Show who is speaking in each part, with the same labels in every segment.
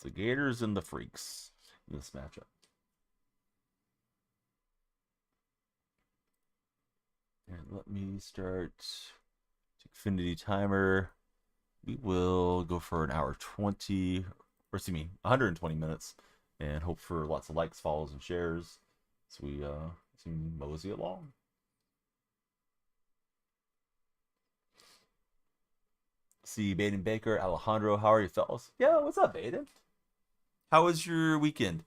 Speaker 1: the Gators and the Freaks in this matchup. And let me start Xfinity timer. We will go for an hour 20, or excuse me, 120 minutes, and hope for lots of likes, follows, and shares as we mosey along. See Baden Baker, Alejandro. How are you, fellas? Yeah, what's up, Baden? How was your weekend?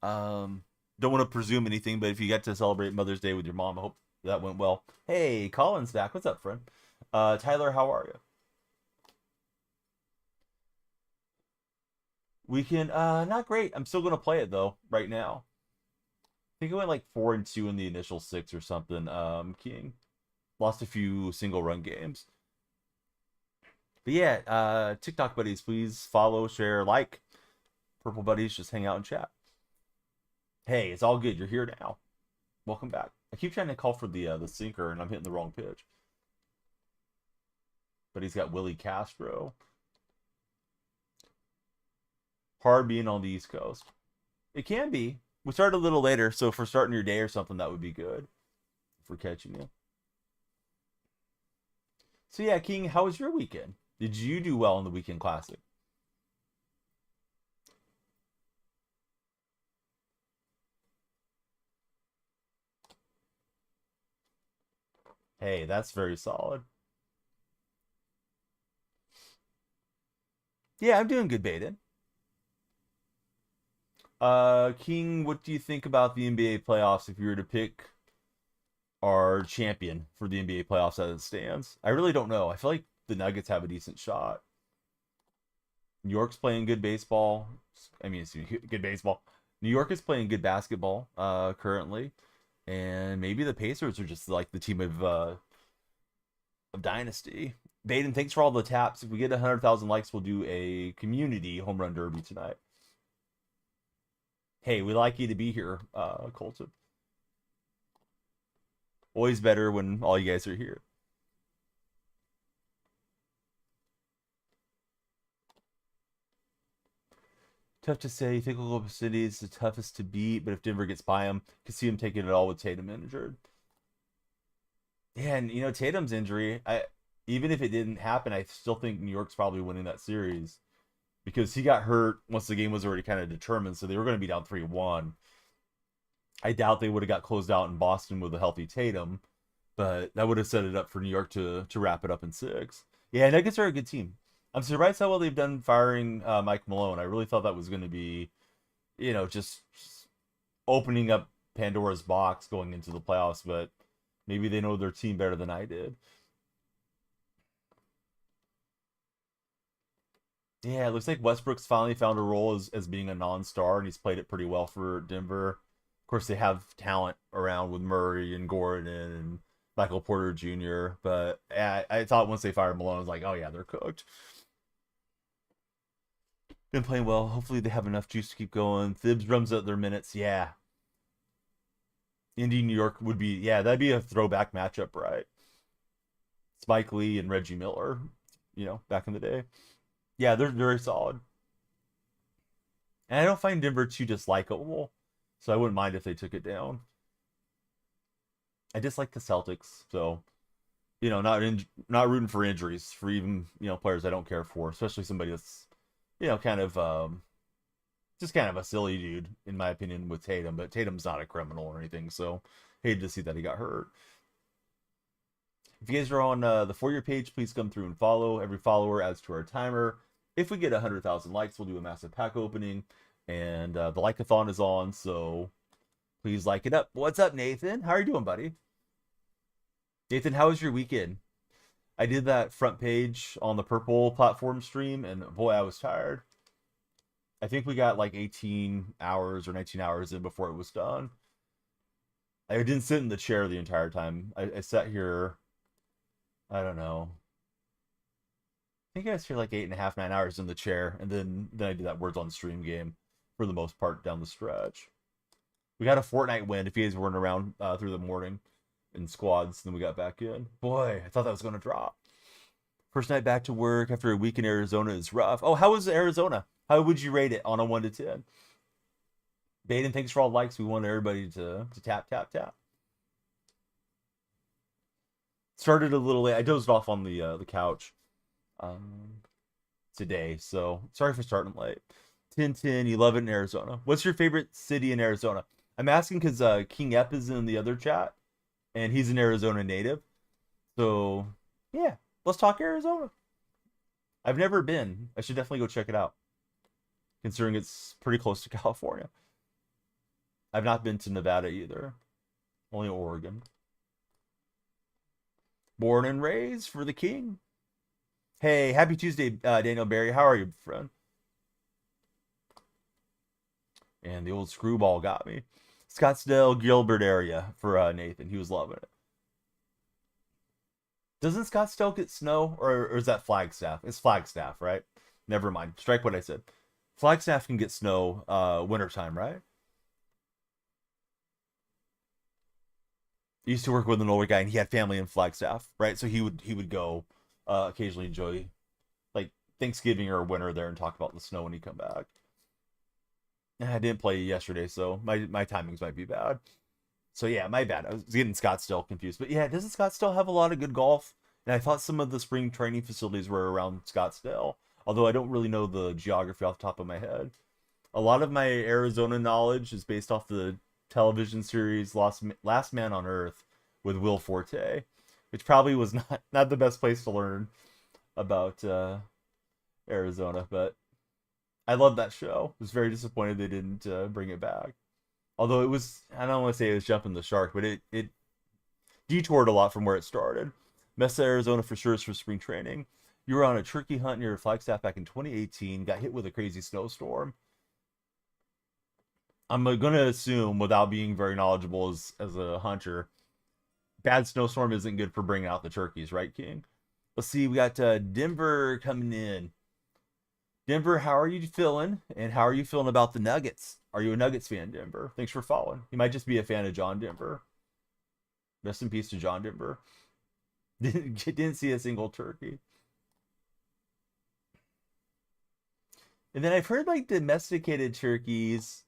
Speaker 1: Don't want to presume anything, but if you got to celebrate Mother's Day with your mom, I hope that went well. Hey, Colin's back. What's up, friend? Tyler, how are you? Weekend, not great. I'm still gonna play it though, right now. I think I went like 4-2 in the initial six or something. King lost a few single run games. But yeah, TikTok buddies, please follow, share, like. Purple buddies, just hang out and chat. Hey, it's all good. You're here now. Welcome back. I keep trying to call for the sinker, and I'm hitting the wrong pitch. But he's got Willie Castro. Hard being on the East Coast. It can be. We started a little later, so for starting your day or something, that would be good. For catching you. So yeah, King, how was your weekend? Did you do well in the weekend classic? Hey, that's very solid. Yeah, I'm doing good, Baden. King, what do you think about the NBA playoffs if you were to pick our champion for the NBA playoffs as it stands? I really don't know. I feel like the Nuggets have a decent shot. New York's playing good baseball. I mean, good baseball. New York is playing good basketball currently, and maybe the Pacers are just like the team of dynasty. Baden, thanks for all the taps. If we get 100,000 likes, we'll do a community home run derby tonight. Hey, we like you to be here, Colton. Always better when all you guys are here. Tough to say. You think Oklahoma City is the toughest to beat, but if Denver gets by them, could see him taking it all with Tatum injured. Yeah, and Tatum's injury. Even if it didn't happen, I still think New York's probably winning that series because he got hurt once the game was already kind of determined, so they were going to be down 3-1. I doubt they would have got closed out in Boston with a healthy Tatum, but that would have set it up for New York to wrap it up in six. Yeah, Nuggets are a good team. I'm surprised how well they've done firing Mike Malone. I really thought that was going to be, just opening up Pandora's box going into the playoffs, but maybe they know their team better than I did. Yeah, it looks like Westbrook's finally found a role as being a non-star, and he's played it pretty well for Denver. Of course, they have talent around with Murray and Gordon and Michael Porter Jr., but I thought once they fired Malone, I was like, oh yeah, they're cooked. Been playing well. Hopefully, they have enough juice to keep going. Thibs runs out their minutes. Yeah, Indy, New York would be, yeah, that'd be a throwback matchup, right? Spike Lee and Reggie Miller, back in the day. Yeah, they're very solid. And I don't find Denver too dislikable, so I wouldn't mind if they took it down. I dislike the Celtics, so not rooting for injuries for even players I don't care for, especially somebody that's kind of just kind of a silly dude in my opinion with Tatum. But Tatum's not a criminal or anything, so hated to see that he got hurt. If you guys are on the For Your page, please come through and follow. Every follower adds to our timer. If we get 100,000 likes, we'll do a massive pack opening. And the like-a-thon is on, so please like it up. What's up, Nathan? How are you doing, buddy? Nathan, how was your weekend? I did that front page on the Purple platform stream, and boy, I was tired. I think we got like 18 hours or 19 hours in before it was done. I didn't sit in the chair the entire time. I sat here, I don't know. I think I was here like 8.5, 9 hours in the chair, and then I did that words on stream game for the most part down the stretch. We got a Fortnite win if you guys weren't around through the morning in squads, then we got back in. Boy, I thought that was going to drop. First night back to work after a week in Arizona is rough. Oh, how was Arizona? How would you rate it on a 1 to 10? Baden, thanks for all the likes. We want everybody to tap, tap, tap. Started a little late. I dozed off on the couch today, so sorry for starting late. 10-10, you love it in Arizona. What's your favorite city in Arizona? I'm asking because King Ep is in the other chat, and he's an Arizona native. So, yeah, let's talk Arizona. I've never been. I should definitely go check it out, considering it's pretty close to California. I've not been to Nevada either, only Oregon. Born and raised for the king. Hey, happy Tuesday, Daniel Barry. How are you, friend? And the old screwball got me. Scottsdale, Gilbert area for Nathan. He was loving it. Doesn't Scottsdale get snow, or is that Flagstaff? It's Flagstaff, right? Never mind. Strike what I said. Flagstaff can get snow wintertime, right? I used to work with an older guy, and he had family in Flagstaff, right? So he would go occasionally enjoy like Thanksgiving or winter there and talk about the snow when he come back. I didn't play yesterday, so my timings might be bad. So yeah, my bad. I was getting Scottsdale confused. But yeah, doesn't Scottsdale have a lot of good golf? And I thought some of the spring training facilities were around Scottsdale, although I don't really know the geography off the top of my head. A lot of my Arizona knowledge is based off the television series Last Man on Earth with Will Forte, which probably was not the best place to learn about Arizona, but I love that show. I was very disappointed they didn't bring it back. Although it was, I don't want to say it was jumping the shark, but it detoured a lot from where it started. Mesa, Arizona for sure is for spring training. You were on a turkey hunt near Flagstaff back in 2018, got hit with a crazy snowstorm. I'm going to assume, without being very knowledgeable as a hunter, bad snowstorm isn't good for bringing out the turkeys, right, King? Let's see, we got Denver coming in. Denver, how are you feeling? And how are you feeling about the Nuggets? Are you a Nuggets fan, Denver? Thanks for following. You might just be a fan of John Denver. Rest in peace to John Denver. Didn't see a single turkey. And then I've heard like domesticated turkeys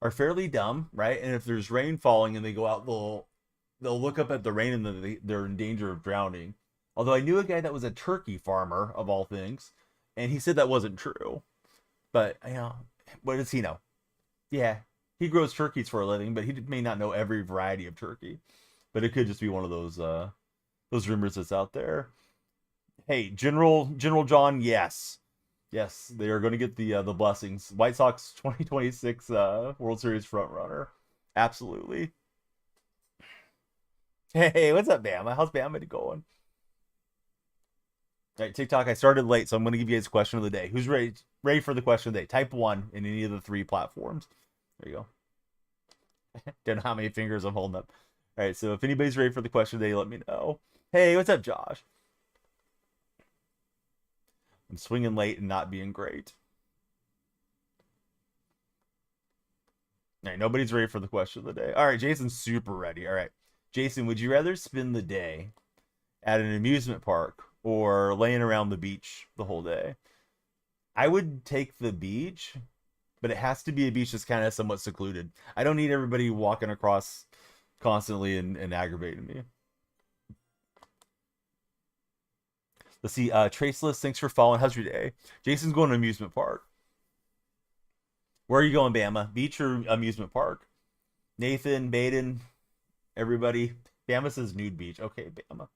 Speaker 1: are fairly dumb, right? And if there's rain falling and they go out, they'll look up at the rain and they're in danger of drowning. Although I knew a guy that was a turkey farmer of all things, and he said that wasn't true. But what does he know? Yeah, he grows turkeys for a living, but he may not know every variety of turkey. But it could just be one of those rumors that's out there. Hey, General John, yes. Yes, they are going to get the blessings. White Sox 2026 World Series front runner. Absolutely. Hey, what's up, Bama? How's Bama going? All right, TikTok, I started late, so I'm going to give you guys a question of the day. Who's ready for the question of the day? Type 1 in any of the 3 platforms. There you go. Don't know how many fingers I'm holding up. All right, so if anybody's ready for the question of the day, let me know. Hey, what's up, Josh? I'm swinging late and not being great. All right, nobody's ready for the question of the day. All right, Jason's super ready. All right, Jason, would you rather spend the day at an amusement park or laying around the beach the whole day? I would take the beach, but it has to be a beach that's kind of somewhat secluded. I don't need everybody walking across constantly and aggravating me. Let's see, Traceless, thanks for following. How's your day? Jason's going to amusement park. Where are you going, Bama? Beach or amusement park? Nathan, Baden, everybody. Bama says nude beach. Okay, Bama.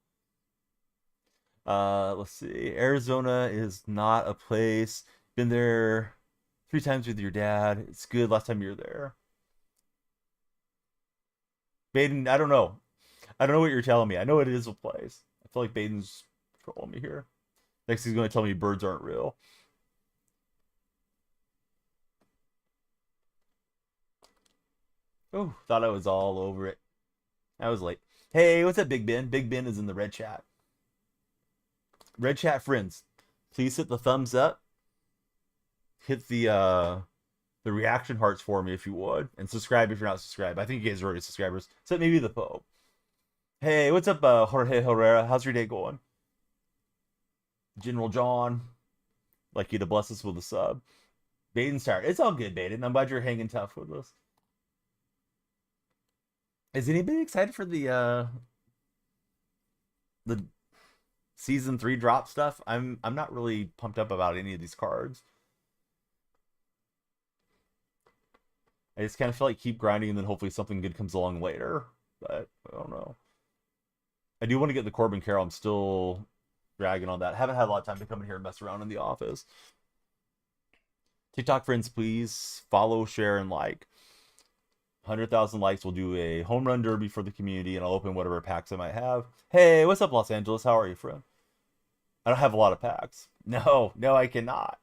Speaker 1: Let's see. Arizona is not a place. Been there 3 times with your dad. It's good. Last time you were there. Baden, I don't know. I don't know what you're telling me. I know it is a place. I feel like Baden's trolling me here. Next, he's going to tell me birds aren't real. Oh, thought I was all over it. I was late. Hey, what's up, Big Ben? Big Ben is in the red chat. Red chat friends, please hit the thumbs up. Hit the reaction hearts for me if you would, and subscribe if you're not subscribed. I think you guys are already subscribers, except maybe the Pope. Hey, what's up, Jorge Herrera? How's your day going? General John, like you to bless us with a sub. Baden's tired. It's all good, Baden. I'm glad you're hanging tough with us. Is anybody excited for the season 3 drop stuff? I'm not really pumped up about any of these cards. I just kind of feel like keep grinding and then hopefully something good comes along later. But I don't know. I do want to get the Corbin Carroll. I'm still dragging on that. Haven't had a lot of time to come in here and mess around in the office. TikTok friends, please follow, share, and like. 100,000 likes, we'll do a home run derby for the community, and I'll open whatever packs I might have. Hey, what's up, Los Angeles? How are you, friend? I don't have a lot of packs. No, I cannot.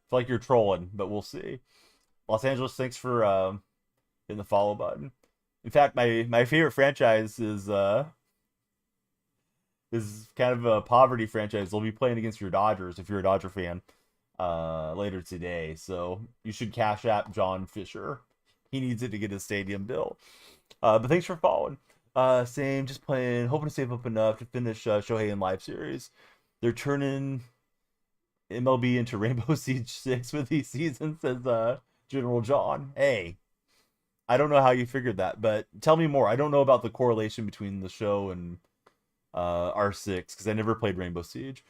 Speaker 1: Feel like you're trolling, but we'll see. Los Angeles, thanks for hitting the follow button. In fact, my favorite franchise is kind of a poverty franchise. They'll be playing against your Dodgers if you're a Dodger fan later today. So you should cash app John Fisher. He needs it to get his stadium built. But thanks for following. Same, just playing, hoping to save up enough to finish Shohei in live series. They're turning MLB into Rainbow Siege 6 with these seasons, says General John. Hey, I don't know how you figured that, but tell me more. I don't know about the correlation between the show and R6 because I never played Rainbow Siege.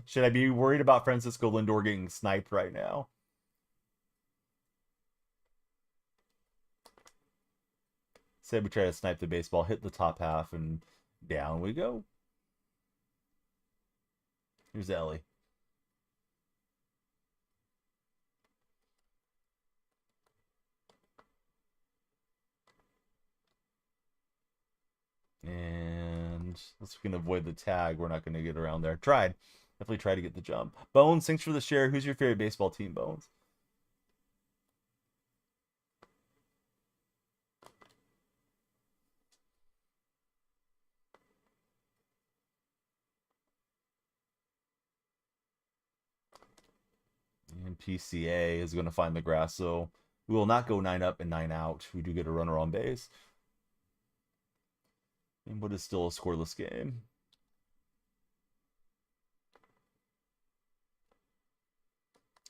Speaker 1: Should I be worried about Francisco Lindor getting sniped right now? Said we try to snipe the baseball, hit the top half, and down we go. Here's Ellie. And let's we can avoid the tag. We're not going to get around there. Tried. Definitely try to get the jump. Bones, thanks for the share. Who's your favorite baseball team, Bones? And PCA is going to find the grass, so we will not go 9 up and 9 out. We do get a runner on base. And what is still a scoreless game?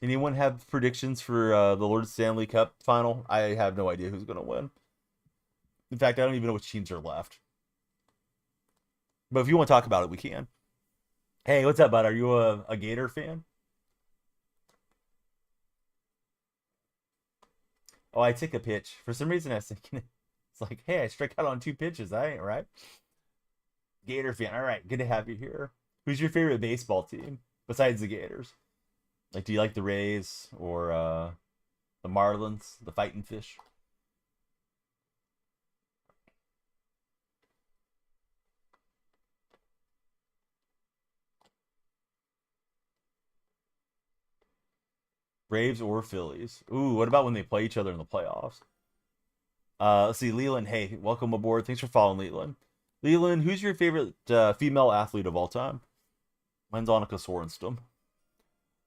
Speaker 1: Anyone have predictions for the Lord Stanley Cup final? I have no idea who's going to win. In fact, I don't even know which teams are left. But if you want to talk about it, we can. Hey, what's up, bud? Are you a Gator fan? Oh, I took a pitch. For some reason, I was thinking it's like, hey, I struck out on 2 pitches. I ain't right. Gator fan. All right, good to have you here. Who's your favorite baseball team besides the Gators? Like, do you like the Rays or the Marlins, the Fighting Fish? Braves or Phillies? Ooh, what about when they play each other in the playoffs? Let's see, Leland. Hey, welcome aboard. Thanks for following, Leland. Leland, who's your favorite female athlete of all time? Mine's Annika Sorenstam.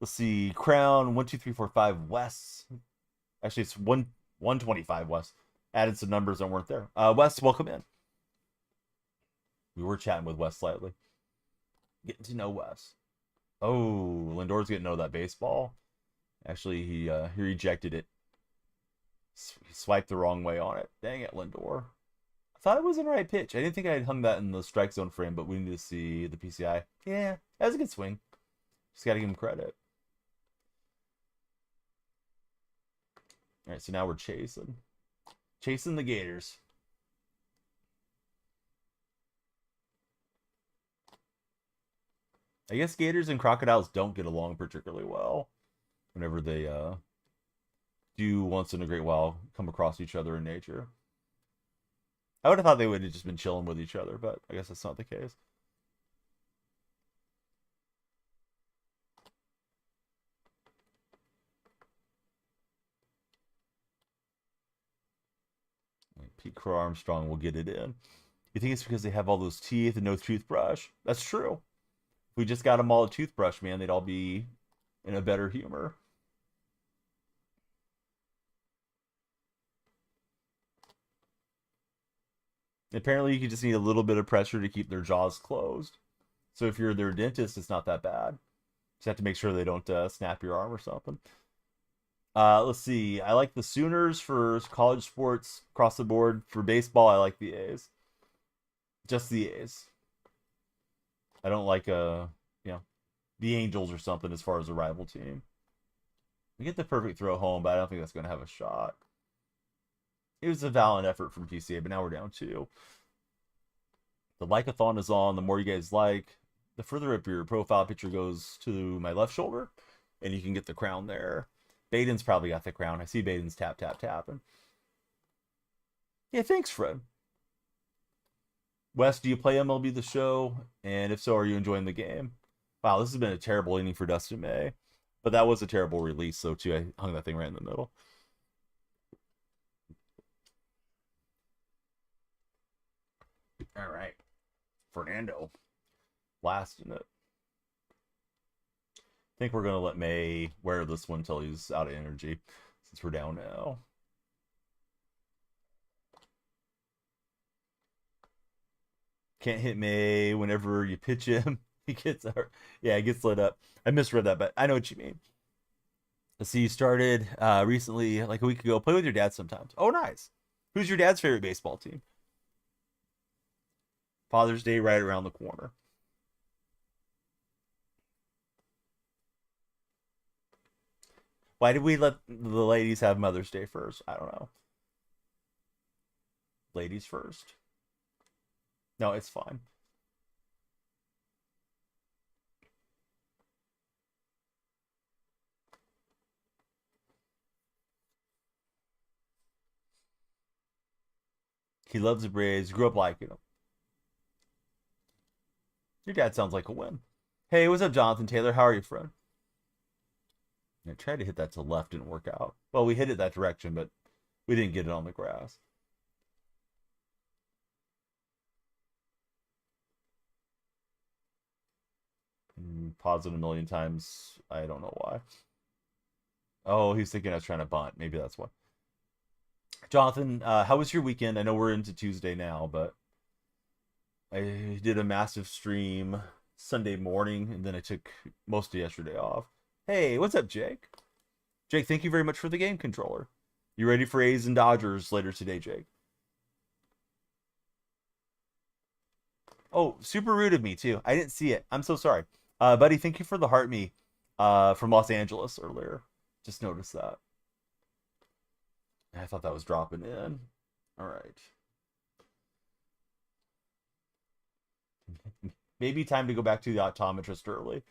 Speaker 1: Let's see, Crown 12345 West. Actually, it's 125 West. Added some numbers that weren't there. West, welcome in. We were chatting with West slightly. Getting to know West. Oh, Lindor's getting to know that baseball. Actually, he rejected it. He swiped the wrong way on it. Dang it, Lindor. I thought it was in the right pitch. I didn't think I had hung that in the strike zone frame, but we need to see the PCI. Yeah, that was a good swing. Just got to give him credit. All right, so now we're chasing. Chasing the Gators. I guess Gators and crocodiles don't get along particularly well whenever they do once in a great while come across each other in nature. I would have thought they would have just been chilling with each other, but I guess that's not the case. Pete Crow Armstrong will get it in. You think it's because they have all those teeth and no toothbrush? That's true. If we just got them all a toothbrush, man, they'd all be in a better humor. Apparently, you just need a little bit of pressure to keep their jaws closed. So if you're their dentist, it's not that bad. Just have to make sure they don't snap your arm or something. Let's see. I like the Sooners for college sports across the board. For baseball, I like the A's. Just the A's. I don't like you know, the Angels or something as far as a rival team. We get the perfect throw home, but I don't think that's going to have a shot. It was a valiant effort from PCA, but now we're down 2. The like-a-thon is on. The more you guys like, the further up your profile picture goes to my left shoulder, and you can get the crown there. Baden's probably got the crown. I see Baden's tap, tap, tapping. Yeah, thanks, Fred. Wes, do you play MLB The Show? And if so, are you enjoying the game? Wow, this has been a terrible inning for Dustin May. But that was a terrible release, though, too. I hung that thing right in the middle. All right. Fernando. Last in it. I think we're going to let May wear this one until he's out of energy, since we're down now. Can't hit May whenever you pitch him. He gets yeah, he gets lit up. I misread that, but I know what you mean. Let's see, you started recently, like a week ago. Play with your dad sometimes. Oh, nice. Who's your dad's favorite baseball team? Father's Day right around the corner. Why did we let the ladies have Mother's Day first? I don't know. Ladies first. No, it's fine. He loves the Braves. Grew up liking them. Your dad sounds like a win. Hey, what's up, Jonathan Taylor? How are you, friend? I tried to hit that to left, didn't work out. Well, we hit it that direction, but we didn't get it on the grass. Pause it a million times. I don't know why. Oh, he's thinking I was trying to bunt. Maybe that's why. Jonathan, how was your weekend? I know we're into Tuesday now, but I did a massive stream Sunday morning, and then I took most of yesterday off. Hey, what's up, Jake? Jake, thank you very much for the game controller. You ready for A's and Dodgers later today, Jake? Oh, super rude of me too. I didn't see it. I'm so sorry. Buddy, thank you for the heart me from Los Angeles earlier. Just noticed that. I thought that was dropping in. All right. Maybe time to go back to the optometrist early.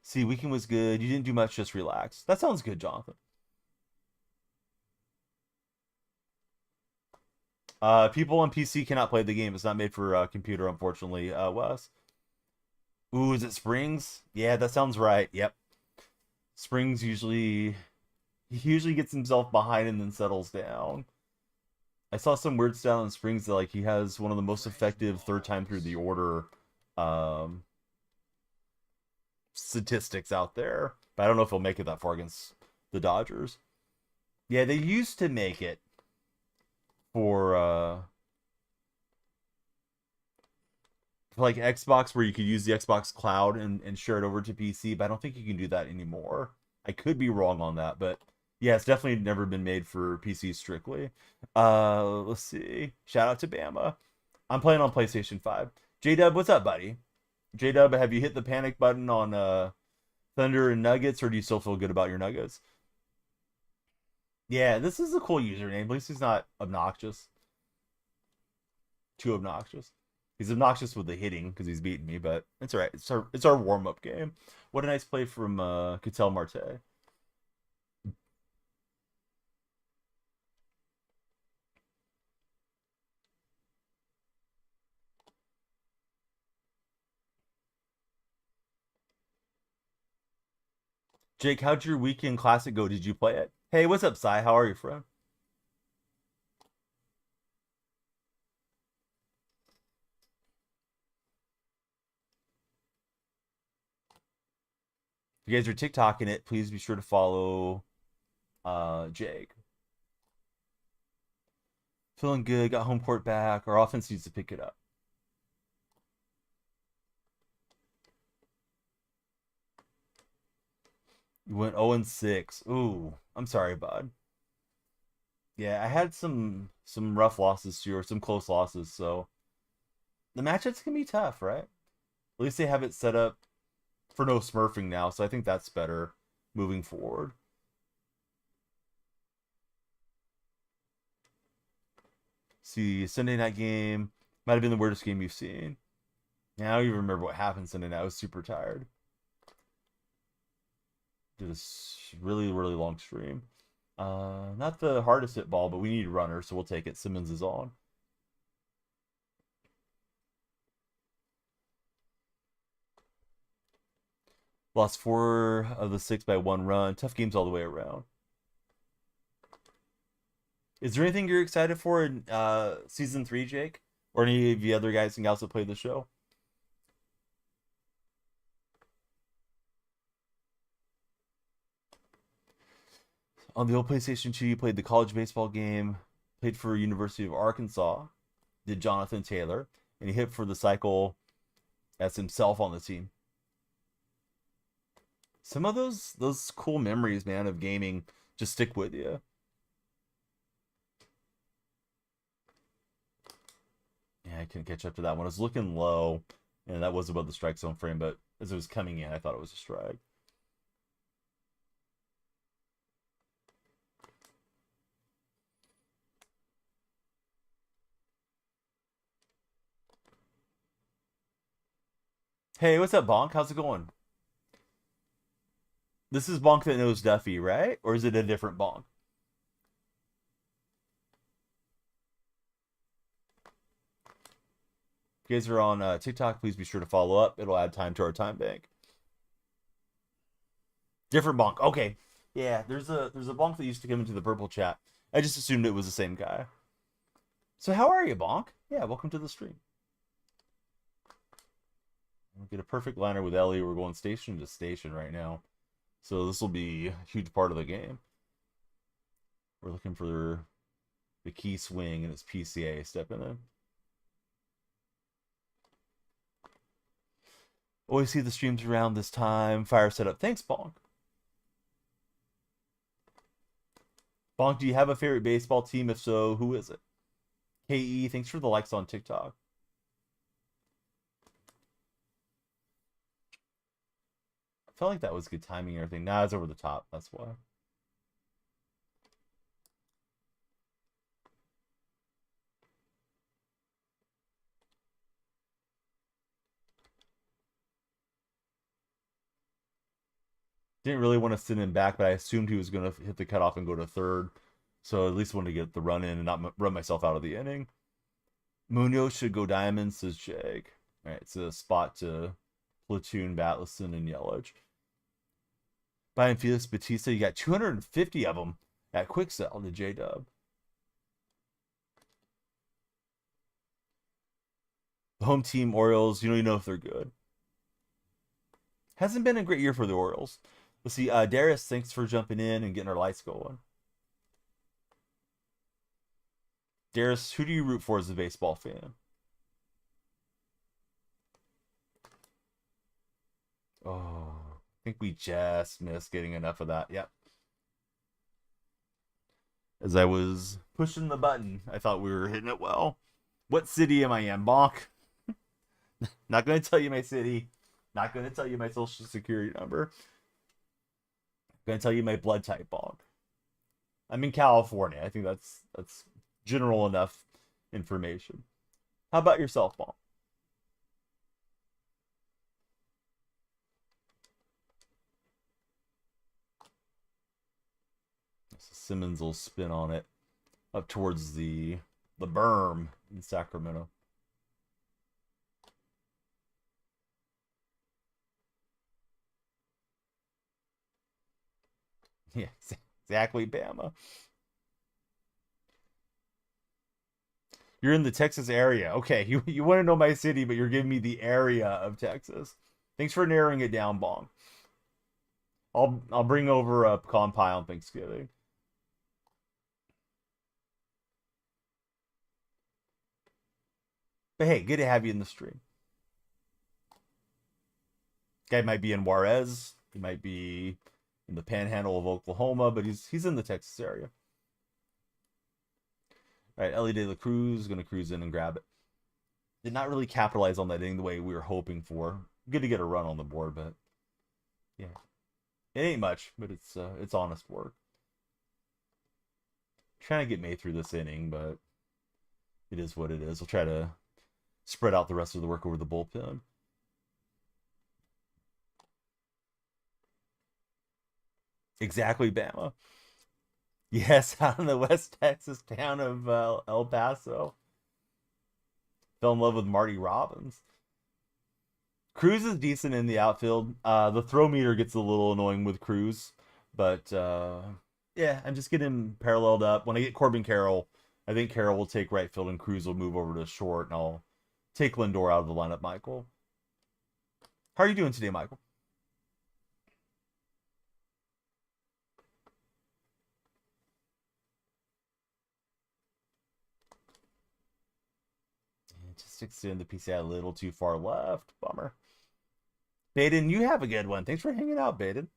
Speaker 1: See, weekend was good. You didn't do much, just relax. That sounds good, Jonathan. People on PC cannot play the game. It's not made for computer, unfortunately. Wes. Ooh, is it Springs? Yeah, that sounds right. Yep. Springs usually he usually gets himself behind and then settles down. I saw some weird style in Springs that like he has one of the most effective third time through the order um statistics out there. But I don't know if he'll make it that far against the Dodgers. Yeah, they used to make it for like Xbox where you could use the Xbox Cloud and share it over to PC, but I don't think you can do that anymore. I could be wrong on that, but yeah, it's definitely never been made for PC strictly. Let's see. Shout out to Bama. I'm playing on PlayStation 5. J Dub, what's up, buddy? J Dub, have you hit the panic button on Thunder and Nuggets, or do you still feel good about your Nuggets? Yeah, this is a cool username. At least he's not obnoxious. Too obnoxious. He's obnoxious with the hitting because he's beating me, but it's all right. It's our warm up game. What a nice play from Cattell Marte. Jake, how'd your weekend classic go? Did you play it? Hey, what's up, Cy? How are you, friend? If you guys are TikToking it, please be sure to follow Jake. Feeling good, got home court back. Our offense needs to pick it up. You went 0-6. Ooh, I'm sorry, bud. Yeah, I had some rough losses here, some close losses, so the matchups can be tough, right? At least they have it set up for no smurfing now, so I think that's better moving forward. See, Sunday night game might have been the weirdest game you've seen. Yeah, I don't even remember what happened Sunday night. I was super tired. Did this really, really long stream. Not the hardest hit ball, but we need runners, so we'll take it. Simmons is on. Lost 4 of the 6 by 1 run. Tough games all the way around. Is there anything you're excited for in season 3, Jake? Or any of the other guys and gals that play the show? On the old PlayStation 2, you played the college baseball game, played for University of Arkansas, did Jonathan Taylor, and he hit for the cycle as himself on the team. Some of those cool memories, man, of gaming just stick with you. Yeah, I couldn't catch up to that one. I was looking low, and that was above the strike zone frame, but as it was coming in, I thought it was a strike. Hey, what's up, Bonk? How's it going? This is Bonk that knows Duffy, right? Or is it a different Bonk? If you guys are on TikTok, please be sure to follow up. It'll add time to our time bank. Different Bonk. Okay. Yeah, there's a Bonk that used to come into the purple chat. I just assumed it was the same guy. So how are you, Bonk? Yeah, welcome to the stream. We'll get a perfect liner with Ellie. We're going station to station right now. So this will be a huge part of the game. We're looking for the key swing, and it's PCA stepping in. Always see the streams around this time. Fire setup. Thanks, Bonk. Bonk, do you have a favorite baseball team? If so, who is it? KE, thanks for the likes on TikTok. I felt like that was good timing and everything. Nah, it's over the top. That's why. Didn't really want to send him back, but I assumed he was going to hit the cutoff and go to third. So at least wanted to get the run in and not run myself out of the inning. Munoz should go diamond, says Jake. All right, it's a spot to platoon Batlison and Yelich. Buying Felix Batista, you got 250 of them at quick sell to J-Dub. The home team Orioles, you don't even know if they're good. Hasn't been a great year for the Orioles. Let's see, Darius, thanks for jumping in and getting our lights going. Darius, who do you root for as a baseball fan? Oh, I think we just missed getting enough of that. Yep. As I was pushing the button, I thought we were hitting it well. What city am I in, Bonk? Not going to tell you my city. Not going to tell you my social security number. Going to tell you my blood type, Bonk. I'm in California. I think that's general enough information. How about yourself, Bonk? Simmons will spin on it up towards the berm in Sacramento. Yeah, exactly, Bama. You're in the Texas area. Okay, you want to know my city, but you're giving me the area of Texas. Thanks for narrowing it down, Bong. I'll bring over a pecan pie on Thanksgiving. But hey, good to have you in the stream. Guy might be in Juarez. He might be in the panhandle of Oklahoma, but he's in the Texas area. All right, Ellie De La Cruz is going to cruise in and grab it. Did not really capitalize on that inning the way we were hoping for. Good to get a run on the board, but yeah, it ain't much, but it's honest work. Trying to get May through this inning, but it is what it is. We'll try to spread out the rest of the work over the bullpen. Exactly, Bama. Yes, out in the West Texas town of El Paso. Fell in love with Marty Robbins. Cruz is decent in the outfield. The throw meter gets a little annoying with Cruz, but yeah, I'm just getting him paralleled up. When I get Corbin Carroll, I think Carroll will take right field and Cruz will move over to short, and I'll take Lindor out of the lineup. Michael, how are you doing today, Michael? It just extended the PCI a little too far left. Bummer. Baden, you have a good one. Thanks for hanging out, Baden.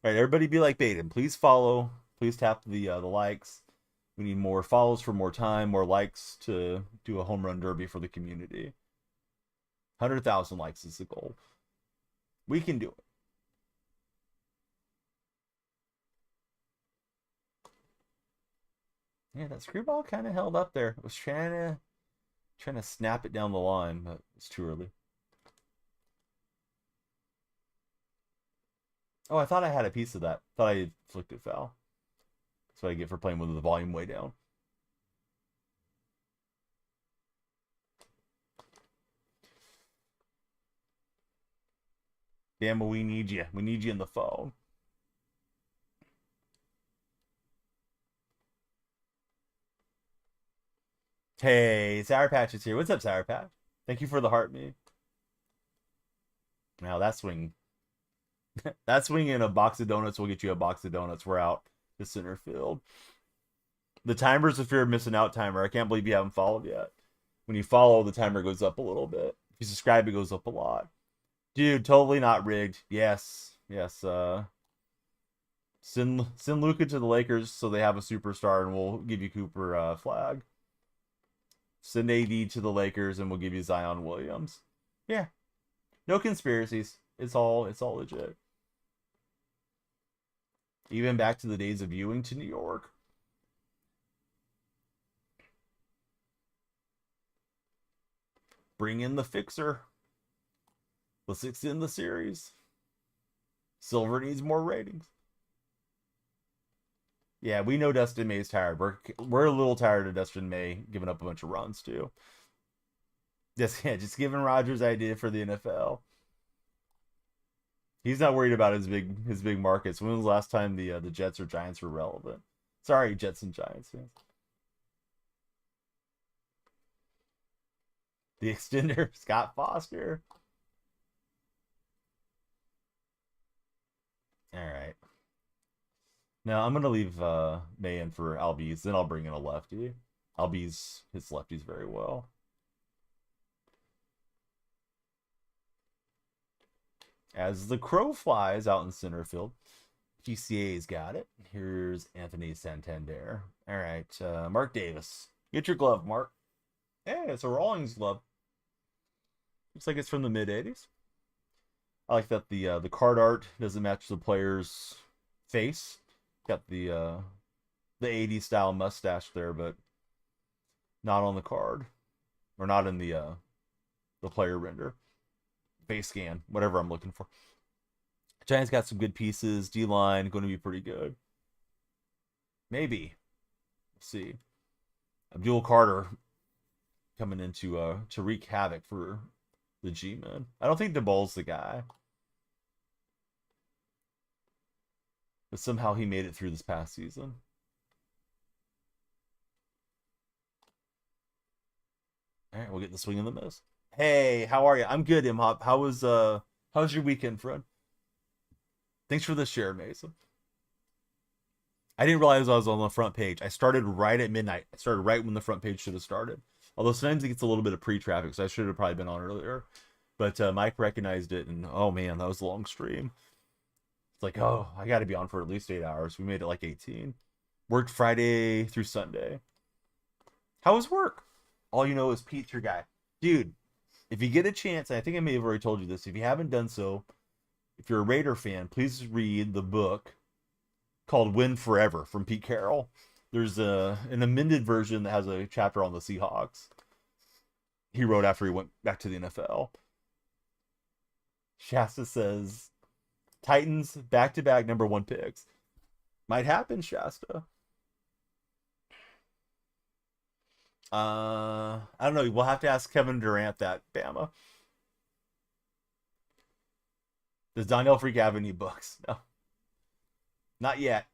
Speaker 1: All right, everybody be like Baden. Please follow. Please tap the likes. We need more follows for more time, more likes to do a home run derby for the community. 100,000 likes is the goal. We can do it. Yeah, that screwball kind of held up there. I was trying to snap it down the line, but it's too early. Oh, I thought I had a piece of that. Thought I flicked it foul. That's what I get for playing with the volume way down. Damn, but we need you. We need you in the phone. Hey, Sour Patch is here. What's up, Sour Patch? Thank you for the heart me. Now that swing, that swing in a box of donuts will get you a box of donuts. We're out to center field. The timer's a fear of missing out timer. I can't believe you haven't followed yet. When you follow, the timer goes up a little bit. If you subscribe, it goes up a lot. Dude, totally not rigged. Yes, yes. Send Luka to the Lakers so they have a superstar, and we'll give you Cooper flag. Send AD to the Lakers, and we'll give you Zion Williams. Yeah, no conspiracies. It's all legit. Even back to the days of Ewing to New York. Bring in the fixer. Let's extend the series. Silver needs more ratings. Yeah, we know Dustin May's tired. We're a little tired of Dustin May giving up a bunch of runs too. Just giving Rodgers idea for the NFL. He's not worried about his big markets. When was the last time the Jets or Giants were relevant? Sorry, Jets and Giants fans. The extender, Scott Foster. All right. Now I'm gonna leave May in for Albies, then I'll bring in a lefty. Albies hits lefties very well. As the crow flies out in center field, PCA's got it. Here's Anthony Santander. All right, Mark Davis. Get your glove, Mark. Hey, it's a Rawlings glove. Looks like it's from the mid '80s. I like that the card art doesn't match the player's face. Got the 80s style mustache there, but not on the card, or not in the player render. Face scan, whatever I'm looking for. Giants got some good pieces. D line going to be pretty good. Maybe. Let's see. Abdul Carter coming in to wreak havoc for the G-men. I don't think DeBoll's the guy. But somehow he made it through this past season. All right, we'll get the swing and the miss. Hey, how are you? I'm good, Imhop. How's your weekend, friend? Thanks for the share, Mason. I didn't realize I was on the front page. I started right at midnight. I started right when the front page should have started. Although sometimes it gets a little bit of pre-traffic, so I should have probably been on earlier. But Mike recognized it, and oh man, that was a long stream. It's like, oh, I got to be on for at least 8 hours. We made it like 18. Worked Friday through Sunday. How was work? All you know is Pete's your guy. Dude, if you get a chance, I think I may have already told you this. If you haven't done so, if you're a Raider fan, please read the book called Win Forever from Pete Carroll. There's an amended version that has a chapter on the Seahawks. He wrote after he went back to the NFL. Shasta says, Titans back-to-back #1 picks. Might happen, Shasta. I don't know. We'll have to ask Kevin Durant that, Bama. Does DonyellFreak have any books? No. Not yet.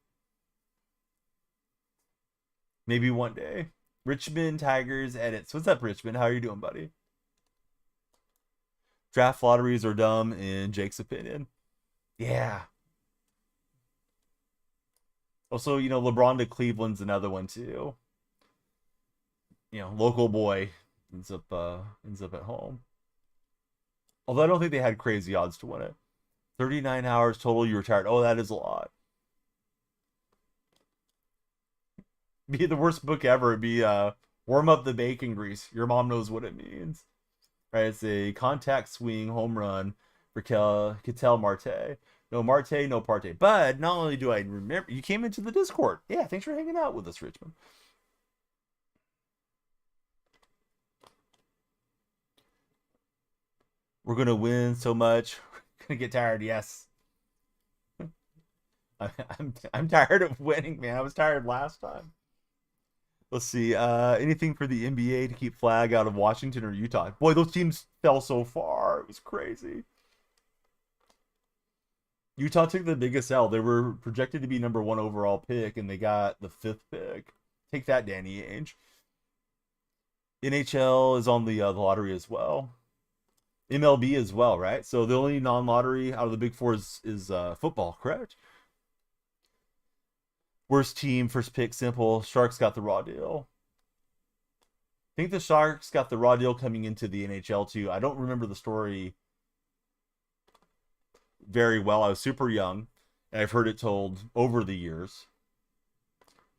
Speaker 1: Maybe one day. Richmond Tigers edits. What's up, Richmond? How are you doing, buddy? Draft lotteries are dumb, in Jake's opinion. Yeah. Also, LeBron to Cleveland's another one too. Local boy ends up at home. Although I don't think they had crazy odds to win it. 39 hours total, you retired. Oh, that is a lot. Be the worst book ever. It'd be Warm Up the Bacon Grease. Your mom knows what it means. Right? It's a contact swing home run for Ketel Marte. No Marte, no parte. But not only do I remember, you came into the Discord. Yeah, thanks for hanging out with us, Richmond. We're going to win so much. We're going to get tired, yes. I'm tired of winning, man. I was tired last time. Let's see. Anything for the NBA to keep flag out of Washington or Utah? Boy, those teams fell so far. It was crazy. Utah took the biggest L. They were projected to be #1 overall pick, and they got the 5th pick. Take that, Danny Ainge. NHL is on the lottery as well. MLB as well, right? So the only non-lottery out of the big four is football, correct? Worst team, first pick, simple. Sharks got the raw deal. I think the Sharks got the raw deal coming into the NHL too. I don't remember the story very well. I was super young, and I've heard it told over the years.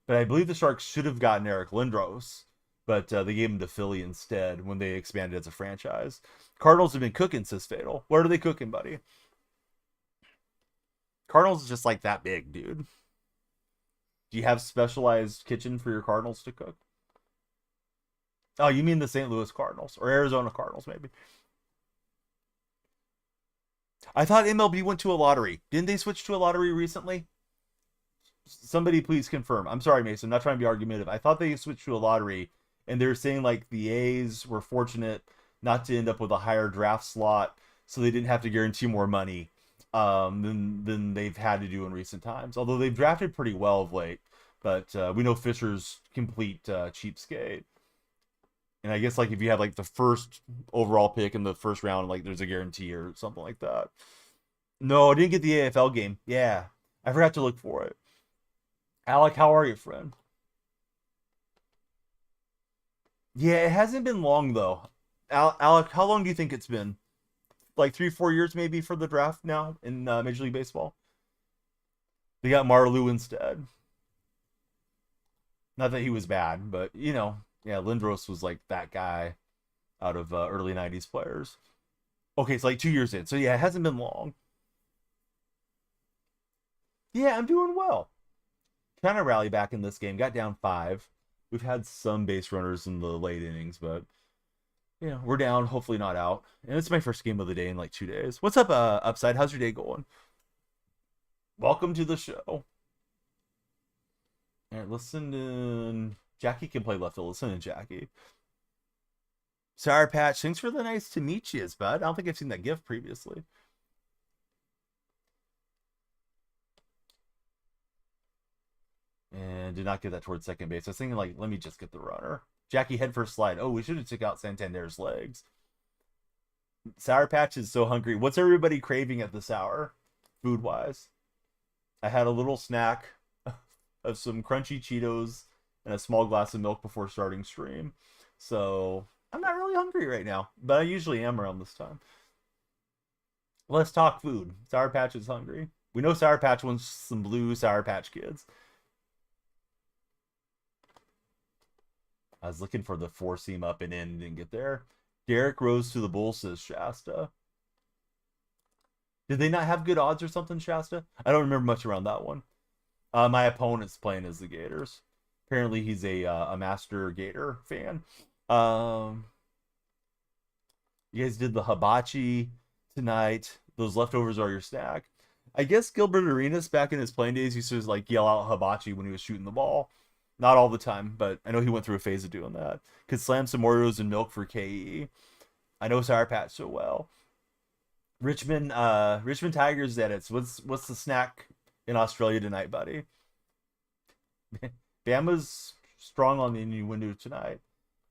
Speaker 1: But I believe the Sharks should have gotten Eric Lindros, but they gave him to Philly instead when they expanded as a franchise. Cardinals have been cooking, says Fatal. What are they cooking, buddy? Cardinals is just like that big, dude. Do you have specialized kitchen for your Cardinals to cook? Oh, you mean the St. Louis Cardinals or Arizona Cardinals, maybe? I thought MLB went to a lottery. Didn't they switch to a lottery recently? Somebody please confirm. I'm sorry, Mason. I'm not trying to be argumentative. I thought they switched to a lottery, and they're saying like the A's were fortunate not to end up with a higher draft slot, so they didn't have to guarantee more money than they've had to do in recent times. Although they've drafted pretty well of late, but we know Fisher's complete cheapskate. And I guess like if you have like the first overall pick in the first round, like there's a guarantee or something like that. No, I didn't get the AFL game. Yeah, I forgot to look for it. Alec, how are you, friend? Yeah, it hasn't been long though. Alec, how long do you think it's been? Like 3, 4 years maybe for the draft now in Major League Baseball. They got Marleau instead. Not that he was bad, but yeah, Lindros was like that guy out of early '90s players. Okay, it's like 2 years in, so yeah, it hasn't been long. Yeah, I'm doing well. Trying to rally back in this game. Got down 5. We've had some base runners in the late innings, but we're down. Hopefully not out. And it's my first game of the day in like 2 days. What's up, Upside? How's your day going? Welcome to the show. All right, listen to Jackie can play left field. Listen to Jackie. Sour Patch, thanks for the nice to meet you, bud. I don't think I've seen that gift previously. And did not get that towards second base. I was thinking, like, let me just get the runner. Jackie head first slide. Oh, we should have took out Santander's legs. Sour Patch is so hungry. What's everybody craving at the sour, food-wise? I had a little snack of some crunchy Cheetos and a small glass of milk before starting stream. So I'm not really hungry right now, but I usually am around this time. Let's talk food. Sour Patch is hungry. We know Sour Patch wants some blue Sour Patch Kids. I was looking for the four seam up and in, didn't get there. Derek Rose to the Bull, says Shasta. Did they not have good odds or something, Shasta? I don't remember much around that one. My opponent's playing as the Gators. Apparently, he's a master Gator fan. Um, you guys did the hibachi tonight. Those leftovers are your snack. I guess Gilbert Arenas back in his playing days used to like yell out hibachi when he was shooting the ball. Not all the time, but I know he went through a phase of doing that. Could slam some Oreos and milk for KE. I know Sour Patch so well. Richmond Tigers edits. What's the snack in Australia tonight, buddy? Bama's strong on the innuendo tonight.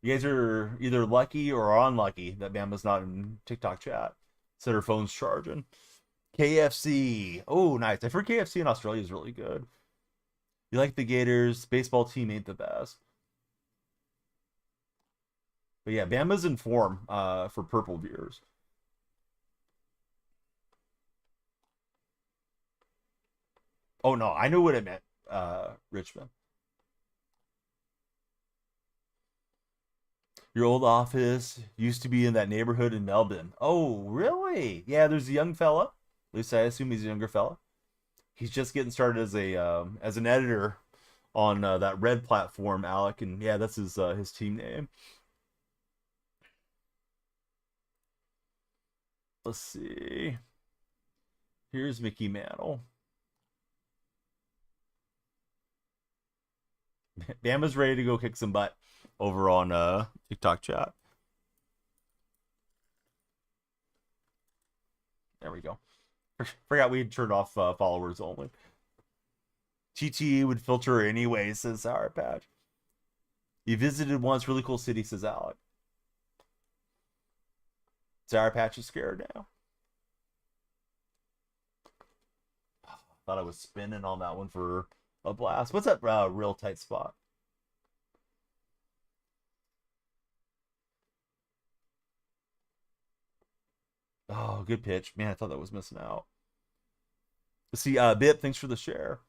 Speaker 1: You guys are either lucky or unlucky that Bama's not in TikTok chat. Said her phone's charging. KFC. Oh, nice. I've heard KFC in Australia is really good. You like the Gators. Baseball team ain't the best. But yeah, Bama's in form for purple viewers. Oh no, I know what it meant, Richmond. Your old office used to be in that neighborhood in Melbourne. Oh, really? Yeah, there's a young fella. At least I assume he's a younger fella. He's just getting started as an editor on that red platform, Alec, and yeah, that's his team name. Let's see. Here's Mickey Mantle. Bama's ready to go kick some butt over on TikTok chat. There we go. Forgot we had turned off followers only. TTE would filter anyway, says Sour Patch. You visited once, really cool city, says Alec. Sour Patch is scared now. Thought I was spinning on that one for a blast. What's that real tight spot? Oh, good pitch. Man, I thought that was missing out. Let's see, Bip, thanks for the share.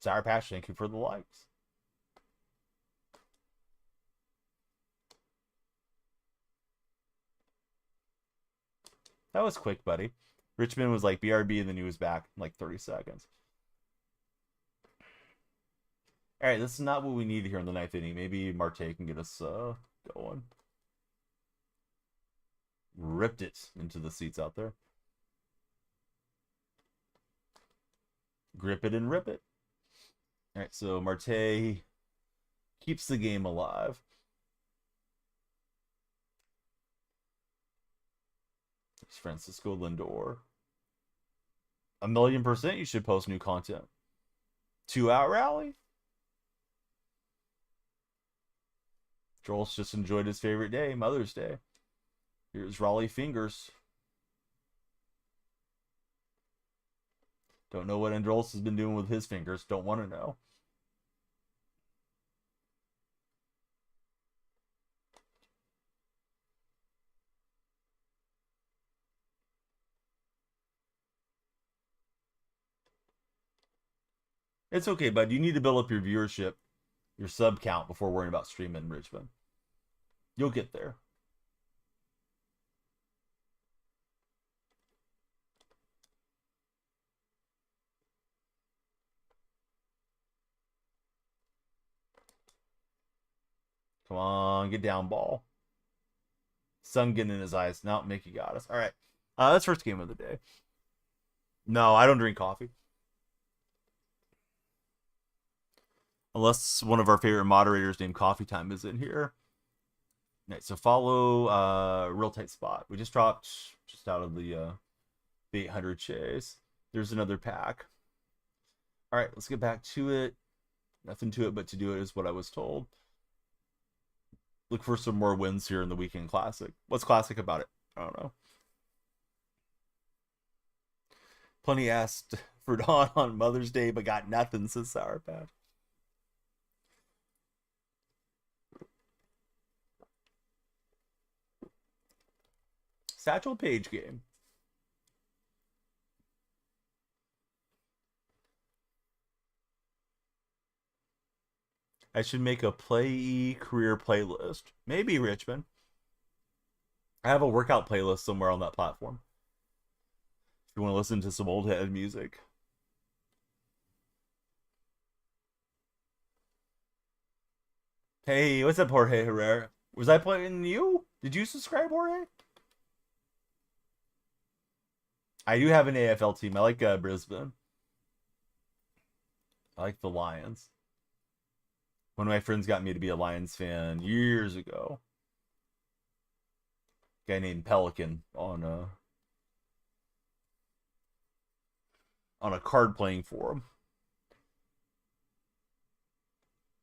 Speaker 1: Sour Patch, thank you for the likes. That was quick, buddy. Richmond was like BRB and then he was back in like 30 seconds. All right, this is not what we need here in the ninth inning. Maybe Marte can get us going. Ripped it into the seats out there. Grip it and rip it. All right, so Marte keeps the game alive. It's Francisco Lindor. 1,000,000% you should post new content. 2-out rally. Joel's just enjoyed his favorite day, Mother's Day. Here's Raleigh Fingers. Don't know what Andros has been doing with his fingers. Don't want to know. It's okay, bud. You need to build up your viewership, your sub count before worrying about streaming Richmond. You'll get there. Come on, get down, ball. Sun getting in his eyes. Now Mickey got us. All right. That's first game of the day. No, I don't drink coffee. Unless one of our favorite moderators named Coffee Time is in here. All right, so follow real tight spot. We just dropped just out of the 800 chase. There's another pack. All right, let's get back to it. Nothing to it but to do it is what I was told. Look for some more wins here in the weekend classic. What's classic about it? I don't know. Plenty asked for Dawn on Mother's Day, but got nothing, says Sour Patch. Satchel Paige game. I should make a play career playlist. Maybe, Richmond. I have a workout playlist somewhere on that platform. If you want to listen to some old head music. Hey, what's up, Jorge Herrera? Was I playing you? Did you subscribe, Jorge? I do have an AFL team. I like Brisbane. I like the Lions. One of my friends got me to be a Lions fan years ago. A guy named Pelican on a card playing forum.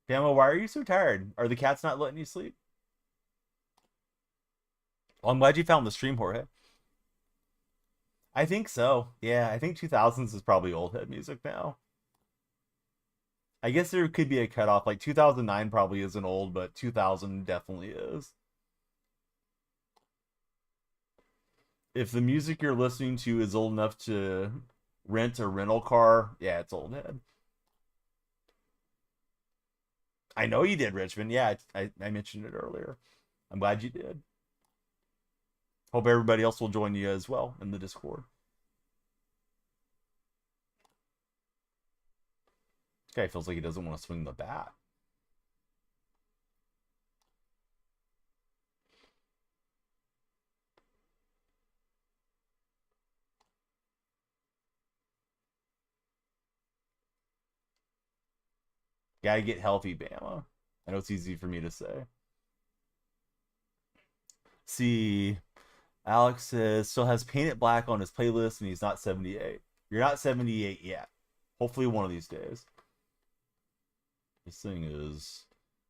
Speaker 1: Damo, why are you so tired? Are the cats not letting you sleep? Well, I'm glad you found the stream, Jorge. I think so. Yeah, I think 2000s is probably old head music now. I guess there could be a cutoff. Like 2009 probably isn't old, but 2000 definitely is. If the music you're listening to is old enough to rent a rental car, yeah, it's old head. I know you did, Richmond. Yeah, I mentioned it earlier. I'm glad you did. Hope everybody else will join you as well in the Discord. This guy feels like he doesn't want to swing the bat. Gotta get healthy, Bama. I know it's easy for me to say. See, Alex says still has Paint It Black on his playlist and he's not 78. You're not 78 yet. Hopefully one of these days. This thing is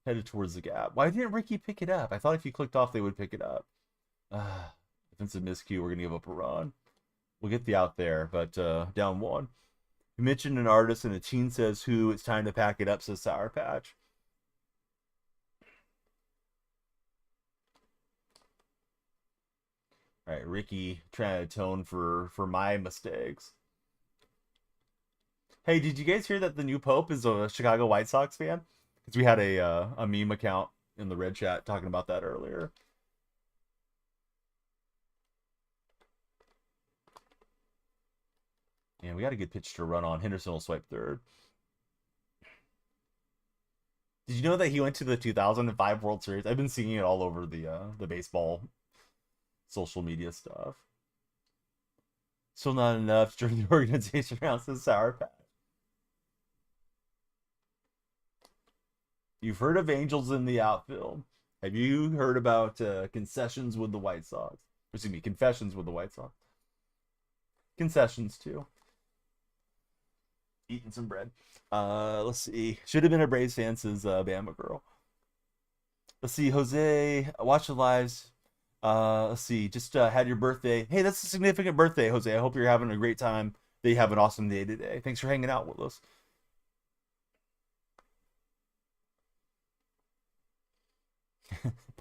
Speaker 1: headed towards the gap. Why didn't Ricky pick it up? I thought if you clicked off, they would pick it up. Defensive miscue. We're going to give up a run. We'll get the out there, but down one. You mentioned an artist and a teen says who. It's time to pack it up, says Sour Patch. All right, Ricky trying to atone for my mistakes. Hey, did you guys hear that the new Pope is a Chicago White Sox fan? Because we had a meme account in the Red Chat talking about that earlier. And we got a good pitch to run on. Henderson will swipe third. Did you know that he went to the 2005 World Series? I've been seeing it all over the baseball social media stuff. Still not enough during the organization round, says Sour Patch. You've heard of angels in the outfield. Have you heard about concessions with the White Sox? Excuse me, confessions with the White Sox. Concessions too. Eating some bread. Let's see. Should have been a Braves fan, says Bama Girl. Let's see, Jose. Watch the lives. Let's see. Just had your birthday. Hey, that's a significant birthday, Jose. I hope you're having a great time. That you have an awesome day today. Thanks for hanging out with us.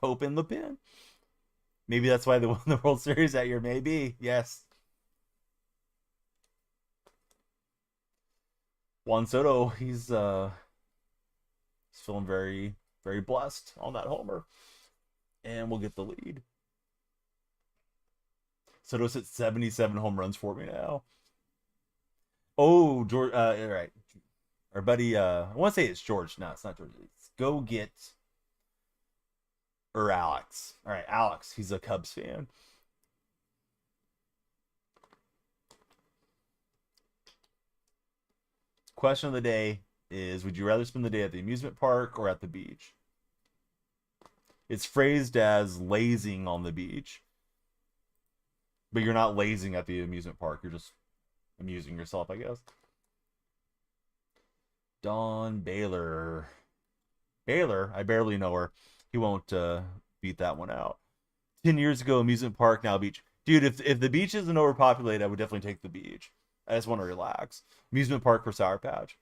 Speaker 1: Pope in the pin. Maybe that's why they won the World Series that year. Maybe. Yes. Juan Soto, he's feeling very, very blessed on that homer. And we'll get the lead. Soto's hit 77 home runs for me now. Oh, George, all right. Our buddy, I want to say it's George. No, it's not George. It's Go Get or Alex. All right, Alex. He's a Cubs fan. Question of the day is, would you rather spend the day at the amusement park or at the beach? It's phrased as lazing on the beach. But you're not lazing at the amusement park. You're just amusing yourself, I guess. Don Baylor. Baylor? I barely know her. He won't beat that one out. 10 years ago, amusement park, now beach. Dude, if the beach isn't overpopulated, I would definitely take the beach. I just want to relax. Amusement park for Sour Patch.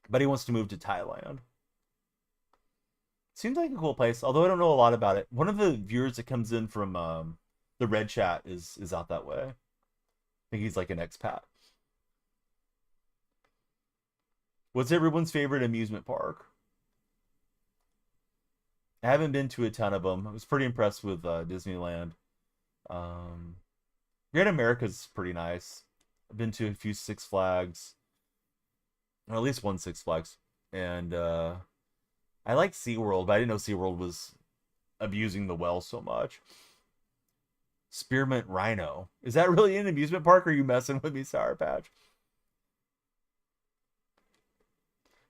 Speaker 1: But he wants to move to Thailand. Seems like a cool place, although I don't know a lot about it. One of the viewers that comes in from the red chat is out that way. I think he's like an expat. What's everyone's favorite amusement park? I haven't been to a ton of them. I was pretty impressed with Disneyland. Um, Great America's pretty nice. I've been to a few Six Flags, or at least one Six Flags, and I like SeaWorld, but I didn't know SeaWorld was abusing the well so much. Spearmint Rhino. Is that really an amusement park, or are you messing with me, Sour Patch?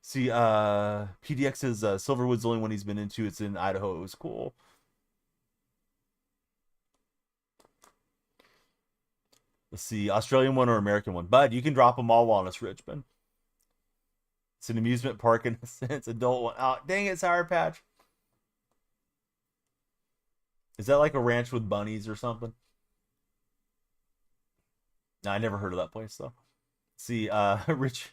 Speaker 1: See, PDX's Silverwood's the only one he's been into. It's in Idaho. It was cool. Let's see, Australian one or American one. Bud, you can drop them all on us, Richmond. It's an amusement park in a sense. Adult one. Oh, dang it, Sour Patch. Is that like a ranch with bunnies or something? No, I never heard of that place though. See,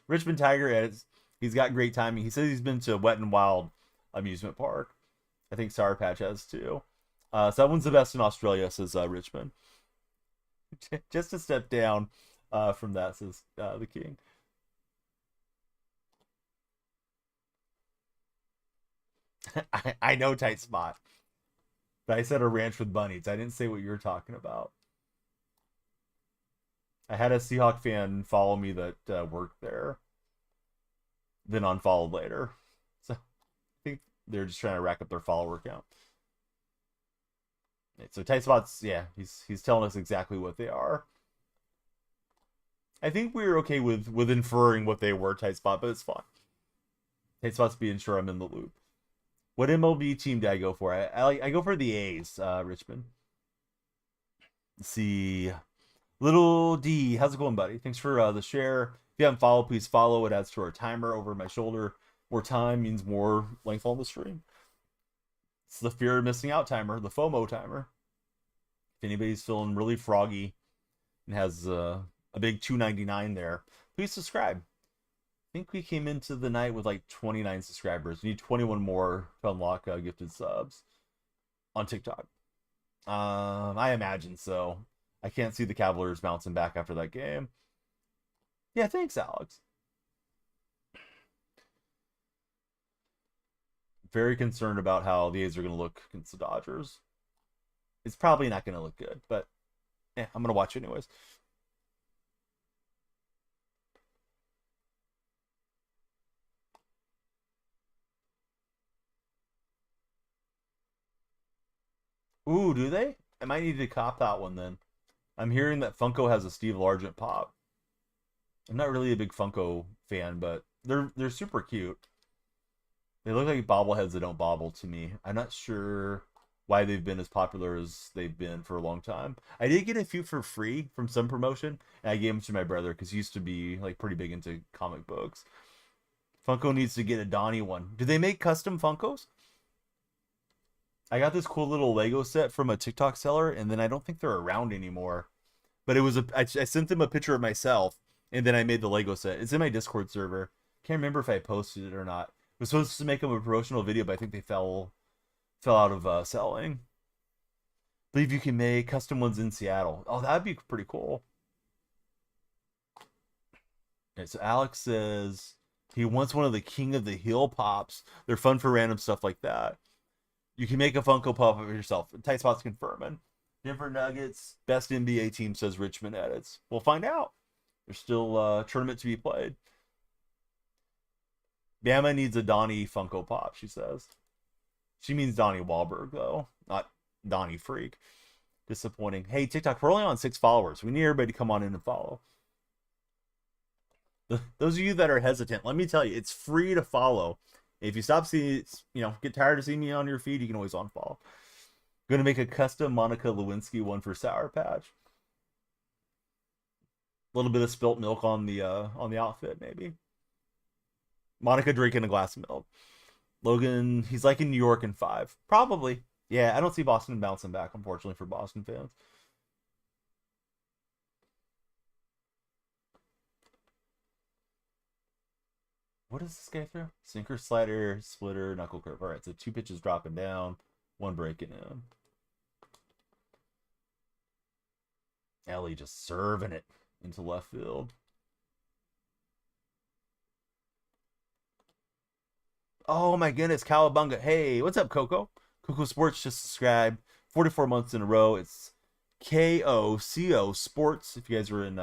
Speaker 1: Richmond Tiger is he's got great timing. He says he's been to Wet and Wild amusement park. I think Sour Patch has too. So that one's the best in Australia, says Richmond. Just a step down from that, says the king. I know tight spot, but I said a ranch with bunnies. I didn't say what you're talking about. I had a Seahawk fan follow me that worked there, then unfollowed later. So I think they're just trying to rack up their follower count. So tight spots, yeah, he's telling us exactly what they are. I think we were okay with inferring what they were, tight spot, but it's fine. Tight spots being sure I'm in the loop. What MLB team do I go for? I go for the A's, Richmond. Let's see. Little D, how's it going, buddy? Thanks for the share. If you haven't followed, please follow. It adds to our timer over my shoulder. More time means more length on the stream. It's the fear of missing out timer, the FOMO timer. If anybody's feeling really froggy and has a big 299 there, please subscribe. I think we came into the night with like 29 subscribers. We need 21 more to unlock gifted subs on TikTok. I imagine so. I can't see the Cavaliers bouncing back after that game. Yeah, thanks, Alex. Very concerned about how the A's are going to look against the Dodgers. It's probably not going to look good, but yeah, I'm going to watch anyways. Ooh, do they? I might need to cop that one then. I'm hearing that Funko has a Steve Largent pop. I'm not really a big Funko fan, but they're super cute. They look like bobbleheads that don't bobble to me. I'm not sure why they've been as popular as they've been for a long time. I did get a few for free from some promotion, and I gave them to my brother because he used to be like pretty big into comic books. Funko needs to get a Donnie one. Do they make custom Funkos? I got this cool little Lego set from a TikTok seller, and then I don't think they're around anymore. But it was I sent them a picture of myself, and then I made the Lego set. It's in my Discord server. Can't remember if I posted it or not. I was supposed to make them a promotional video, but I think they fell out of selling. I believe you can make custom ones in Seattle. Oh, that'd be pretty cool. Okay, so Alex says he wants one of the King of the Hill pops. They're fun for random stuff like that. You can make a Funko Pop of yourself. Tight spots confirming. Denver Nuggets, best NBA team, says Richmond edits. We'll find out. There's still a tournament to be played. Bama needs a Donnie Funko Pop, she says. She means Donnie Wahlberg, though, not DonyellFreak. Disappointing. Hey, TikTok, we're only on 6 followers. We need everybody to come on in and follow. Those of you that are hesitant, let me tell you, it's free to follow. If you stop seeing, get tired of seeing me on your feed, you can always unfollow. I'm gonna make a custom Monica Lewinsky one for Sour Patch. A little bit of spilt milk on the outfit, maybe. Monica drinking a glass of milk. Logan, he's like in New York in 5. Probably. Yeah, I don't see Boston bouncing back, unfortunately, for Boston fans. What does this guy throw? Sinker, slider, splitter, knuckle curve. All right, so 2 pitches dropping down, 1 breaking in. Ellie just serving it into left field. Oh my goodness, Cowabunga. Hey, what's up, Coco? Coco Sports just subscribed. 44 months in a row. It's KOCO Sports. If you guys are in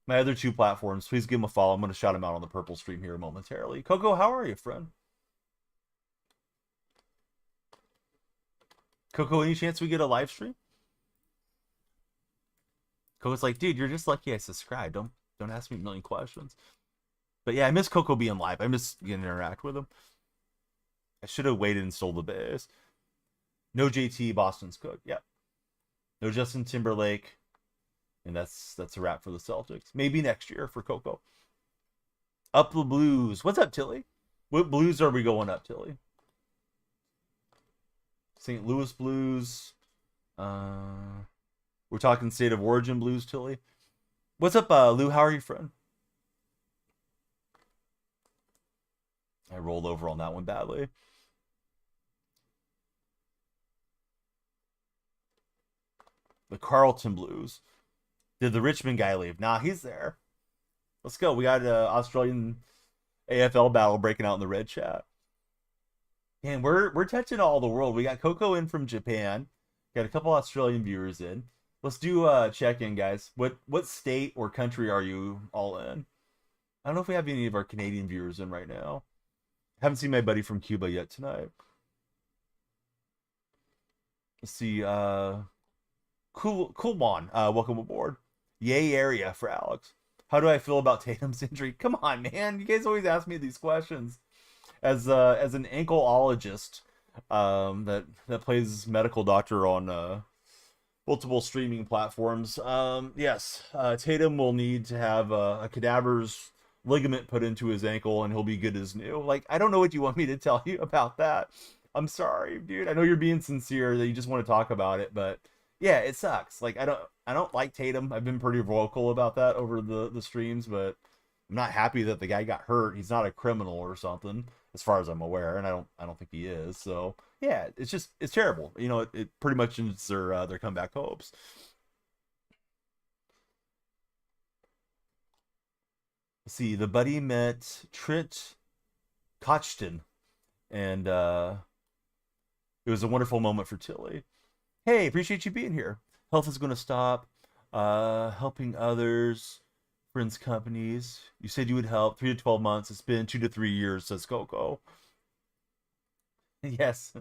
Speaker 1: my other 2 platforms, please give him a follow. I'm going to shout him out on the purple stream here momentarily. Coco, how are you, friend? Coco, any chance we get a live stream? Coco's like, dude, you're just lucky I subscribed. Don't ask me a million questions. But yeah, I miss Coco being live. I miss getting to interact with him. I should have waited and stole the base. No JT, Boston's cook. Yeah. No Justin Timberlake. And that's a wrap for the Celtics. Maybe next year for Coco. Up the Blues. What's up, Tilly? What Blues are we going up, Tilly? St. Louis Blues. We're talking state of origin Blues, Tilly. What's up, Lou? How are you, friend? I rolled over on that one badly. The Carlton Blues. Did the Richmond guy leave? Nah, he's there. Let's go. We got an Australian AFL battle breaking out in the red chat. And we're touching all the world. We got Coco in from Japan. Got a couple Australian viewers in. Let's do a check-in, guys. What state or country are you all in? I don't know if we have any of our Canadian viewers in right now. Haven't seen my buddy from Cuba yet tonight. Let's see. Coolmon, welcome aboard. Yay area for Alex. How do I feel about Tatum's injury? Come on, man. You guys always ask me these questions. As an ankleologist that plays medical doctor on multiple streaming platforms, yes, Tatum will need to have a cadaver's ligament put into his ankle and he'll be good as new. Like, I don't know what you want me to tell you about that. I'm sorry, dude. I know you're being sincere that you just want to talk about it, but yeah, it sucks. Like, I don't like Tatum. I've been pretty vocal about that over the streams, but I'm not happy that the guy got hurt. He's not a criminal or something, as far as I'm aware, and I don't think he is. So yeah, it's terrible. You know, it pretty much ends their comeback hopes. Let's see, the buddy met Trent Kochton, and it was a wonderful moment for Tilly. Hey, appreciate you being here. Health is going to stop. Helping others, friends, companies. You said you would help. 3 to 12 months. It's been 2 to 3 years, says Coco. Yes.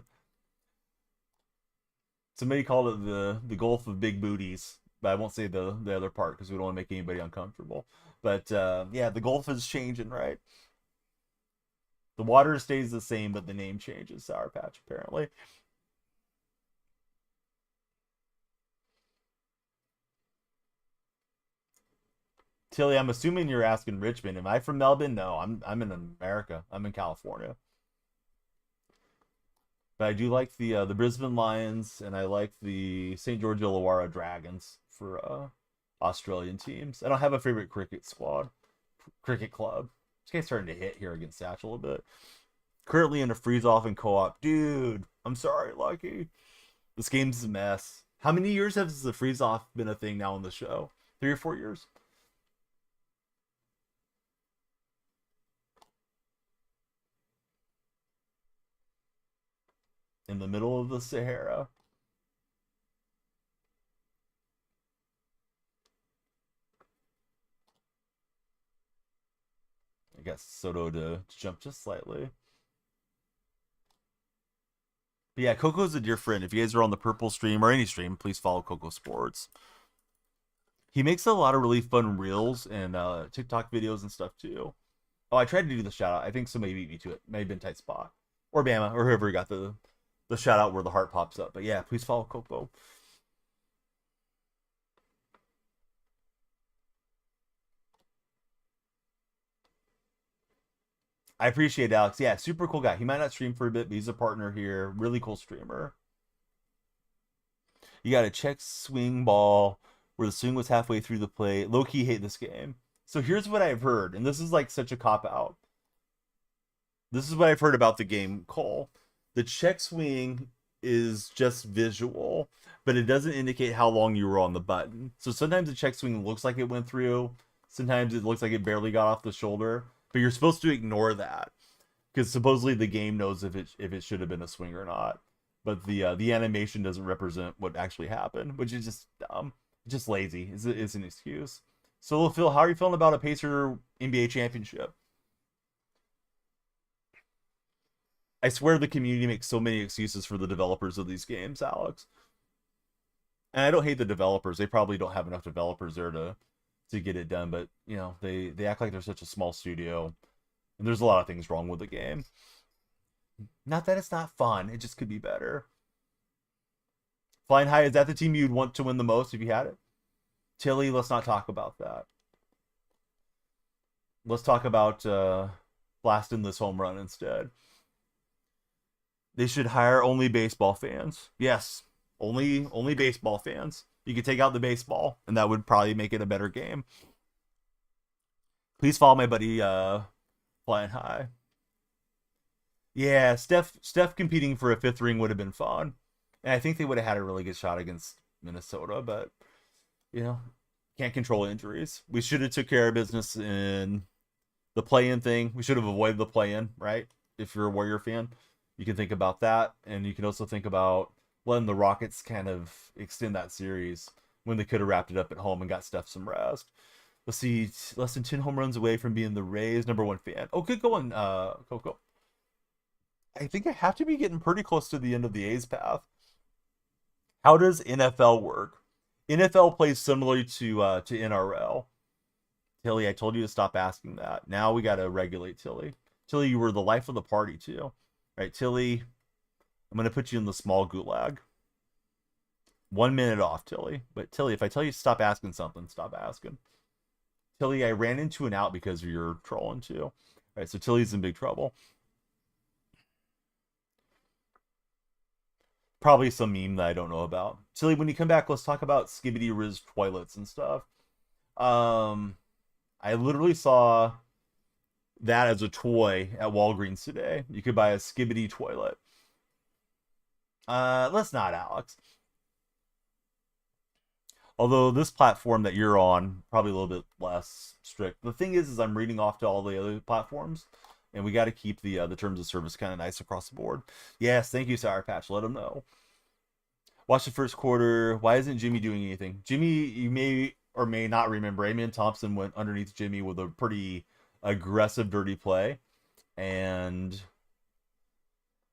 Speaker 1: Somebody called it the Gulf of Big Booties, but I won't say the other part because we don't want to make anybody uncomfortable. But yeah, the Gulf is changing, right? The water stays the same, but the name changes. Sour Patch, apparently. Tilly, I'm assuming you're asking Richmond. Am I from Melbourne? No, I'm in America. I'm in California. But I do like the Brisbane Lions, and I like the St. George Illawarra Dragons for Australian teams. I don't have a favorite cricket club. This guy's starting to hit here against Satchel a bit. Currently in a freeze-off and co-op. Dude, I'm sorry, Lucky. This game's a mess. How many years has the freeze-off been a thing now on the show? 3 or 4 years? In the middle of the Sahara. I guess Soto to jump just slightly. But yeah, Coco's a dear friend. If you guys are on the Purple stream or any stream, please follow Coco Sports. He makes a lot of really fun reels and TikTok videos and stuff too. Oh, I tried to do the shout out. I think somebody beat me to it. May have been Tight Spot or Bama or whoever got the shout out where the heart pops up. But yeah, please follow Coco. I appreciate it, Alex. Yeah, super cool guy. He might not stream for a bit, but he's a partner here. Really cool streamer. You got a check swing ball where the swing was halfway through the plate. Low key hate this game. So here's what I've heard, and this is like such a cop out. This is what I've heard about the game, Cole. The check swing is just visual, but it doesn't indicate how long you were on the button. So sometimes the check swing looks like it went through, sometimes it looks like it barely got off the shoulder, but you're supposed to ignore that because supposedly the game knows if it should have been a swing or not. But the animation doesn't represent what actually happened, which is just dumb, just lazy. It's an excuse. So Phil, how are you feeling about a Pacer NBA championship? I swear the community makes so many excuses for the developers of these games, Alex. And I don't hate the developers. They probably don't have enough developers there to get it done, but you know, they act like they're such a small studio. And there's a lot of things wrong with the game. Not that it's not fun, it just could be better. Flying High, is that the team you'd want to win the most if you had it? Tilly, let's not talk about that. Let's talk about blasting this home run instead. They should hire only baseball fans. Yes, only baseball fans. You could take out the baseball, and that would probably make it a better game. Please follow my buddy Flying High. Yeah, Steph competing for a fifth ring would have been fun. And I think they would have had a really good shot against Minnesota, but you know, can't control injuries. We should have took care of business in the play-in thing. We should have avoided the play-in, right? If you're a Warrior fan, you can think about that, and you can also think about letting the Rockets kind of extend that series when they could have wrapped it up at home and got Steph some rest. Let's see, less than 10 home runs away from being the Rays' #1 fan. Oh, good going, Coco. I think I have to be getting pretty close to the end of the A's path. How does NFL work? NFL plays similarly to NRL. Tilly, I told you to stop asking that. Now we got to regulate Tilly. Tilly, you were the life of the party too. All right, Tilly, I'm going to put you in the small gulag. 1 minute off, Tilly. But Tilly, if I tell you to stop asking something, stop asking. Tilly, I ran into an out because you're trolling too. All right, so Tilly's in big trouble. Probably some meme that I don't know about. Tilly, when you come back, let's talk about Skibbity Riz toilets and stuff. Um, I literally saw that as a toy at Walgreens today. You could buy a Skibbity toilet. Let's not, Alex. Although this platform that you're on, probably a little bit less strict. The thing is I'm reading off to all the other platforms, and we got to keep the terms of service kind of nice across the board. Yes, thank you, Sour Patch. Let them know. Watch the first quarter. Why isn't Jimmy doing anything? Jimmy, you may or may not remember, Amen Thompson went underneath Jimmy with a pretty aggressive, dirty play, and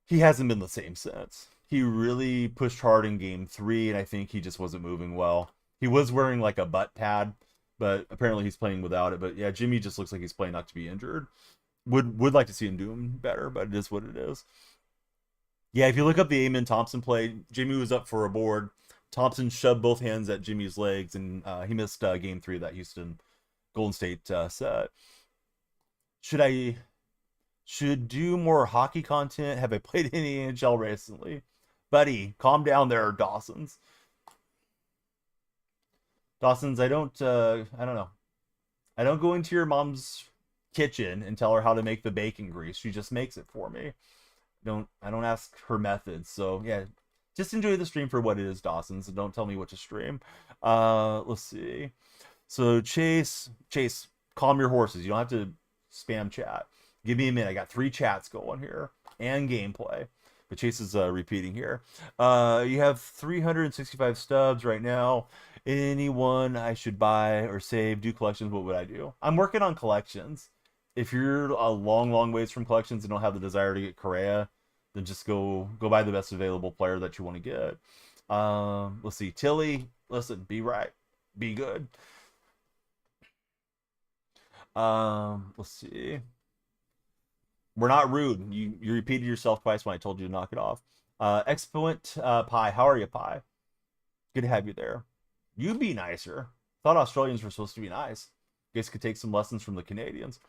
Speaker 1: he hasn't been the same since. He really pushed hard in game 3, and I think he just wasn't moving well. He was wearing like a butt pad, but apparently he's playing without it. But yeah, Jimmy just looks like he's playing not to be injured. Would like to see him doing better, but it is what it is. Yeah, if you look up the Amen Thompson play, Jimmy was up for a board. Thompson shoved both hands at Jimmy's legs, and he missed game 3 of that Houston Golden State set. Should do more hockey content? Have I played any NHL recently? Buddy, calm down there, Dawson's. Dawson's, I don't know. I don't go into your mom's kitchen and tell her how to make the bacon grease. She just makes it for me. I don't ask her methods. So yeah, just enjoy the stream for what it is, Dawson's, and don't tell me what to stream. Let's see. So Chase, calm your horses. You don't have to spam chat. Give me a minute. I got 3 chats going here and gameplay. But Chase is repeating here. You have 365 stubs right now. Anyone I should buy or save, do collections, what would I do? I'm working on collections. If you're a long ways from collections and don't have the desire to get Correa, then just go buy the best available player that you want to get. Let's see. Tilly, listen, be right. Be good. Let's see. We're not rude. You repeated yourself twice when I told you to knock it off. Exponent Pie, how are you, Pie? Good to have you there. You be nicer. Thought Australians were supposed to be nice. Guess could take some lessons from the Canadians.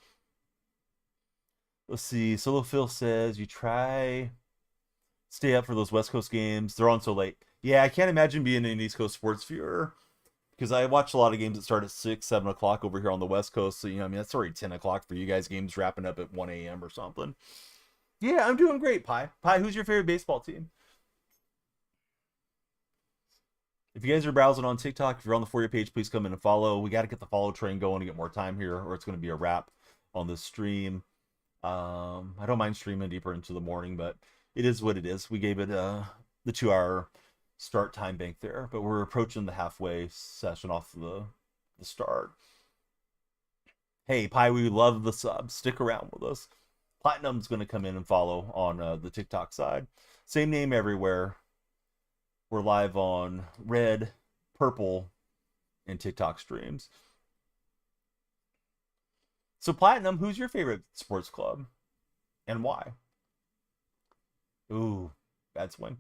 Speaker 1: Let's see. Solo Phil says you try stay up for those West Coast games. They're on so late. Yeah, I can't imagine being an East Coast sports viewer because I watch a lot of games that start at 6, 7 o'clock over here on the West Coast. So, I mean, that's already 10 o'clock for you guys. Games wrapping up at 1 a.m. or something. Yeah, I'm doing great, Pi. Pi, who's your favorite baseball team? If you guys are browsing on TikTok, if you're on the For You page, please come in and follow. We got to get the follow train going to get more time here, or it's going to be a wrap on this stream. I don't mind streaming deeper into the morning, but it is what it is. We gave it the 2 hour start time bank there, but we're approaching the halfway session off the start. Hey, Pi, we love the sub. Stick around with us. Platinum's going to come in and follow on the TikTok side. Same name everywhere. We're live on Red, Purple, and TikTok streams. So, Platinum, who's your favorite sports club and why? Ooh, bad swing.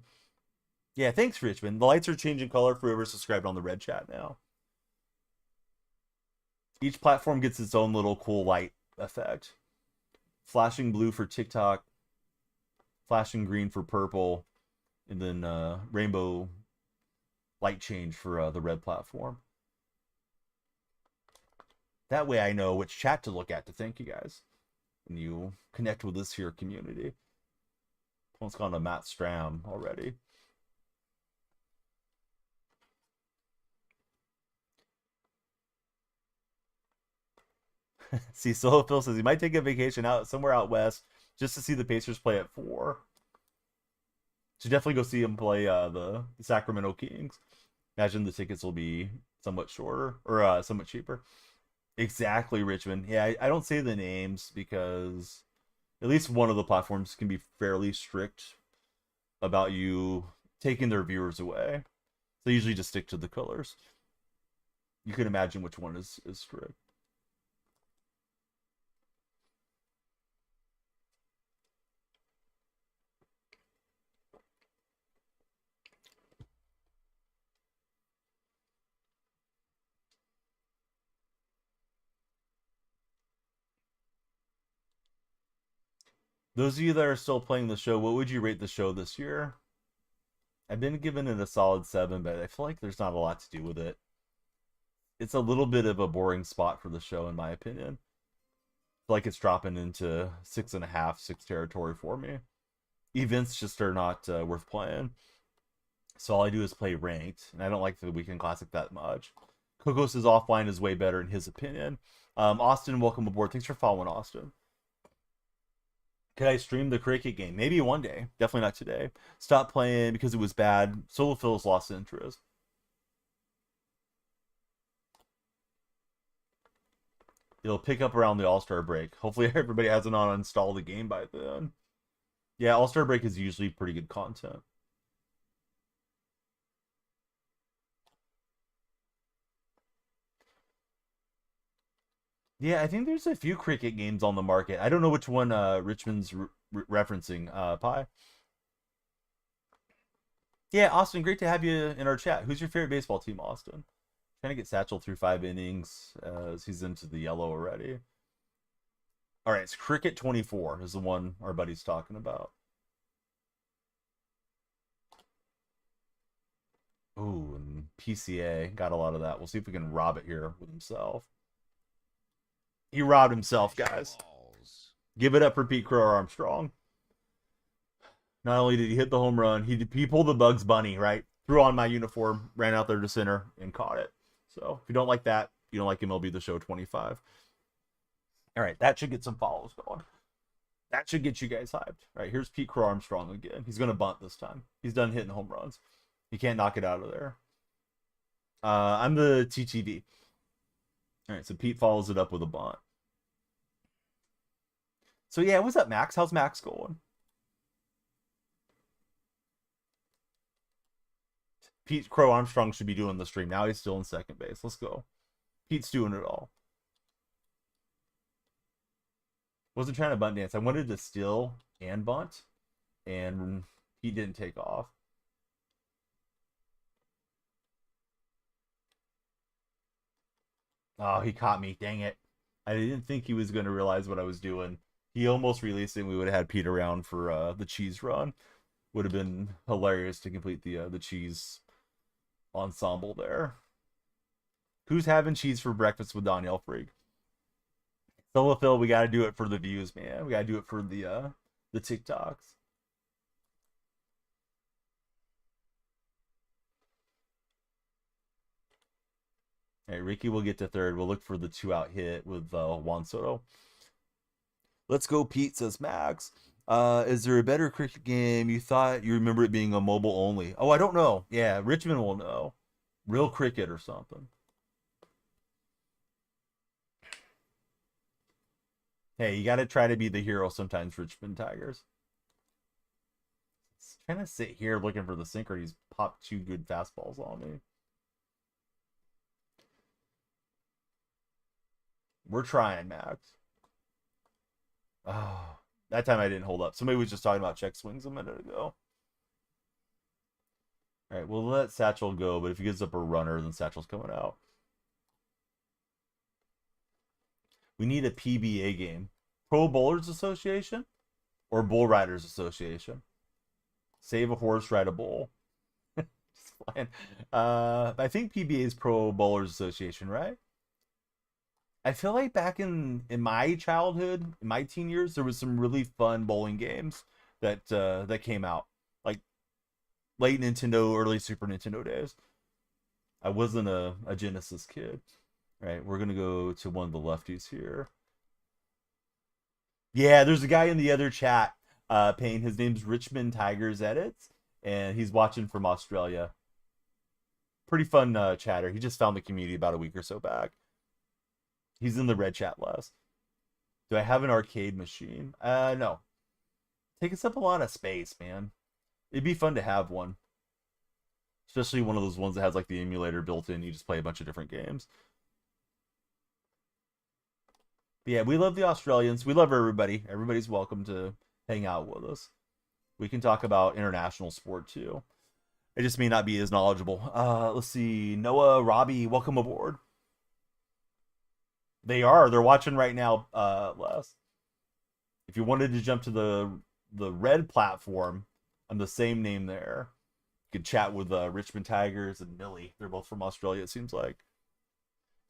Speaker 1: Yeah, thanks, Richmond. The lights are changing color for whoever subscribed on the Red chat now. Each platform gets its own little cool light effect. Flashing blue for TikTok, flashing green for purple, and then rainbow light change for the Red platform. That way I know which chat to look at to thank you guys. And you connect with this here community. One's gone to Matt Stram already. See, Solo Phil says he might take a vacation out somewhere out west just to see the Pacers play at 4. So definitely go see him play the Sacramento Kings. Imagine the tickets will be somewhat shorter or somewhat cheaper. Exactly, Richmond. Yeah, I don't say the names because at least one of the platforms can be fairly strict about you taking their viewers away. They usually just stick to the colors. You can imagine which one is strict. Those of you that are still playing the show, what would you rate the show this year? I've been giving it a solid 7, but I feel like there's not a lot to do with it. It's a little bit of a boring spot for the show, in my opinion. I feel like it's dropping into 6.5, 6 territory for me. Events just are not worth playing. So all I do is play ranked, and I don't like the Weekend Classic that much. Kokos' offline is way better in his opinion. Austin, welcome aboard. Thanks for following, Austin. Could I stream the cricket game? Maybe one day. Definitely not today. Stop playing because it was bad. Solo Phil's lost interest. It'll pick up around the All-Star break. Hopefully everybody hasn't uninstalled the game by then. Yeah, All-Star break is usually pretty good content. Yeah, I think there's a few cricket games on the market. I don't know which one Richmond's referencing. Pi. Yeah, Austin, great to have you in our chat. Who's your favorite baseball team, Austin? Trying to get Satchel through 5 innings as he's into the yellow already. All right, it's Cricket 24 is the one our buddy's talking about. Ooh, and PCA got a lot of that. We'll see if we can rob it here with himself. He robbed himself, guys. Give it up for Pete Crow Armstrong. Not only did he hit the home run, he pulled the Bugs Bunny, right? Threw on my uniform, ran out there to center, and caught it. So if you don't like that, you don't like MLB The Show 25. All right, that should get some follows going. That should get you guys hyped. All right, here's Pete Crow Armstrong again. He's going to bunt this time. He's done hitting home runs. He can't knock it out of there. I'm the TTV. All right, so Pete follows it up with a bunt. So yeah, what's up, Max? How's Max going? Pete Crow Armstrong should be doing the stream. Now he's still in second base. Let's go. Pete's doing it all. Wasn't trying to bunt dance. I wanted to steal and bunt, and he didn't take off. Oh, he caught me. Dang it. I didn't think he was going to realize what I was doing. He almost released it, and we would have had Pete around for the cheese run. Would have been hilarious to complete the cheese ensemble there. Who's having cheese for breakfast with DonyellFreak? Solo Phil, we got to do it for the views, man. We got to do it for the the TikToks. All right, Ricky will get to third. We'll look for the 2-out hit with Juan Soto. Let's go, Pete, says Max. Is there a better cricket game you thought you remember it being a mobile only? Oh, I don't know. Yeah, Richmond will know. Real cricket or something. Hey, you got to try to be the hero sometimes, Richmond Tigers. Trying to sit here looking for the sinker. He's popped 2 good fastballs on me. We're trying, Max. Oh, that time I didn't hold up. Somebody was just talking about check swings a minute ago. All right, we'll let Satchel go, but if he gives up a runner, then Satchel's coming out. We need a PBA game. Pro Bowlers Association or Bull Riders Association? Save a horse, ride a bull. Just flying. I think PBA is Pro Bowlers Association, right? I feel like back in my childhood, in my teen years, there was some really fun bowling games that came out, like late Nintendo, early Super Nintendo days. I wasn't a Genesis kid. All right, we're gonna go to one of the lefties here. Yeah, there's a guy in the other chat paying. His name's Richmond Tigers Edits, and he's watching from Australia. Pretty fun chatter. He just found the community about a week or so back. He's in the red chat last. Do I have an arcade machine? No. Takes up a lot of space, man. It'd be fun to have one. Especially one of those ones that has like the emulator built in. You just play a bunch of different games. But yeah, we love the Australians. We love everybody. Everybody's welcome to hang out with us. We can talk about international sport too. It just may not be as knowledgeable. Let's see. Noah, Robbie, welcome aboard. They are. They're watching right now, Les. If you wanted to jump to the red platform, I'm the same name there. You could chat with Richmond Tigers and Millie. They're both from Australia, it seems like.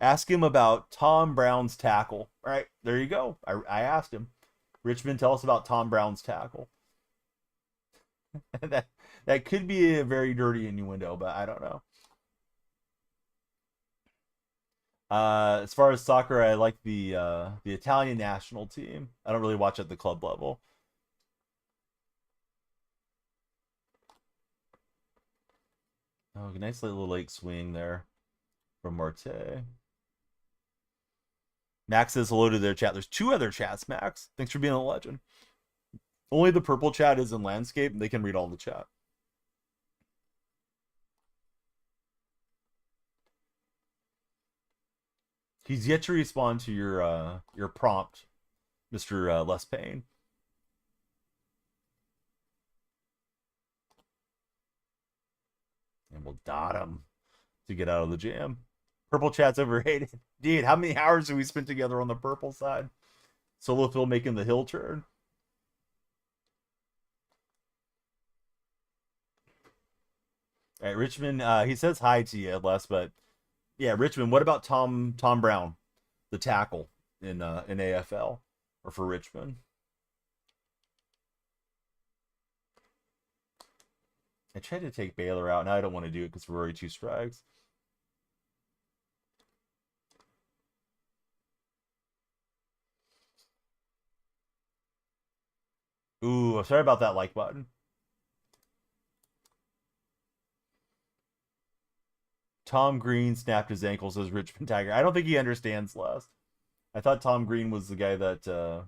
Speaker 1: Ask him about Tom Brown's tackle. All right, there you go. I asked him. Richmond, tell us about Tom Brown's tackle. that could be a very dirty innuendo, but I don't know. As far as soccer, I like the Italian national team. I don't really watch at the club level. Oh, nice little lake swing there from Marte. Max says hello to their chat. There's 2 other chats, Max. Thanks for being a legend. Only the purple chat is in landscape, and they can read all the chat. He's yet to respond to your prompt, Mr. Les Payne. And we'll dot him to get out of the jam. Purple chat's overrated. Dude, how many hours have we spent together on the purple side? Solo Phil making the hill turn. All right, Richmond, he says hi to you, Les, but yeah, Richmond, what about Tom Brown, the tackle in AFL or for Richmond? I tried to take Baylor out. Now I don't want to do it because we're already 2 strikes. Ooh, sorry about that like button. Tom Green snapped his ankles as Richmond Tiger. I don't think he understands Les. I thought Tom Green was the guy that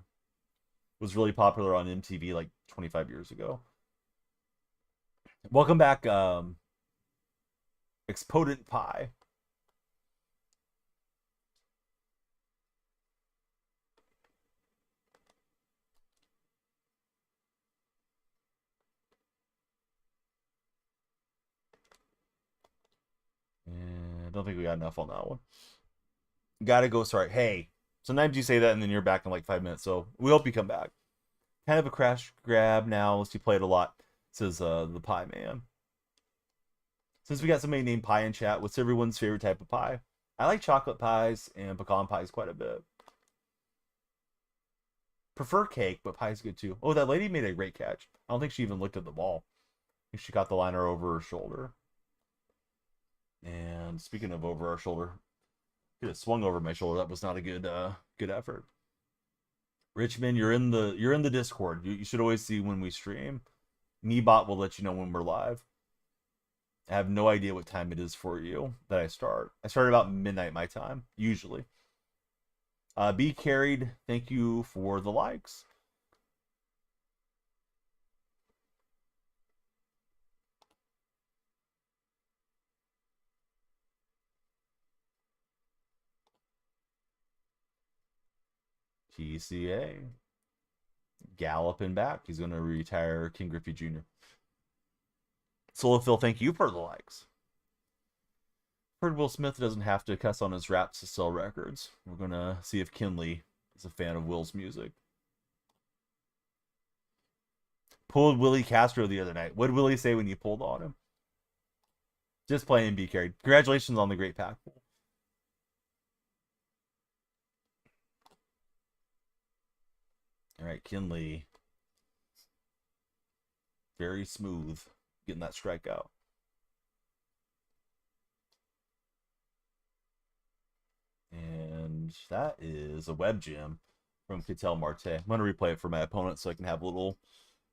Speaker 1: was really popular on MTV like 25 years ago. Welcome back, Exponent Pie. And I don't think we got enough on that one. Gotta go start. Hey, sometimes you say that and then you're back in like 5 minutes. So we hope you come back. Kind of a crash grab now, unless you play it a lot, says the Pie Man. Since we got somebody named Pie in chat, what's everyone's favorite type of pie? I like chocolate pies and pecan pies quite a bit. Prefer cake, but pie's good too. Oh, that lady made a great catch. I don't think she even looked at the ball. I think she got the liner over her shoulder. And speaking of over our shoulder, it swung over my shoulder. That was not a good effort. Richmond, you're in the Discord. You should always see when we stream. Meebot will let you know when we're live. I have no idea what time it is for you that I start. I start about midnight my time, usually. Be carried. Thank you for the likes. PCA. Galloping back. He's going to retire King Griffey Jr. Solofil, thank you for the likes. Heard Will Smith doesn't have to cuss on his raps to sell records. We're going to see if Kinley is a fan of Will's music. Pulled Willie Castro the other night. What did Willie say when you pulled on him? Just playing be carried. Congratulations on the great pack pull. All right, Kinley. Very smooth getting that strikeout. And that is a web gem from Ketel Marte. I'm going to replay it for my opponent so I can have a little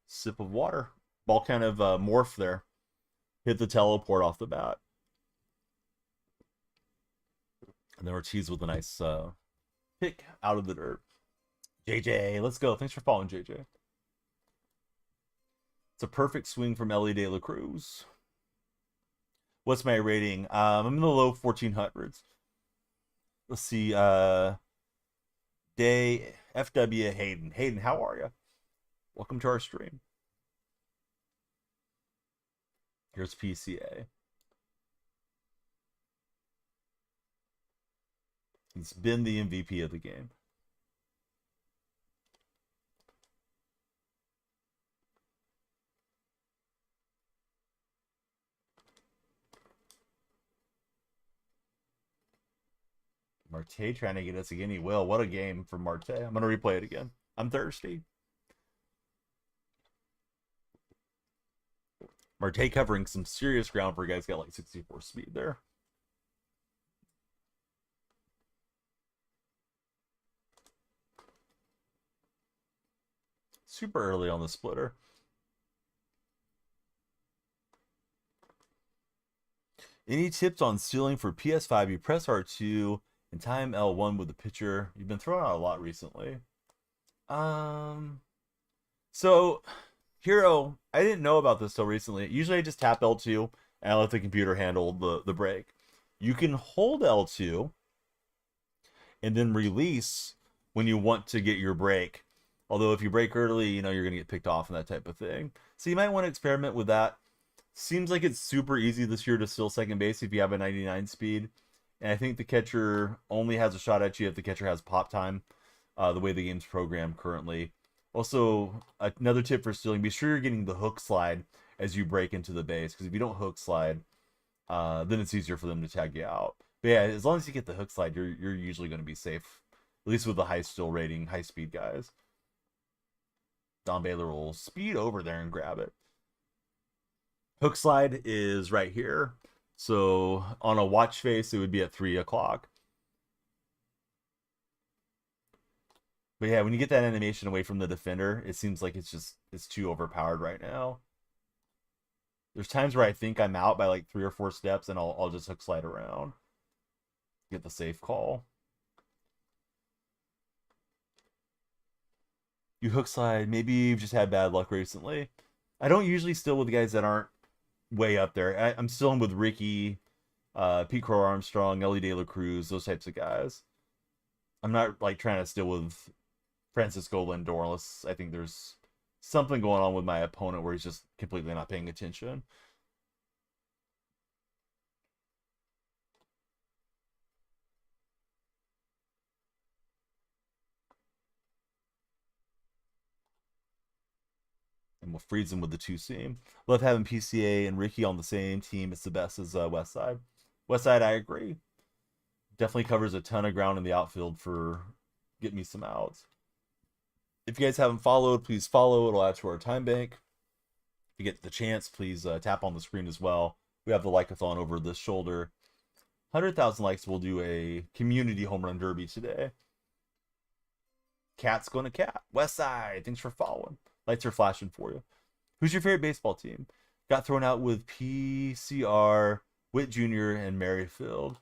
Speaker 1: sip of water. Ball kind of morphed there. Hit the teleport off the bat. And then Ortiz with a nice pick out of the dirt. JJ, let's go. Thanks for following, JJ. It's a perfect swing from Ellie De La Cruz. What's my rating? I'm in the low 1400s. Let's see. Day FW Hayden. Hayden, how are you? Welcome to our stream. Here's PCA. He's been the MVP of the game. Marte trying to get us again. He will. What a game from Marte. I'm going to replay it again. I'm thirsty. Marte covering some serious ground for a guy's got like 64 speed there. Super early on the splitter. Any tips on stealing for PS5? You press R2 and time L1 with the pitcher. You've been throwing out a lot recently. So Hero, I didn't know about this till recently. Usually I just tap L2 and I let the computer handle the break. You can hold L2 and then release when you want to get your break. Although if you break early, you know, you're going to get picked off and that type of thing. So you might want to experiment with that. Seems like it's super easy this year to steal second base if you have a 99 speed. And I think the catcher only has a shot at you if the catcher has pop time, the way the game's programmed currently. Also, another tip for stealing, be sure you're getting the hook slide as you break into the base. Because if you don't hook slide, then it's easier for them to tag you out. But yeah, as long as you get the hook slide, you're usually going to be safe. At least with the high steal rating, high speed guys. Don Baylor will speed over there and grab it. Hook slide is right here. So on a watch face, it would be at 3 o'clock. But yeah, when you get that animation away from the defender, it seems like it's too overpowered right now. There's times where I think I'm out by like 3 or 4 steps, and I'll just hook slide around. Get the safe call. You hook slide. Maybe you've just had bad luck recently. I don't usually steal with guys that aren't way up there. I'm stealing with Ricky, Pete Crow Armstrong, Ellie De La Cruz, those types of guys. I'm not like trying to steal with Francisco Lindor unless I think there's something going on with my opponent where he's just completely not paying attention. And we'll freeze him with the 2-seam. Love having PCA and Ricky on the same team. It's the best as Westside. Westside, I agree. Definitely covers a ton of ground in the outfield for getting me some outs. If you guys haven't followed, please follow. It'll add to our time bank. If you get the chance, please tap on the screen as well. We have the like-a-thon over this shoulder. 100,000 likes, we'll do a community home run derby today. Cat's going to cat. West Side, thanks for following. Lights are flashing for you. Who's your favorite baseball team? Got thrown out with PCR, Witt Jr., and Merrifield.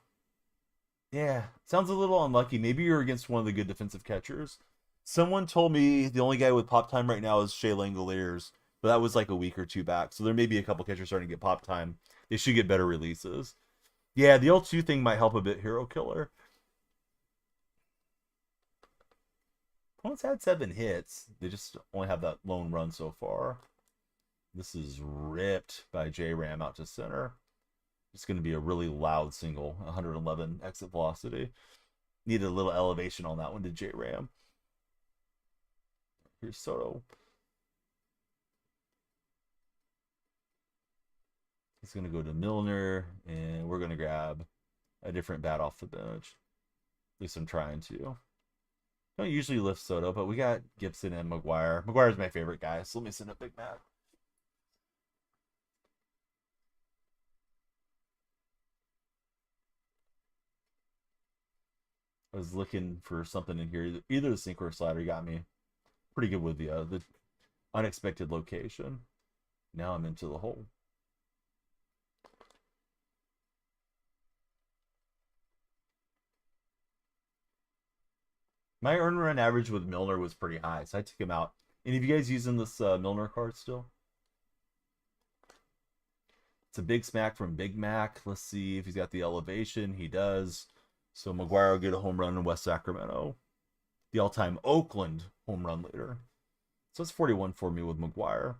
Speaker 1: Yeah, sounds a little unlucky. Maybe you're against one of the good defensive catchers. Someone told me the only guy with pop time right now is Shea Langoliers, but that was like a week or two back. So there may be a couple catchers starting to get pop time. They should get better releases. Yeah, the L2 thing might help a bit, Hero Killer. Opponents had 7 hits. They just only have that lone run so far. This is ripped by J-Ram out to center. It's going to be a really loud single, 111 exit velocity. Needed a little elevation on that one to J-Ram. Here's Soto. He's going to go to Milner, and we're going to grab a different bat off the bench. At least I'm trying to. Don't usually lift Soto, but we got Gibson and McGuire. McGuire's my favorite guy, so let me send up Big Mac. I was looking for something in here. Either the sink or slider got me pretty good with the unexpected location. Now I'm into the hole. My earn run average with Milner was pretty high, so I took him out. Any of you guys using this Milner card still? It's a big smack from Big Mac. Let's see if he's got the elevation. He does. So McGuire will get a home run in West Sacramento. The all-time Oakland home run leader. So it's 41 for me with McGuire.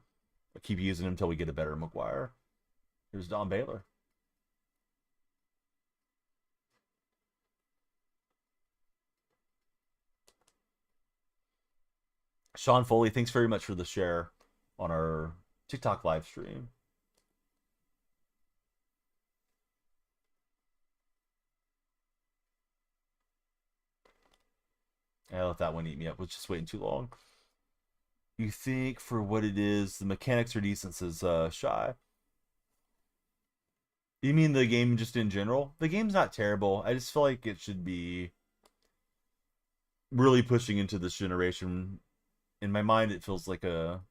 Speaker 1: I'll keep using him until we get a better McGuire. Here's Don Baylor. Sean Foley, thanks very much for the share on our TikTok live stream. I let that one eat me up. Was just waiting too long. You think for what it is, the mechanics are decent, says Shy. You mean the game just in general? The game's not terrible. I just feel like it should be really pushing into this generation. In my mind, it feels like a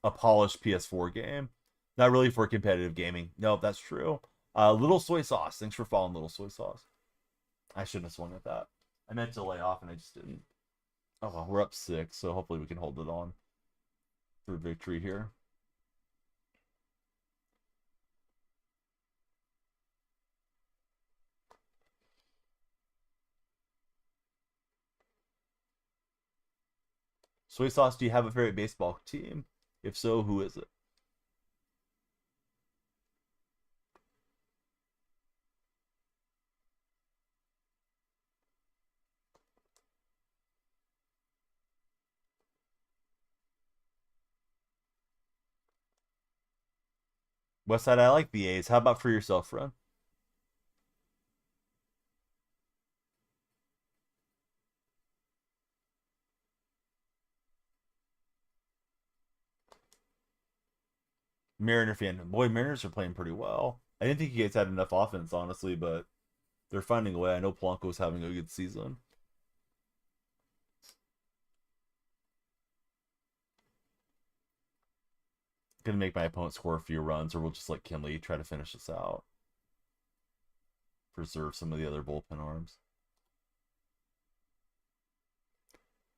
Speaker 1: polished PS4 game. Not really for competitive gaming. No, that's true. Little Soy Sauce. Thanks for following Little Soy Sauce. I shouldn't have swung at that. I meant to lay off and I just didn't. Oh, well, we're up 6, so hopefully we can hold it on for victory here. Soy Sauce, do you have a favorite baseball team? If so, who is it? Westside, I like the A's. How about for yourself, friend? Mariner fan. Boy, Mariners are playing pretty well. I didn't think you guys had enough offense, honestly, but they're finding a way. I know Polanco's having a good season. Gonna make my opponent score a few runs, or we'll just let Kinley try to finish this out. Preserve some of the other bullpen arms.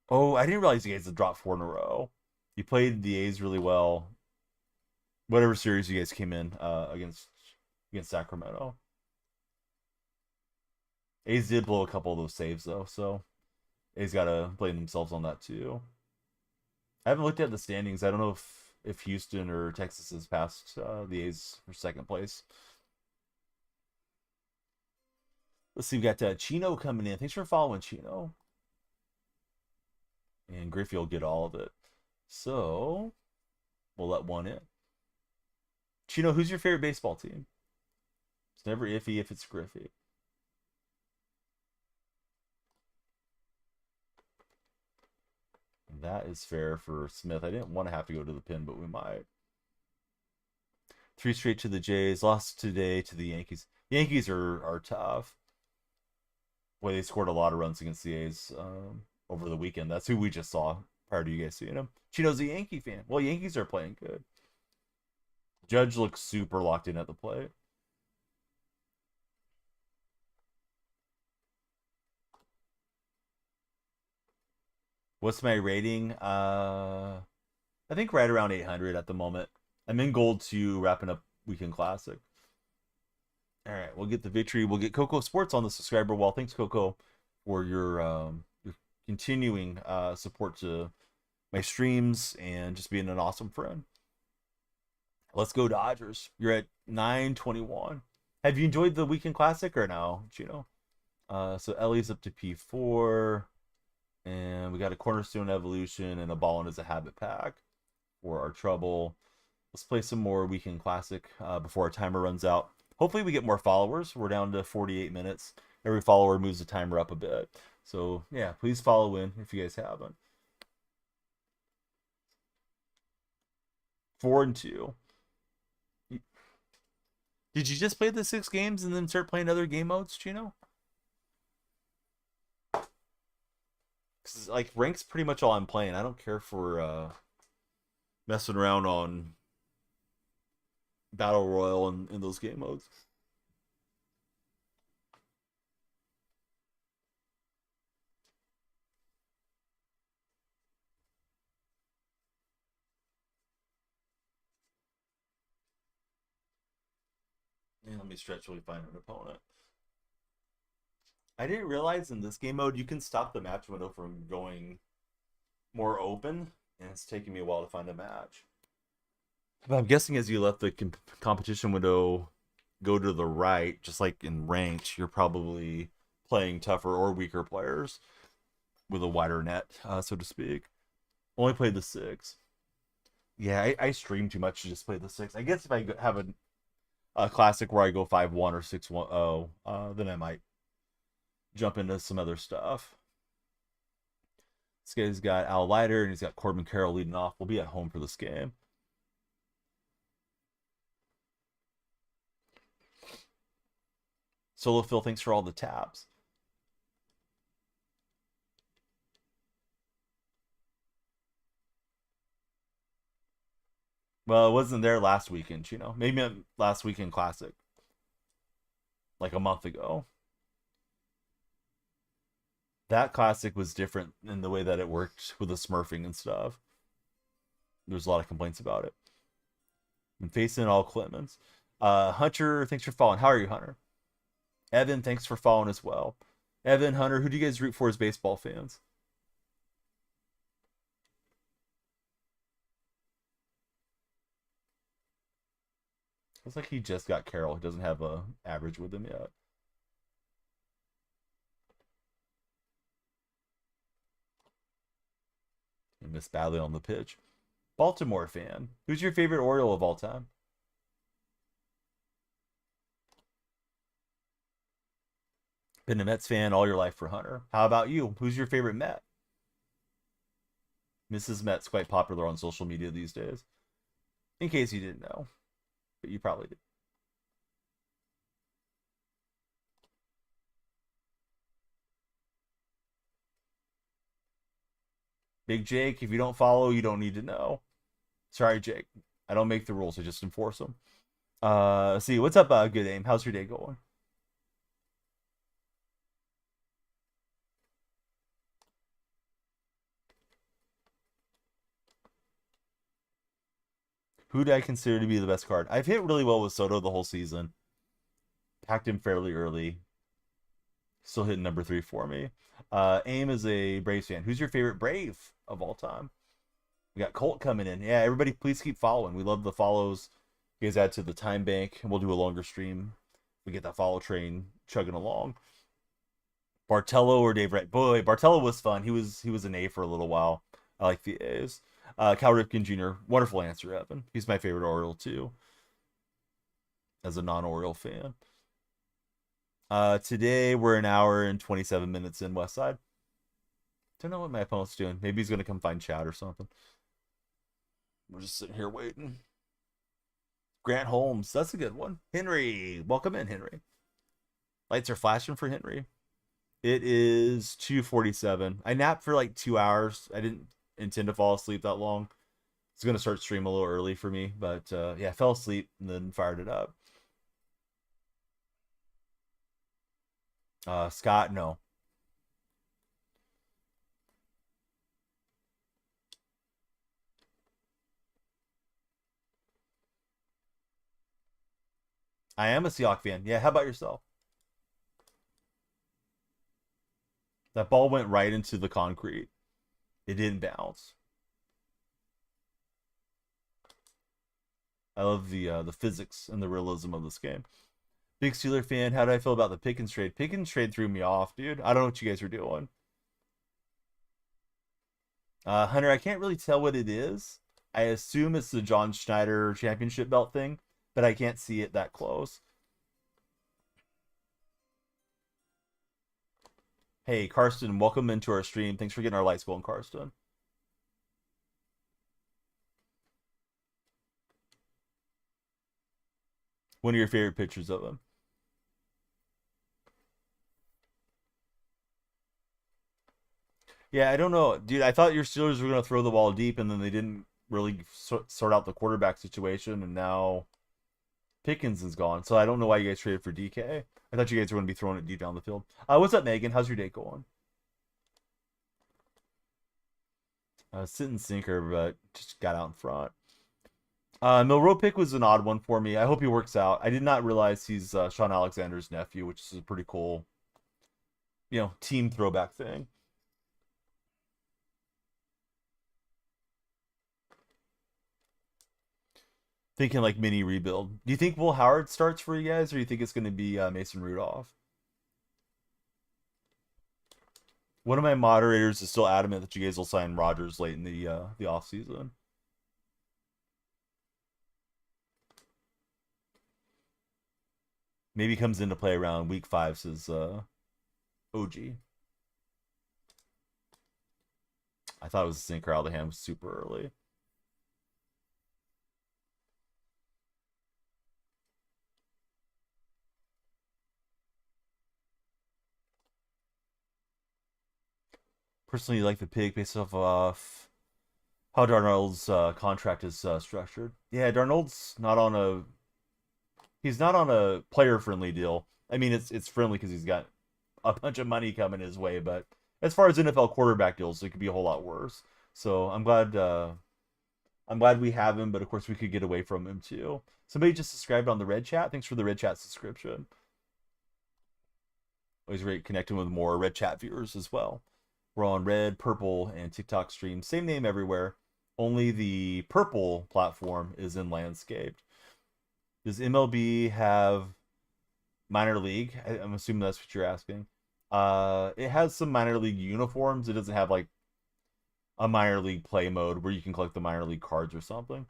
Speaker 1: Oh, I didn't realize you guys had dropped 4 in a row. You played the A's really well. Whatever series you guys came in against Sacramento. A's did blow a couple of those saves though, so A's gotta blame themselves on that too. I haven't looked at the standings. I don't know if Houston or Texas has passed the A's for second place. Let's see, we got Chino coming in. Thanks for following, Chino. And Griffey will get all of it. So we'll let one in. Chino, who's your favorite baseball team? It's never iffy if it's Griffey. That is fair for Smith. I didn't want to have to go to the pin, but we might. 3 straight to the Jays. Lost today to the Yankees. Yankees are tough. Boy, they scored a lot of runs against the A's over the weekend. That's who we just saw prior to you guys seeing him. Chino's a Yankee fan. Well, Yankees are playing good. Judge looks super locked in at the plate. What's my rating? I think right around 800 at the moment. I'm in gold 2, wrapping up Weekend Classic. All right, we'll get the victory. We'll get Coco Sports on the subscriber wall. Thanks, Coco, for your continuing support to my streams and just being an awesome friend. Let's go Dodgers. You're at 921. Have you enjoyed the Weekend Classic or no, Gino? So Ellie's up to P4. And we got a Cornerstone Evolution and a Ballin' as a Habit pack for our trouble. Let's play some more Weekend Classic before our timer runs out. Hopefully we get more followers. We're down to 48 minutes. Every follower moves the timer up a bit. So, yeah, please follow in if you guys haven't. 4-2. Did you just play the 6 games and then start playing other game modes, Chino? Cause like rank's pretty much all I'm playing. I don't care for messing around on Battle Royale and in those game modes. And let me stretch till we find an opponent. I didn't realize in this game mode you can stop the match window from going more open, and it's taking me a while to find a match. But I'm guessing as you let the competition window go to the right, just like in ranked, you're probably playing tougher or weaker players with a wider net, so to speak. Only played the 6. Yeah, I stream too much to just play the 6. I guess if I have a classic where I go 5-1 or 6-1, then I might jump into some other stuff. This guy's got Al Leiter and he's got Corbin Carroll leading off. We'll be at home for this game. Solo Phil, thanks for all the tabs. Well, it wasn't there last weekend, you know. Maybe last weekend classic. Like a month ago. That classic was different in the way that it worked with the smurfing and stuff. There's a lot of complaints about it. I'm facing all Clemens. Hunter, thanks for following. How are you, Hunter? Evan, thanks for following as well. Evan, Hunter, who do you guys root for as baseball fans? Looks like he just got Carroll. He doesn't have a average with him yet. He missed badly on the pitch. Baltimore fan. Who's your favorite Oriole of all time? Been a Mets fan all your life for Hunter. How about you? Who's your favorite Met? Mrs. Met's quite popular on social media these days. In case you didn't know. But you probably did. Big Jake, if you don't follow, you don't need to know. Sorry, Jake. I don't make the rules. I just enforce them. See, what's up, Good Aim? How's your day going? Who do I consider to be the best card? I've hit really well with Soto the whole season. Packed him fairly early. Still hitting number 3 for me. Aim is a Braves fan. Who's your favorite Brave of all time? We got Colt coming in. Yeah, everybody, please keep following. We love the follows. You guys add to the time bank, and we'll do a longer stream. We get that follow train chugging along. Bartello or Dave Wright? Boy, Bartello was fun. He was an A for a little while. I like the A's. Cal Ripken Jr. Wonderful answer, Evan. He's my favorite Oriole too, as a non-Oriole fan. Today we're an hour and 27 minutes in Westside. Don't know what my opponent's doing. Maybe he's gonna come find chat or something. We're just sitting here waiting. Grant Holmes, that's a good one. Henry, welcome in, Henry. Lights are flashing for Henry. It is 2:47. I napped for like 2 hours. I didn't intend to fall asleep that long. It's gonna start stream a little early for me, but yeah, I fell asleep and then fired it up. Scott, no. I am a Seahawk fan. Yeah, how about yourself? That ball went right into the concrete. It didn't bounce. I love the physics and the realism of this game. Big Steeler fan. How do I feel about the Pickens trade? Pickens trade threw me off, dude. I don't know what you guys are doing. Hunter, I can't really tell what it is. I assume it's the John Schneider championship belt thing, but I can't see it that close. Hey, Karsten, welcome into our stream. Thanks for getting our lights going, Karsten. One of your favorite pictures of him. Yeah, I don't know, dude. I thought your Steelers were going to throw the ball deep, and then they didn't really sort out the quarterback situation, and now Pickens is gone. So I don't know why you guys traded for DK. I thought you guys were going to be throwing it deep down the field. What's up, Megan? How's your day going? Sit and sinker, but just got out in front. Milroe pick was an odd one for me. I hope he works out. I did not realize he's Sean Alexander's nephew, which is a pretty cool, team throwback thing. Thinking like mini rebuild. Do you think Will Howard starts for you guys, or do you think it's going to be Mason Rudolph? One of my moderators is still adamant that you guys will sign Rodgers late in the off season. Maybe comes into play around week 5, says OG. I thought it was a sinker out of the hand super early. Personally, like the pick based off how Darnold's contract is structured. Yeah, Darnold's not on a player friendly deal. I mean, it's friendly because he's got a bunch of money coming his way, but as far as NFL quarterback deals, it could be a whole lot worse. So I'm glad we have him, but of course we could get away from him too. Somebody just subscribed on the Red Chat. Thanks for the Red Chat subscription. Always great connecting with more Red Chat viewers as well. We're on Red, Purple, and TikTok stream. Same name everywhere. Only the Purple platform is in Landscaped. Does MLB have minor league? I'm assuming that's what you're asking. It has some minor league uniforms. It doesn't have like a minor league play mode where you can collect the minor league cards or something.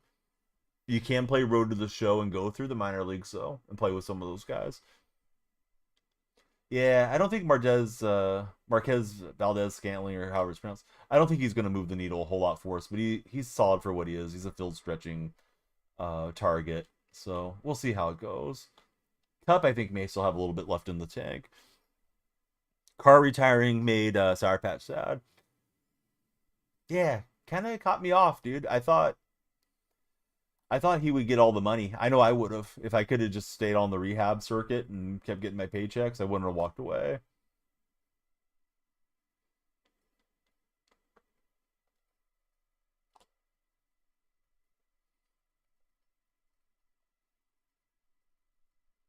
Speaker 1: You can play Road to the Show and go through the minor leagues though, and play with some of those guys. Yeah, I don't think Marquez Valdez Scantling, or however it's pronounced. I don't think he's going to move the needle a whole lot for us, but he's solid for what he is. He's a field stretching target, so we'll see how it goes. Cup, I think, may still have a little bit left in the tank. Carr retiring made Sour Patch sad. Yeah, kind of caught me off, dude. I thought he would get all the money. I know I would have. If I could have just stayed on the rehab circuit and kept getting my paychecks, I wouldn't have walked away.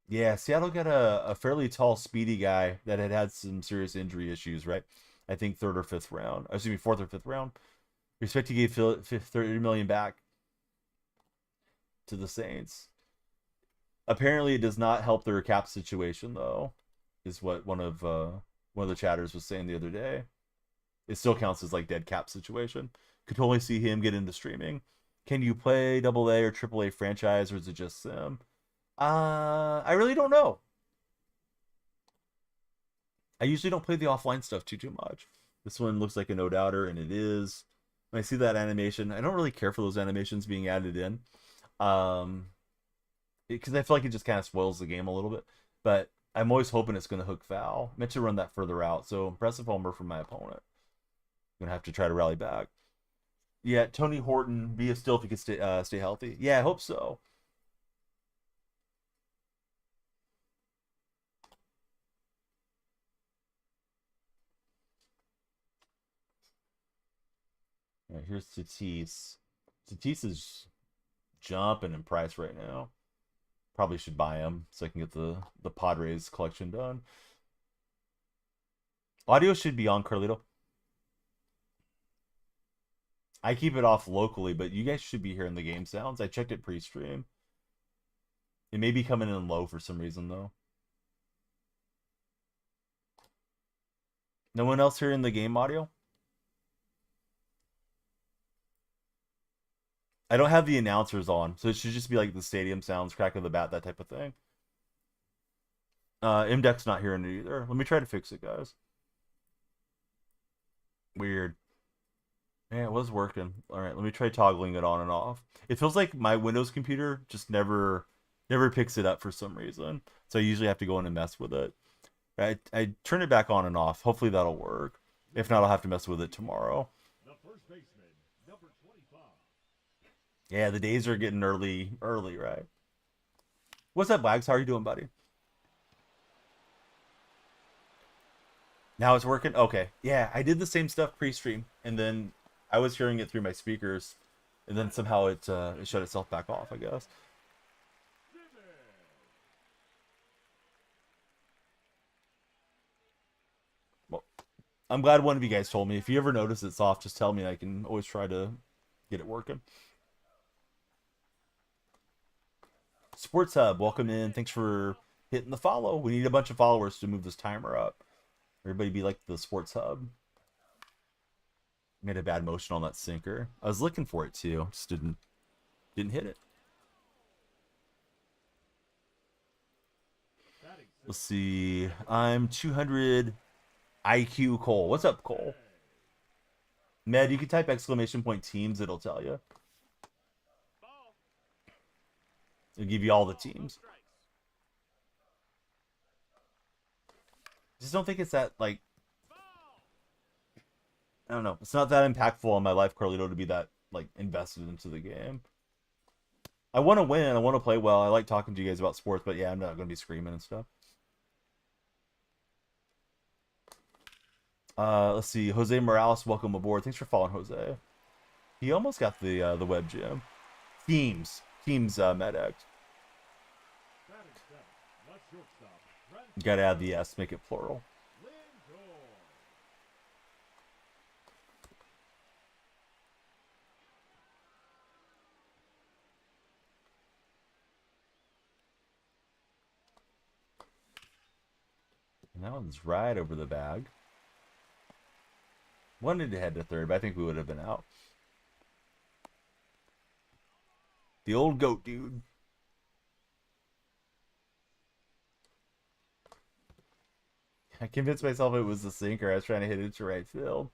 Speaker 1: Yeah, Seattle got a fairly tall, speedy guy that had some serious injury issues, right? I think third or fifth round. Excuse me, fourth or fifth round. We expect to give 30 million back to the Saints. Apparently, it does not help their cap situation, though, is what one of the chatters was saying the other day. It still counts as like dead cap situation. Could totally see him get into streaming. Can you play AA or AAA franchise, or is it just sim? I really don't know. I usually don't play the offline stuff too much. This one looks like a no doubter, and it is. When I see that animation, I don't really care for those animations being added in, um, because I feel like it just kind of spoils the game a little bit. But I'm always hoping it's going to hook foul. I meant to run that further out, so impressive homer from my opponent. I'm gonna have to try to rally back. Yeah, Tony Horton, be a still if he could stay healthy. Yeah, I hope so. All right, here's Tatis. Tatis is jumping in price right now. Probably should buy him so I can get the Padres collection done. Audio should be on, Carlito. I keep it off locally, but you guys should be hearing the game sounds. I checked it pre-stream. It may be coming in low for some reason, though. No one else hearing the game audio? I don't have the announcers on, so it should just be like the stadium sounds, crack of the bat, that type of thing. Imdex not hearing it either. Let me try to fix it, guys. Weird. Yeah, it was working. All right, let me try toggling it on and off. It feels like my Windows computer just never picks it up for some reason. So I usually have to go in and mess with it. I turn it back on and off. Hopefully that'll work. If not, I'll have to mess with it tomorrow. Yeah, the days are getting early, right? What's up, Wags? How are you doing, buddy? Now it's working? Okay. Yeah, I did the same stuff pre-stream, and then I was hearing it through my speakers, and then somehow it shut itself back off, I guess. Well, I'm glad one of you guys told me. If you ever notice it's off, just tell me. I can always try to get it working. Sports Hub, welcome in. Thanks for hitting the follow. We need a bunch of followers to move this timer up. Everybody be like the Sports Hub. Made a bad motion on that sinker. I was looking for it too. Just didn't hit it. Let's see. I'm 200 IQ Cole. What's up, Cole? Med, you can type exclamation point teams. It'll tell you. It'll give you all the teams. Just don't think it's that, like, I don't know. It's not that impactful on my life, Carlito, to be that, like, invested into the game. I want to win. I want to play well. I like talking to you guys about sports, but yeah, I'm not going to be screaming and stuff. Let's see. Jose Morales, welcome aboard. Thanks for following, Jose. He almost got the web gem. Teams, MedX. You gotta add the S, make it plural. And that one's right over the bag. Wanted to head to third, but I think we would have been out. The old goat dude. I convinced myself it was the sinker. I was trying to hit it to right field.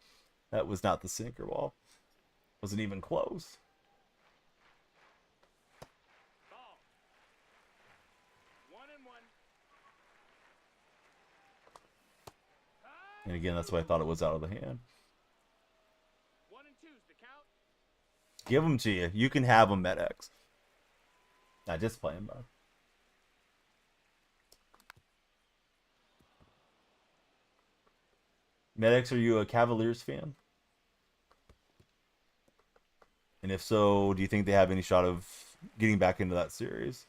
Speaker 1: That was not the sinker ball. Wasn't even close. And again, that's why I thought it was out of the hand.
Speaker 2: 1 and 2's the count.
Speaker 1: Give them to you. You can have them, MedX. Not just playing, bud. MedX, are you a Cavaliers fan? And if so, do you think they have any shot of getting back into that series?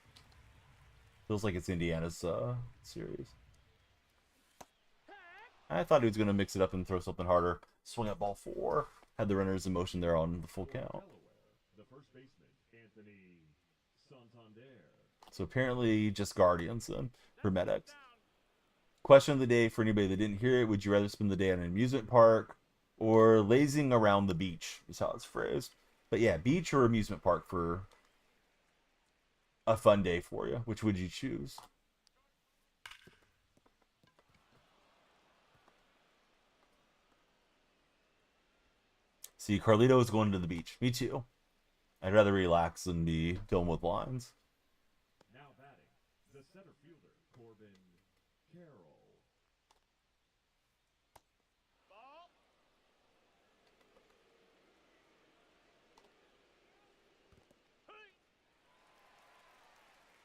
Speaker 1: Feels like it's Indiana's series. I thought he was going to mix it up and throw something harder. Swing at ball 4. Had the runners in motion there on the full count. So apparently just Guardians then for MedX. Question of the day for anybody that didn't hear it. Would you rather spend the day at an amusement park or lazing around the beach is how it's phrased. But yeah, beach or amusement park for a fun day for you. Which would you choose? See, Carlito is going to the beach. Me too. I'd rather relax than be dealing with lines.
Speaker 3: Now batting, the center fielder, Corbin Carroll.
Speaker 2: Ball.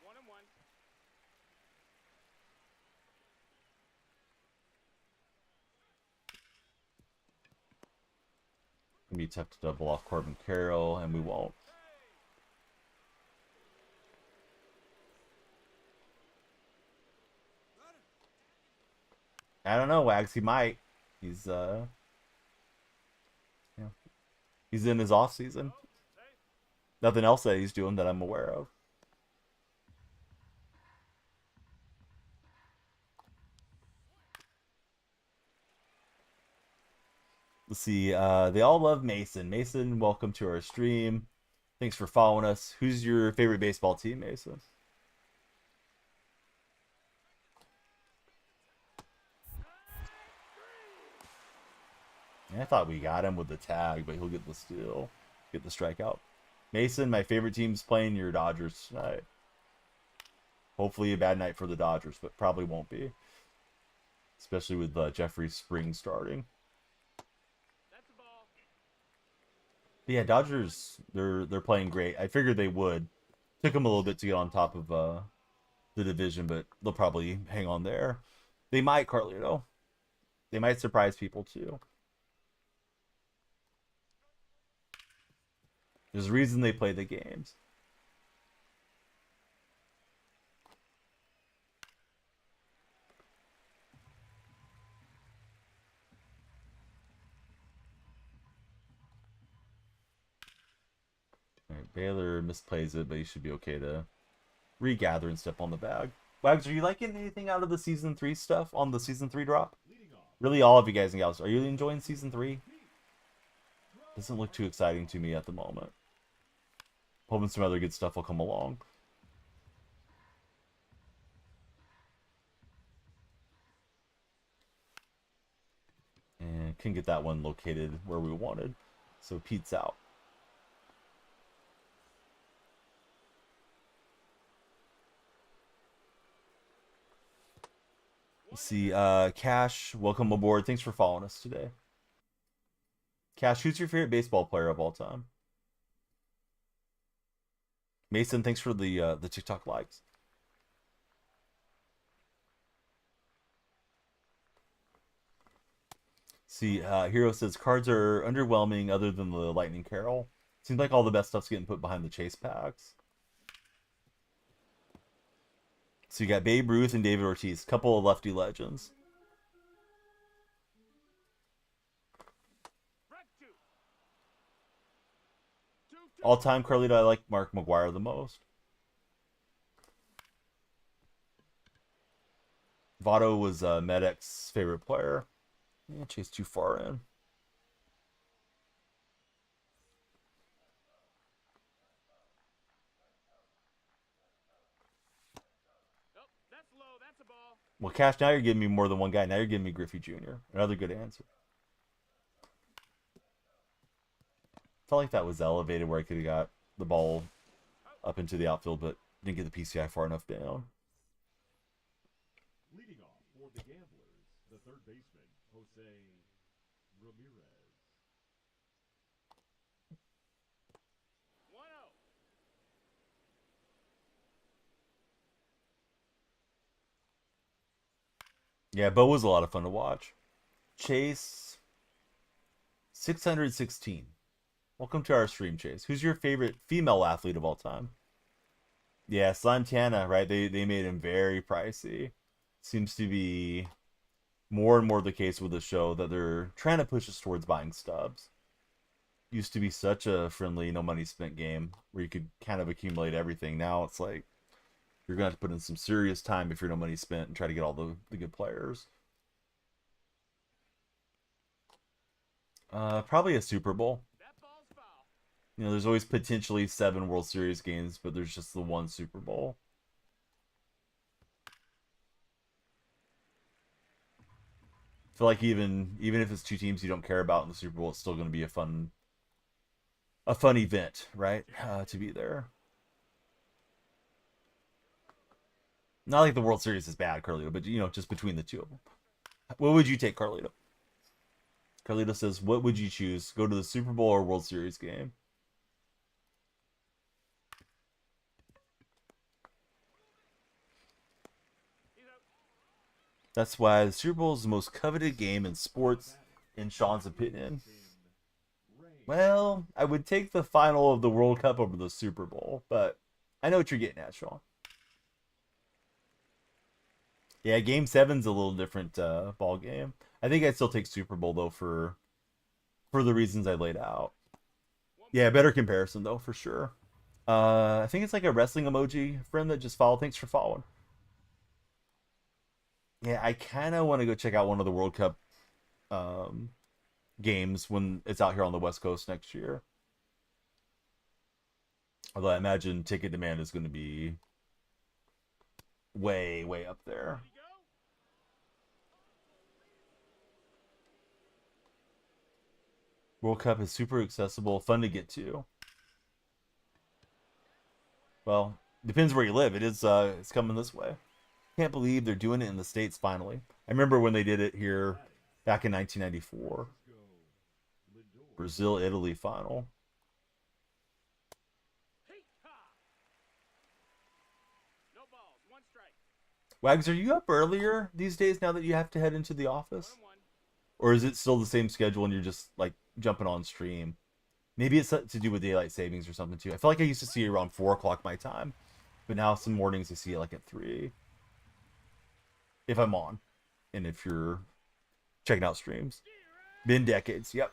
Speaker 2: 1-1.
Speaker 1: Gonna be tough to double off Corbin Carroll, and we won't. I don't know, Wags. He might. He's yeah. He's in his off season. Nothing else that he's doing that I'm aware of. Let's see. They all love Mason. Mason, welcome to our stream. Thanks for following us. Who's your favorite baseball team, Mason? I thought we got him with the tag, but he'll get the steal, get the strikeout. Mason, my favorite team's playing your Dodgers tonight. Hopefully a bad night for the Dodgers, but probably won't be. Especially with Jeffrey Spring starting.
Speaker 2: That's a ball.
Speaker 1: But yeah, Dodgers, they're playing great. I figured they would. Took them a little bit to get on top of the division, but they'll probably hang on there. They might, Carlito. They might surprise people too. There's a reason they play the games. All right, Baylor misplays it, but he should be okay to regather and step on the bag. Wags, are you liking anything out of the season 3 stuff on the season 3 drop? Really, all of you guys and gals, are you enjoying season 3? Doesn't look too exciting to me at the moment. Hoping some other good stuff will come along. And can get that one located where we wanted. So Pete's out. Let's see, Cash, welcome aboard. Thanks for following us today. Cash, who's your favorite baseball player of all time? Mason, thanks for the TikTok likes. See, Hero says cards are underwhelming other than the Lightning Carroll. Seems like all the best stuff's getting put behind the chase packs. So you got Babe Ruth and David Ortiz, couple of lefty legends. All time Carlito, I like Mark McGwire the most. Votto was Medek's favorite player. Yeah, chase too far in.
Speaker 2: Oh, that's low. That's a ball.
Speaker 1: Well, Cash, now you're giving me more than one guy. Now you're giving me Griffey Jr. Another good answer. Felt like that was elevated where I could have got the ball up into the outfield, but didn't get the PCI far enough down.
Speaker 3: Leading off for the Gamblers, the third baseman, Jose Ramirez.
Speaker 2: 1-0.
Speaker 1: Yeah, Bo was a lot of fun to watch. Chase 616. Welcome to our stream, Chase. Who's your favorite female athlete of all time? Yeah, Slime Tana, right? They made him very pricey. Seems to be more and more the case with the show that they're trying to push us towards buying stubs. Used to be such a friendly, no money spent game where you could kind of accumulate everything. Now it's like you're gonna have to put in some serious time if you're no money spent and try to get all the good players. Probably a Super Bowl.
Speaker 2: That ball's foul.
Speaker 1: You know, there's always potentially 7 World Series games, but there's just the one Super Bowl. I feel like even if it's two teams you don't care about in the Super Bowl, it's still going to be a fun a fun event, right? To be there. Not like the World Series is bad, Carlito, but just between the two of them. What would you take, Carlito? Carlito says, what would you choose? Go to the Super Bowl or World Series game? That's why the Super Bowl is the most coveted game in sports, in Sean's opinion. Well, I would take the final of the World Cup over the Super Bowl, but I know what you're getting at, Sean. Yeah, Game Seven's a little different ball game. I think I'd still take Super Bowl though for the reasons I laid out. Yeah, better comparison though for sure. I think it's like a wrestling emoji friend that just followed. Thanks for following. Yeah, I kind of want to go check out one of the World Cup um, games when it's out here on the West Coast next year. Although I imagine ticket demand is going to be way, way up there. World Cup is super accessible, fun to get to. Well, depends where you live. It's coming this way. Can't believe they're doing it in the States finally. I remember when they did it here back in 1994. Brazil Italy final.
Speaker 2: No balls, one strike.
Speaker 1: Wags, are you up earlier these days now that you have to head into the office? Or is it still the same schedule and you're just like jumping on stream? Maybe it's to do with daylight savings or something too. I feel like I used to see it around 4 o'clock my time, but now some mornings I see it like at 3. If I'm on, and if you're checking out streams, been decades. Yep.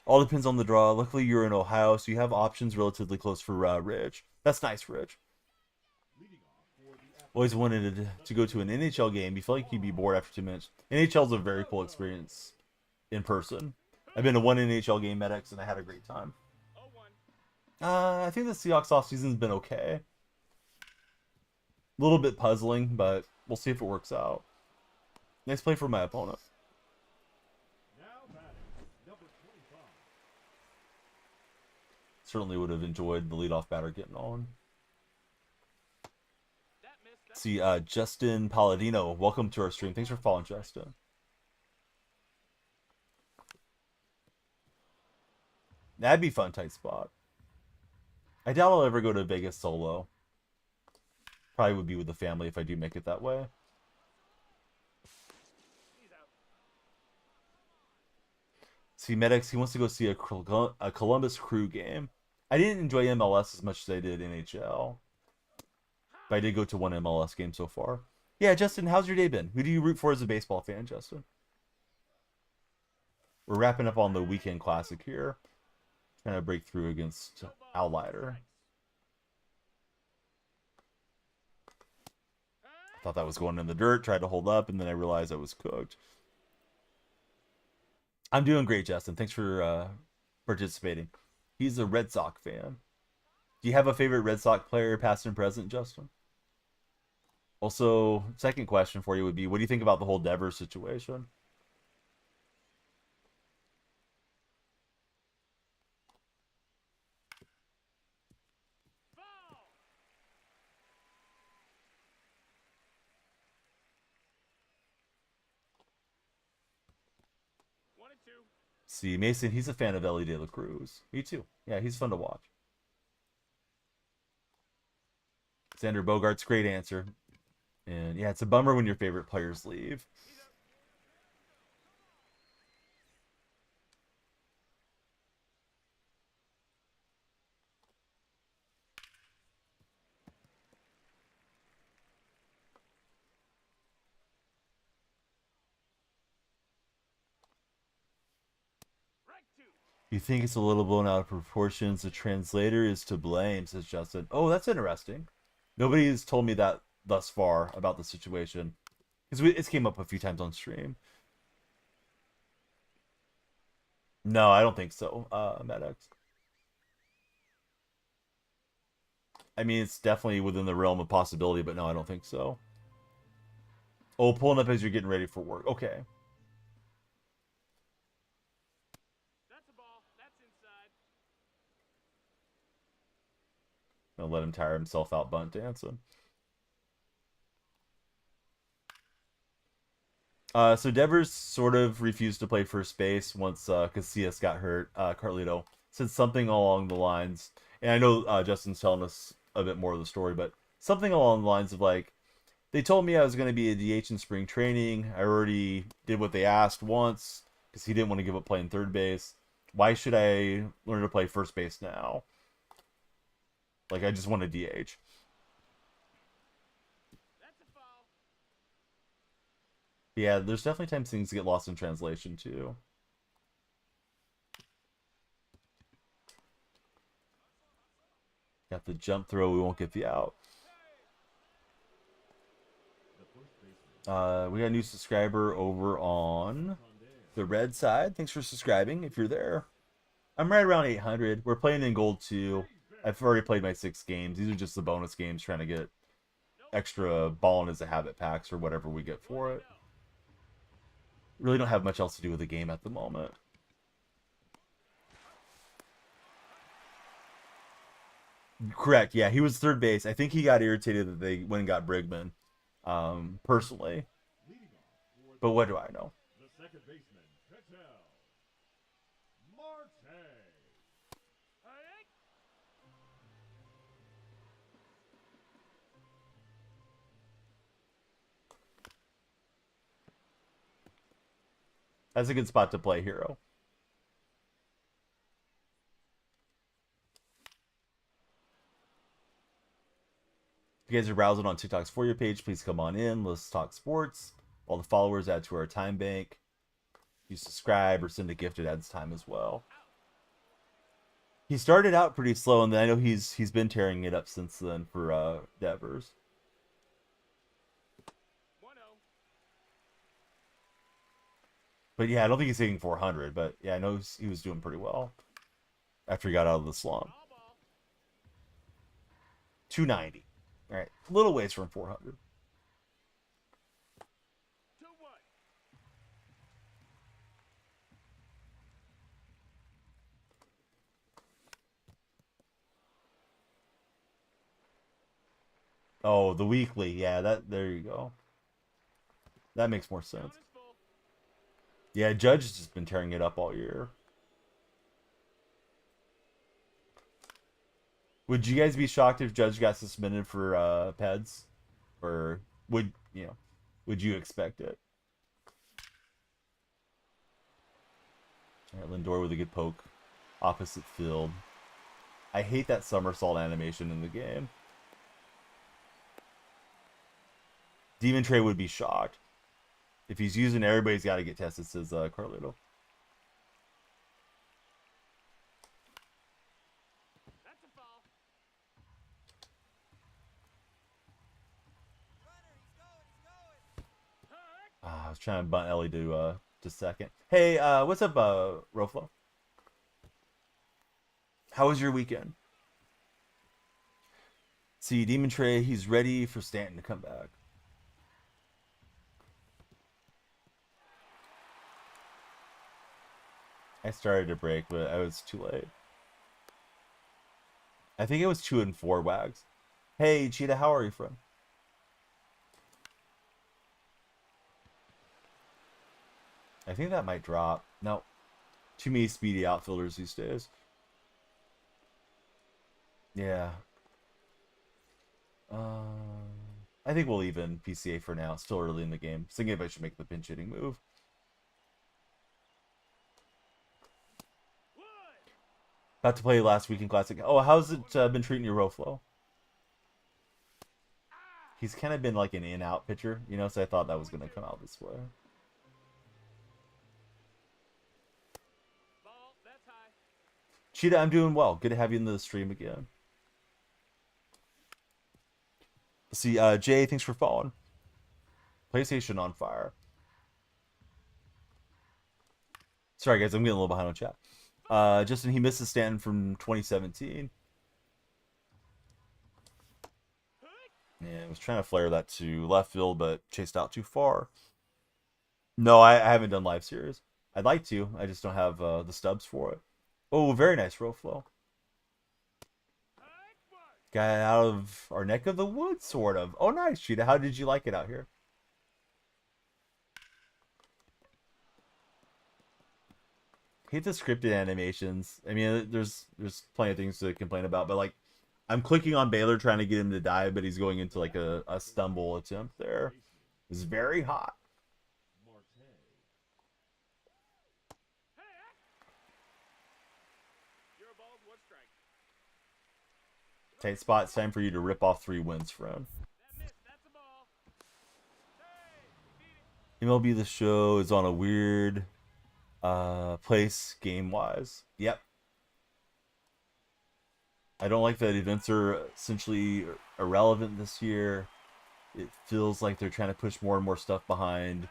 Speaker 1: All depends on the draw. Luckily, you're in Ohio, so you have options relatively close for Rich. That's nice, Rich. Always wanted to go to an NHL game. You feel like you'd be bored after 2 minutes. NHL's a very cool experience in person. I've been to one NHL game, Medics, and I had a great time. I think the Seahawks offseason's been okay. A little bit puzzling, but we'll see if it works out. Nice play for my opponent. Certainly would have enjoyed the leadoff batter getting on. See, Justin Palladino, welcome to our stream. Thanks for following, Justin. That'd be fun, tight spot. I doubt I'll ever go to Vegas solo. Probably would be with the family if I do make it that way. See, Medics, he wants to go see a Columbus Crew game. I didn't enjoy MLS as much as I did NHL. But I did go to one MLS game so far. Yeah, Justin, how's your day been? Who do you root for as a baseball fan, Justin? We're wrapping up on the weekend classic here. Trying to break through against Outlier. I thought that was going in the dirt, tried to hold up, and then I realized I was cooked. I'm doing great, Justin. Thanks for participating. He's a Red Sox fan. Do you have a favorite Red Sox player, past and present, Justin? Also, second question for you would be, what do you think about the whole Devers situation? See, Mason, he's a fan of Ellie De La Cruz. Me too. Yeah, he's fun to watch. Xander Bogart's great answer. And yeah, it's a bummer when your favorite players leave. You think it's a little blown out of proportions. The translator is to blame, says Justin. Oh, that's interesting. Nobody has told me that thus far about the situation. Because it's came up a few times on stream. No, I don't think so, MedX. I mean, it's definitely within the realm of possibility, but no, I don't think so. Oh, pulling up as you're getting ready for work. Okay.
Speaker 2: That's a ball. That's inside.
Speaker 1: Gonna let him tire himself out bunt dancing. So Devers sort of refused to play first base once Casillas got hurt. Carlito said something along the lines, and I know Justin's telling us a bit more of the story, but something along the lines of like, they told me I was going to be a DH in spring training. I already did what they asked once because he didn't want to give up playing third base. Why should I learn to play first base now? Like, I just want a DH.
Speaker 2: That's a foul.
Speaker 1: Yeah, there's definitely times things get lost in translation too. Got the jump throw, we won't get the out. We got a new subscriber over on the red side. Thanks for subscribing if you're there. I'm right around 800. We're playing in gold 2. I've already played my 6 games. These are just the bonus games trying to get extra ballin' as a habit packs or whatever we get for it. Really don't have much else to do with the game at the moment. Correct, yeah, he was third base. I think he got irritated that they went and got Brigman, personally. But what do I know?
Speaker 3: The second baseman, Patel. Marte.
Speaker 1: That's a good spot to play hero. If you guys are browsing on TikTok's For You page, please come on in. Let's talk sports. All the followers add to our time bank. You subscribe or send a gift, it adds time as well. He started out pretty slow, and then I know he's been tearing it up since then for Devers.
Speaker 2: 1-0.
Speaker 1: But yeah, I don't think he's hitting 400. But yeah, I know he was doing pretty well after he got out of the slump.
Speaker 2: Ball.
Speaker 1: 290. All right, a little ways from 400.
Speaker 2: 2-1.
Speaker 1: Oh, the weekly. Yeah, there you go. That makes more sense.
Speaker 2: Count is full.
Speaker 1: Yeah, Judge has just been tearing it up all year. Would you guys be shocked if Judge got suspended for PEDs? Or would you expect it? All right, Lindor with a good poke. Opposite field. I hate that somersault animation in the game. Demon Trey would be shocked. If he's using everybody's got to get tested, says Carlito.
Speaker 2: That's a foul.
Speaker 1: I was trying to bunt Ellie to second. Hey, what's up, Roflo? How was your weekend? See, Demon Trey, he's ready for Stanton to come back. I started to break, but I was too late. I think it was 2 and 4 wags. Hey, Cheetah, how are you, friend? I think that might drop. No. Too many speedy outfielders these days. Yeah. I think we'll even PCA for now. It's still early in the game. Thinking if I should make the pinch hitting move. About to play last weekend classic. Oh, how's it been treating your Roflo? He's kind of been like an in-out pitcher, so I thought that was going to come out this way.
Speaker 2: Ball. That's high.
Speaker 1: Cheetah, I'm doing well. Good to have you in the stream again. See, Jay, thanks for following. PlayStation on fire. Sorry, guys, I'm getting a little behind on chat. Justin, he missed a stand from 2017. Yeah, I was trying to flare that to left field, but chased out too far. No, I haven't done live series. I'd like to. I just don't have the stubs for it. Oh, very nice row flow. Got out of our neck of the woods, sort of. Oh, nice, Cheetah. How did you like it out here? Hate the scripted animations. I mean, there's plenty of things to complain about, but like, I'm clicking on Baylor trying to get him to dive, but he's going into like a stumble attempt there. It's very hot.
Speaker 3: Marte.
Speaker 2: You're a ball, one strike.
Speaker 1: Tight spot. It's time for you to rip off 3 wins, friend.
Speaker 2: That missed. That's a ball. Hey, you beat it.
Speaker 1: MLB The Show is on a weird place game wise. Yep. I don't like that events are essentially irrelevant this year. It feels like they're trying to push more and more stuff behind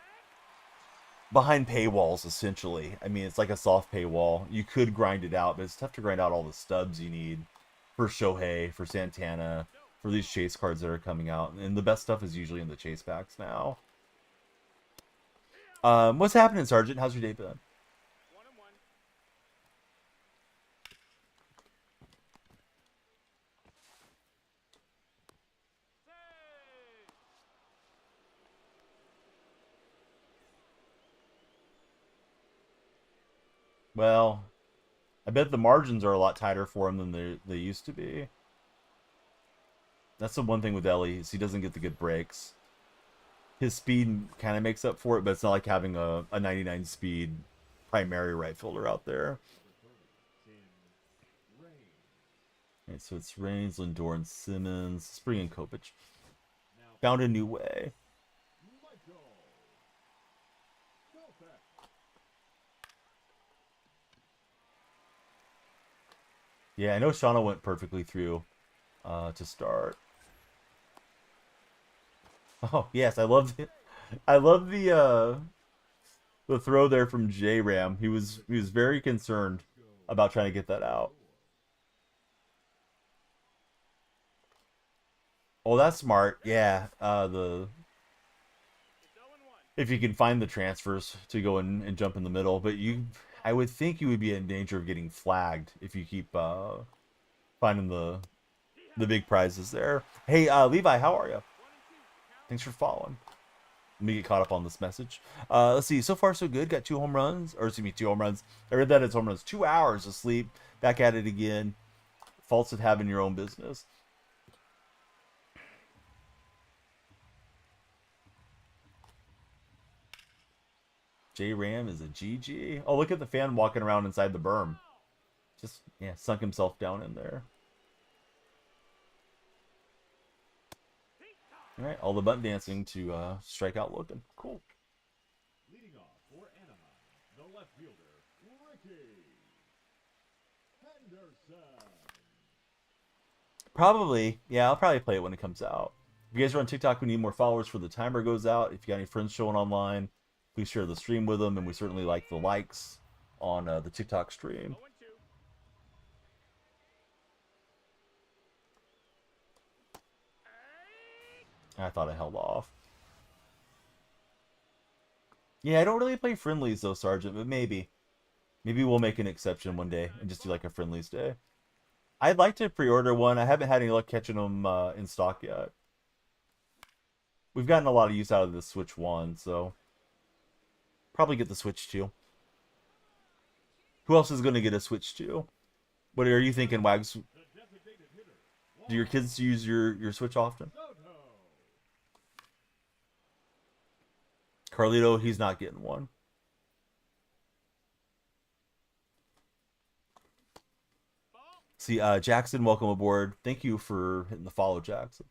Speaker 1: paywalls essentially. I mean, it's like a soft paywall. You could grind it out, but it's tough to grind out all the stubs you need for Shohei, for Santana, for these chase cards that are coming out. And the best stuff is usually in the chase packs now. What's happening, Sergeant? How's your day been?
Speaker 2: 1-1. Hey.
Speaker 1: Well, I bet the margins are a lot tighter for him than they used to be. That's the one thing with Ellie is he doesn't get the good breaks. His speed kind of makes up for it, but it's not like having a 99 speed primary right fielder out there.
Speaker 3: Tim Rain.
Speaker 1: Right, so it's Reigns, Lindor, and Simmons. Let's bring in Kopech.
Speaker 3: Now
Speaker 1: Found a new way.
Speaker 3: Michael. Kopech.
Speaker 1: Yeah, I know Shauna went perfectly through to start. Oh yes, I love the throw there from J Ram. He was very concerned about trying to get that out. Oh, that's smart. Yeah, the
Speaker 2: It's 0-1.
Speaker 1: if you can find the transfers to go in and jump in the middle, but I would think you would be in danger of getting flagged if you keep finding the big prizes there. Hey, Levi, how are you?
Speaker 2: 1-2.
Speaker 1: Thanks for following. Let me get caught up on this message. Let's see. So far, so good. Got 2 home runs. Or, excuse me, 2 home runs. I read that as home runs. 2 hours of sleep. Back at it again. Faults of having your own business. J Ram is a GG. Oh, look at the fan walking around inside the berm. Just, yeah, sunk himself down in there. All right, all the button dancing to strike out looking. Cool.
Speaker 3: Leading off for Anaheim, the left fielder, Ricky Henderson.
Speaker 1: Probably, yeah, I'll probably play it when it comes out. If you guys are on TikTok, we need more followers for the timer goes out. If you got any friends showing online, please share the stream with them, and we certainly like the likes on the TikTok stream.
Speaker 2: 0-2.
Speaker 1: I thought I held off. Yeah, I don't really play friendlies though, Sergeant, but maybe. Maybe we'll make an exception one day and just do like a friendlies day. I'd like to pre-order one. I haven't had any luck catching them in stock yet. We've gotten a lot of use out of the Switch 1, so probably get the Switch 2. Who else is going to get a Switch 2? What are you thinking, Wags?
Speaker 3: The designated hitter,
Speaker 1: Do your kids use your Switch often?
Speaker 3: Soto.
Speaker 1: Carlito, he's not getting one.
Speaker 2: Ball.
Speaker 1: See, Jackson, welcome aboard. Thank you for hitting the follow, Jackson.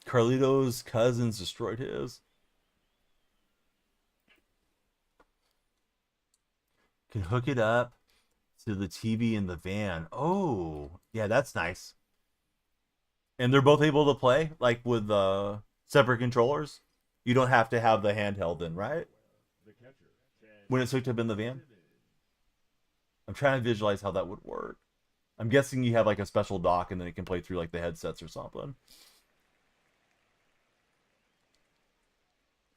Speaker 1: Carlito's cousins destroyed his. Can hook it up to the TV in the van. Oh, yeah, that's nice. And they're both able to play, like with separate controllers. You don't have to have the handheld in, right?
Speaker 3: The catcher, Ted
Speaker 1: When it's hooked up in the van.
Speaker 3: Simmons.
Speaker 1: I'm trying to visualize how that would work. I'm guessing you have like a special dock and then it can play through like the headsets or something.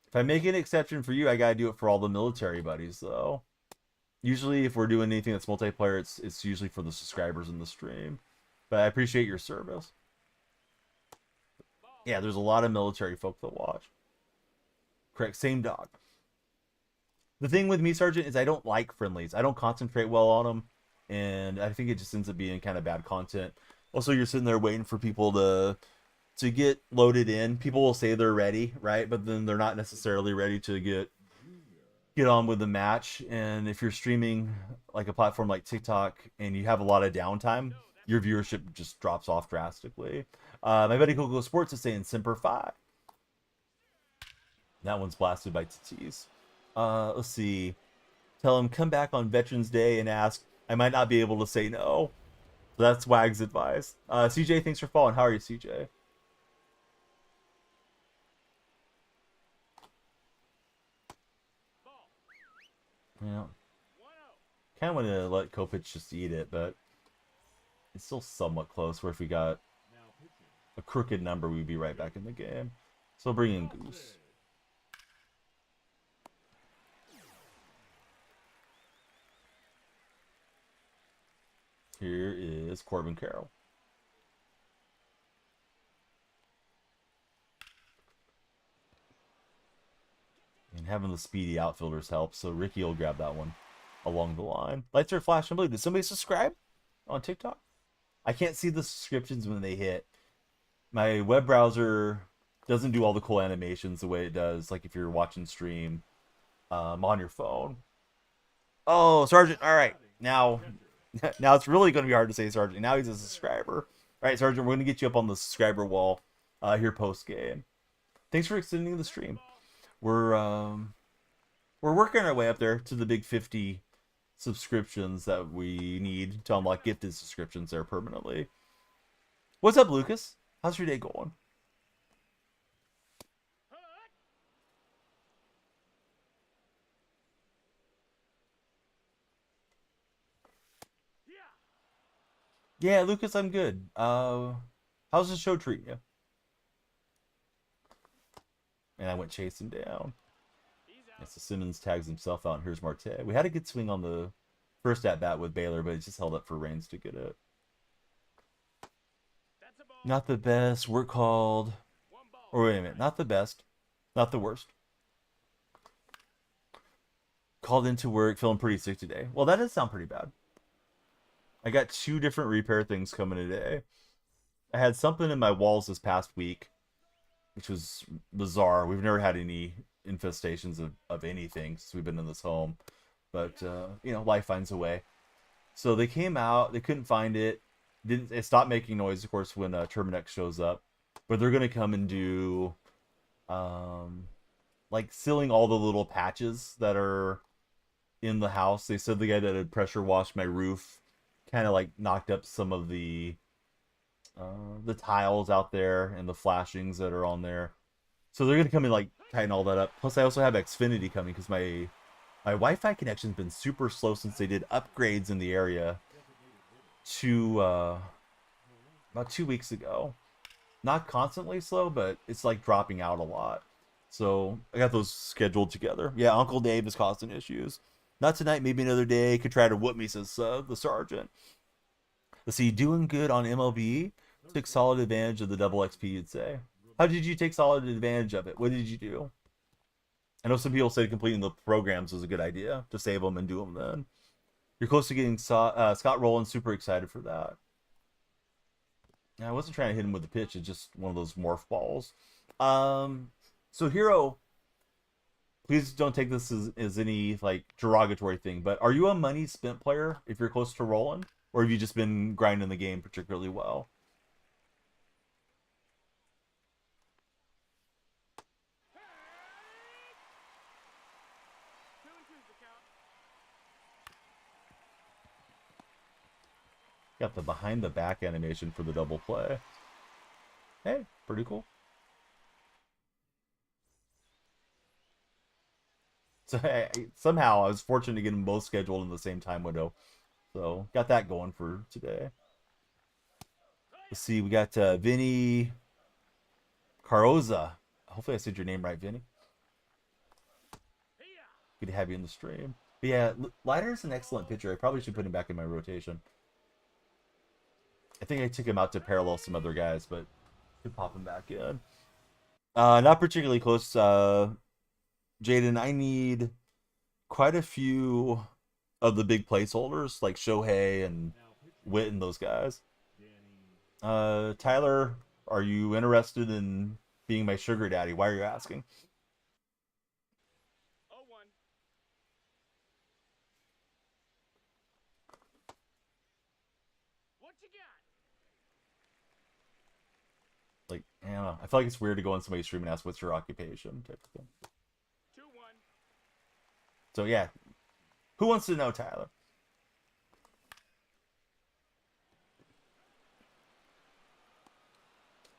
Speaker 1: If I make an exception for you, I gotta do it for all the military buddies, though. Usually, if we're doing anything that's multiplayer, it's usually for the subscribers in the stream. But I appreciate your service. Yeah, there's a lot of military folk that watch. Correct, same dog. The thing with me, Sergeant, is I don't like friendlies. I don't concentrate well on them, and I think it just ends up being kind of bad content. Also, you're sitting there waiting for people to get loaded in. People will say they're ready, right? But then they're not necessarily ready to get on with the match. And if you're streaming like a platform like TikTok and you have a lot of downtime, your viewership just drops off drastically. My buddy Coco Sports is saying Semper Fi. That one's blasted by TTs. Let's see. Tell him come back on Veterans Day and ask. I might not be able to say no. So that's Wag's advice. CJ, thanks for following. How are you, CJ? Yeah. Kind of want to let Kopich just eat it, but it's still somewhat close. Where if we got a crooked number, we'd be right back in the game. So bring in Goose. Here is Corbin Carroll. And having the speedy outfielders helps, so Ricky will grab that one along the line. Lights are flashing blue. Did somebody subscribe on TikTok? I can't see the subscriptions when they hit. My web browser doesn't do all the cool animations the way it does, like if you're watching stream on your phone. Oh, Sergeant, all right. Now it's really going to be hard to say Sergeant. Now he's a subscriber. All right, Sergeant, we're going to get you up on the subscriber wall here post-game. Thanks for extending the stream. We're working our way up there to the big 50 subscriptions that we need to unlock gifted subscriptions there permanently. What's up, Lucas? How's your day going? Yeah, Lucas, I'm good. How's the show treating you? And I went chasing down. Yeah, so Simmons tags himself out, and here's Marte. We had a good swing on the first at-bat with Baylor, but it just held up for Reigns to get it. Not the best. We're called... Or wait a minute. Not the best. Not the worst. Called into work, feeling pretty sick today. Well, that does sound pretty bad. I got 2 different repair things coming today. I had something in my walls this past week, which was bizarre. We've never had any infestations of anything since we've been in this home. But, you know, life finds a way. So they came out. They couldn't find it. It stopped making noise, of course, when Terminex shows up. But they're going to come and do, like, sealing all the little patches that are in the house. They said the guy that had pressure washed my roof kind of, like, knocked up some of the tiles out there and the flashings that are on there. So they're going to come and, like, tighten all that up. Plus, I also have Xfinity coming because my Wi-Fi connection's been super slow since they did upgrades in the area to about 2 weeks ago. Not constantly slow, but it's like dropping out a lot. So I got those scheduled together. Yeah, Uncle Dave is causing issues. Not tonight, maybe another day. Could try to whoop me, says the sergeant. Let's see, doing good on MLB. Took solid advantage of the double XP, you'd say. How did you take solid advantage of it? What did you do? I know some people say completing the programs was a good idea to save them and do them then. You're close to getting Scott Rowland. Super excited for that. I wasn't trying to hit him with the pitch. It's just one of those morph balls. So Hero, please don't take this as any like derogatory thing, but are you a money spent player if you're close to Rowland? Or have you just been grinding the game particularly well? Got the behind the back animation for the double play. Hey, pretty cool. So somehow I was fortunate to get them both scheduled in the same time window. So got that going for today. Let's see, we got Vinny Carroza. Hopefully I said your name right, Vinny. Good to have you in the stream. But yeah, Leiter's an excellent pitcher. I probably should put him back in my rotation. I think I took him out to parallel some other guys, but could pop him back in. Not particularly close. Jaden, I need quite a few of the big placeholders like Shohei and Witt and those guys. Tyler, are you interested in being my sugar daddy? Why are you asking?
Speaker 2: 0-1. What you got?
Speaker 1: Like, I don't know. I feel like it's weird to go on somebody's stream and ask what's your occupation type of thing.
Speaker 2: 2-1.
Speaker 1: So yeah, who wants to know, Tyler?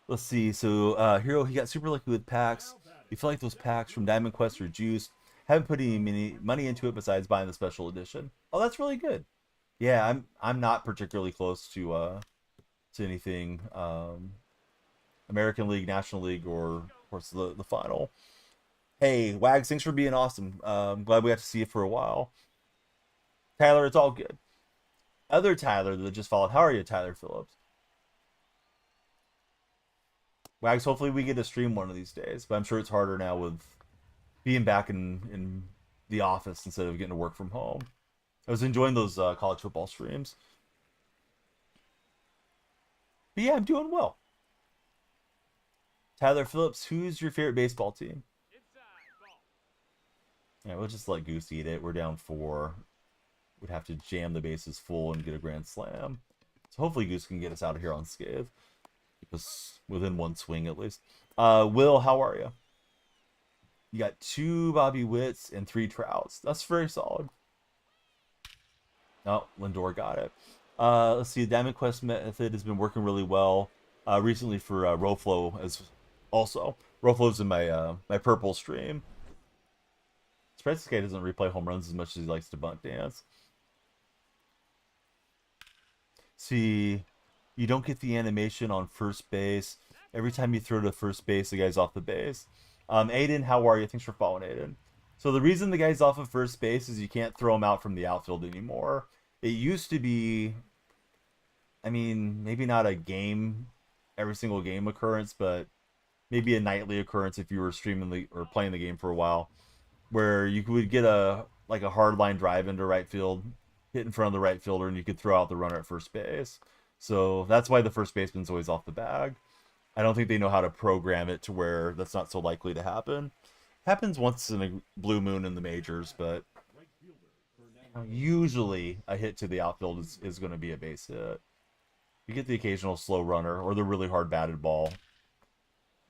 Speaker 1: Let's see. So Hero, he got super lucky with packs. You feel like those packs from Diamond Quest are juiced. Haven't put any money into it besides buying the special edition. Oh, that's really good. Yeah, I'm not particularly close to anything American League, National League, or of course the final. Hey, Wags, thanks for being awesome. I'm glad we got to see you for a while. Tyler, it's all good. Other Tyler that just followed. How are you, Tyler Phillips? Wags, hopefully we get to stream one of these days, but I'm sure it's harder now with being back in the office instead of getting to work from home. I was enjoying those college football streams. But yeah, I'm doing well. Tyler Phillips, who's your favorite baseball team?
Speaker 2: Inside. Ball.
Speaker 1: Yeah, we'll just let Goose eat it. We're down 4. We'd have to jam the bases full and get a grand slam. So hopefully Goose can get us out of here unscathed. Keep us within one swing at least. Will, how are you? You got 2 Bobby Witts and 3 Trouts. That's very solid. Oh, Lindor got it. Let's see. The Diamond Quest method has been working really well recently for Roflo as also. Roflo's in my my purple stream. Surprised this guy doesn't replay home runs as much as he likes to bunt dance. See, you don't get the animation on first base. Every time you throw to first base, the guy's off the base. Aiden, how are you? Thanks for following, Aiden. So the reason the guy's off of first base is you can't throw him out from the outfield anymore. It used to be, I mean, maybe not a game, every single game occurrence, but maybe a nightly occurrence if you were streaming or playing the game for a while, where you would get a hard line drive into right field, hit in front of the right fielder, and you could throw out the runner at first base. So that's why the first baseman's always off the bag. I don't think they know how to program it to where that's not so likely to happen. Happens once in a blue moon in the majors, but usually a hit to the outfield is going to be a base hit. You get the occasional slow runner or the really hard batted ball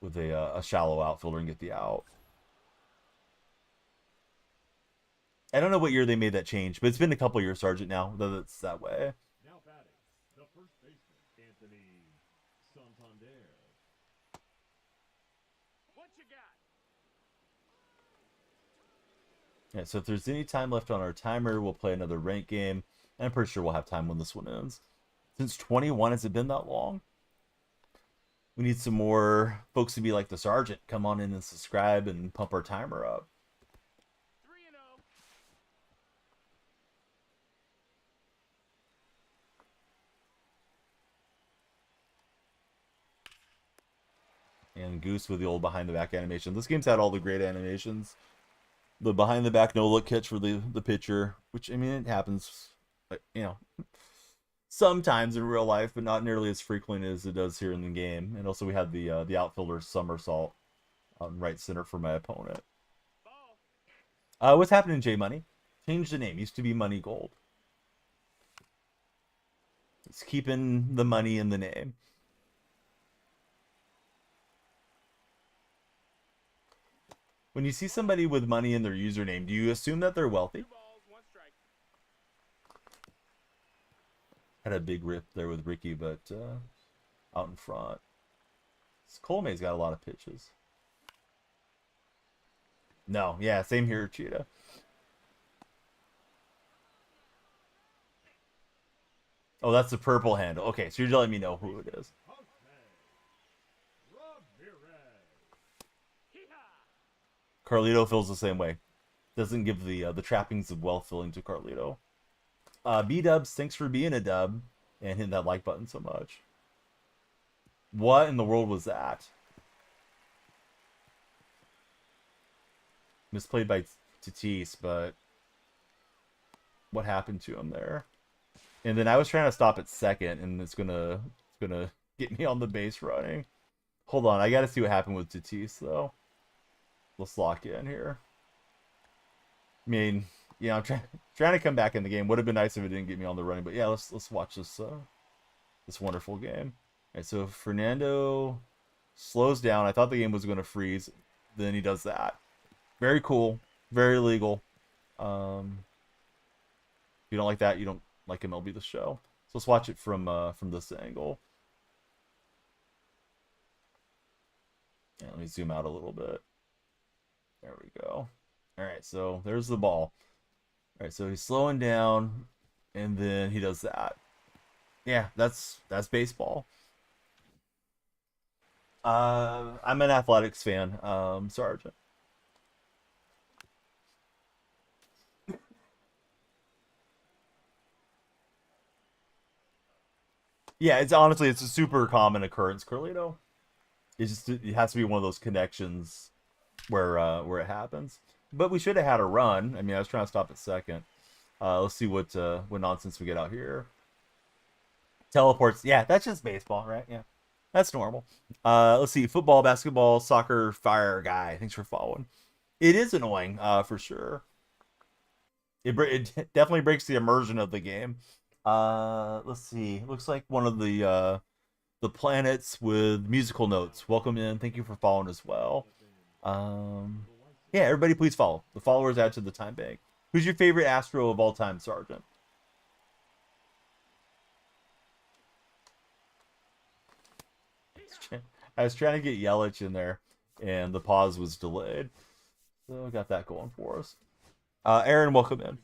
Speaker 1: with a shallow outfielder and get the out. I don't know what year they made that change, but it's been a couple years, Sergeant, now that it's that way.
Speaker 3: Now batting, the first baseman, Anthony Santander.
Speaker 2: What you got?
Speaker 1: Yeah, so if there's any time left on our timer, we'll play another rank game. And I'm pretty sure we'll have time when this one ends. Since 21, has it been that long? We need some more folks to be like the Sergeant. Come on in and subscribe and pump our timer up.
Speaker 2: 3-0.
Speaker 1: And Goose with the old behind the back animation. This game's had all the great animations. The behind the back no look catch for the pitcher, which I mean it happens, you know, sometimes in real life, but not nearly as frequently as it does here in the game. And also we had the outfielder somersault on right center for my opponent.
Speaker 2: Ball.
Speaker 1: What's happening, J Money? Changed the name. Used to be Money Gold. It's keeping the money in the name. When you see somebody with money in their username, do you assume that they're wealthy?
Speaker 2: 2 balls, 1 strike.
Speaker 1: Had a big rip there with Ricky, but out in front. Colmay's got a lot of pitches. No, yeah, same here, Cheetah. Oh, that's the purple handle. Okay, so you're letting me know who it is.
Speaker 3: Ramirez.
Speaker 2: Hee-haw.
Speaker 1: Carlito feels the same way. Doesn't give the trappings of wealth filling to Carlito. B Dubs, thanks for being a dub and hitting that like button so much. What in the world was that? Misplayed by Tatis, but what happened to him there? And then I was trying to stop at second, and it's gonna get me on the base running. Hold on, I gotta see what happened with Tatis though. Let's lock in here. I mean, yeah, I'm trying to come back in the game. Would have been nice if it didn't get me on the running, but yeah, let's watch this wonderful game. All right, so Fernando slows down. I thought the game was going to freeze. Then he does that. Very cool. Very legal. If you don't like that, you don't like MLB The Show. So let's watch it from this angle. Yeah, let me zoom out a little bit. There we go. All right, so there's the ball. All right, so he's slowing down, and then he does that. Yeah, that's baseball. I'm an athletics fan, Sergeant. Yeah, it's honestly it's a super common occurrence, Carlito. It has to be one of those connections where it happens. But we should have had a run. I mean, I was trying to stop at second. Let's see what nonsense we get out here. Teleports. Yeah, that's just baseball, right? Yeah, that's normal. Let's see. Football, basketball, soccer, fire guy. Thanks for following. It is annoying, for sure. It definitely breaks the immersion of the game. Let's see. Looks like one of the planets with musical notes. Welcome in. Thank you for following as well. Yeah, everybody please follow. The followers add to the time bank. Who's your favorite Astro of all time, Sergeant? I was trying to get Yelich in there, and the pause was delayed. So I got that going for us. Aaron, welcome in.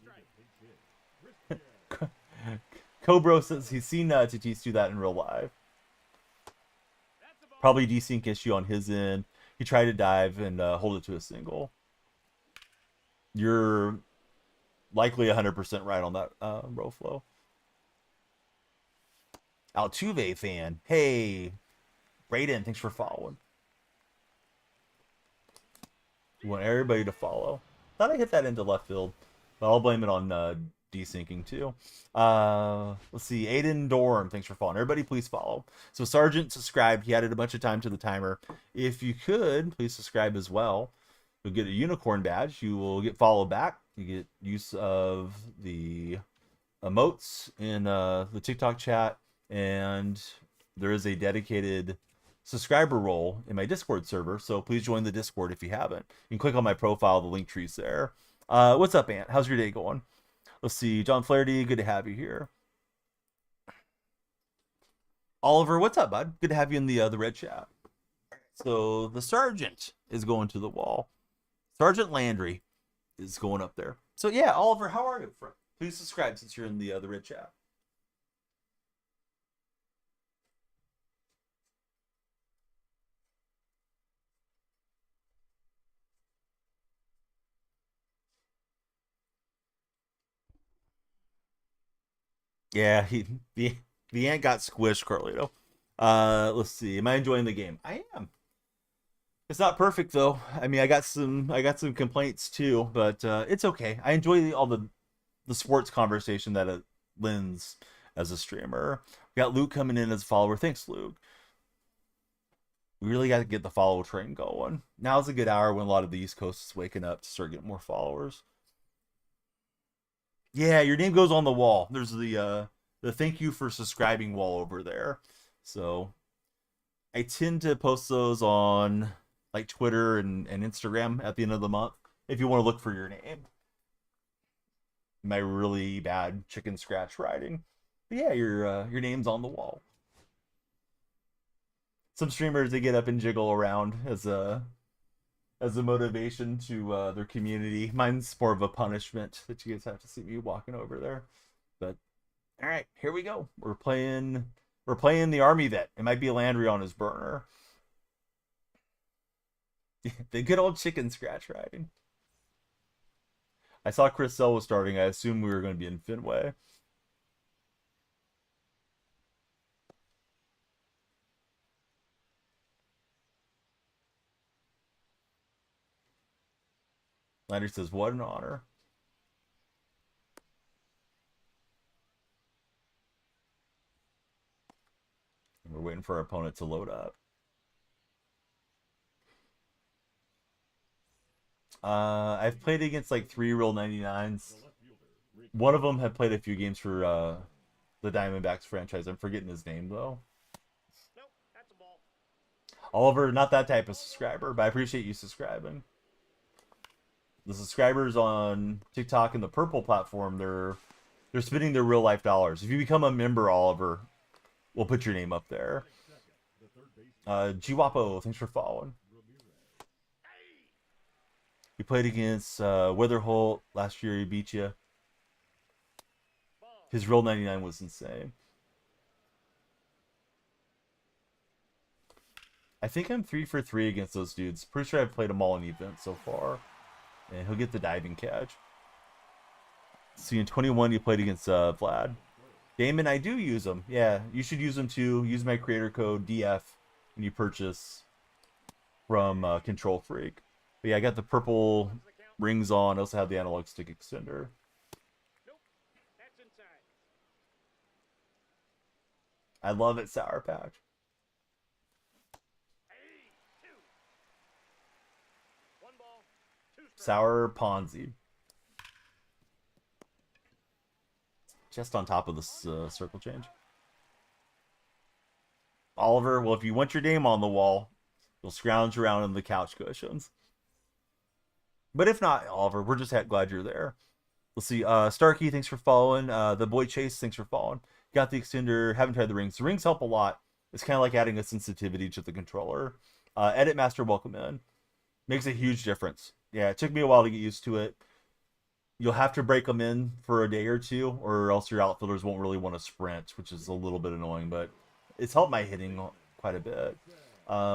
Speaker 1: Cobro says he's seen Tatis do that in real life. Probably desync issue on his end. He tried to dive and hold it to a single. You're likely 100% right on that, Roflo. Altuve fan. Hey, Brayden, thanks for following. You want everybody to follow. Thought I hit that into left field, but I'll blame it on desyncing too. Let's see. Aiden Dorm, thanks for following. Everybody, please follow. So Sergeant subscribed. He added a bunch of time to the timer. If you could, please subscribe as well. You'll get a unicorn badge. You will get followed back. You get use of the emotes in the TikTok chat, and there is a dedicated subscriber role in my Discord server. So please join the Discord if you haven't. You can click on my profile. The link tree's there. What's up, Ant? How's your day going? Let's see. John Flaherty, good to have you here. Oliver, what's up, bud? Good to have you in the red chat. So the Sergeant is going to the wall. Sergeant Landry is going up there. So yeah, Oliver, how are you? Please subscribe since you're in the red chat. Yeah, the ant got squished, Carlito. Let's see. Am I enjoying the game? I am. It's not perfect though. I mean, I got some complaints too, but it's okay. I enjoy all the sports conversation that it lends as a streamer. We got Luke coming in as a follower. Thanks, Luke. We really got to get the follow train going. Now's a good hour when a lot of the East Coast is waking up to start getting more followers. Yeah, your name goes on the wall. There's the thank you for subscribing wall over there. So I tend to post those on like Twitter and Instagram at the end of the month if you want to look for your name. My really bad chicken scratch writing. But yeah, your name's on the wall. Some streamers, they get up and jiggle around as a motivation to their community. Mine's more of a punishment that you guys have to see me walking over there. But all right, here we go. We're playing the Army vet. It might be Landry on his burner. The good old chicken scratch riding. I saw Chris Sell was starting. I assumed we were going to be in Fenway. Lander says, what an honor. And we're waiting for our opponent to load up. I've played against like 3 real 99s. One of them had played a few games for the Diamondbacks franchise. I'm forgetting his name though.
Speaker 2: Nope, that's a ball.
Speaker 1: Oliver, not that type of subscriber, but I appreciate you subscribing. The subscribers on TikTok and the Purple platform, they're spending their real life dollars. If you become a member, Oliver, we'll put your name up there. G-Wapo, thanks for following. You played against Weatherholt last year. He beat you. His real 99 was insane. I think I'm 3 for 3 against those dudes. Pretty sure I've played them all in events so far. And he'll get the diving catch. See, in 21, you played against Vlad. Damon, I do use them. Yeah, you should use them too. Use my creator code DF when you purchase from DonyellFreak. But yeah, I got the purple rings on. I also have the analog stick extender.
Speaker 2: Nope, that's inside.
Speaker 1: I love it, Sour Patch.
Speaker 2: Hey, 2. 1 ball, 2 strikes.
Speaker 1: Sour Ponzi. Just on top of this circle change. Oliver, well, if you want your name on the wall, you'll scrounge around in the couch cushions. But if not, Oliver, we're just glad you're there. Let's see. Starkey, thanks for following. The boy Chase, thanks for following. Got the extender. Haven't tried the rings. The rings help a lot. It's kind of like adding a sensitivity to the controller. Edit Master, welcome in. Makes a huge difference. Yeah, it took me a while to get used to it. You'll have to break them in for a day or two, or else your outfielders won't really want to sprint, which is a little bit annoying, but it's helped my hitting quite a bit.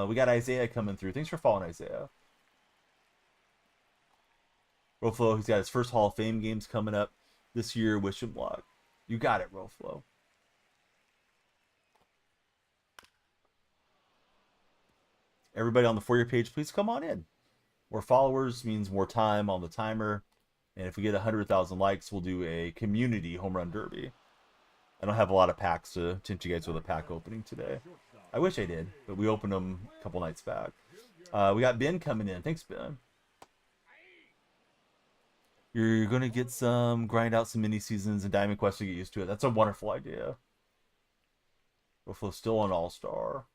Speaker 1: We got Isaiah coming through. Thanks for following, Isaiah. Roflo, he's got his first Hall of Fame games coming up this year. Wish him luck. You got it, Roflo. Everybody on the For You page, please come on in. More followers means more time on the timer. And if we get 100,000 likes, we'll do a community home run derby. I don't have a lot of packs to tempt you guys with a pack opening today. I wish I did, but we opened them a couple nights back. We got Ben coming in. Thanks, Ben. You're going to get grind out some mini seasons and Diamond Quest to get used to it. That's a wonderful idea. Buffalo still on All-Star.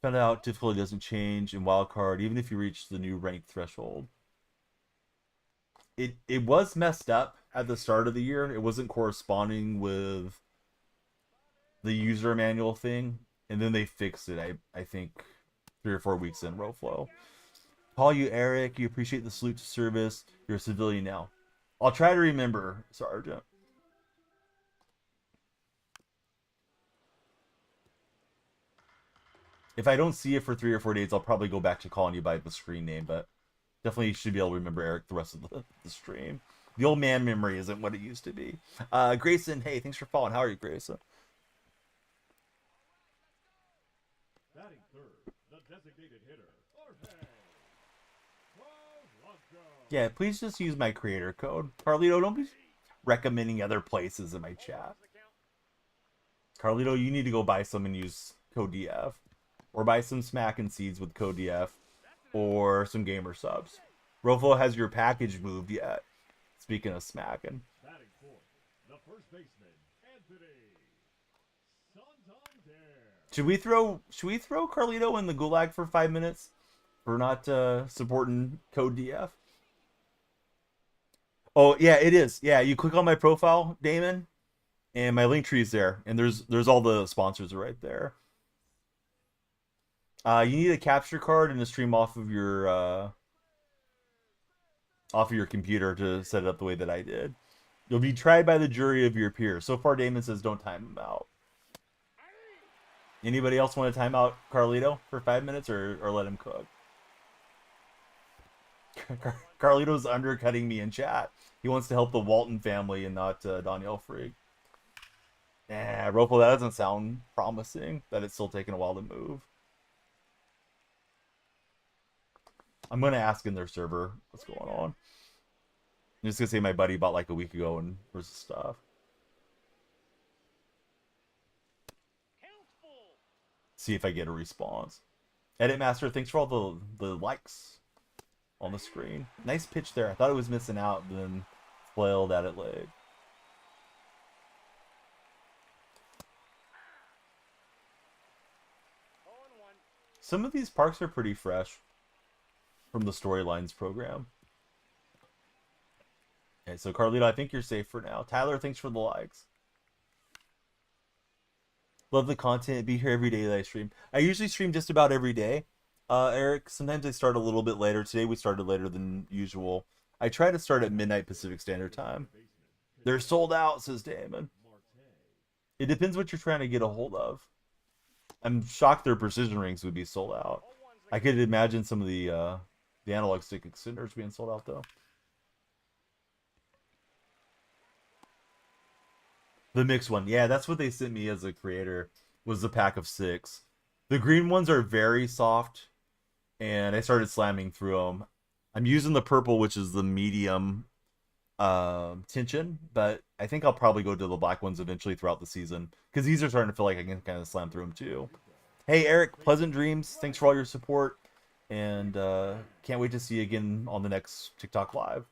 Speaker 1: Found out difficulty doesn't change in Wildcard, even if you reach the new rank threshold. It was messed up at the start of the year. It wasn't corresponding with the user manual thing. And then they fixed it, I think, 3 or 4 weeks in Roflo. Call you Eric. You appreciate the salute to service. You're a civilian now. I'll try to remember, Sergeant. If I don't see it for 3 or 4 days, I'll probably go back to calling you by the screen name, but definitely should be able to remember Eric the rest of the stream. The old man memory isn't what it used to be. Grayson, hey, thanks for following. How are you, Grayson?
Speaker 3: Batting third, the designated hitter, Jorge.
Speaker 1: Yeah, please just use my creator code. Carlito, don't be recommending other places in my chat. Carlito, you need to go buy some and use code DF. Or buy some Smack and Seeds with code DF. Or some gamer subs. Rofo, has your package moved yet? Speaking of smacking.
Speaker 3: Batting fourth, the first baseman, Anthony Santander.
Speaker 1: Should we throw Carlito in the gulag for 5 minutes? For not supporting code DF? Oh, yeah, it is. Yeah, you click on my profile, Damon, and my link tree is there. And there's all the sponsors right there. You need a capture card and a stream off of your computer to set it up the way that I did. You'll be tried by the jury of your peers. So far, Damon says don't time him out. Anybody else want to time out Carlito for 5 minutes or let him cook? Carlito's undercutting me in chat. He wants to help the Walton family and not DonyellFreak. Nah, Rofo, that doesn't sound promising. That it's still taking a while to move. I'm gonna ask in their server what's going on. I'm just gonna say my buddy bought like a week ago and where's the stuff. See if I get a response. Edit Master, thanks for all the likes on the screen. Nice pitch there. I thought it was missing out, then flailed at it late. Some of these parks are pretty fresh from the storylines program. Okay, so Carlito, I think you're safe for now. Tyler, thanks for the likes. Love the content. Be here every day that I stream. I usually stream just about every day. Eric, sometimes I start a little bit later. Today we started later than usual. I try to start at midnight Pacific Standard Time. They're sold out, says Damon. It depends what you're trying to get a hold of. I'm shocked their precision rings would be sold out. I could imagine some of the analog stick extenders being sold out though. The mixed one. Yeah, that's what they sent me as a creator, was the pack of 6. The green ones are very soft, and I started slamming through them. I'm using the purple, which is the medium tension, but I think I'll probably go to the black ones eventually throughout the season, because these are starting to feel like I can kind of slam through them too. Hey, Eric, pleasant dreams. Thanks for all your support, and can't wait to see you again on the next TikTok Live.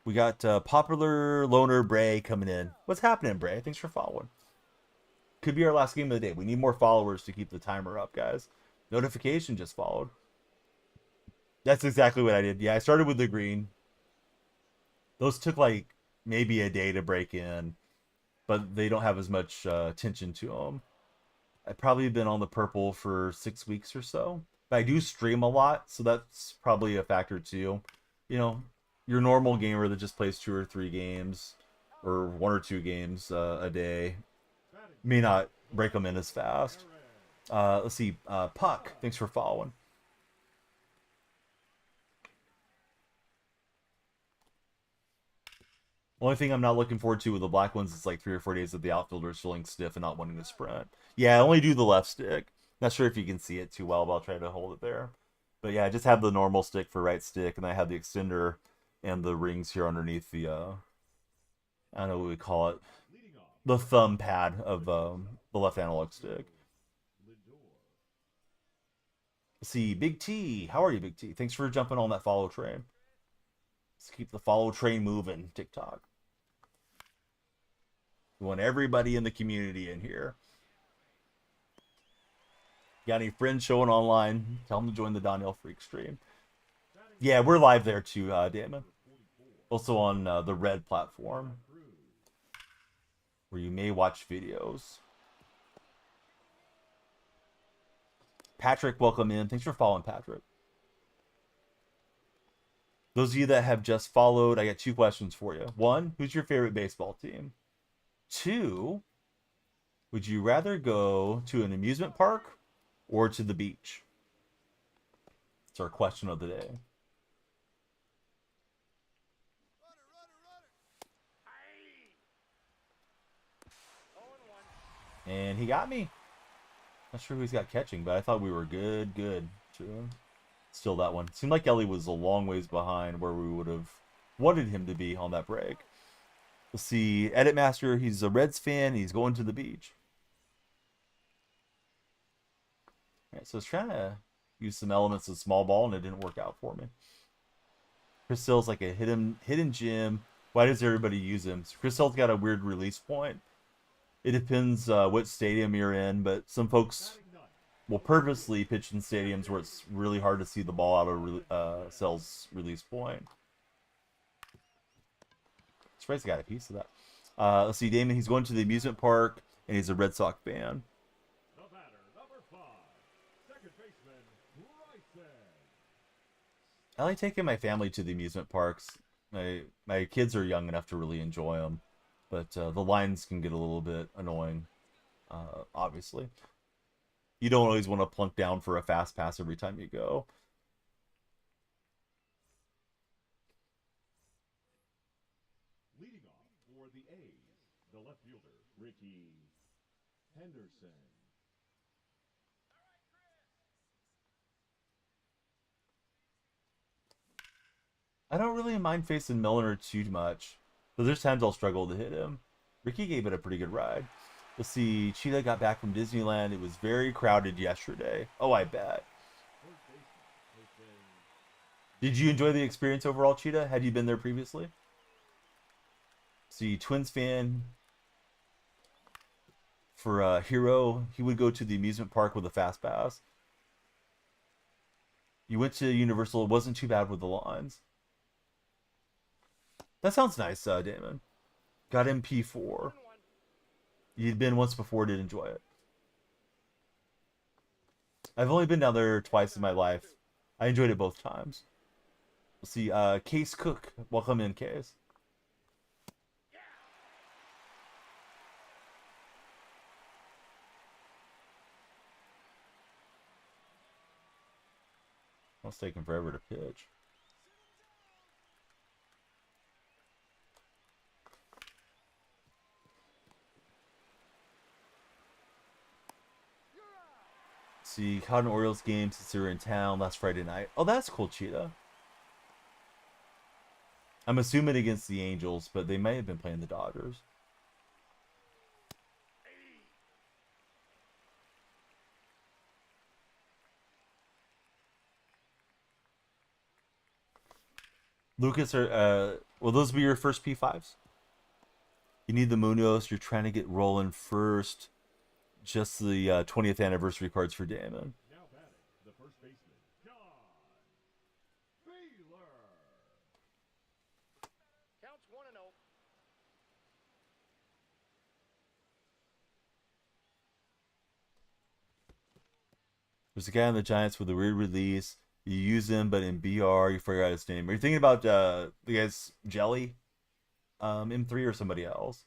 Speaker 1: We got popular loner Bray coming in. What's happening, Bray? Thanks for following. Could be our last game of the day. We need more followers to keep the timer up, guys. Notification just followed. That's exactly what I did. Yeah, I started with the green. Those took like maybe a day to break in, but they don't have as much tension to them. I've probably been on the purple for 6 weeks or so. But I do stream a lot, so that's probably a factor too. You know, your normal gamer that just plays 2 or 3 games or 1 or 2 games a day may not break them in as fast. Let's see. Puck, thanks for following. Only thing I'm not looking forward to with the black ones is like 3 or 4 days of the outfielders feeling stiff and not wanting to sprint. Yeah, I only do the left stick. Not sure if you can see it too well, but I'll try to hold it there. But yeah, I just have the normal stick for right stick, and I have the extender and the rings here underneath the, I don't know what we call it, the thumb pad of the left analog stick. Let's see, Big T. How are you, Big T? Thanks for jumping on that follow train. Let's keep the follow train moving, TikTok. We want everybody in the community in here. Got any friends showing online? Tell them to join the DonyellFreak stream. Yeah, we're live there too, Damon. Also on the Red platform, where you may watch videos. Patrick, welcome in. Thanks for following, Patrick. Those of you that have just followed, I got 2 questions for you. 1, who's your favorite baseball team? 2, would you rather go to an amusement park or to the beach? It's our question of the day. And he got me. Not sure who he's got catching, but I thought we were good. Still that one. Seemed like Ellie was a long ways behind where we would have wanted him to be on that break. Let's see. Edit Master, he's a Reds fan. He's going to the beach. All right, so I was trying to use some elements of small ball, and it didn't work out for me. Chris Hill's like a hidden gem. Why does everybody use him? So Chris Hill's got a weird release point. It depends what stadium you're in, but some folks will purposely pitch in stadiums where it's really hard to see the ball out of Cell's release point. Surprised I got a piece of that. Let's see, Damon, he's going to the amusement park, and he's a Red Sox fan.
Speaker 3: The batter, number 5, second baseman, Bryson.
Speaker 1: I like taking my family to the amusement parks. My kids are young enough to really enjoy them, but the lines can get a little bit annoying, obviously. You don't always want to plunk down for a fast pass every time you go.
Speaker 3: the left fielder, Ricky Henderson.
Speaker 1: I don't really mind facing Milner too much, but there's times I'll struggle to hit him. Ricky gave it a pretty good ride. Let's see, Cheetah got back from Disneyland. It was very crowded yesterday. Oh, I bet.
Speaker 3: First baseman, Jose.
Speaker 1: Did you enjoy the experience overall, Cheetah? Had you been there previously? See, Twins fan for Hero, he would go to the amusement park with a fast pass. You went to Universal. It wasn't too bad with the lines. That sounds nice, Damon. Got MP4. You'd been once before, did enjoy it. I've only been down there twice in my life. I enjoyed it both times. Let's see, Case Cook. Welcome in, Case. It's taking forever to pitch. See, caught an Orioles game since they were in town last Friday night. Oh, that's cool, Cheetah. I'm assuming against the Angels, but they may have been playing the Dodgers. Lucas, will those be your first P5s? You need the Munoz. You're trying to get rolling first. Just the 20th anniversary cards for Damon.
Speaker 3: Now batting, the first baseman, John Wheeler.
Speaker 2: Counts 1-0.
Speaker 1: There's a guy on the Giants with a weird release. You use him, but in BR, you figure out his name. Are you thinking about the guy's Jelly? M3 or somebody else?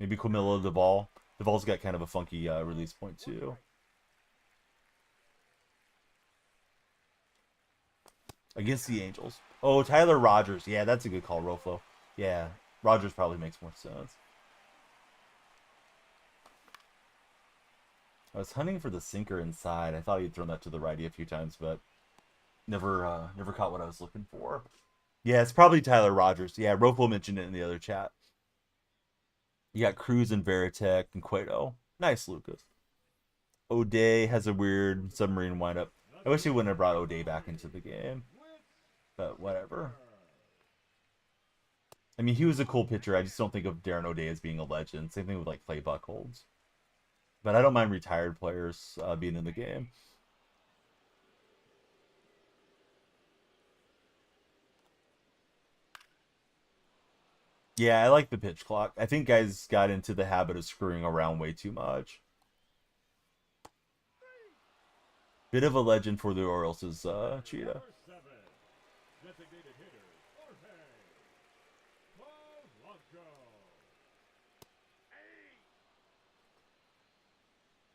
Speaker 1: Maybe Camilo Duvall. Duvall's got kind of a funky release point, too. Against the Angels. Oh, Tyler Rogers. Yeah, that's a good call, Roflo. Yeah, Rogers probably makes more sense. I was hunting for the sinker inside. I thought he'd thrown that to the righty a few times, but never caught what I was looking for. Yeah, it's probably Tyler Rogers. Yeah, Roflo mentioned it in the other chat. You got Cruz and Veritek and Cueto. Nice, Lucas. O'Day has a weird submarine windup. I wish he wouldn't have brought O'Day back into the game. But whatever. I mean, he was a cool pitcher. I just don't think of Darren O'Day as being a legend. Same thing with, like, Clay Buchholz. But I don't mind retired players being in the game. Yeah, I like the pitch clock. I think guys got into the habit of screwing around way too much. Bit of a legend for the Orioles is Cheetah.
Speaker 3: Number 7, designated hitter, Jorge Polanco.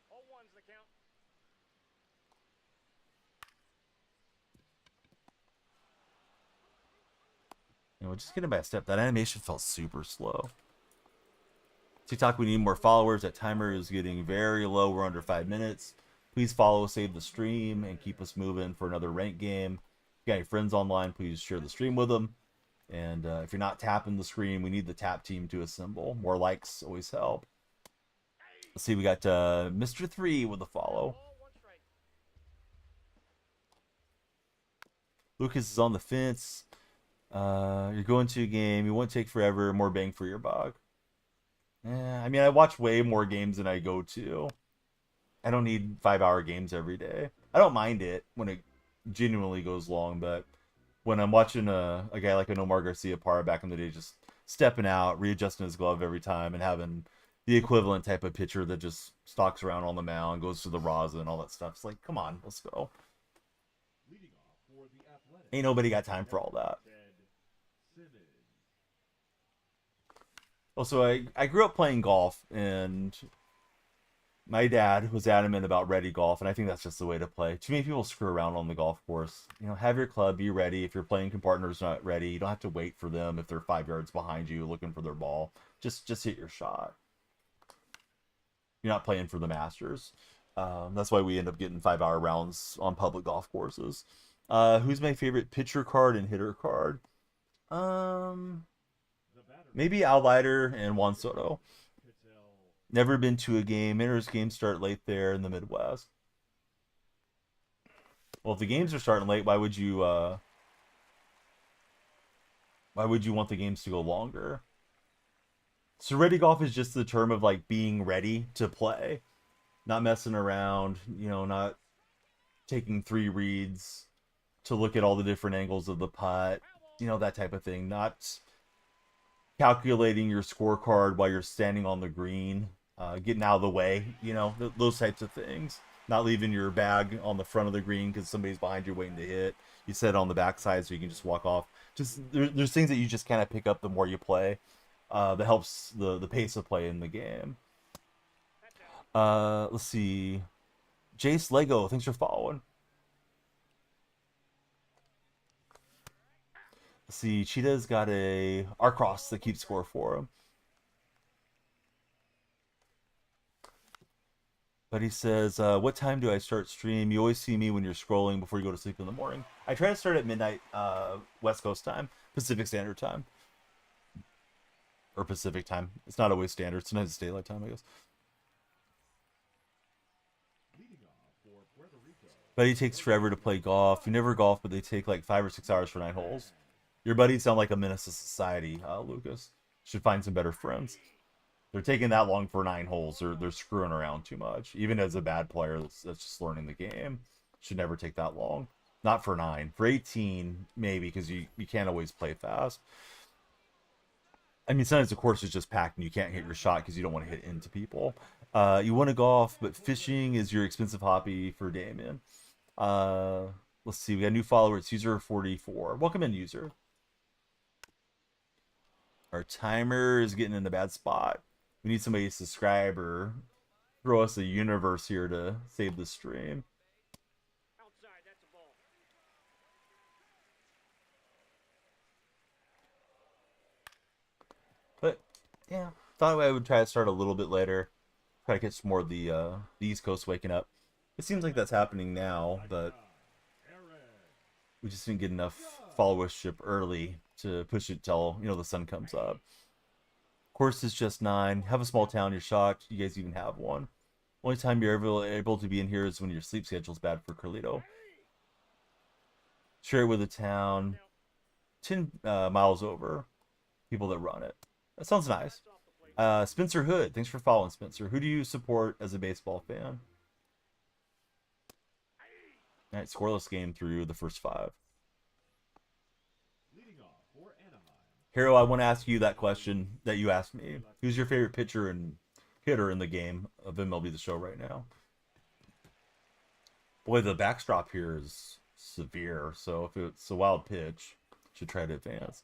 Speaker 2: 0-1's the count.
Speaker 1: You know, just getting by a step. That animation felt super slow. TikTok, we need more followers. That timer is getting very low. We're under 5 minutes. Please follow, save the stream, and keep us moving for another ranked game. If you got any friends online, please share the stream with them. And if you're not tapping the screen, we need the tap team to assemble. More likes always help. Let's see, we got Mr. 3 with a follow.
Speaker 2: Ball, 1 strike.
Speaker 1: Lucas is on the fence. You're going to a game. You won't take forever. More bang for your buck. I mean, I watch way more games than I go to. I don't need 5-hour games every day. I don't mind it when it genuinely goes long, but when I'm watching a guy like an Omar Garcia Parra back in the day just stepping out, readjusting his glove every time, and having the equivalent type of pitcher that just stalks around on the mound, goes to the rosin and all that stuff. It's like, come on, let's go.
Speaker 3: Leading off for the Athletics,
Speaker 1: Ain't nobody got time for all that.
Speaker 3: Ted Simmons.
Speaker 1: Also, I grew up playing golf, and My dad was adamant about ready golf, and I think that's just the way to play. Too many people screw around on the golf course. You know, have your club, be ready. If your playing partner's not ready, you don't have to wait for them if they're 5 yards behind you looking for their ball. Just hit your shot. You're not playing for the Masters. That's why we end up getting 5 hour rounds on public golf courses. Who's my favorite pitcher card and hitter card? Um, Maybe Outlighter and Juan Soto. Never been to a game. Enters games start late there in the Midwest. Well, if the games are starting late, why would you want the games to go longer? So ready golf is just the term of like being ready to play, not messing around, you know, not taking 3 reads to look at all the different angles of the putt, you know, that type of thing. Not calculating your scorecard while you're standing on the green, getting out of the way, you know, those types of things. Not leaving your bag on the front of the green because somebody's behind you waiting to hit. You set it on the backside so you can just walk off. Just there's things that you just kind of pick up the more you play. That helps the pace of play in the game. Let's see. Jace Lego, thanks for following. Let's see, Cheetah's got a crocs that keeps score for him. But he says, what time do I start stream? You always see me when you're scrolling before you go to sleep in the morning. I try to start at midnight, West Coast time, Pacific Standard Time. Or Pacific time. It's not always standard. Sometimes it's daylight time, I guess. Buddy takes forever to play golf. You never golf, but they take like 5 or 6 hours for 9 holes. Your buddies sound like a menace to society, Lucas. Should find some better friends. They're taking that long for 9 holes. They're screwing around too much. Even as a bad player that's just learning the game, should never take that long. Not for 9. For 18, maybe, because you can't always play fast. I mean, sometimes the course is just packed and you can't hit your shot because you don't want to hit into people. You want to golf, but fishing is your expensive hobby for Damien. Let's see. We got a new follower. It's user44. Welcome in, user. Our timer is getting in a bad spot. We need somebody to subscribe or throw us a universe here to save the stream.
Speaker 2: Outside, that's a ball.
Speaker 1: But yeah, thought I would try to start a little bit later. Try to get some more of the East Coast waking up. It seems like that's happening now, but we just didn't get enough followership early to push it till, you know, the sun comes up. Course is just 9. Have a small town, you're shocked you guys even have one. Only time you're ever able to be in here is when your sleep schedule's bad for Carlito. Share it with a town 10 miles over. People that run it. That sounds nice. Spencer Hood, thanks for following, Spencer. Who do you support as a baseball fan? All right, scoreless game through the first 5. Hero, I want to ask you that question that you asked me. Who's your favorite pitcher and hitter in the game of MLB The Show right now? Boy, the backstop here is severe, so if it's a wild pitch, should try to advance.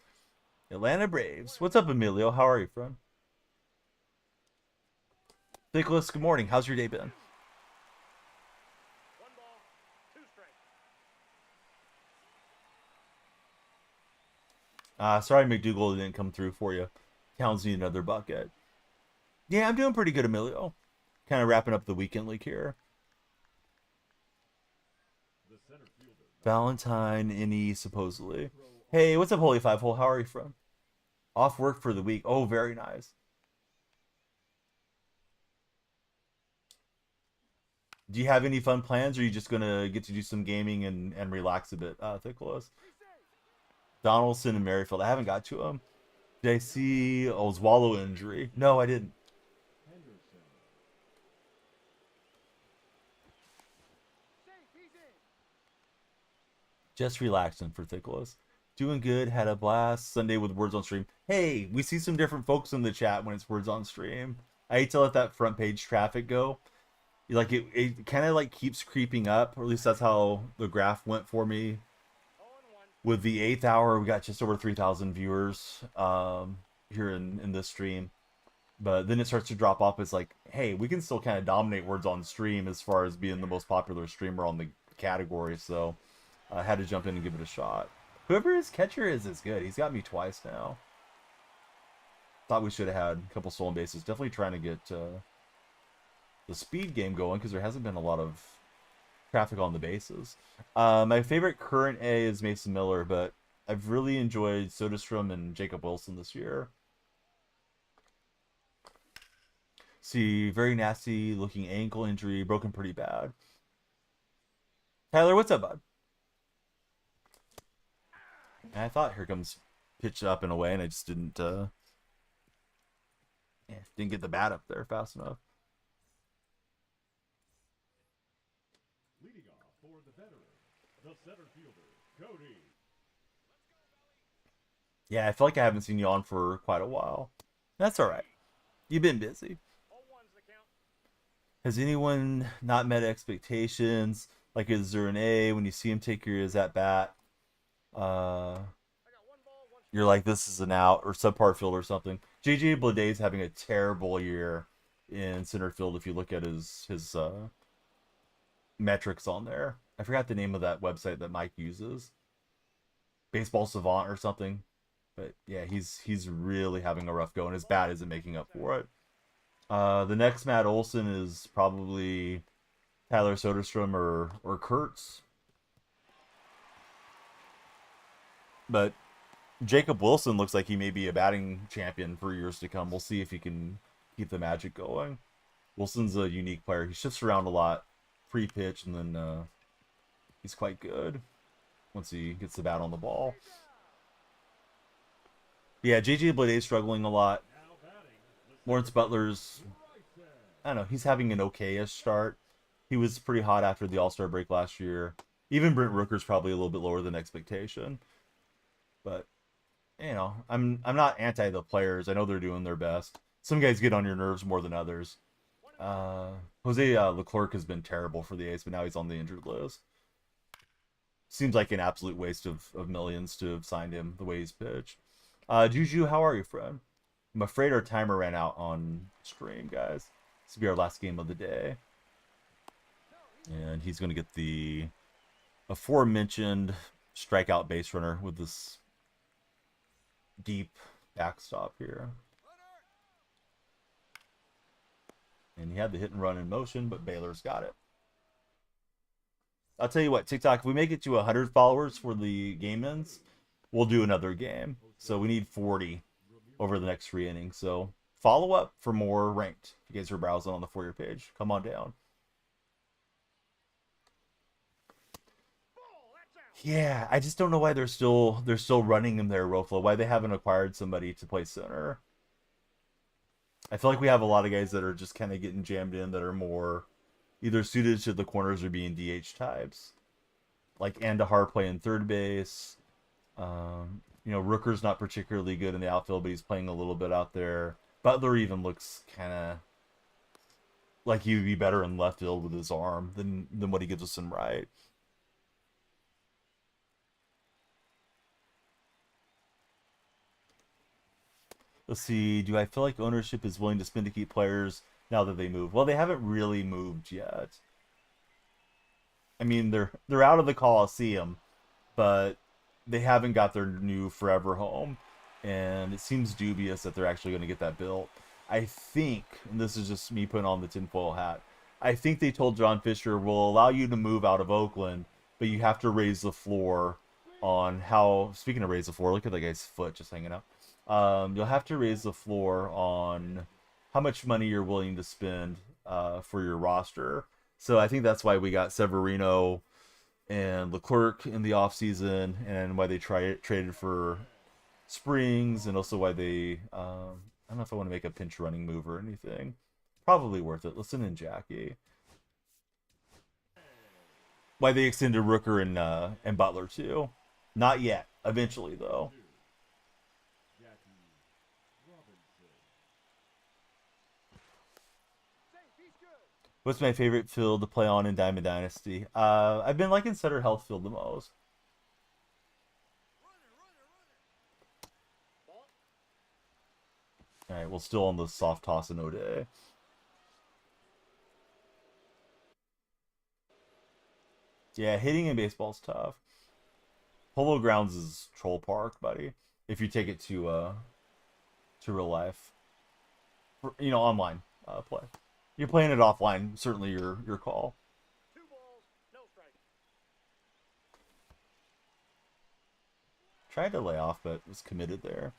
Speaker 1: Atlanta Braves. What's up, Emilio? How are you, friend? Nicholas, good morning. How's your day been?
Speaker 2: 1 ball, 2 strikes.
Speaker 1: Sorry McDougal didn't come through for you. Towns need another bucket. Yeah, I'm doing pretty good, Emilio. Kind of wrapping up the weekend league here. Valentine, Innie, supposedly. Hey, what's up, Holy Five Hole? How are you, friend? Off work for the week. Oh, very nice. Do you have any fun plans, or are you just gonna get to do some gaming and relax a bit, Thicklos? Donaldson and Merrifield. I haven't got to them. Did I see Oswaldo injury? No, I didn't. Just relaxing for Thicklos. Doing good. Had a blast. Sunday with Words on Stream. Hey, we see some different folks in the chat when it's Words on Stream. I hate to let that front page traffic go. Like it kind of like keeps creeping up, or at least that's how the graph went for me. With the 8th hour, we got just over 3,000 viewers here in this stream. But then it starts to drop off. It's like, hey, we can still kind of dominate words on stream as far as being the most popular streamer on the category. So I had to jump in and give it a shot. Whoever his catcher is good. He's got me twice now. Thought we should have had a couple stolen bases. Definitely trying to get the speed game going because there hasn't been a lot of traffic on the bases. My favorite current A is Mason Miller, but I've really enjoyed Soderstrom and Jacob Wilson this year. See, very nasty looking ankle injury, broken pretty bad. Tyler, what's up, bud? And I thought here comes pitch up and away, and I just didn't didn't get the bat up there fast enough.
Speaker 3: Leading off for the veteran, the center fielder, Cody.
Speaker 1: Yeah, I feel like I haven't seen you on for quite a while. That's all right. You've been busy.
Speaker 2: 0-1's the count.
Speaker 1: Has anyone not met expectations? Like, is there an A when you see him take his at bat?
Speaker 2: I got 1 ball, 1
Speaker 1: You're like, this is an out or subpar field or something. JJ Bleday's having a terrible year in center field. If you look at his metrics on there, I forgot the name of that website that Mike uses, Baseball Savant or something. But yeah, he's really having a rough go, and his bat isn't making up for it. The next Matt Olson is probably Tyler Soderstrom or Kurtz. But Jacob Wilson looks like he may be a batting champion for years to come. We'll see if he can keep the magic going. Wilson's a unique player. He shifts around a lot pre-pitch, and then he's quite good once he gets the bat on the ball. Yeah, JJ Bleday's struggling a lot. Lawrence Butler's, I don't know, he's having an okay-ish start. He was pretty hot after the All-Star break last year. Even Brent Rooker's probably a little bit lower than expectation. But, you know, I'm not anti the players. I know they're doing their best. Some guys get on your nerves more than others. Jose Leclerc has been terrible for the A's, but now he's on the injured list. Seems like an absolute waste of millions to have signed him the way he's pitched. Juju, how are you, friend? I'm afraid our timer ran out on stream, guys. This will be our last game of the day. And he's going to get the aforementioned strikeout base runner with this deep backstop here. And he had the hit and run in motion, but Baylor's got it. I'll tell you what, TikTok, if we make it to 100 followers for the game ends, we'll do another game. So we need 40 over the next 3 innings. So follow up for more ranked. If you guys are browsing on the For You page, come on down. Yeah, I just don't know why they're still running him there, Roflo. Why they haven't acquired somebody to play center. I feel like we have a lot of guys that are just kind of getting jammed in that are more either suited to the corners or being DH types. Like Andahar playing third base. You know, Rooker's not particularly good in the outfield, but he's playing a little bit out there. Butler even looks kind of like he would be better in left field with his arm than what he gives us in right. Let's see. Do I feel like ownership is willing to spend to keep players now that they move? Well, they haven't really moved yet. I mean, they're out of the Coliseum, but they haven't got their new forever home, and it seems dubious that they're actually going to get that built. I think, and this is just me putting on the tinfoil hat, I think they told John Fisher, we'll allow you to move out of Oakland, but you have to raise the floor on how, speaking of raise the floor, look at that guy's foot just hanging out. You'll have to raise the floor on how much money you're willing to spend for your roster. So I think that's why we got Severino and Leclerc in the offseason, and why they traded for Springs, and also why they, I don't know if I want to make a pinch running move or anything. Probably worth it. Listen in, Jackie. Why they extended Rooker and Butler too. Not yet. Eventually, though. What's my favorite field to play on in Diamond Dynasty? I've been liking Sutter Health Field the most. All right, we'll still on the soft toss and O'Day. Yeah, hitting in baseball's tough. Polo Grounds is Troll Park, buddy. If you take it to real life, online play. You're playing it offline. Certainly, your call.
Speaker 2: 2 balls, no strikes.
Speaker 1: Tried to lay off, but was committed there.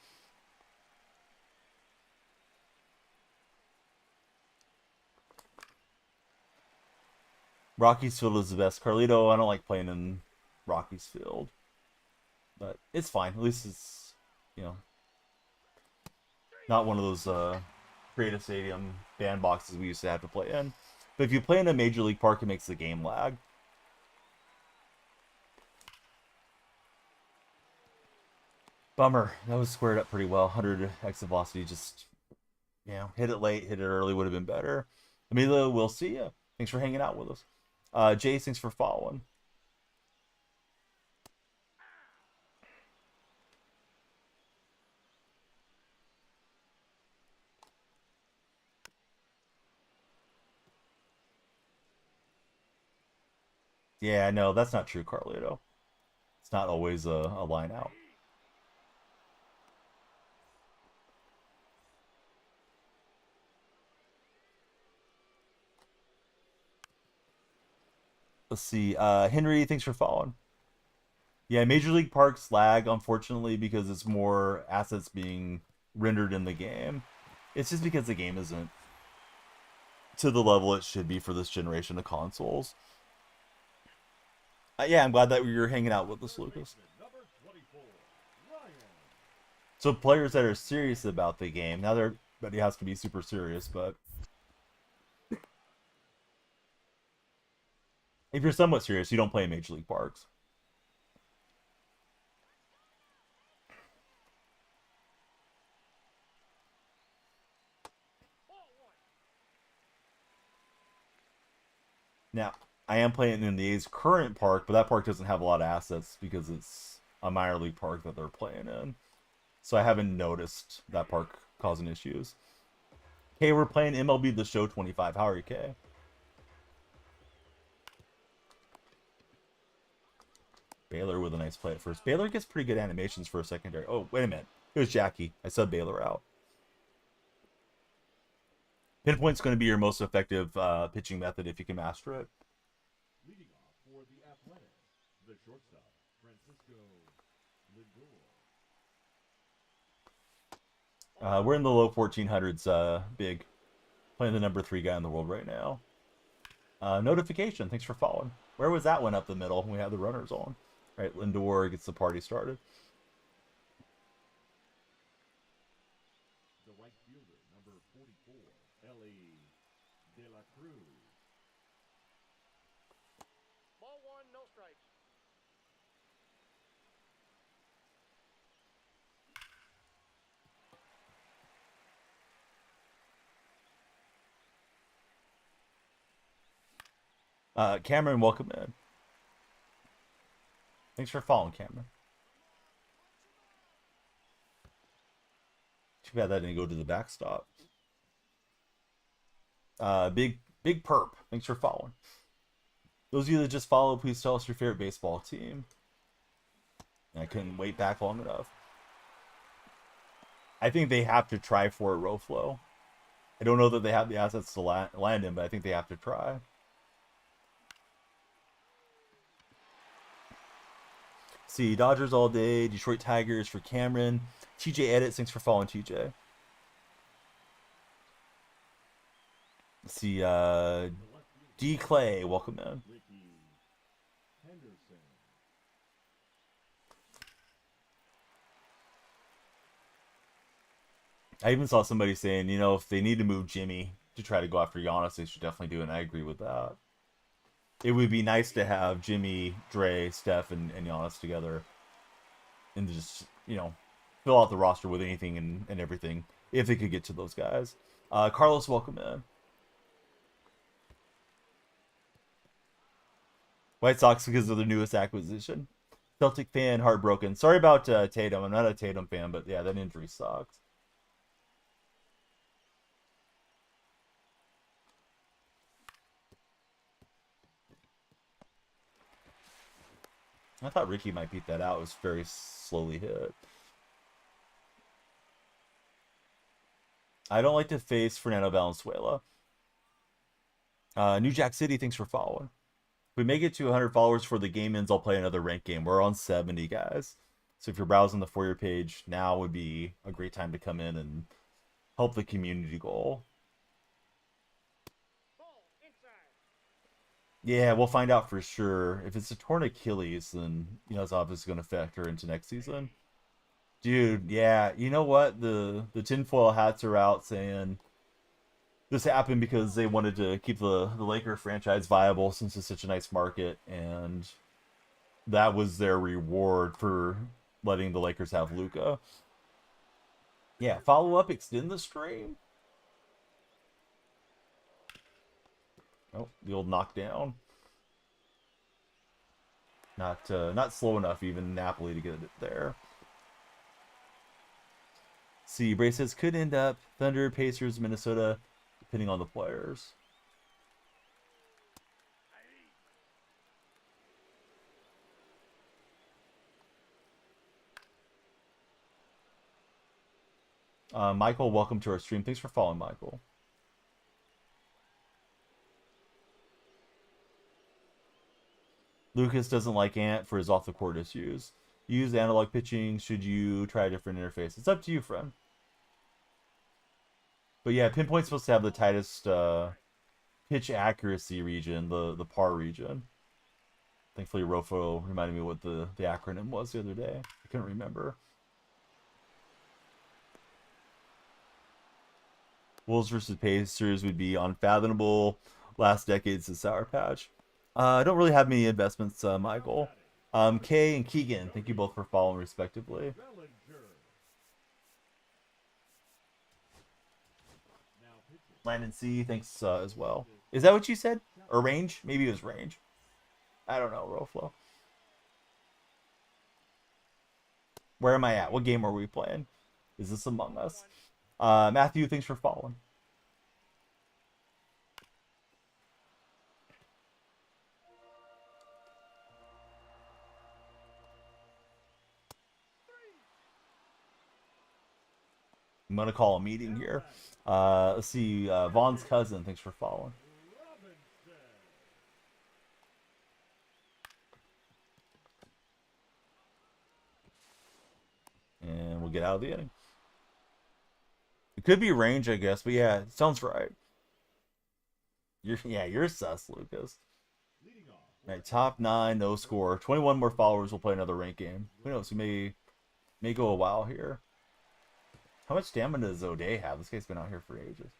Speaker 1: Rockies Field is the best. Carlito, I don't like playing in Rockies Field, but it's fine. At least it's, not one of those create a stadium bandboxes we used to have to play in. But if you play in a major league park, it makes the game lag. Bummer. That was squared up pretty well. 100 exit velocity, just, hit it late, hit it early would have been better. Emilio, we'll see ya. Thanks for hanging out with us. Jay, thanks for following. Yeah, no, that's not true, Carlito. It's not always a line out. Let's see. Henry, thanks for following. Yeah, Major League Parks lag, unfortunately, because it's more assets being rendered in the game. It's just because the game isn't to the level it should be for this generation of consoles. Yeah, I'm glad that you're hanging out with us, Lucas. So players that are serious about the game, now everybody has to be super serious, but if you're somewhat serious, you don't play in Major League Parks. Now, I am playing in the A's current park, but that park doesn't have a lot of assets because it's a minor league park that they're playing in. So I haven't noticed that park causing issues. Hey, we're playing MLB The Show 25. How are you, Kay? Baylor with a nice play at first. Baylor gets pretty good animations for a secondary. Oh, wait a minute. It was Jackie. I said Baylor out. Pinpoint's going to be your most effective pitching method if you can master it.
Speaker 3: Leading off for the Athletics, the shortstop, Francisco Lindor.
Speaker 1: We're in the low 1400s, big. Playing the number 3 guy in the world right now. Notification. Thanks for following. Where was that one up the middle when we had the runners on? Right, Lindor gets the party started.
Speaker 3: The right fielder, number 44, Ellie De La Cruz.
Speaker 2: Ball 1, no strikes.
Speaker 1: Cameron, welcome in. Thanks for following, Cameron. Too bad that didn't go to the backstop. Big Perp, thanks for following. Those of you that just follow, please tell us your favorite baseball team. I couldn't wait back long enough. I think they have to try for a row flow. I don't know that they have the assets to land in, but I think they have to try. See, Dodgers all day, Detroit Tigers for Cameron. TJ Edits, thanks for following, TJ. Let's see, D. Clay, welcome in.
Speaker 3: Ricky Henderson.
Speaker 1: I even saw somebody saying, if they need to move Jimmy to try to go after Giannis, they should definitely do it, and I agree with that. It would be nice to have Jimmy, Dre, Steph, and Giannis together and just, fill out the roster with anything and everything if they could get to those guys. Carlos, welcome in. White Sox because of their newest acquisition. Celtic fan, heartbroken. Sorry about Tatum. I'm not a Tatum fan, but yeah, that injury sucks. I thought Ricky might beat that out. It was very slowly hit. I don't like to face Fernando Valenzuela. New Jack City, thanks for following. If we make it to 100 followers for the game ends, I'll play another ranked game. We're on 70, guys. So if you're browsing the For You page, now would be a great time to come in and help the community goal. Yeah, we'll find out for sure. If it's a torn Achilles, then it's obviously going to factor into next season. Dude, yeah, you know what? The tinfoil hats are out saying this happened because they wanted to keep the Laker franchise viable since it's such a nice market, and that was their reward for letting the Lakers have Luka. Yeah, follow up, extend the stream. Oh, the old knockdown. Not slow enough, even Napoli, to get it there. See, Bray says could end up Thunder, Pacers, Minnesota, depending on the players. Michael, welcome to our stream. Thanks for following, Michael. Lucas doesn't like Ant for his off-the-court issues. Use analog pitching. Should you try a different interface? It's up to you, friend. But yeah, Pinpoint's supposed to have the tightest pitch accuracy region, the par region. Thankfully, Rofo reminded me what the acronym was the other day. I couldn't remember. Wolves versus Pacers would be unfathomable. Last decade's the Sour Patch. I don't really have many investments, Michael. Kay and Keegan, thank you both for following respectively. Landon C, thanks as well. Is that what you said? Or range? Maybe it was range. I don't know, Roflo. Where am I at? What game are we playing? Is this Among Us? Matthew, thanks for following. I'm going to call a meeting here. Let's see. Vaughn's cousin, thanks for following. And we'll get out of the inning. It could be range, I guess, but yeah, it sounds right. You're sus, Lucas. All right, top 9, no score. 21 more followers will play another rank game. Who knows? We may go a while here. How much stamina does O'Day have? This guy's been out here for ages.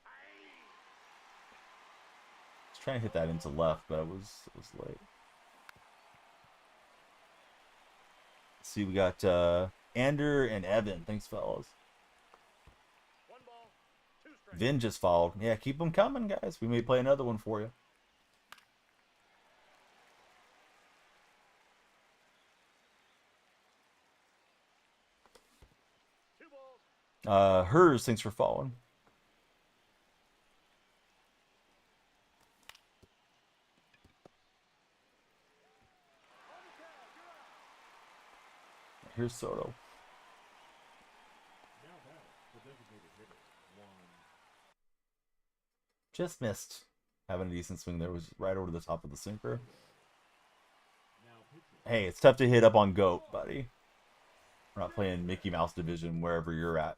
Speaker 1: I was trying to hit that into left, but it was late. Let's see, we got Ander and Evan. Thanks, fellas. Vin just followed. Yeah, keep them coming, guys. We may play another one for you. Hers, thanks for following. Here's Soto. Just missed. Having a decent swing there. Was right over the top of the sinker. Hey, it's tough to hit up on GOAT, buddy. We're not playing Mickey Mouse Division wherever you're at.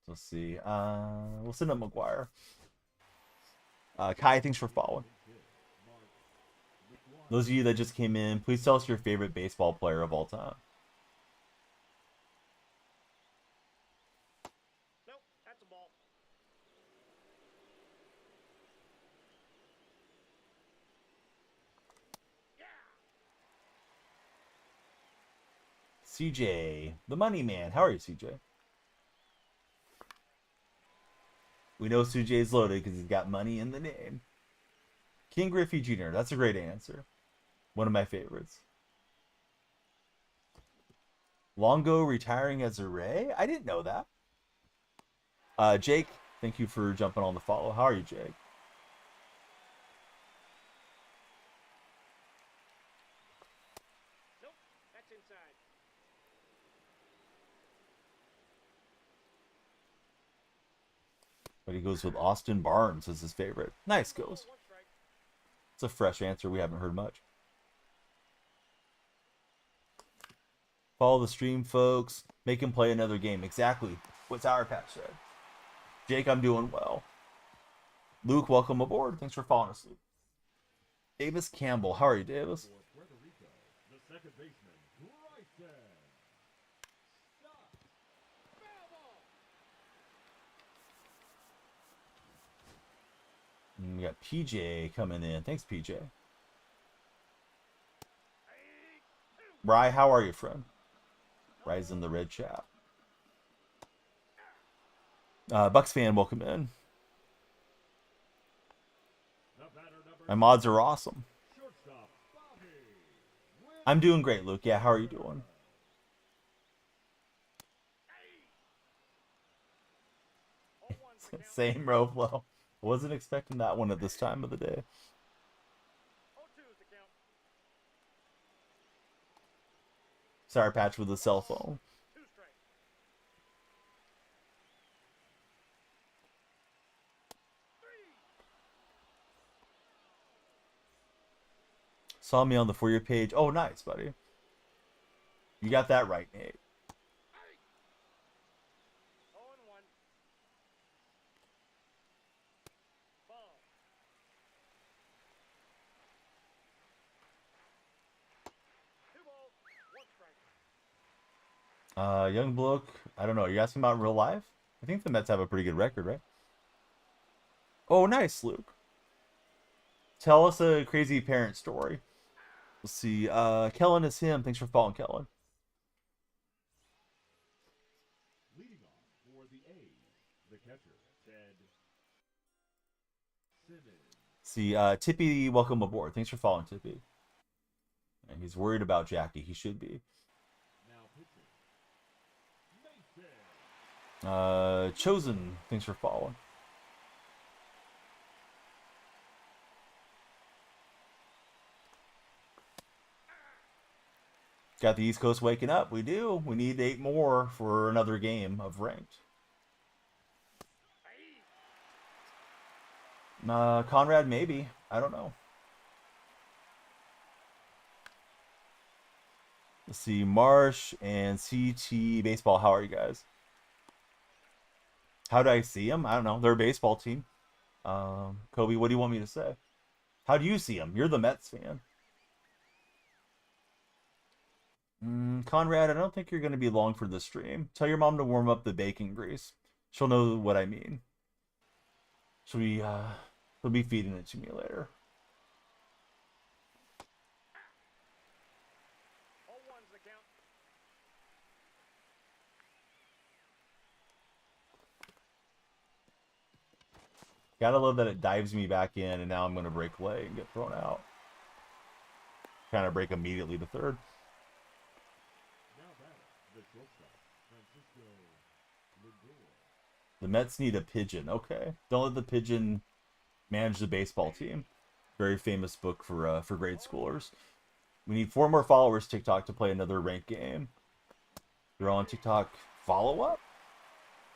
Speaker 1: Let's see. We'll send up McGuire. Kai, thanks for following. Those of you that just came in, please tell us your favorite baseball player of all time.
Speaker 2: Nope, that's a ball.
Speaker 1: CJ, the money man. How are you, CJ? We know CJ's loaded because he's got money in the name. King Griffey Jr. That's a great answer. One of my favorites. Longo retiring as a Ray? I didn't know that. Jake, thank you for jumping on the follow. How are you, Jake? But he goes with Austin Barnes as his favorite. Nice, Ghost.
Speaker 2: One strike.
Speaker 1: It's a fresh answer. We haven't heard much. Follow the stream, folks. Make him play another game. Exactly what Sour Patch said. Jake, I'm doing well. Luke, welcome aboard. Thanks for falling asleep. Davis Campbell. How are you, Davis?
Speaker 3: For Puerto Rico, the second baseman, Bryson. Stop.
Speaker 2: Foul ball.
Speaker 1: And we got PJ coming in. Thanks, PJ. Rye, how are you, friend? Rye's in the red chat. Bucks fan, welcome in.
Speaker 3: The batter number
Speaker 1: My mods are awesome.
Speaker 3: shortstop, Bobby.
Speaker 1: I'm doing great, Luke. Yeah, how are you doing?
Speaker 2: Oh, one's the count.
Speaker 1: Same row flow. Wasn't expecting that one at this time of the day.
Speaker 2: Oh, two's the count.
Speaker 1: Sour Patch with a cell phone.
Speaker 2: Two strikes.
Speaker 1: Saw me on the For You page. Oh, nice, buddy. You got that right, Nate.
Speaker 2: Oh, and one. Ball. Two balls. One strike.
Speaker 1: Young bloke. I don't know. Are you asking about real life? I think the Mets have a pretty good record, right? Oh, nice, Luke. Tell us a crazy parent story. Let's see. Kellen is him. Thanks for following, Kellen.
Speaker 3: Leading off for the A's, the catcher, Ted Simmons.
Speaker 1: See, Tippy, welcome aboard. Thanks for following, Tippy. And he's worried about Jackie. He should be.
Speaker 3: Now pitching, Mason.
Speaker 1: Chosen. Thanks for following. Got the East Coast waking up. We do. We need 8 more for another game of ranked. Conrad, maybe. I don't know. Let's see. Marsh and CT Baseball. How are you guys? How do I see them? I don't know. They're a baseball team. Kobe, what do you want me to say? How do you see them? You're the Mets fan. Conrad, I don't think you're going to be long for the stream. Tell your mom to warm up the bacon grease. She'll know what I mean. She'll be feeding it to me later.
Speaker 2: Oh, one's the count.
Speaker 1: Gotta love that it dives me back in, and now I'm going to break play and get thrown out. Kind of break immediately to third.
Speaker 3: Now batter, the shortstop, Francisco Lindor.
Speaker 1: The Mets need a pigeon. Okay. Don't let the pigeon manage the baseball team. Very famous book for grade schoolers. We need 4 more followers TikTok to play another ranked game. You're on TikTok. Follow up.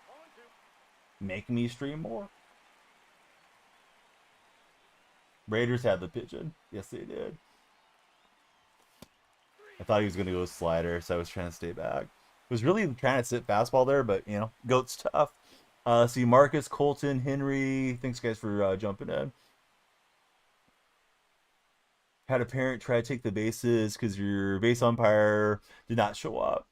Speaker 2: Oh, and two.
Speaker 1: Make me stream more. Raiders had the pigeon. Yes, they did. I thought he was going to go slider, so I was trying to stay back. Was really trying to sit fastball there, but, you know, goat's tough. See, Marcus, Colton, Henry. Thanks, guys, for jumping in. Had a parent try to take the bases because your base umpire did not show up.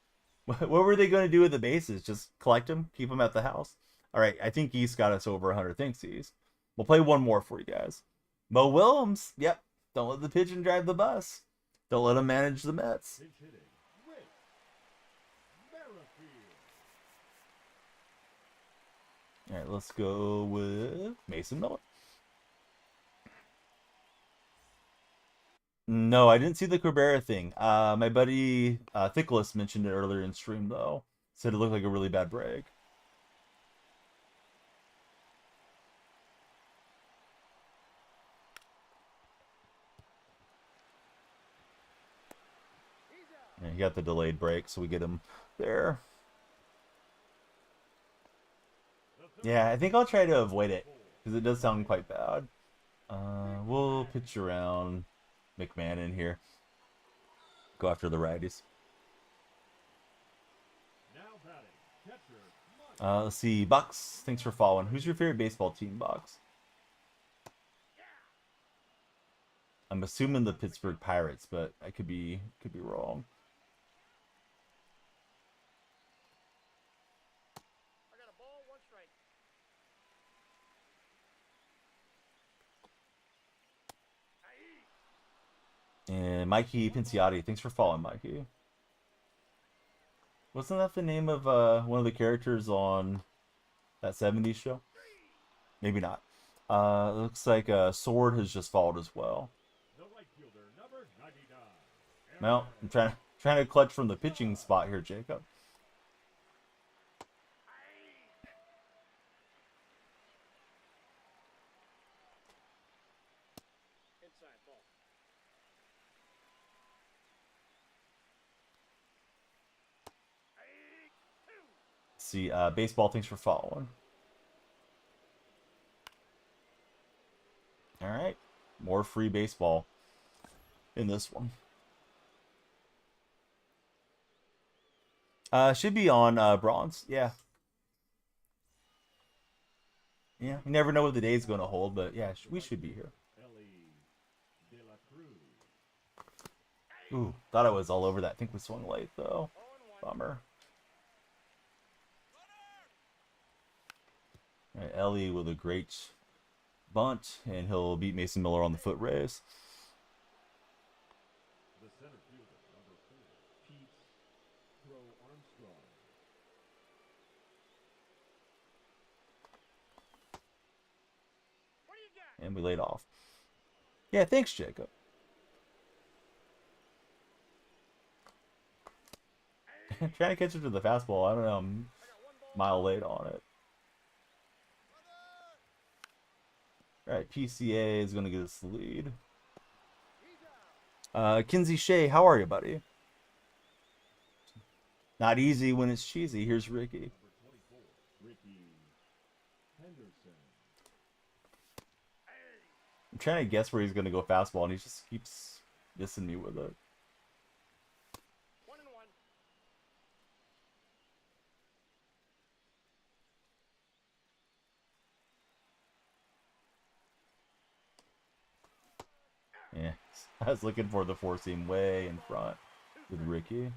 Speaker 1: What were they going to do with the bases? Just collect them? Keep them at the house? All right, I think East got us over 100. Thanks, East. We'll play one more for you guys. Mo Willems. Yep. Don't let the pigeon drive the bus. Don't let him manage the Mets.
Speaker 3: Pinch hitting, Rick Merrifield.
Speaker 1: All right, let's go with Mason Miller. No, I didn't see the Cabrera thing. My buddy Thickless mentioned it earlier in stream, though. Said it looked like a really bad break.
Speaker 2: He's out.
Speaker 1: Yeah, he got the delayed break, so we get him there.
Speaker 3: The
Speaker 1: Yeah, I think I'll try to avoid it because it does sound quite bad. We'll pitch around McMahon in here. Go after the righties.
Speaker 3: Now batting, catcher, Mike.
Speaker 1: Let's see. Bucks, thanks for following. Who's your favorite baseball team, Bucks? I'm assuming the Pittsburgh Pirates, but I could be wrong.
Speaker 2: I got a ball, 1 strike.
Speaker 1: And Mikey Pinciotti, thanks for following, Mikey. Wasn't that the name of one of the characters on that 70s show? Maybe not. Looks like Sword has just followed as well.
Speaker 3: The right fielder, number 99.
Speaker 1: Well, I'm trying to clutch from the pitching spot here, Jacob.
Speaker 2: Inside ball.
Speaker 1: Let's see, baseball, thanks for following. All right, more free baseball in this one. Should be on bronze. Yeah. Yeah, you never know what the day's going to hold, but yeah, we should be here.
Speaker 3: Ellie De La Cruz.
Speaker 1: Ooh, thought I was all over that. I think we swung late, though.
Speaker 2: 0-1.
Speaker 1: Bummer. All right, Ellie with a great bunt, and he'll beat Mason Miller on the foot race.
Speaker 3: The center fielder, number 4, Pete Pro Armstrong.
Speaker 2: What do you got?
Speaker 1: And we laid off. Yeah, thanks, Jacob. Trying to catch it to the fastball. I don't know. I'm
Speaker 2: I got 1 ball.
Speaker 1: a mile late on it. All right, PCA is going to get us the lead.
Speaker 2: He's out.
Speaker 1: Kinsey Shea, how are you, buddy? Not easy when it's cheesy. Here's Ricky.
Speaker 3: Number 24, Ricky Henderson.
Speaker 1: I'm trying to guess where he's going to go fastball, and he just keeps dissing me with it.
Speaker 2: 1-1.
Speaker 1: Yeah, I was looking for the four seam way in front with Ricky.
Speaker 2: 2-2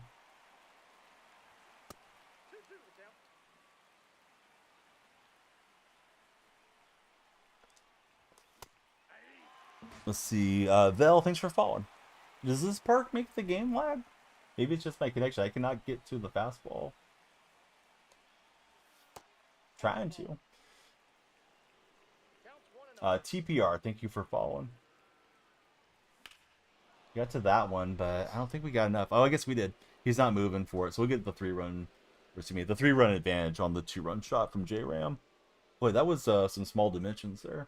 Speaker 2: the count.
Speaker 1: Let's see. Vel, thanks for following. Does this park make the game lag? Maybe it's just my connection. I cannot get to the fastball. Trying to.
Speaker 2: Counts 1-0.
Speaker 1: TPR, thank you for following. Got to that one, but I don't think we got enough. Oh, I guess we did. He's not moving for it, so we'll get the 3-run, or excuse me, the 3-run advantage on the 2-run shot from J-Ram. Boy, that was some small dimensions there.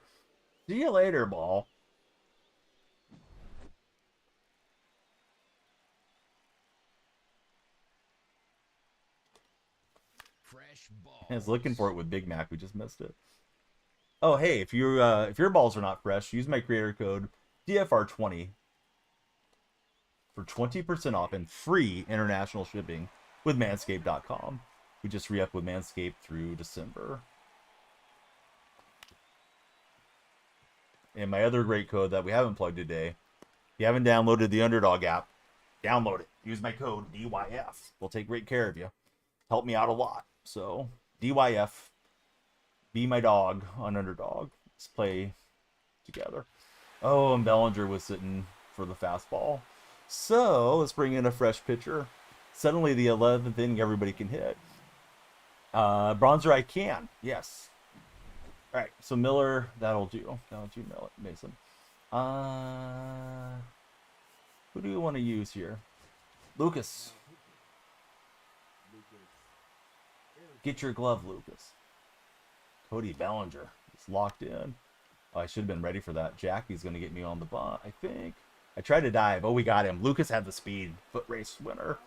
Speaker 1: See you later, ball.
Speaker 4: Fresh ball.
Speaker 1: I was looking for it with Big Mac. We just missed it. Oh, hey, if your balls are not fresh, use my creator code DFR20 for 20% off and free international shipping with Manscaped.com. We just re-up with Manscaped through December. And my other great code that we haven't plugged today, if you haven't downloaded the Underdog app, download it. Use my code DYF. We'll take great care of you. Help me out a lot. So, DYF, be my dog on Underdog. Let's play together. Oh, and Bellinger was sitting for the fastball. So, let's bring in a fresh pitcher. Suddenly, the 11th inning, everybody can hit. Bronzer, I can. Yes. All right, so Miller, that'll do. That'll do, Mason. Who do you want to use here? Lucas. Get your glove, Lucas. Cody Bellinger is locked in. Oh, I should have been ready for that. Jackie's going to get me on the bunt, I think. I tried to dive. Oh, we got him. Lucas had the speed. Foot race winner.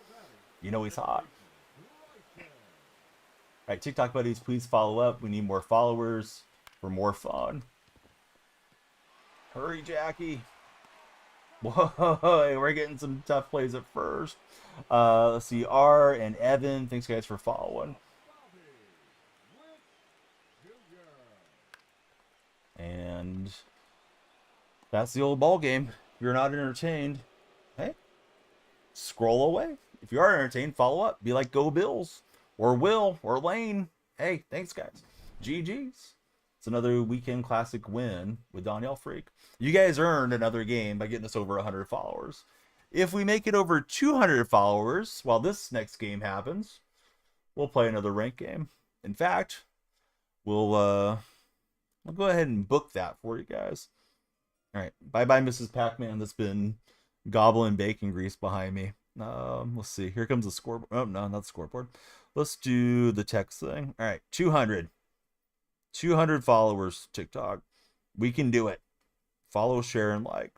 Speaker 1: You know he's hot. All right, TikTok buddies, please follow up. We need more followers for more fun. Hurry, Jackie. Whoa, we're getting some tough plays at first. Let's see, R and Evan. Thanks, guys, for following. And that's the old ball game. If you're not entertained, hey, scroll away. If you are entertained, follow up. Be like, go Bills, or Will, or Lane. Hey, thanks, guys. GG's. It's another weekend classic win with DonyellFreak. You guys earned another game by getting us over 100 followers. If we make it over 200 followers while this next game happens, we'll play another rank game. In fact, we'll go ahead and book that for you guys. All right, bye-bye, Mrs. Pac-Man. That's been gobbling bacon grease behind me. Let's see. Here comes the scoreboard. Oh, no, not the scoreboard. Let's do the text thing. All right, 200 followers, TikTok. We can do it. Follow, share, and like.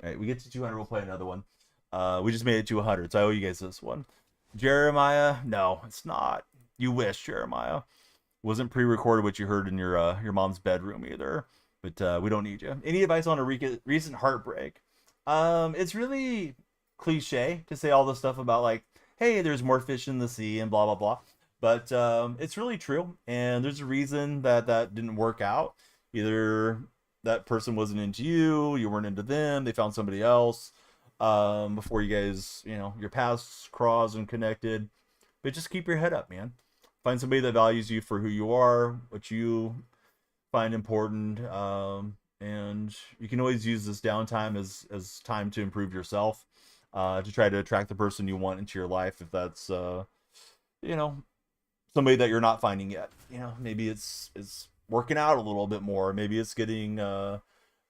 Speaker 1: All right, we get to 200. We'll play another one. We just made it to 100, so I owe you guys this one. Jeremiah, no, it's not. You wish, Jeremiah. Wasn't pre-recorded what you heard in your mom's bedroom either, but we don't need you. Any advice on a recent heartbreak? It's really cliche to say all this stuff about like, hey, there's more fish in the sea and blah blah blah, but it's really true, and there's a reason that didn't work out. Either that person wasn't into you, you weren't into them, they found somebody else before you guys, your paths crossed and connected. But just keep your head up, man. Find somebody that values you for who you are, what you find important, and you can always use this downtime as time to improve yourself, to try to attract the person you want into your life. If that's somebody that you're not finding yet, maybe it's working out a little bit more, maybe it's getting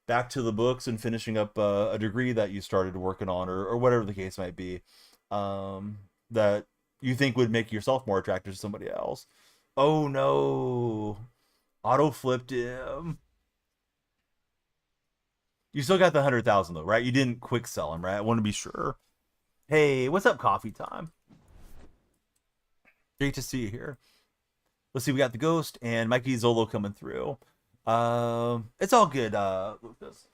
Speaker 1: back to the books and finishing up a degree that you started working on, or whatever the case might be, that you think would make yourself more attractive to somebody else. Oh no, auto flipped him. You still got the 100,000 though, right? You didn't quick sell him, right? I want to be sure. Hey, what's up, Coffee Time? Great to see you here. Let's see, we got the Ghost and Mikey Zolo coming through. It's all good, Lucas.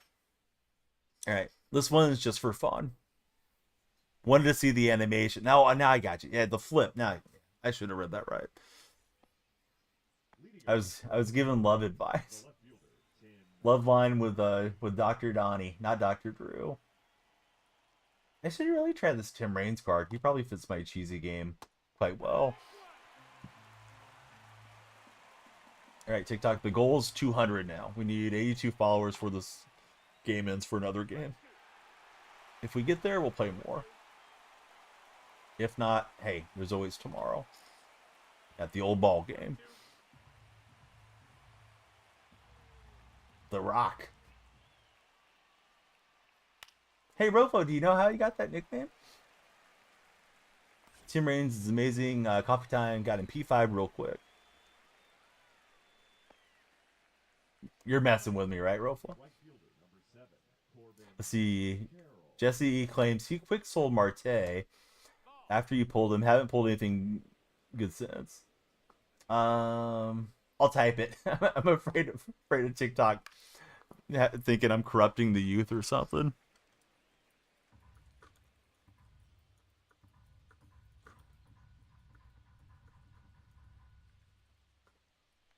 Speaker 1: All right, this one is just for fun. Wanted to see the animation. Now I got you. Yeah, the flip. Now I should have read that right. I was giving love advice. Love line with Dr. Donnie, not Dr. Drew. I should really try this Tim Raines card. He probably fits my cheesy game quite well. All right, TikTok. The goal is 200 now. We need 82 followers for this game ends for another game. If we get there, we'll play more. If not, hey, there's always tomorrow at the old ball game. The Rock. Hey, Rofo, do you know how you got that nickname? Tim Raines is amazing. Coffee Time got in P5 real quick. You're messing with me, right, Rofo? Let's see. Jesse claims he quick sold Marte after you pulled him. Haven't pulled anything good since. I'll type it. I'm afraid of TikTok thinking I'm corrupting the youth or something.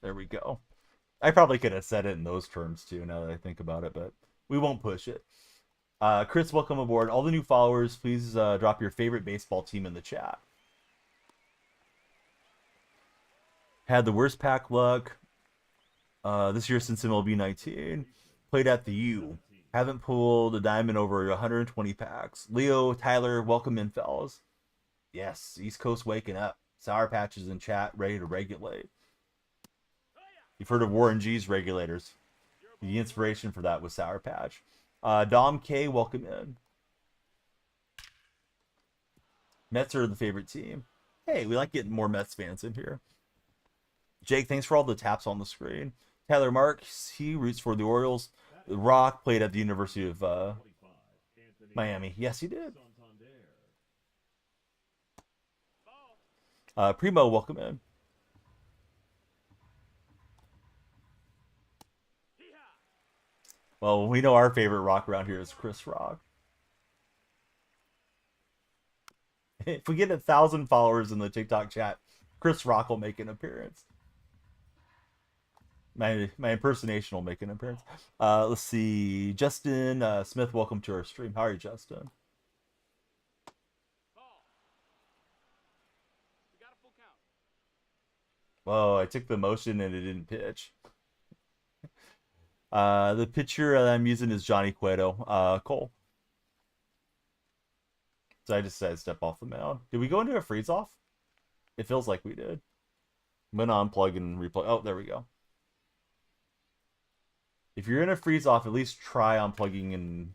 Speaker 1: There we go. I probably could have said it in those terms too, now that I think about it, but we won't push it. Chris, welcome aboard. All the new followers, please drop your favorite baseball team in the chat. Had the worst pack luck this year since MLB 19. Played at the U. Haven't pulled a diamond over 120 packs. Leo, Tyler, welcome in, fellas. Yes, East Coast waking up. Sour Patches in chat, ready to regulate. You've heard of Warren G's regulators. The inspiration for that was Sour Patch. Dom K, welcome in. Mets are the favorite team. Hey, we like getting more Mets fans in here. Jake, thanks for all the taps on the screen. Tyler Marks, he roots for the Orioles. The Rock played at the University of Miami. Yes, he did. Primo, welcome in. Well, we know our favorite rock around here is Chris Rock. If we get 1,000 followers in the TikTok chat, Chris Rock will make an appearance. My impersonation will make an appearance. Let's see. Justin Smith, welcome to our stream. How are you, Justin?
Speaker 2: Ball. We got a full count.
Speaker 1: Whoa, I took the motion and it didn't pitch. The pitcher that I'm using is Johnny Cueto. Cole. So I just decided to step off the mound. Did we go into a freeze off? It feels like we did. I'm gonna unplug and replug. Oh, there we go. If you're in a freeze off, at least try unplugging and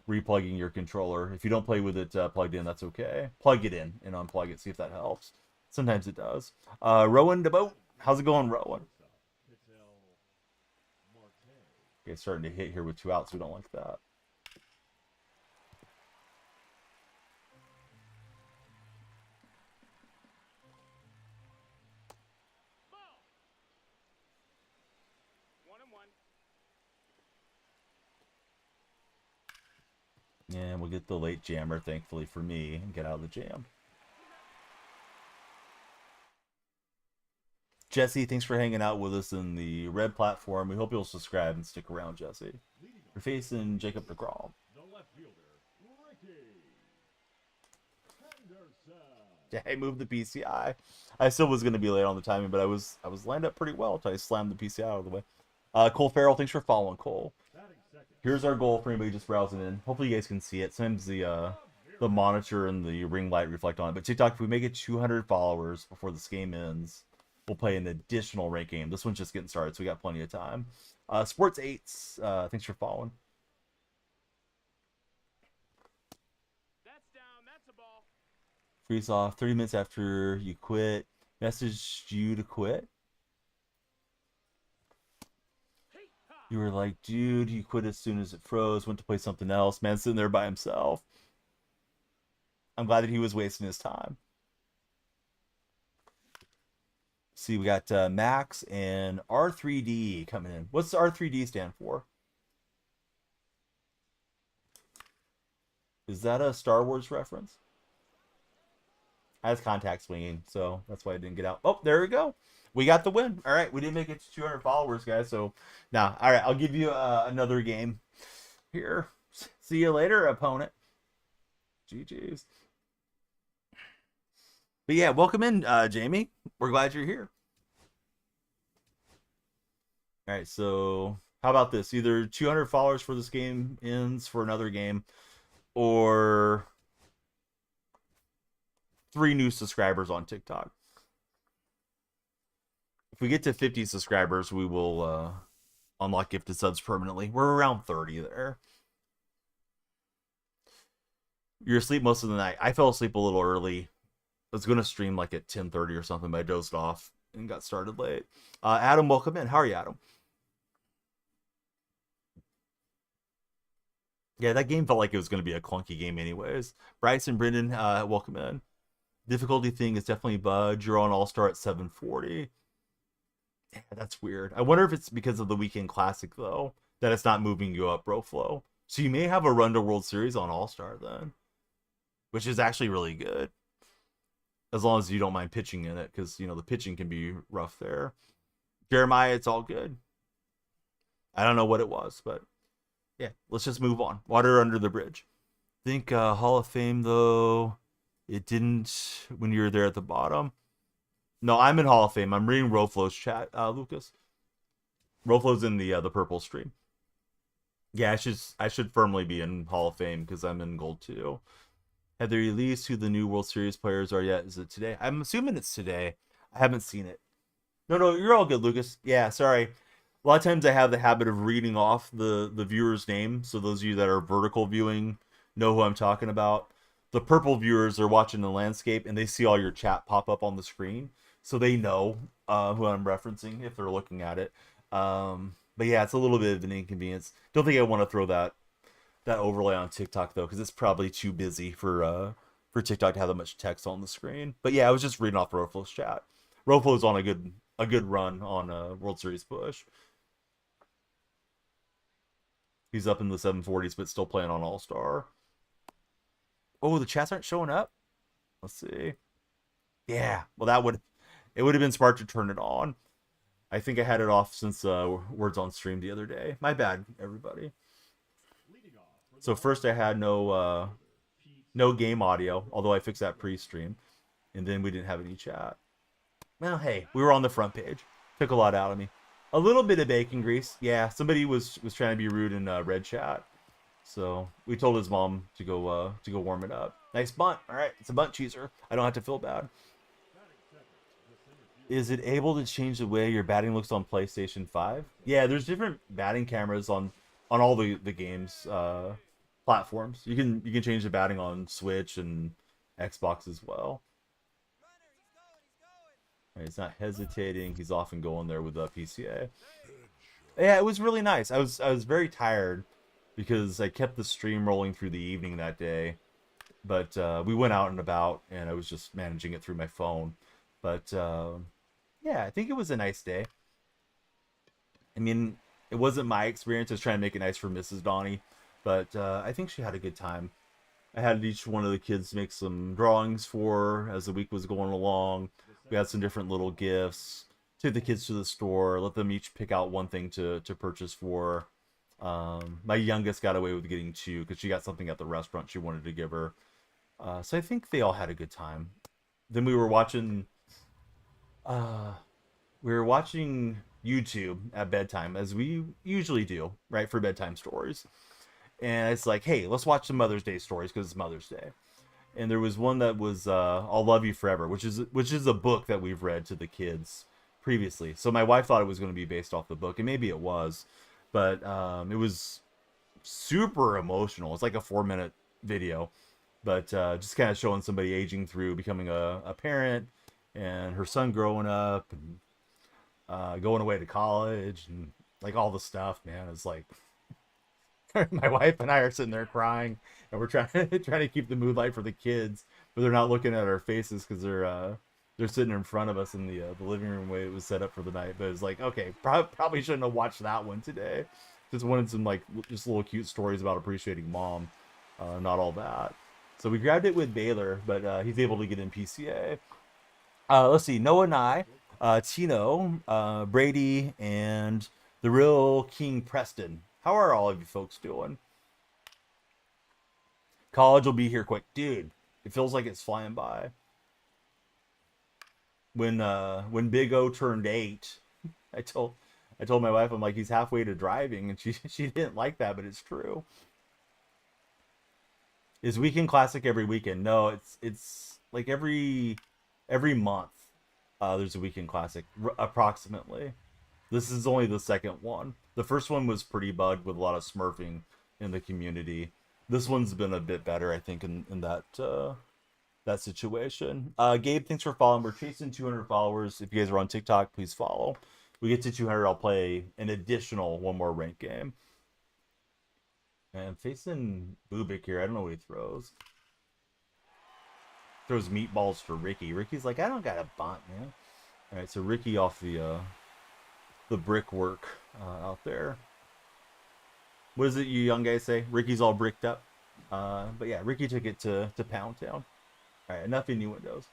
Speaker 1: replugging your controller. If you don't play with it plugged in, that's okay. Plug it in and unplug it. See if that helps. Sometimes it does. Rowan DeBoat. How's it going, Rowan? Okay, starting to hit here with 2 outs. We don't like that.
Speaker 2: Ball. 1-1.
Speaker 1: And we'll get the late jammer, thankfully for me, and get out of the jam. Jesse, thanks for hanging out with us in the red platform. We hope you'll subscribe and stick around, Jesse. We're facing Jacob DeGrom.
Speaker 3: The left fielder, Ricky Henderson.
Speaker 1: Yeah, I moved the PCI. I still was going to be late on the timing, but I was lined up pretty well until I slammed the PCI out of the way. Cole Farrell, thanks for following, Cole. Here's our goal for anybody just browsing in. Hopefully you guys can see it. Sometimes the monitor and the ring light reflect on it. But TikTok, if we make it 200 followers before this game ends, we'll play an additional ranked game. This one's just getting started, so we got plenty of time. Sports 8s, thanks for following.
Speaker 2: That's down. That's a ball.
Speaker 1: Freeze off 30 minutes after you quit. Messaged you to quit.
Speaker 2: Hey, ha.
Speaker 1: You were like, dude, you quit as soon as it froze. Went to play something else. Man sitting there by himself. I'm glad that he was wasting his time. See, we got Max and R3D coming in. What's R3D stand for? Is that a Star Wars reference? I was contact swinging, so that's why I didn't get out. Oh, there we go. We got the win. All right, we didn't make it to 200 followers, guys. So now, all right, I'll give you another game here. See you later, opponent. GG's. But yeah, welcome in, Jamie. We're glad you're here. All right, so how about this? Either 200 followers for this game ends for another game, or 3 new subscribers on TikTok. If we get to 50 subscribers, we will unlock gifted subs permanently. We're around 30 there. You're asleep most of the night. I fell asleep a little early. I was going to stream like at 10:30 or something, but I dozed off and got started late. Adam, welcome in. How are you, Adam? Yeah, that game felt like it was going to be a clunky game anyways. Bryce and Brendan, welcome in. Difficulty thing is definitely Budge. You're on All-Star at 740. Yeah, that's weird. I wonder if it's because of the Weekend Classic, though, that it's not moving you up, bro flow. So you may have a run to World Series on All-Star then, which is actually really good. As long as you don't mind pitching in it, because, you know, the pitching can be rough there. Jeremiah, it's all good. I don't know what it was, but yeah, let's just move on. Water under the bridge. I think Hall of Fame, though, it didn't when you were there at the bottom. No, I'm in Hall of Fame. I'm reading Roflo's chat, Lucas. Roflo's in the purple stream. Yeah, I should firmly be in Hall of Fame because I'm in gold too. Have they released who the new World Series players are yet? Is it today? I'm assuming it's today. I haven't seen it. No, you're all good, Lucas. Yeah, sorry. A lot of times I have the habit of reading off the viewer's name, so those of you that are vertical viewing know who I'm talking about. The purple viewers are watching the landscape, and they see all your chat pop up on the screen, so they know who I'm referencing if they're looking at it. But yeah, it's a little bit of an inconvenience. Don't think I want to throw that overlay on TikTok though, because it's probably too busy for TikTok to have that much text on the screen. But yeah, I was just reading off Roflo's chat. Roflo's on a good run on World Series push. He's up in the 740s, but still playing on All-Star. Oh, the chats aren't showing up. Let's see. Yeah, well, it would have been smart to turn it on. I think I had it off since Words on Stream the other day. My bad, everybody. So first I had no game audio, although I fixed that pre-stream, and then we didn't have any chat. Well, hey, we were on the front page. Took a lot out of me. A little bit of bacon grease. Yeah, somebody was trying to be rude in red chat. So we told his mom to go warm it up. Nice bunt. All right, it's a bunt cheeser. I don't have to feel bad. Is it able to change the way your batting looks on PlayStation 5? Yeah, there's different batting cameras on all the games platforms. You can change the batting on Switch and Xbox as well. Right, he's not hesitating. He's often going there with the PCA. Yeah, it was really nice. I was very tired because I kept the stream rolling through the evening that day. But we went out and about, and I was just managing it through my phone. But yeah, I think it was a nice day. I mean, it wasn't my experience. I was trying to make it nice for Mrs. Donnie, but I think she had a good time. I had each one of the kids make some drawings for her as the week was going along. We had some different little gifts. Took the kids to the store, let them each pick out one thing to purchase for. My youngest got away with getting two because she got something at the restaurant she wanted to give her. So I think they all had a good time. Then we were watching YouTube at bedtime, as we usually do, right, for bedtime stories. And it's like, hey, let's watch some Mother's Day stories because it's Mother's Day. And there was one that was I'll Love You Forever, which is a book that we've read to the kids previously. So my wife thought it was going to be based off the book, and maybe it was, but it was super emotional. It's like a 4-minute video, but just kind of showing somebody aging through, becoming a parent, and her son growing up, and going away to college, and like all the stuff, man. It's like my wife and I are sitting there crying, and we're trying to keep the mood light for the kids, but they're not looking at our faces because they're sitting in front of us in the living room way it was set up for the night. But it's like, okay, probably shouldn't have watched that one today. Just wanted some like just little cute stories about appreciating mom, not all that. So we grabbed it with Baylor, but he's able to get in PCA. Let's see, Noah and I, Tino, Brady, and the real King Preston. How are all of you folks doing? College will be here quick. Dude, it feels like it's flying by. When Big O turned 8, I told my wife, I'm like, he's halfway to driving, and she didn't like that, but it's true. Is Weekend Classic every weekend? No, it's like every month. There's a Weekend Classic, approximately. This is only the second one. The first one was pretty bugged with a lot of smurfing in the community. This one's been a bit better, I think, in that situation. Gabe, thanks for following. We're chasing 200 followers. If you guys are on TikTok, please follow. We get to 200, I'll play an additional one more ranked game. And I'm facing Bubik here. I don't know what he throws. Throws meatballs for Ricky. Ricky's like, I don't got a bunt, man. All right, so Ricky off the brickwork out there. What is it you young guys say? Ricky's all bricked up. But yeah, Ricky took it to Pound Town. All right, enough innuendos.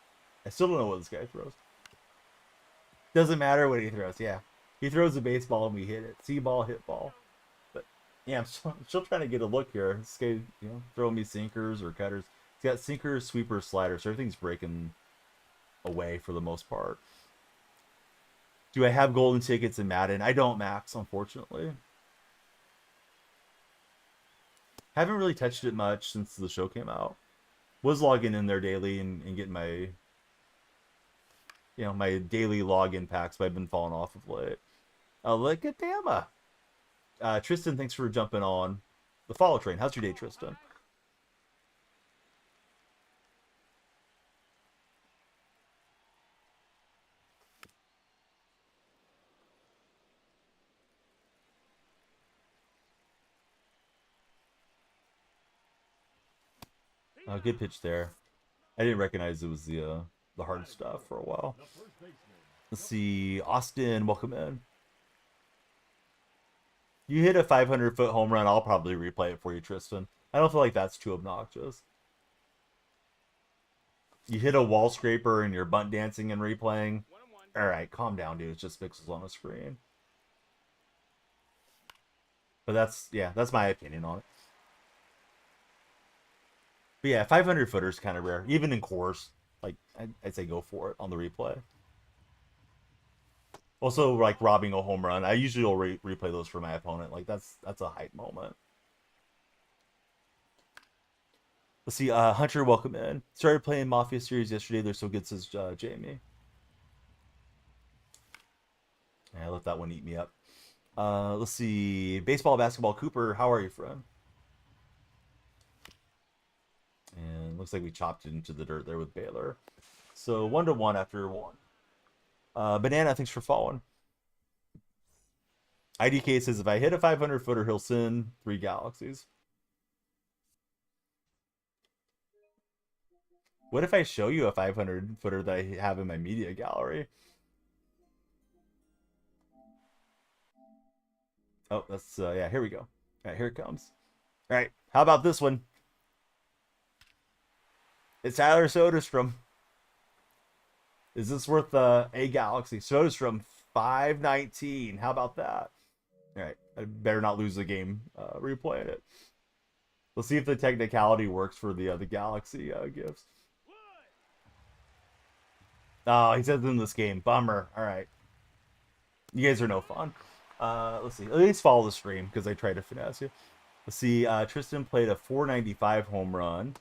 Speaker 1: I still don't know what this guy throws. Doesn't matter what he throws. Yeah, he throws a baseball and we hit it. See ball, hit ball. But yeah, I'm still trying to get a look here. This guy, throwing me sinkers or cutters. He's got sinkers, sweepers, sliders. So everything's breaking away for the most part. Do I have golden tickets in Madden? I don't, Max, unfortunately. Haven't really touched it much since the show came out. Was logging in there daily and getting my my daily login packs, but I've been falling off of late. Look at Bama. Tristan, thanks for jumping on the follow train. How's your day, Tristan? Good pitch there. I didn't recognize it was the hard stuff for a while. Let's see, Austin, welcome in. You hit a 500-foot home run, I'll probably replay it for you, Tristan. I don't feel like that's too obnoxious. You hit a wall scraper and you're bunt dancing and replaying.
Speaker 2: 1-1.
Speaker 1: All right, calm down, dude. It's just pixels on the screen. But that's my opinion on it. But yeah, 500 footer is kind of rare, even in course. Like I'd say go for it on the replay. Also, like robbing a home run, I usually will replay those for my opponent. Like that's a hype moment. Let's see, Hunter, welcome in. Started playing Mafia series yesterday. They're so good, says Jamie. Yeah, I let that one eat me up. Let's see, baseball, basketball, Cooper. How are you, friend? And looks like we chopped it into the dirt there with Baylor. So 1-1 after one. Banana, thanks for following. IDK says if I hit a 500 footer, he'll send 3 galaxies. What if I show you a 500 footer that I have in my media gallery? Oh, that's yeah. Here we go. All right, here it comes. All right, how about this one? It's Tyler Soderstrom. Is this worth a galaxy? Soderstrom 519. How about that? All right, I better not lose the game replaying it. Let's see if the technicality works for the galaxy gifts. Oh, he says in this game. Bummer. All right. You guys are no fun. Let's see. At least follow the stream because I tried to finesse you. Let's see. Tristan played a 495 home run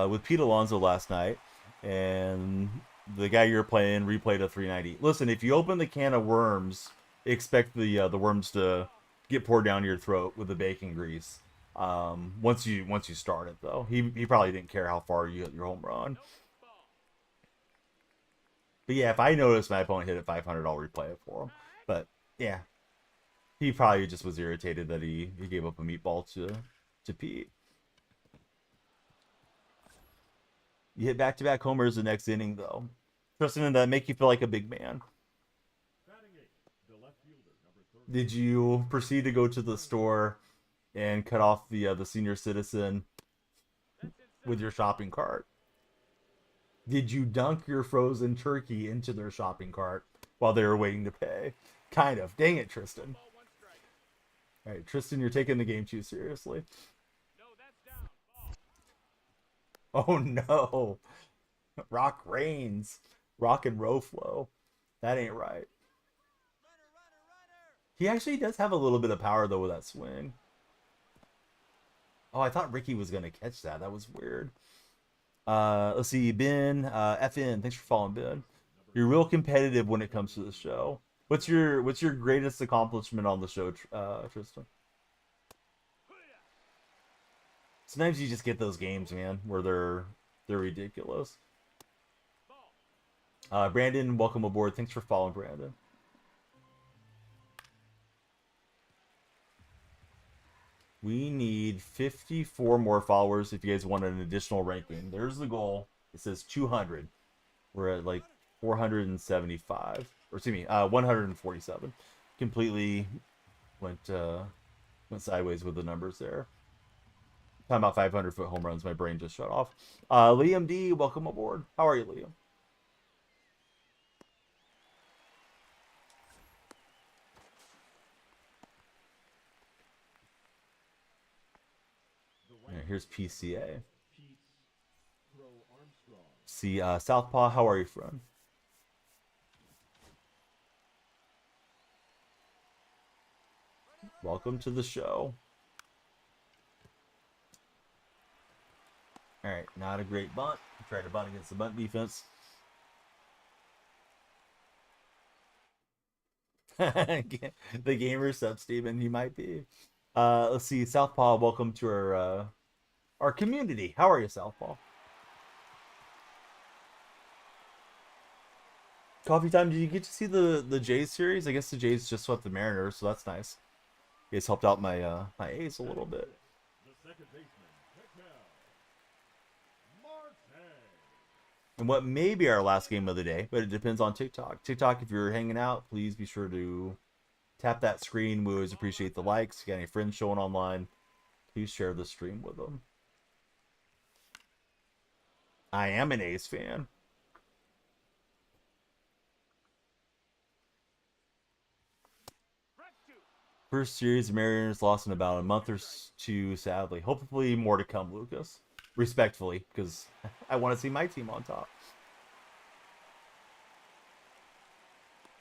Speaker 1: with Pete Alonso last night. And the guy you're playing replayed a 390. Listen, if you open the can of worms, expect the worms to get poured down your throat with the bacon grease. Once you start it, though. He probably didn't care how far you hit your home run. But yeah, if I notice my opponent hit at 500, I'll replay it for him. But yeah, he probably just was irritated that he gave up a meatball to Pete. You hit back-to-back homers the next inning, though. Tristan, that make you feel like a big man. Did you proceed to go to the store and cut off the senior citizen with your shopping cart? Did you dunk your frozen turkey into their shopping cart while they were waiting to pay? Kind of. Dang it, Tristan. All right, Tristan, you're taking the game too seriously.
Speaker 2: No, that's down. Ball.
Speaker 1: Oh, no. Rock reigns. Rock and roll flow. That ain't right. He actually does have a little bit of power, though, with that swing. Oh, I thought Ricky was going to catch that. That was weird. Let's see, Ben, FN, thanks for following, Ben. You're real competitive when it comes to the show. What's your greatest accomplishment on the show, Tristan? Sometimes you just get those games, man, where they're ridiculous. Brandon, welcome aboard. Thanks for following, Brandon. We need 54 more followers if you guys want an additional ranking. There's the goal. It says 200. We're at like 475. Or excuse me, 147. Completely went sideways with the numbers there. Talking about 500-foot home runs, my brain just shut off. Liam D, welcome aboard. How are you, Liam? Here's PCA. See, Southpaw, how are you, friend? Welcome to the show. All right, not a great bunt. Tried to bunt against the bunt defense. The gamer sub, Steven, you might be. Let's see, Southpaw, welcome to our community. How are you, Southpaw? Coffee time. Did you get to see the Jays series? I guess the Jays just swept the Mariners, so that's nice. You guys helped out my my A's a little bit. And what may be our last game of the day, but it depends on TikTok. TikTok, if you're hanging out, please be sure to Tap that screen. We always appreciate the likes. If you got any friends showing online, please share the stream with them. I am an A's fan. First series, Mariners lost in about a month or two, sadly. Hopefully more to come, Lucas. Respectfully, because I want to see my team on top.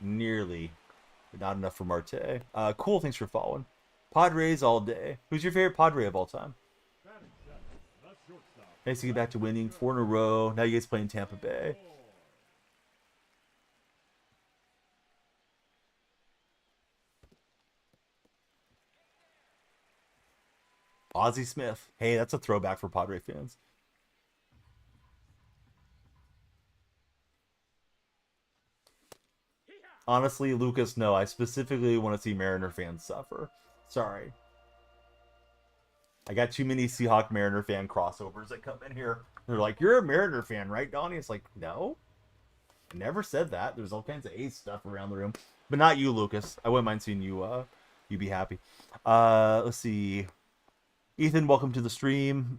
Speaker 1: Nearly. But not enough for Marte. Cool, thanks for following. Padres all day. Who's your favorite Padre of all time? Nice to get back to winning. 4 in a row. Now you guys playing Tampa Bay. Ozzie Smith. Hey, that's a throwback for Padre fans. Honestly, Lucas, no. I specifically want to see Mariner fans suffer. Sorry. I got too many Seahawk Mariner fan crossovers that come in here. They're like, you're a Mariner fan, right, Donnie? It's like, no. I never said that. There's all kinds of Ace stuff around the room. But not you, Lucas. I wouldn't mind seeing you you be happy. Let's see. Ethan, welcome to the stream.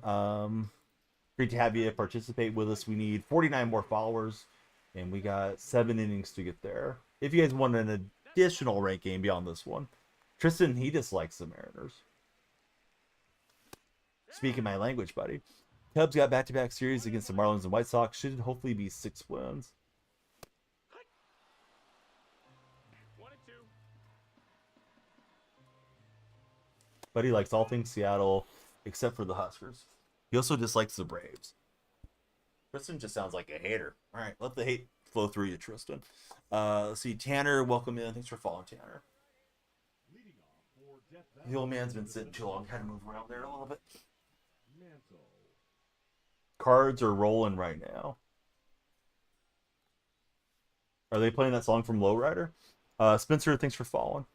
Speaker 1: Great to have you participate with us. We need 49 more followers, and we got 7 innings to get there. If you guys want an additional rank game beyond this one, Tristan, he dislikes the Mariners. Speaking my language, buddy. Cubs got back-to-back series against the Marlins and White Sox. Should hopefully be 6 wins.
Speaker 2: 1 and 2.
Speaker 1: Buddy likes all things Seattle, except for the Huskers. He also dislikes the Braves. Tristan just sounds like a hater. All right, let the hate flow through you, Tristan. Let's see. Tanner, welcome in. Thanks for following, Tanner. The old man's been sitting too long. Kind of move around there a little bit. Cards are rolling right now. Are they playing that song from Lowrider? Spencer, thanks for following.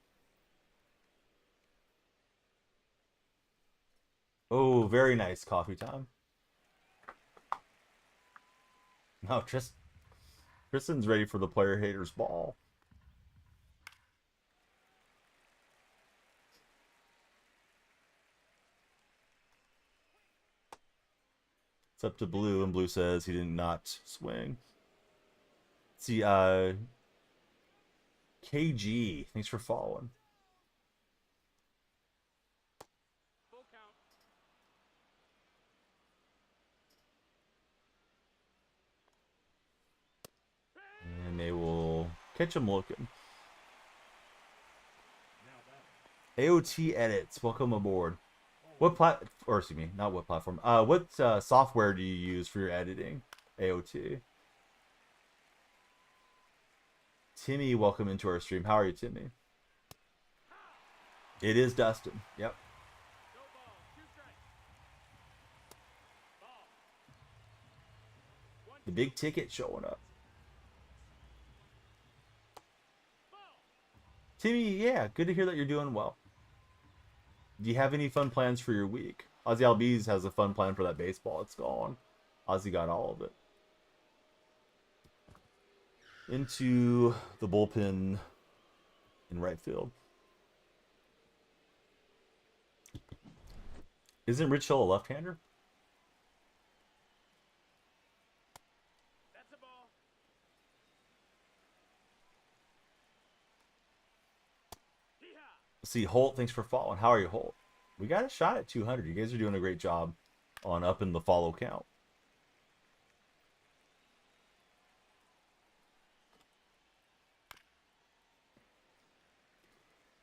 Speaker 1: Oh, very nice coffee time. No, Tristan's ready for the player haters ball. It's up to Blue, and Blue says he did not swing. Let's see, KG, thanks for following.
Speaker 2: Full count.
Speaker 1: And they will catch him looking. AOT edits, welcome aboard. What or excuse me, not what platform. What software do you use for your editing? AOT. Timmy, welcome into our stream. How are you, Timmy? It is Dustin. Yep.
Speaker 2: No ball. 2 strikes. Ball. 1
Speaker 1: The big ticket showing up.
Speaker 2: ball.
Speaker 1: Timmy, yeah, good to hear that you're doing well. Do you have any fun plans for your week? Ozzy Albiz has a fun plan for that baseball. It's gone. Ozzy got all of it. Into the bullpen in right field. Isn't Rich Hill a left-hander?
Speaker 2: That's a ball. Hee-haw.
Speaker 1: See, Holt, thanks for following. How are you, Holt? We got a shot at 200. You guys are doing a great job on upping the follow count.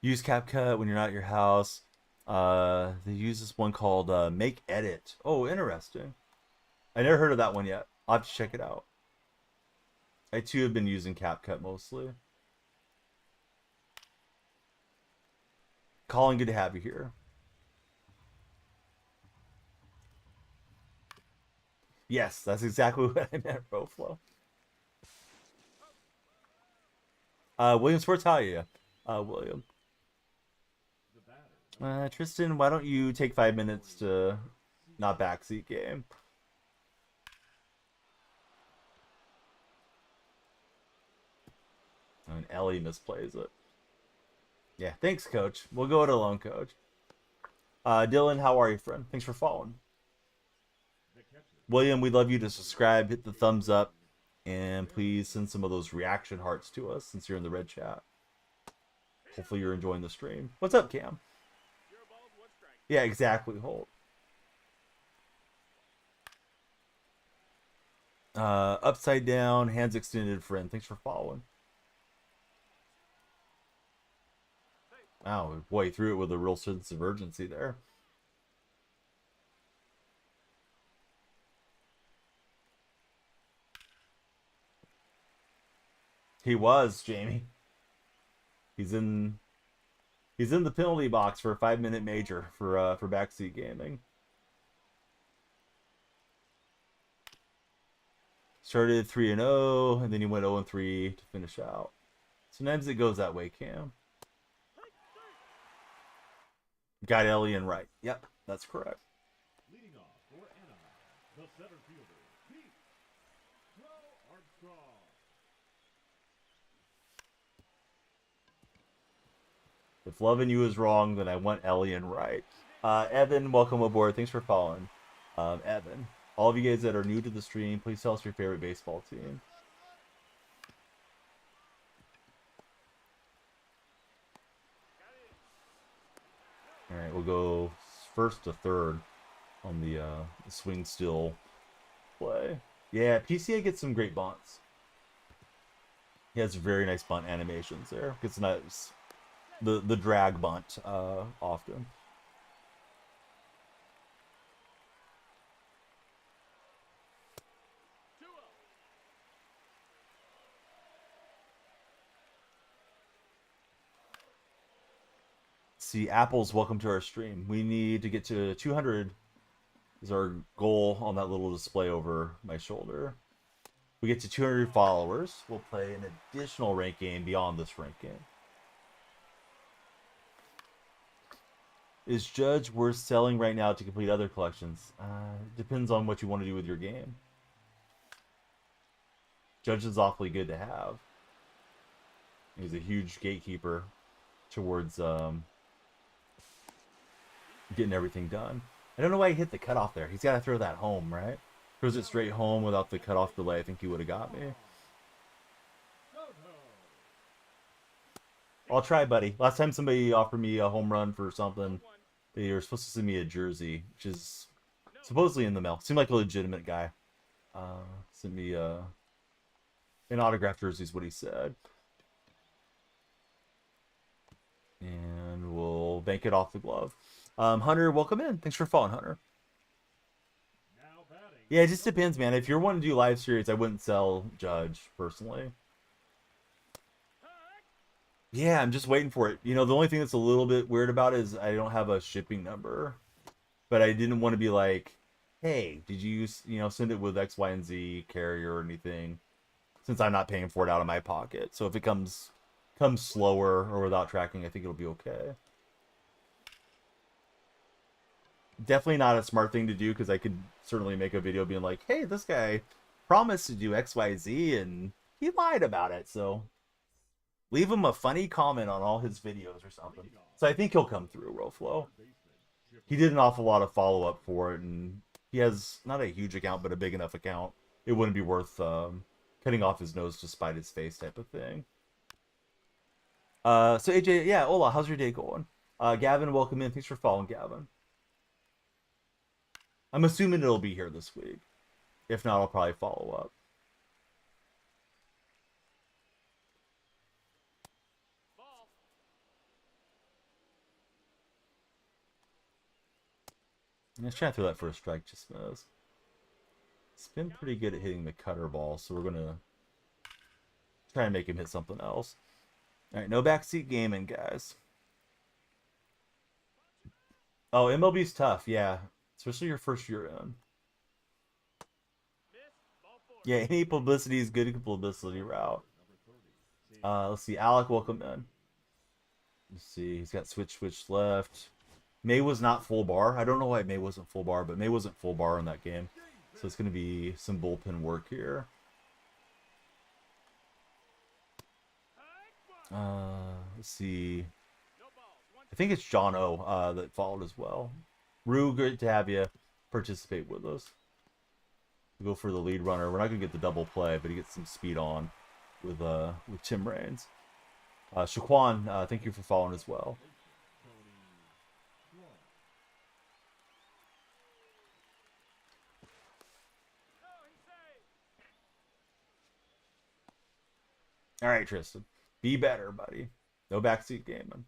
Speaker 1: Use CapCut when you're not at your house. They use this one called Make Edit. Oh, interesting. I never heard of that one yet. I'll have to check it out. I too have been using CapCut mostly. Colin, good to have you here. Yes, that's exactly what I meant, Roflo. William Sports, how are you? William. Tristan, why don't you take 5 minutes to not backseat game? And Ellie misplays it. Yeah, thanks, Coach. We'll go it alone, Coach. Dylan, how are you, friend? Thanks for following.
Speaker 3: The catcher.
Speaker 1: William, we'd love you to subscribe, hit the thumbs up, and please send some of those reaction hearts to us since you're in the red chat. Hopefully you're enjoying the stream. What's up, Cam?
Speaker 2: Zero balls, one strike.
Speaker 1: Yeah, exactly, Holt. Upside down, hands extended, friend. Thanks for following. Wow, boy, he threw it with a real sense of urgency there. He was, Jamie. He's in the penalty box for a 5-minute major for backseat gaming. Started 3-0, and then he went 0-3 to finish out. Sometimes it goes that way, Cam. Got Elliott right. Yep, that's correct.
Speaker 3: Leading off for Anaheim, the center fielder, Pete Armstrong.
Speaker 1: If loving you is wrong, then I want Elliott right. Evan, welcome aboard. Thanks for following. Evan, all of you guys that are new to the stream, please tell us your favorite baseball team. All right, we'll go first to third on the swing still play. Yeah, PCA gets some great bunts. He has very nice bunt animations there. Gets nice the drag bunt often. See, Apples, welcome to our stream. We need to get to 200 is our goal on that little display over my shoulder. We get to 200 followers, we'll play an additional rank game beyond this rank game. Is Judge worth selling right now to complete other collections? Depends on what you want to do with your game. Judge is awfully good to have. He's a huge gatekeeper towards getting everything done. I don't know why he hit the cutoff there. He's got to throw that home, right? Throws it straight home without the cutoff delay. I think he would have got me. I'll try, buddy. Last time somebody offered me a home run for something, they were supposed to send me a jersey, which is supposedly in the mail. Seemed like a legitimate guy. Sent me an autographed jersey is what he said. And we'll bank it off the glove. Hunter, welcome in. Thanks for following, Hunter. Yeah, it just depends, man. If you're wanting to do live series, I wouldn't sell Judge, personally. Yeah, I'm just waiting for it. You know, the only thing that's a little bit weird about it is I don't have a shipping number. But I didn't want to be like, hey, did you, send it with X, Y, and Z carrier or anything? Since I'm not paying for it out of my pocket. So if it comes slower or without tracking, I think it'll be okay. Definitely not a smart thing to do, because I could certainly make a video being like, hey, this guy promised to do XYZ and he lied about it. So leave him a funny comment on all his videos or something. So I think he'll come through, Roflo. He did an awful lot of follow-up for it, and he has not a huge account, but a big enough account. It wouldn't be worth cutting off his nose to spite his face type of thing. So AJ, yeah, hola, how's your day going? Gavin, welcome in. Thanks for following, Gavin. I'm assuming it'll be here this week. If not, I'll probably follow up. Let's try to throw that for a strike, just knows. It's been pretty good at hitting the cutter ball, so we're going to try and make him hit something else. Alright, no backseat gaming, guys. Oh, MLB's tough, yeah. Especially your first year in. Yeah, any publicity is good publicity route. Let's see, Alec, welcome in. Let's see, he's got switch left. May was not full bar. I don't know why May wasn't full bar, but May wasn't full bar in that game. So it's going to be some bullpen work here. Let's see. I think it's John O that followed as well. Rue, great to have you participate with us. We go for the lead runner. We're not gonna get the double play, but he gets some speed on with Tim Raines. Shaquan, thank you for following as well. All right, Tristan, be better, buddy. No backseat gaming.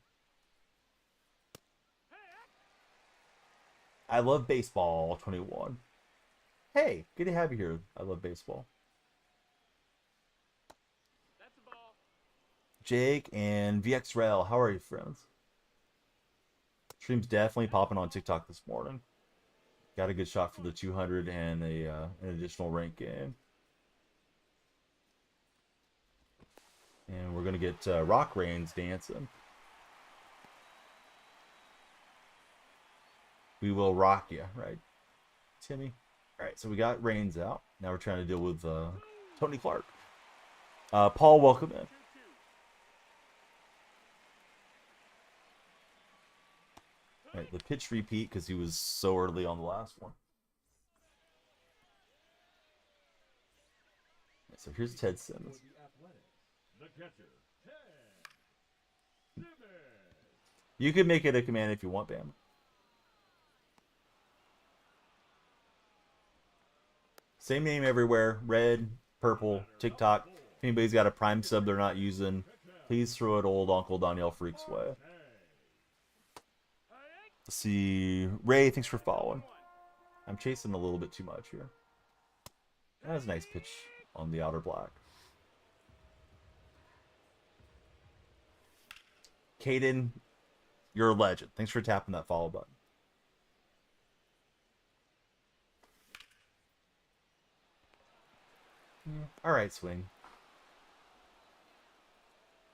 Speaker 1: I love baseball. 21. Hey, good to have you here. I love baseball.
Speaker 2: That's a ball.
Speaker 1: Jake and VXRail, how are you, friends? Stream's definitely popping on TikTok this morning. Got a good shot for the 200 and an additional rank game. And we're going to get Rock Rains dancing. We will rock you, right, Timmy? All right, so we got Rains out. Now we're trying to deal with Tony Clark. Paul, welcome in.
Speaker 2: 2-2.
Speaker 1: All right, the pitch repeat because he was so early on the last one. Right, so here's Ted Simmons.
Speaker 3: The catcher, Ted Simmons.
Speaker 1: You could make it a command if you want, Bam. Same name everywhere. Red, purple, TikTok. If anybody's got a Prime sub they're not using, please throw it old Uncle DonyellFreak's way. Let's see. Ray, thanks for following. I'm chasing a little bit too much here. That was a nice pitch on the outer black. Caden, you're a legend. Thanks for tapping that follow button. All right, swing.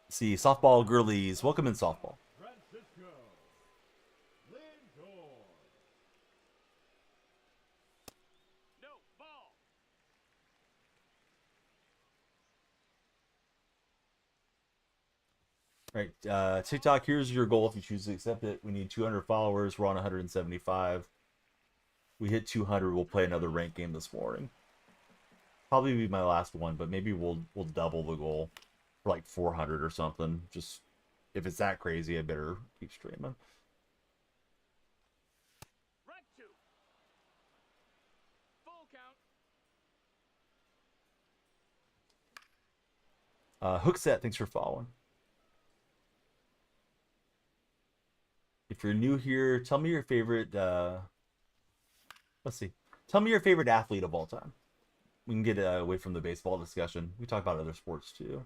Speaker 1: Let's see, softball girlies. Welcome in softball.
Speaker 3: Francisco Lindor.
Speaker 2: No, ball.
Speaker 1: Right, TikTok, here's your goal if you choose to accept it. We need 200 followers. We're on 175. We hit 200, we'll play another ranked game this morning. Probably be my last one, but maybe we'll double the goal for like 400 or something. Just if it's that crazy, I better keep streaming.
Speaker 2: Right 2. Full count.
Speaker 1: Hook set, thanks for following. If you're new here, tell me your favorite. Let's see. Tell me your favorite athlete of all time. We can get away from the baseball discussion. We talk about other sports too.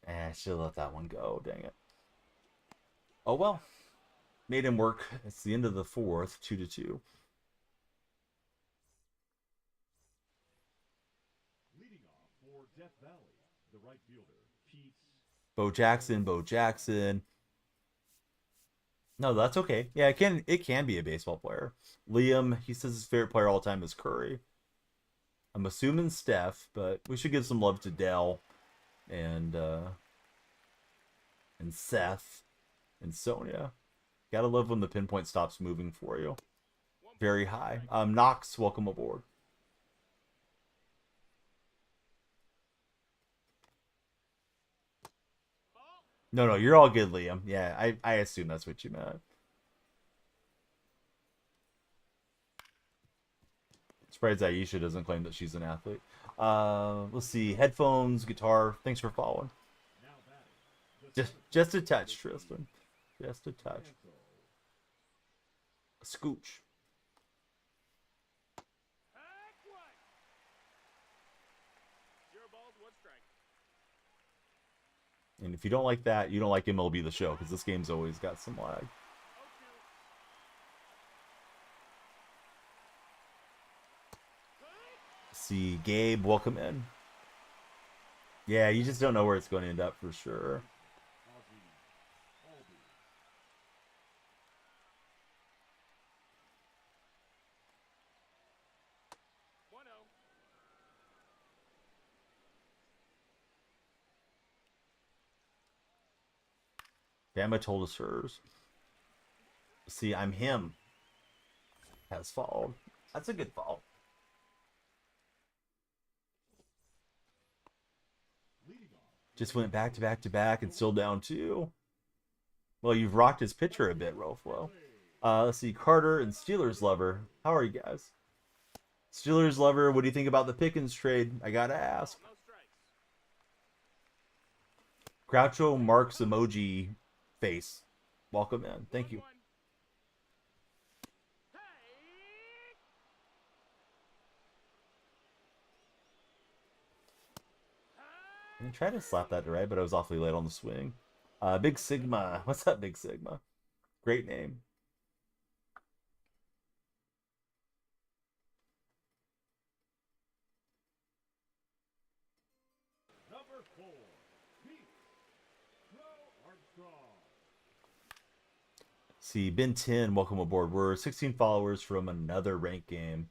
Speaker 1: I should have let that one go. Dang it. Oh well. Made him work. It's the end of the fourth. 2-2.
Speaker 3: Leading off for Death Valley, the right fielder, Pete.
Speaker 1: Bo Jackson. No, that's okay. Yeah, it can be a baseball player. Liam, he says his favorite player all time is Curry. I'm assuming Steph, but we should give some love to Dell and Seth and Sonia. Gotta love when the pinpoint stops moving for you. Very high. Knox, welcome aboard. No, you're all good, Liam. Yeah, I assume that's what you meant. Surprised Aisha doesn't claim that she's an athlete. Let's see. Headphones, guitar. Thanks for following.
Speaker 3: Now batting,
Speaker 1: Just a touch, Tristan. Just a touch. A scooch.
Speaker 2: Heck one. 0 balls, 1 strike.
Speaker 1: And if you don't like that, you don't like MLB The Show, because this game's always got some lag.
Speaker 2: 0-2.
Speaker 1: See, Gabe, welcome in. Yeah, you just don't know where it's going to end up for sure.
Speaker 3: Albie.
Speaker 2: 1-0.
Speaker 1: Bama told us hers. See, I'm him. Has followed. That's a good fall. Just went back to back to back and still down 2. Well, you've rocked his pitcher a bit, Roflo. Let's see, Carter and Steelers Lover. How are you guys? Steelers Lover, what do you think about the Pickens trade? I gotta ask.
Speaker 2: No strikes.
Speaker 1: Groucho Marx emoji face. Welcome in. Thank you.
Speaker 2: 1-1. Hey!
Speaker 1: I tried to slap that to right, but I was awfully late on the swing. Big Sigma. What's up, Big Sigma? Great name.
Speaker 3: Number 4, Pete Armstrong.
Speaker 1: See, Ben 10, welcome aboard. We're 16 followers from another ranked game.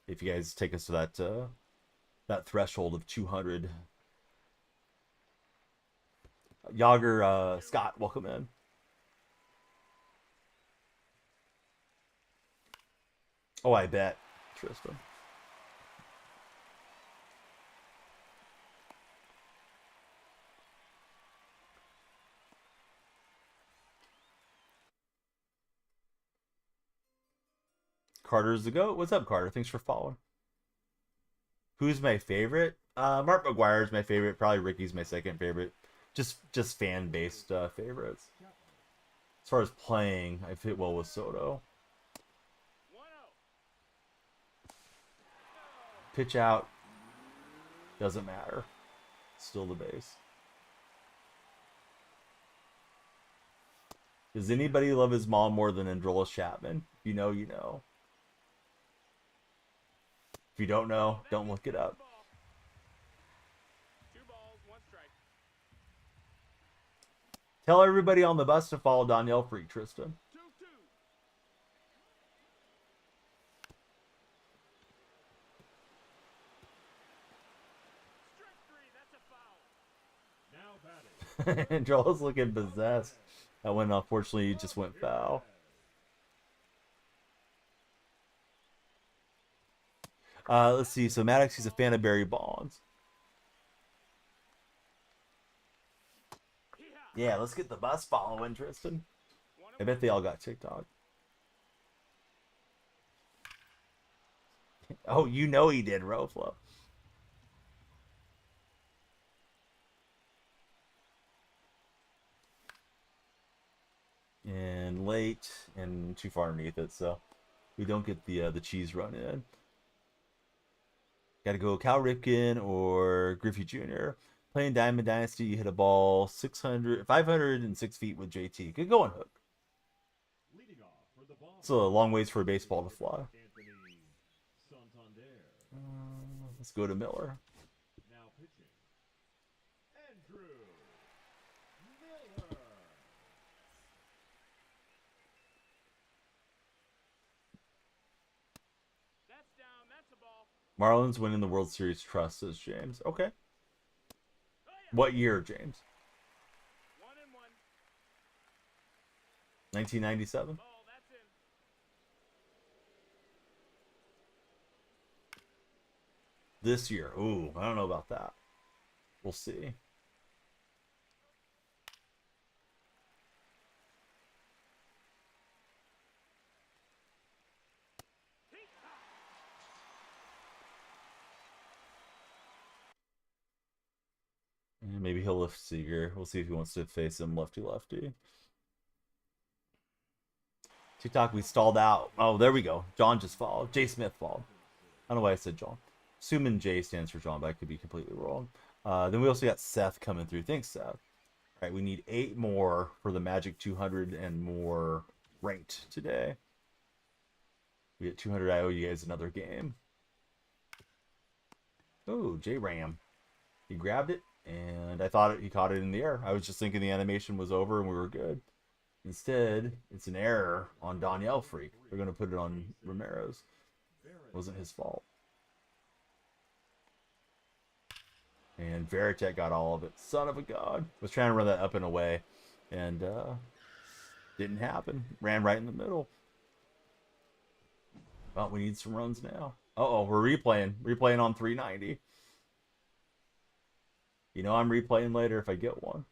Speaker 1: If you guys take us to that threshold of 200. Yager Scott, welcome in. Oh, I bet. Tristan. Carter's the GOAT. What's up, Carter? Thanks for following. Who's my favorite? Mark McGuire is my favorite. Probably Ricky's my second favorite. Just fan-based favorites. As far as playing, I fit well with Soto.
Speaker 2: 1-0.
Speaker 1: Pitch out. Doesn't matter. Still the base. Does anybody love his mom more than Androlis Chapman? If you know, you know. If you don't know, don't look it up.
Speaker 2: 2 balls, 1 strike.
Speaker 1: Tell everybody on the bus to follow DonyellFreak, Tristan.
Speaker 2: 2-2. Strike 3, that's a foul.
Speaker 3: Now batting.
Speaker 1: Androlis looking possessed. That one, unfortunately, just went foul. Let's see. So Maddox, he's a fan of Barry Bonds. Yeah, let's get the bus following, Tristan. I bet they all got TikTok. Oh, you know he did, Roflo. And late and too far underneath it, so we don't get the cheese run in. Got to go Cal Ripken or Griffey Jr. Playing Diamond Dynasty, you hit a ball 506 feet with JT. Good going, Hook.
Speaker 3: Leading off for the ball.
Speaker 1: It's a long ways for a baseball to fly.
Speaker 3: Anthony Santander.
Speaker 1: Let's go to Miller.
Speaker 3: Now pitching. Andrew Miller.
Speaker 2: That's down, that's a ball.
Speaker 1: Marlins winning the World Series trust, says James. Okay. What year, James?
Speaker 2: 1-1.
Speaker 1: 1997?
Speaker 2: Ball, that's in.
Speaker 1: This year. Ooh, I don't know about that. We'll see. And maybe he'll lift Seager. We'll see if he wants to face him lefty-lefty. TikTok, we stalled out. Oh, there we go. John just followed. Jay Smith followed. I don't know why I said John. Assuming J stands for John, but I could be completely wrong. Then we also got Seth coming through. Thanks, Seth. All right, we need 8 more for the Magic 200 and more ranked today. We get 200. I owe you guys another game. Oh, J-Ram. He grabbed it, and I thought he caught it in the air. I was just thinking the animation was over and we were good. Instead, it's an error on DonyellFreak. They're going to put it on Romero's. It wasn't his fault. And Veritek got all of it. Son of a god. Was trying to run that up and away. And didn't happen. Ran right in the middle. Well, we need some runs now. Uh-oh, we're replaying. Replaying on 390. You know I'm replaying later if I get one.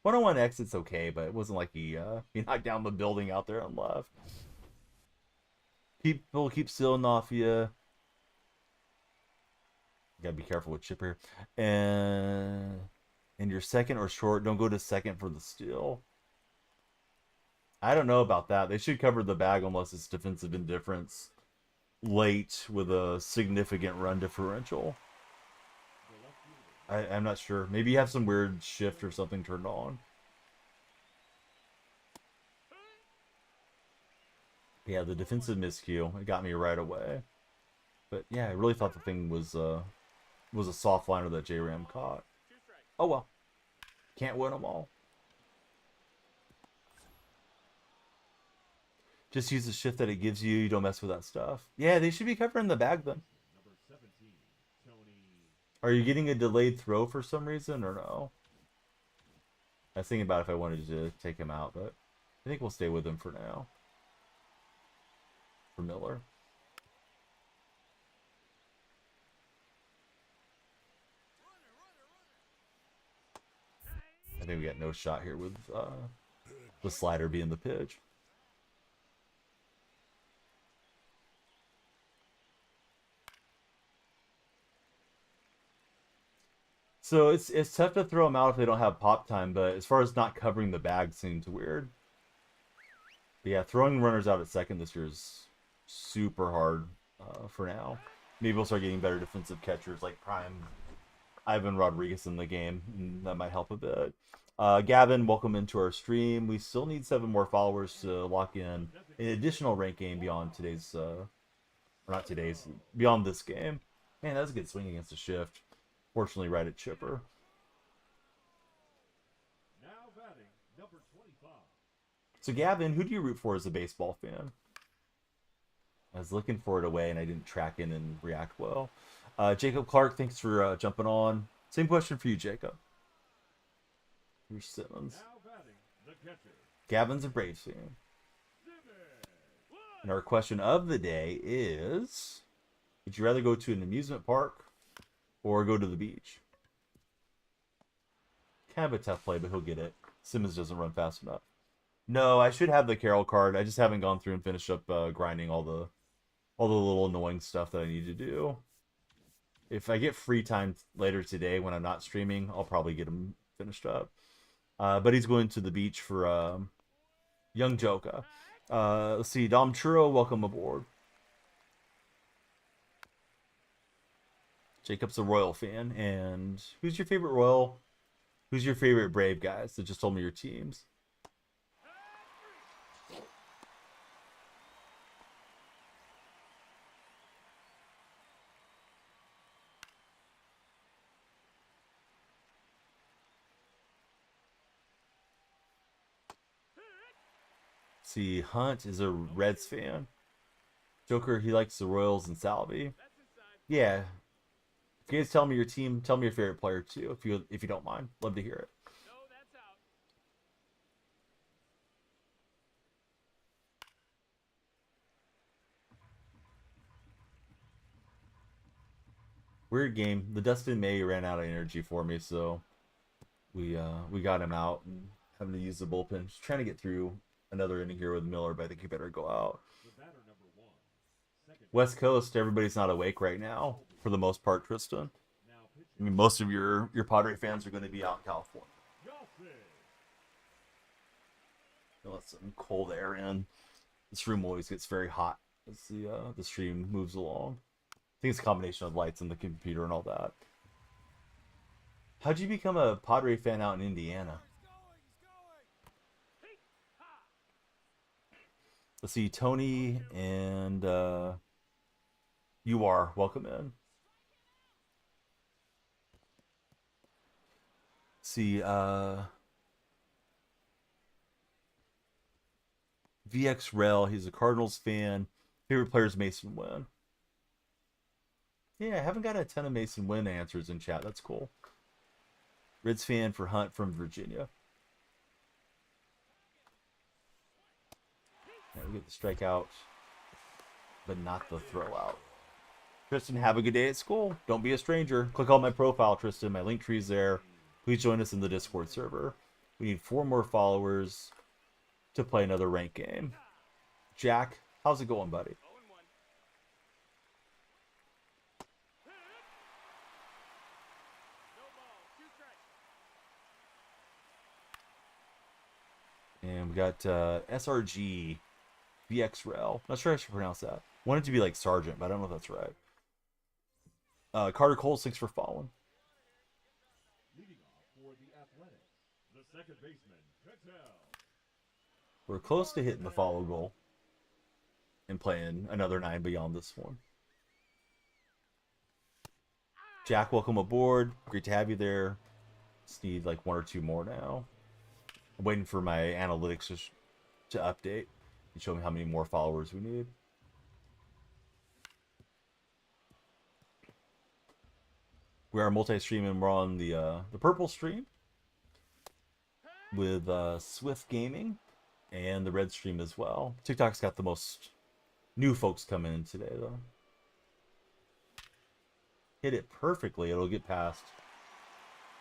Speaker 1: 101 exit's okay, but it wasn't like he knocked down the building out there on left. People keep stealing off you. You gotta be careful with chipper. And you're second or short. Don't go to second for the steal. I don't know about that. They should cover the bag unless it's defensive indifference late with a significant run differential. I'm not sure. Maybe you have some weird shift or something turned on. Yeah, the defensive miscue. It got me right away. But yeah, I really thought the thing was a soft liner that J-Ram caught. Oh well. Can't win them all. Just use the shift that it gives you. You don't mess with that stuff. Yeah, they should be covering the bag then.
Speaker 3: Number 17, Tony.
Speaker 1: Are you getting a delayed throw for some reason or no? I was thinking about if I wanted to take him out, but I think we'll stay with him for now. For Miller. I think we got no shot here with the slider being the pitch. So it's tough to throw them out if they don't have pop time, but as far as not covering the bag seems weird. But yeah, throwing runners out at second this year is super hard for now. Maybe we'll start getting better defensive catchers like prime Ivan Rodriguez in the game, and that might help a bit. Gavin, welcome into our stream. We still need 7 more followers to lock in an additional rank game beyond today's, or not today's, beyond this game. Man, that's a good swing against the shift. Fortunately, right at chipper.
Speaker 3: Now batting, number 25.
Speaker 1: So Gavin, who do you root for as a baseball fan? I was looking for it away and I didn't track in and react well. Jacob Clark, thanks for jumping on. Same question for you, Jacob. Here's Simmons.
Speaker 3: Now batting, the catcher.
Speaker 1: Gavin's a Braves fan. And our question of the day is, would you rather go to an amusement park or go to the beach? Kind of a tough play, but he'll get it. Simmons doesn't run fast enough. No, I should have the Carroll card. I just haven't gone through and finished up grinding all the little annoying stuff that I need to do. If I get free time later today when I'm not streaming, I'll probably get him finished up. But he's going to the beach for Young Joka. Let's see, Dom Churro, welcome aboard. Jacob's a Royal fan. And who's your favorite Royal? Who's your favorite Brave guys that just told me your teams? See, Hunt is a Reds fan. Joker, he likes the Royals and Salvi. Yeah. If you guys tell me your team, tell me your favorite player too, if you don't mind. Love to hear it.
Speaker 2: No, that's out.
Speaker 1: Weird game. The Dustin May ran out of energy for me, so we got him out and having to use the bullpen. Just trying to get through another inning here with Miller, but I think he better go out.
Speaker 3: The batter, number 1. Second.
Speaker 1: West Coast, everybody's not awake right now for the most part, Tristan.
Speaker 3: Now
Speaker 1: I
Speaker 3: pitching.
Speaker 1: mean, most of your Padre fans are going to be out in California.
Speaker 3: Yossi.
Speaker 1: Let some cold air in. This room always gets very hot as the stream moves along. I think it's a combination of lights and the computer and all that. How'd you become a Padre fan out in Indiana? Let's see, Tony and you are welcome in. See, VX Rel, he's a Cardinals fan. Favorite player is Mason Wynn. Yeah, I haven't got a ton of Mason Wynn answers in chat. That's cool. Reds fan for Hunt from Virginia. Yeah, we get the strikeout, but not the throw out. Tristan, have a good day at school. Don't be a stranger. Click on my profile, Tristan. My link tree's there. Please join us in the Discord server. We need 4 more followers to play another ranked game. Jack, how's it going, buddy?
Speaker 2: 0-1. No ball. 2 strikes.
Speaker 1: And we got SRG VX Not sure I should pronounce that. Want it to be like Sergeant, but I don't know if that's right. Carter Cole, thanks for following.
Speaker 3: Leading off for the Athletics, the second baseman, Patel.
Speaker 1: We're close to hitting the follow goal and playing another 9 beyond this one. Jack, welcome aboard. Great to have you there. Just need like 1 or 2 more now. I'm waiting for my analytics to update and show me how many more followers we need. We are multi-streaming. We're on the purple stream with Swift Gaming and the red stream as well. TikTok's got the most new folks coming in today, though. Hit it perfectly. It'll get past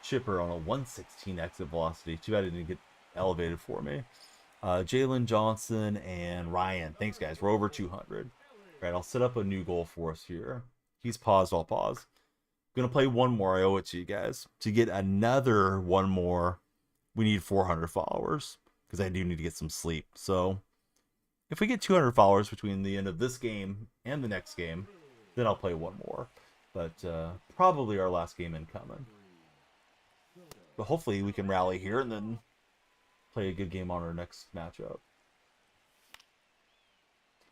Speaker 1: Chipper on a 116 exit velocity. Too bad it didn't get elevated for me. Jalen Johnson and Ryan. Thanks, guys. We're over 200. All right, I'll set up a new goal for us here. He's paused. I'll pause. Gonna play 1 more. I owe it to you guys. To get another 1 more, we need 400 followers because I do need to get some sleep. So if we get 200 followers between the end of this game and the next game, then I'll play 1 more. But probably our last game incoming. But hopefully we can rally here and then play a good game on our next matchup.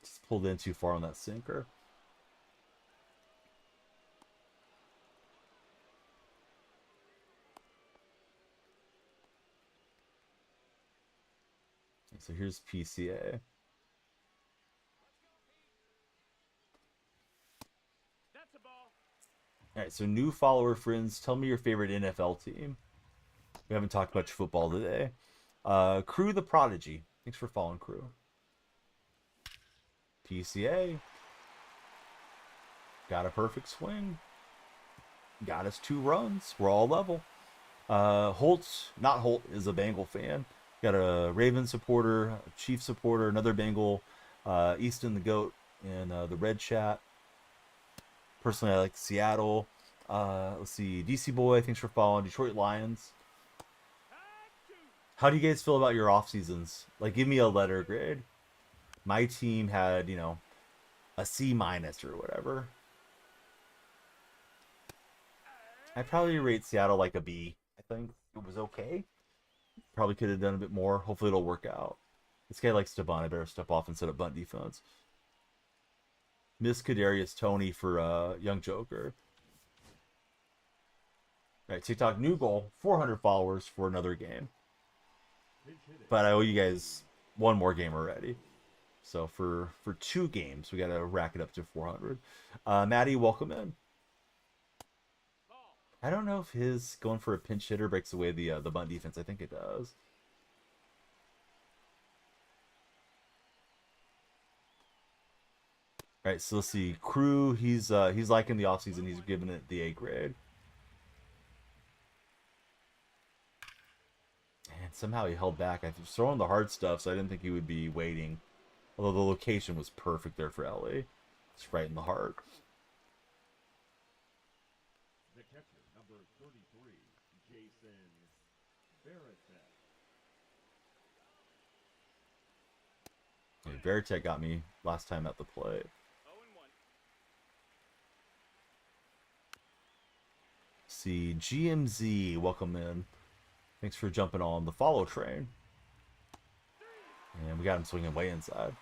Speaker 1: Just pulled in too far on that sinker. So here's PCA.
Speaker 2: That's a ball.
Speaker 1: All right, so new follower friends, tell me your favorite NFL team. We haven't talked much football today. Crew the Prodigy. Thanks for following, Crew. PCA. Got a perfect swing. Got us 2 runs. We're all level. Not Holt, is a Bengal fan. Got a Raven supporter, a Chief supporter, another Bengal, Easton the Goat, and the Red Chat. Personally, I like Seattle. Let's see, DC Boy, thanks for following. Detroit Lions. How do you guys feel about your off seasons? Like, give me a letter grade. My team had, a C- or whatever. I'd probably rate Seattle like a B. I think it was okay. Probably could have done a bit more. Hopefully it'll work out. This guy likes to bunt. I better step off and set up bunt defense. Miss Kadarius Tony for Young Joker. All right, TikTok new goal, 400 followers for another game. But I owe you guys 1 more game already. So for 2 games, we got to rack it up to 400. Maddie, welcome in. I don't know if his going for a pinch hitter breaks away the bunt defense. I think it does. All right, so let's see. Crew, he's liking the offseason. He's giving it the A grade. And somehow he held back. I was throwing the hard stuff, so I didn't think he would be waiting. Although the location was perfect there for LA. It's right in the heart.
Speaker 3: The catcher, number 33, Jason Veritek.
Speaker 1: Veritek got me last time at the plate.
Speaker 2: 0-1.
Speaker 1: See, GMZ, welcome in. Thanks for jumping on the follow train. And we got him swinging way inside.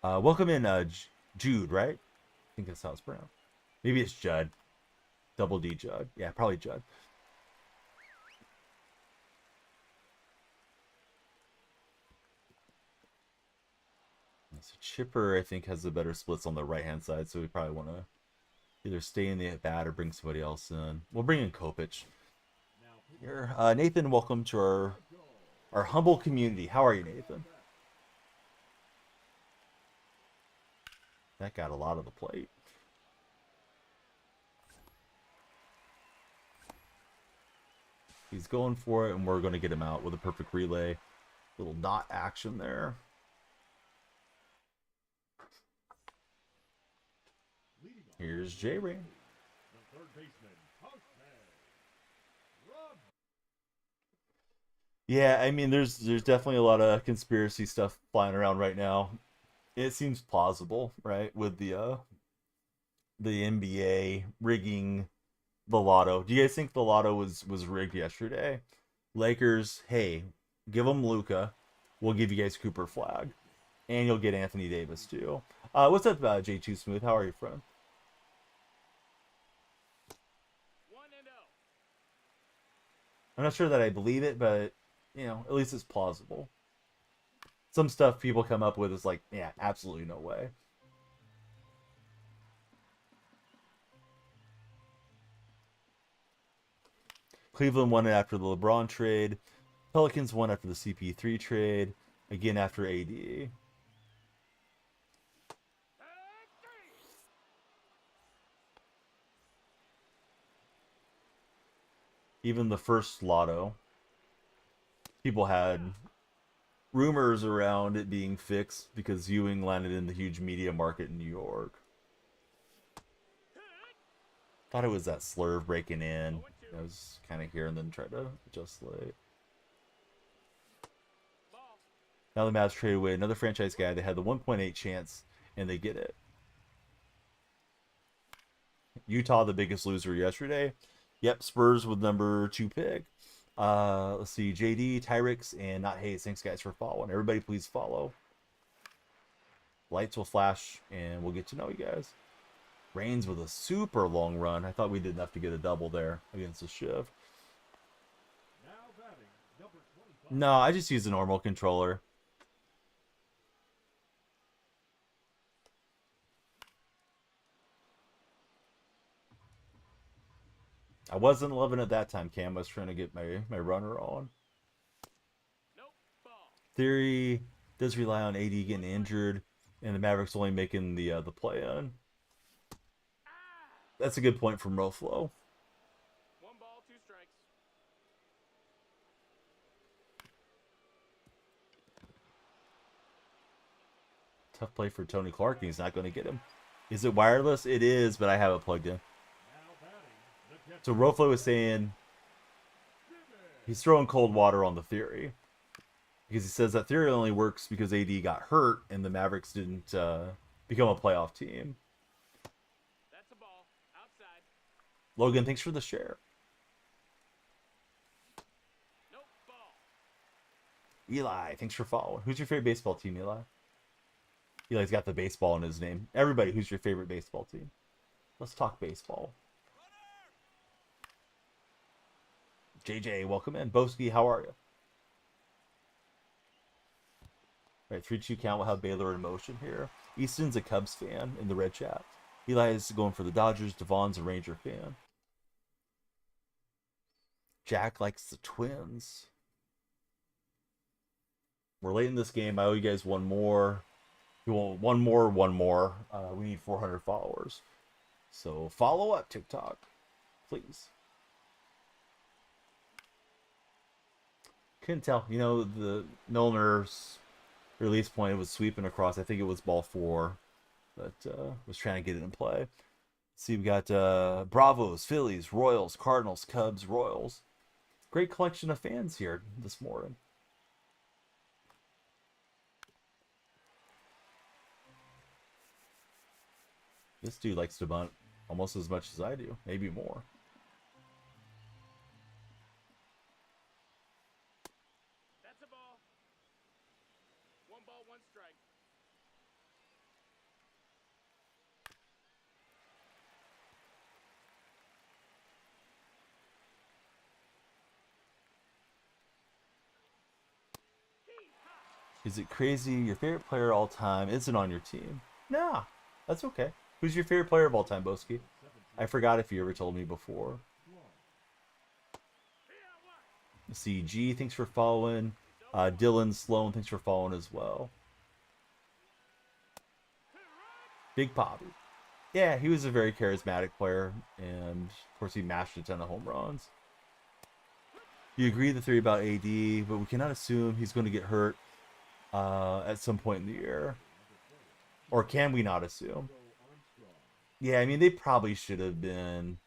Speaker 1: Welcome in, Jude, right? I think that's how it's pronounced. Maybe it's Judd. Double D Judd. Yeah, probably Judd. So Chipper, I think, has the better splits on the right-hand side, so we probably want to either stay in the at-bat or bring somebody else in. We'll bring in Kopich here. Nathan, welcome to our humble community. How are you, Nathan? That got a lot of the plate. He's going for it, and we're going to get him out with a perfect relay. Little dot action there. Here's J-Ray.
Speaker 3: The third baseman,
Speaker 1: Yeah, I mean, there's definitely a lot of conspiracy stuff flying around right now. It seems plausible, right, with the NBA rigging the lotto. Do you guys think the lotto was rigged yesterday? Lakers, hey, give them Luca. We'll give you guys Cooper Flag, and you'll get Anthony Davis too. What's up, J2 Smooth? How are you, friend?
Speaker 2: 1-0.
Speaker 1: I'm not sure that I believe it, but you know, at least it's plausible. Some stuff people come up with is like, yeah, absolutely no way. Cleveland won it after the LeBron trade. Pelicans won after the CP3 trade. Again after AD. Even the first lotto, people had rumors around it being fixed because Ewing landed in the huge media market in New York. Thought it was that slurve breaking in. I was kind of here and then tried to adjust late. Now the Mavs trade away another franchise guy. They had the 1.8 chance, and they get it. Utah, the biggest loser yesterday. Yep, Spurs with number 2 pick. Let's see, JD, Tyrix, and Not Hayes. Thanks, guys, for following. Everybody, please follow. Lights will flash, and we'll get to know you guys. Reigns with a super long run. I thought we did enough to get a double there against the Shiv.
Speaker 3: now batting, number 25.
Speaker 1: No, I just use a normal controller. I wasn't loving it that time, Cam. I was trying to get my runner on.
Speaker 2: Nope. Ball.
Speaker 1: Theory does rely on AD getting injured, and the Mavericks only making the play-in. That's a good point from Roflo.
Speaker 2: 1 ball, 2 strikes.
Speaker 1: Tough play for Tony Clark, and he's not going to get him. Is it wireless? It is, but I have it plugged in.
Speaker 3: Now batting, the catcher,
Speaker 1: So Roflo was saying he's throwing cold water on the theory. Because he says that theory only works because AD got hurt and the Mavericks didn't become a playoff team.
Speaker 2: That's a ball. Outside.
Speaker 1: Logan, thanks for the share.
Speaker 2: Nope. Ball.
Speaker 1: Eli, thanks for following. Who's your favorite baseball team, Eli? Eli's got the baseball in his name. Everybody, who's your favorite baseball team? Let's talk baseball. JJ, welcome in. Boski, how are you? All right, 3-2 count. We'll have Baylor in motion here. Easton's a Cubs fan in the red chat. Eli is going for the Dodgers. Devon's a Ranger fan. Jack likes the Twins. We're late in this game. I owe you guys one more. You want one more? We need 400 followers. So follow up TikTok, please. Couldn't tell. You know, the Milner's release point was sweeping across. I think it was ball 4, but was trying to get it in play. See, we got Bravos, Phillies, Royals, Cardinals, Cubs, Royals. Great collection of fans here this morning. This dude likes to bunt almost as much as I do, maybe more.
Speaker 2: That's a ball. 1 ball, 1 strike.
Speaker 1: Is it crazy your favorite player all time isn't on your team? Nah, that's okay. Who's your favorite player of all time, Boski? I forgot if you ever told me before. CG, thanks for following. Dylan Sloan, thanks for following as well. Big Poppy. Yeah, he was a very charismatic player, and of course he mashed a ton of home runs. You agree the theory about AD, but we cannot assume he's going to get hurt at some point in the year. Or can we not assume? Yeah, I mean, they probably should have been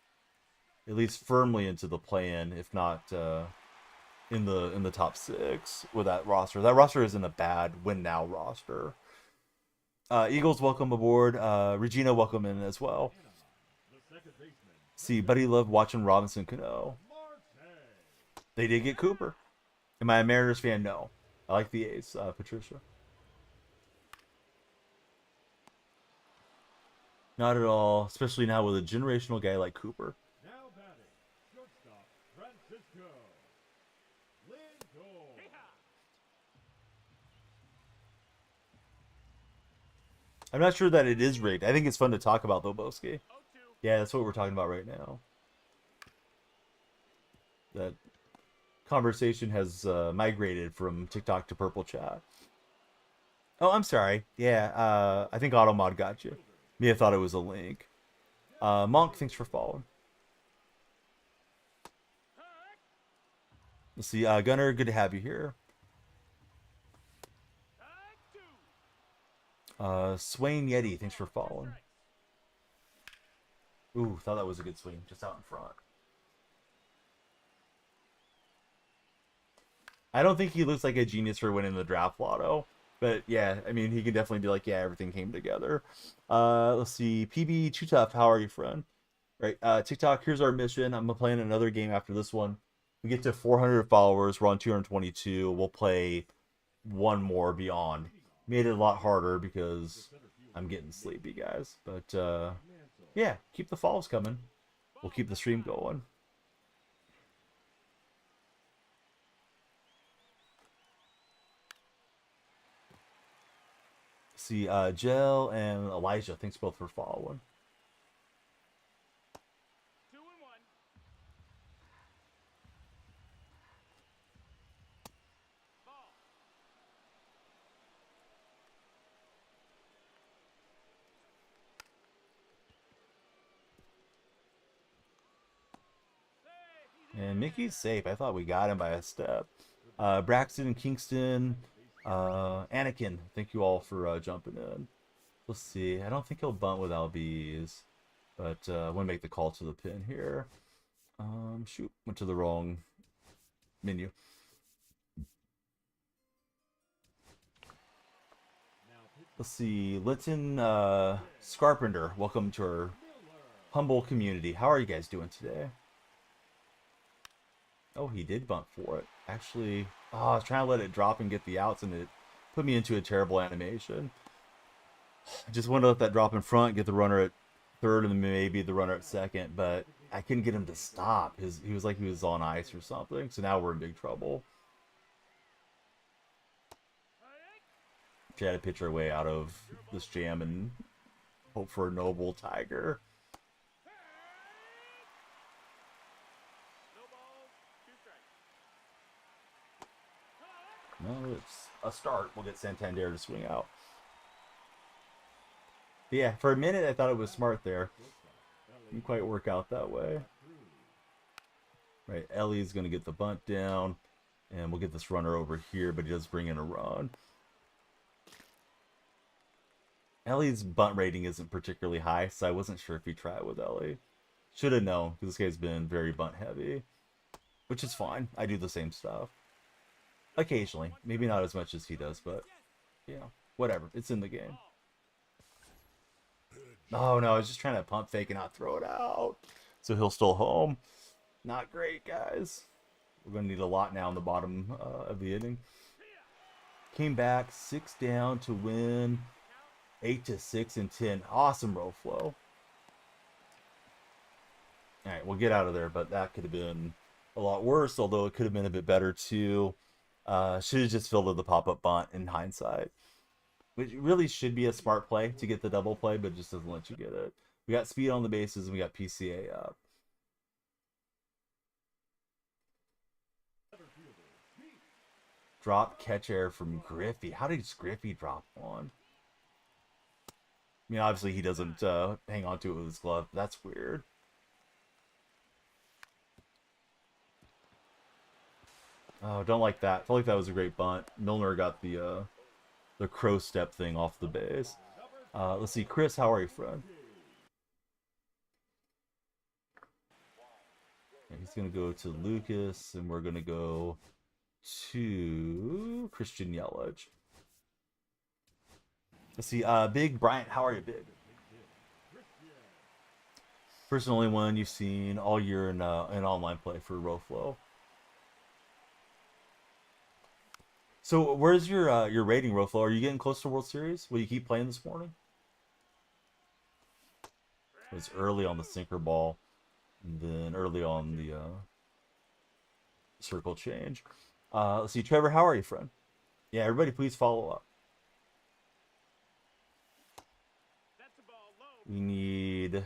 Speaker 1: at least firmly into the play-in, if not in the top 6 with that roster. That roster isn't a bad win-now roster. Eagles, welcome aboard. Regina, welcome in as well. See, Buddy loved watching Robinson Cano. They did get Cooper. Am I a Mariners fan? No. I like the A's, Patricia. Not at all, especially now with a generational guy like Cooper.
Speaker 3: Now batting, shortstop Francisco Lindor.
Speaker 1: I'm not sure that it is rigged. I think it's fun to talk about, though, Boski. Yeah, that's what we're talking about right now. That conversation has migrated from TikTok to Purple Chat. Oh, I'm sorry. Yeah, I think Automod got you. May have thought it was a link. Monk, thanks for following. Let's see, Gunner, good to have you here. Swain Yeti, thanks for following. Ooh, thought that was a good swing, just out in front. I don't think he looks like a genius for winning the draft lotto. But yeah, I mean, he can definitely be like, yeah, everything came together. Let's see. PB Too Tough, how are you, friend? Right. TikTok, here's our mission. I'm playing another game after this one. We get to 400 followers. We're on 222. We'll play one more beyond. Made it a lot harder because I'm getting sleepy, guys. But yeah, keep the follows coming. We'll keep the stream going. See, Jel and Elijah, thanks both for following.
Speaker 2: 2-1. Ball.
Speaker 1: And Mickey's safe. I thought we got him by a step. Braxton, Kingston, Anakin, thank you all for jumping in. Let's see. I don't think he'll bunt with LBs, but I want to make the call to the pin here. Shoot, went to the wrong menu. Let's see. Litton Scarpenter, welcome to our humble community. How are you guys doing today? Oh, he did bunt for it. Actually, I was trying to let it drop and get the outs, and it put me into a terrible animation. I just wanted to let that drop in front, get the runner at third, and then maybe the runner at second, but I couldn't get him to stop. He was like he was on ice or something, so now we're in big trouble. Try to pitch our way out of this jam and hope for a noble tiger.
Speaker 2: No balls, 2 strikes.
Speaker 1: No, it's a start. We'll get Santander to swing out. But yeah, for a minute I thought it was smart there. Didn't quite work out that way. Right, Ellie's going to get the bunt down, and we'll get this runner over here, but he does bring in a run. Ellie's bunt rating isn't particularly high, so I wasn't sure if he'd try it with Ellie. Should have known, because this guy's been very bunt heavy, which is fine. I do the same stuff. Occasionally. Maybe not as much as he does, but, you know, whatever. It's in the game. Oh, no, I was just trying to pump fake and not throw it out. So he'll still home. Not great, guys. We're going to need a lot now in the bottom of the inning. Came back 6 down to win 8-6 and 10. Awesome row flow. All right, we'll get out of there, but that could have been a lot worse, although it could have been a bit better too. Should have just filled in the pop-up bunt in hindsight. Which really should be a smart play to get the double play, but it just doesn't let you get it. We got speed on the bases, and we got PCA up. Drop catch error from Griffey. How did Griffey drop one? I mean, obviously he doesn't hang on to it with his glove. That's weird. Oh, don't like that. Felt like that was a great bunt. Milner got the crow step thing off the base. Let's see, Chris, how are you, friend? Yeah, he's gonna go to Lucas, and we're gonna go to Christian Yelich. Let's see, Big Bryant, how are you, Big? First and only one you've seen all year in online play for RoFlow. So where's your rating, RoFlow? Are you getting close to World Series? Will you keep playing this morning? It was early on the sinker ball, and then early on the circle change. Let's see, Trevor, how are you, friend? Yeah, everybody, please follow up. We need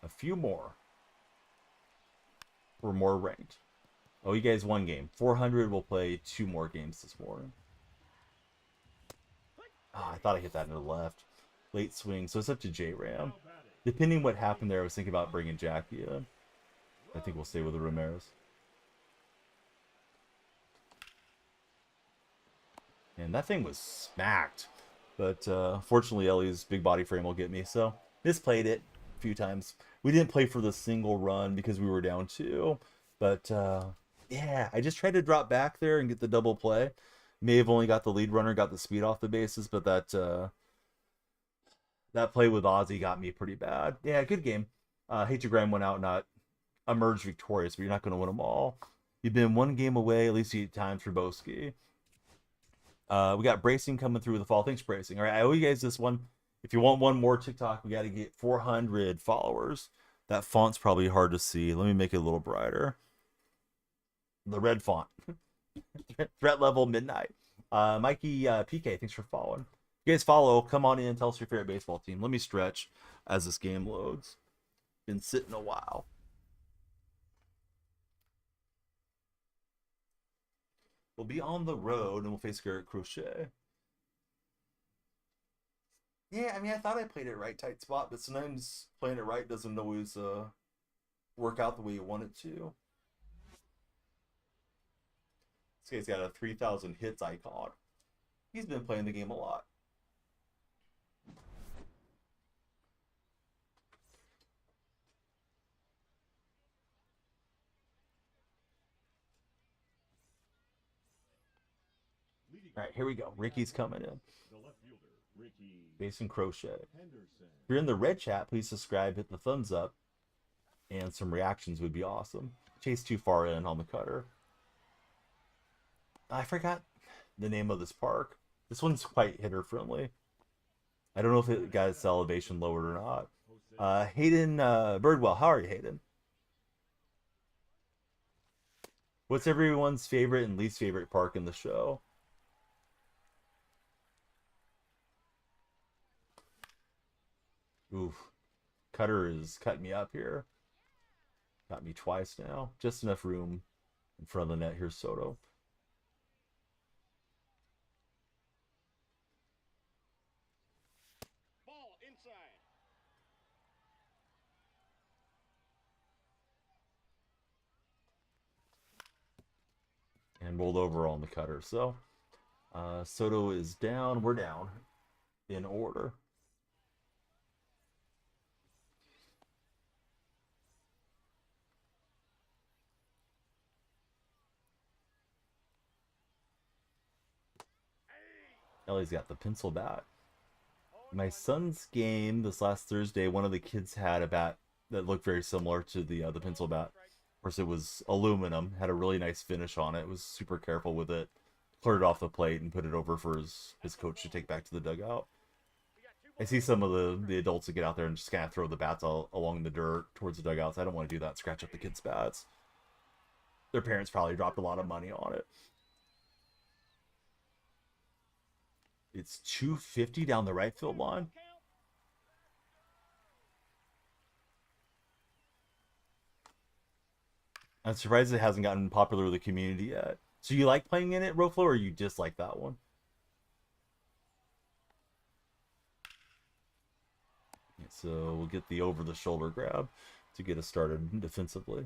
Speaker 1: a few more. We're more ranked. Oh, you guys won game. 400 will play 2 more games this morning. Oh, I thought I hit that in the left. Late swing, so it's up to J-Ram. Depending what happened there, I was thinking about bringing Jackie in. I think we'll stay with the Ramirez. And that thing was smacked. But fortunately, Ellie's big body frame will get me. So, misplayed it a few times. We didn't play for the single run because we were down 2. But, yeah, I just tried to drop back there and get the double play. May have only got the lead runner, got the speed off the bases, but that play with Ozzy got me pretty bad. Yeah, good game. Hate to grind one out, not emerge victorious, but you're not going to win them all. You've been 1 game away, at least 8 times for Boski. We got Bracing coming through with the fall. Thanks, Bracing. All right, I owe you guys this one. If you want one more TikTok, we got to get 400 followers. That font's probably hard to see. Let me make it a little brighter. The red font. Threat level midnight. Mikey PK, thanks for following. You guys follow. Come on in and tell us your favorite baseball team. Let me stretch as this game loads. Been sitting a while. We'll be on the road and we'll face Garrett Crochet. Yeah, I mean, I thought I played it right, tight spot, but sometimes playing it right doesn't always work out the way you want it to. This guy's got a 3,000 hits icon. He's been playing the game a lot. All right, here we go. Ricky's coming in. Basin Crochet. If you're in the red chat, please subscribe, hit the thumbs up, and some reactions would be awesome. Chase too far in on the cutter. I forgot the name of this park. This one's quite hitter friendly. I don't know if it got its elevation lowered or not. Hayden Birdwell, how are you, Hayden? What's everyone's favorite and least favorite park in the show? Oof. Cutter is cutting me up here. Got me twice now. Just enough room in front of the net. Here's Soto.
Speaker 2: Ball inside.
Speaker 1: And rolled over on the cutter. So Soto is down. We're down in order. Ellie's got the pencil bat. My son's game this last Thursday, one of the kids had a bat that looked very similar to the pencil bat. Of course, it was aluminum, had a really nice finish on it. Was super careful with it. Cleared it off the plate and put it over for his coach to take back to the dugout. I see some of the adults that get out there and just kind of throw the bats all along the dirt towards the dugouts. I don't want to do that. Scratch up the kids' bats. Their parents probably dropped a lot of money on it. It's 250 down the right field line. I'm surprised it hasn't gotten popular with the community yet. So you like playing in it, Roflo, or you dislike that one? So we'll get the over-the-shoulder grab to get us started defensively.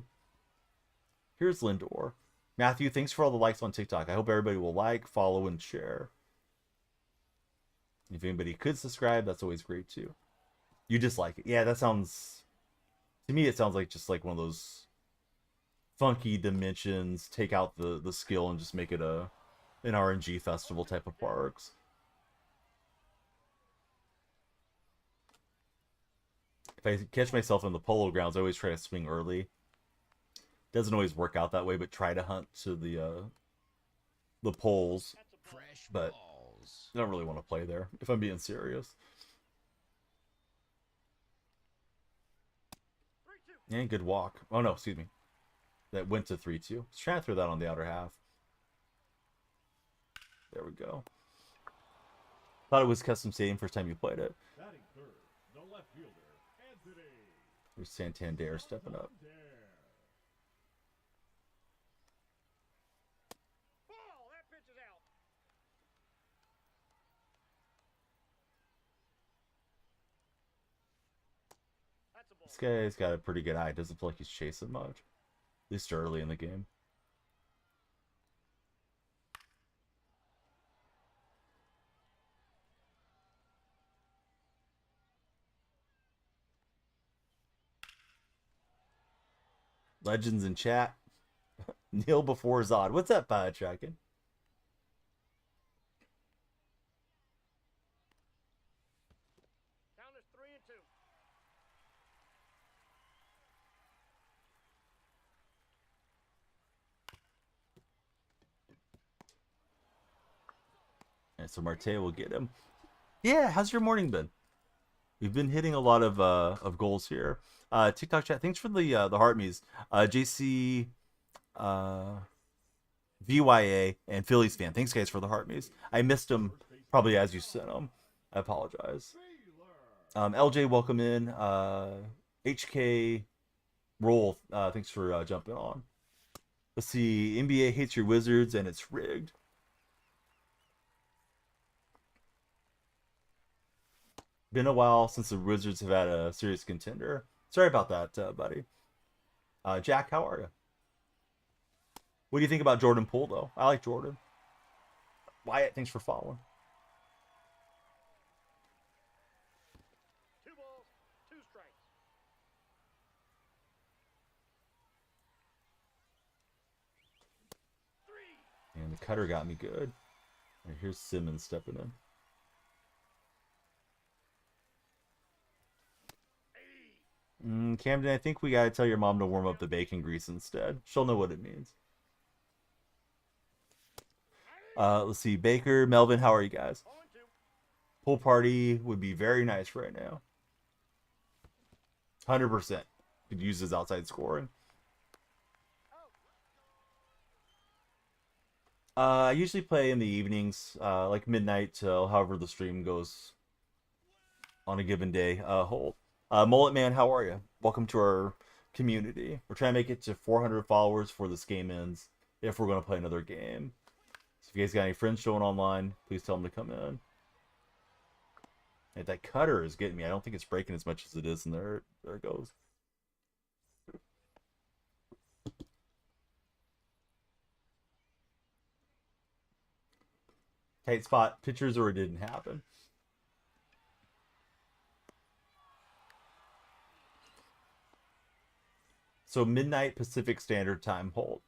Speaker 1: Here's Lindor. Matthew, thanks for all the likes on TikTok. I hope everybody will like, follow, and share. If anybody could subscribe, that's always great too. You dislike it. Yeah, that sounds... To me, it sounds like just like one of those funky dimensions, take out the skill and just make it an RNG festival type of parks. If I catch myself in the polo grounds, I always try to swing early. Doesn't always work out that way, but try to hunt to the poles.
Speaker 4: Fresh
Speaker 1: But
Speaker 4: balls.
Speaker 1: I don't really want to play there, if I'm being serious. And good walk. Oh no, excuse me. That went to 3-2. Let's try to throw that on the outer half. There we go. Thought it was custom stadium first time you played it.
Speaker 3: Batting third, the left fielder, Anthony.
Speaker 1: There's Santander stepping up.
Speaker 2: Ball, that pitch is out. That's a ball.
Speaker 1: This guy's got a pretty good eye. Doesn't feel like he's chasing much. At least early in the game. Legends in chat. Neil before Zod. What's up, Tracking?
Speaker 2: Count is 3-2.
Speaker 1: And so Marte will get him. Yeah, how's your morning been? We've been hitting a lot of goals here. TikTok chat. Thanks for the heart me's. JC, VYA, and Phillies fan. Thanks guys for the heart me's. I missed them probably as you sent them. I apologize. LJ, welcome in. HK Roll. Thanks for jumping on. Let's see. NBA hates your Wizards and it's rigged. Been a while since the Wizards have had a serious contender. Sorry about that, buddy. Jack, how are you? What do you think about Jordan Poole, though? I like Jordan. Wyatt, thanks for following.
Speaker 2: 2 balls, 2 strikes.
Speaker 1: And the cutter got me good. All right, here's Simmons stepping in. Camden, I think we gotta tell your mom to warm up the bacon grease instead. She'll know what it means. Let's see. Baker, Melvin, how are you guys?
Speaker 2: 0-2.
Speaker 1: Pool party would be very nice right now. 100%. Could use his outside scoring. I usually play in the evenings, like midnight till however the stream goes on a given day. Hold. Mullet Man, how are you? Welcome to our community. We're trying to make it to 400 followers before this game ends, if we're going to play another game. So if you guys got any friends showing online, please tell them to come in. And that cutter is getting me. I don't think it's breaking as much as it is, and there it goes. Tight spot. Pitchers or it didn't happen. So midnight Pacific Standard Time hold.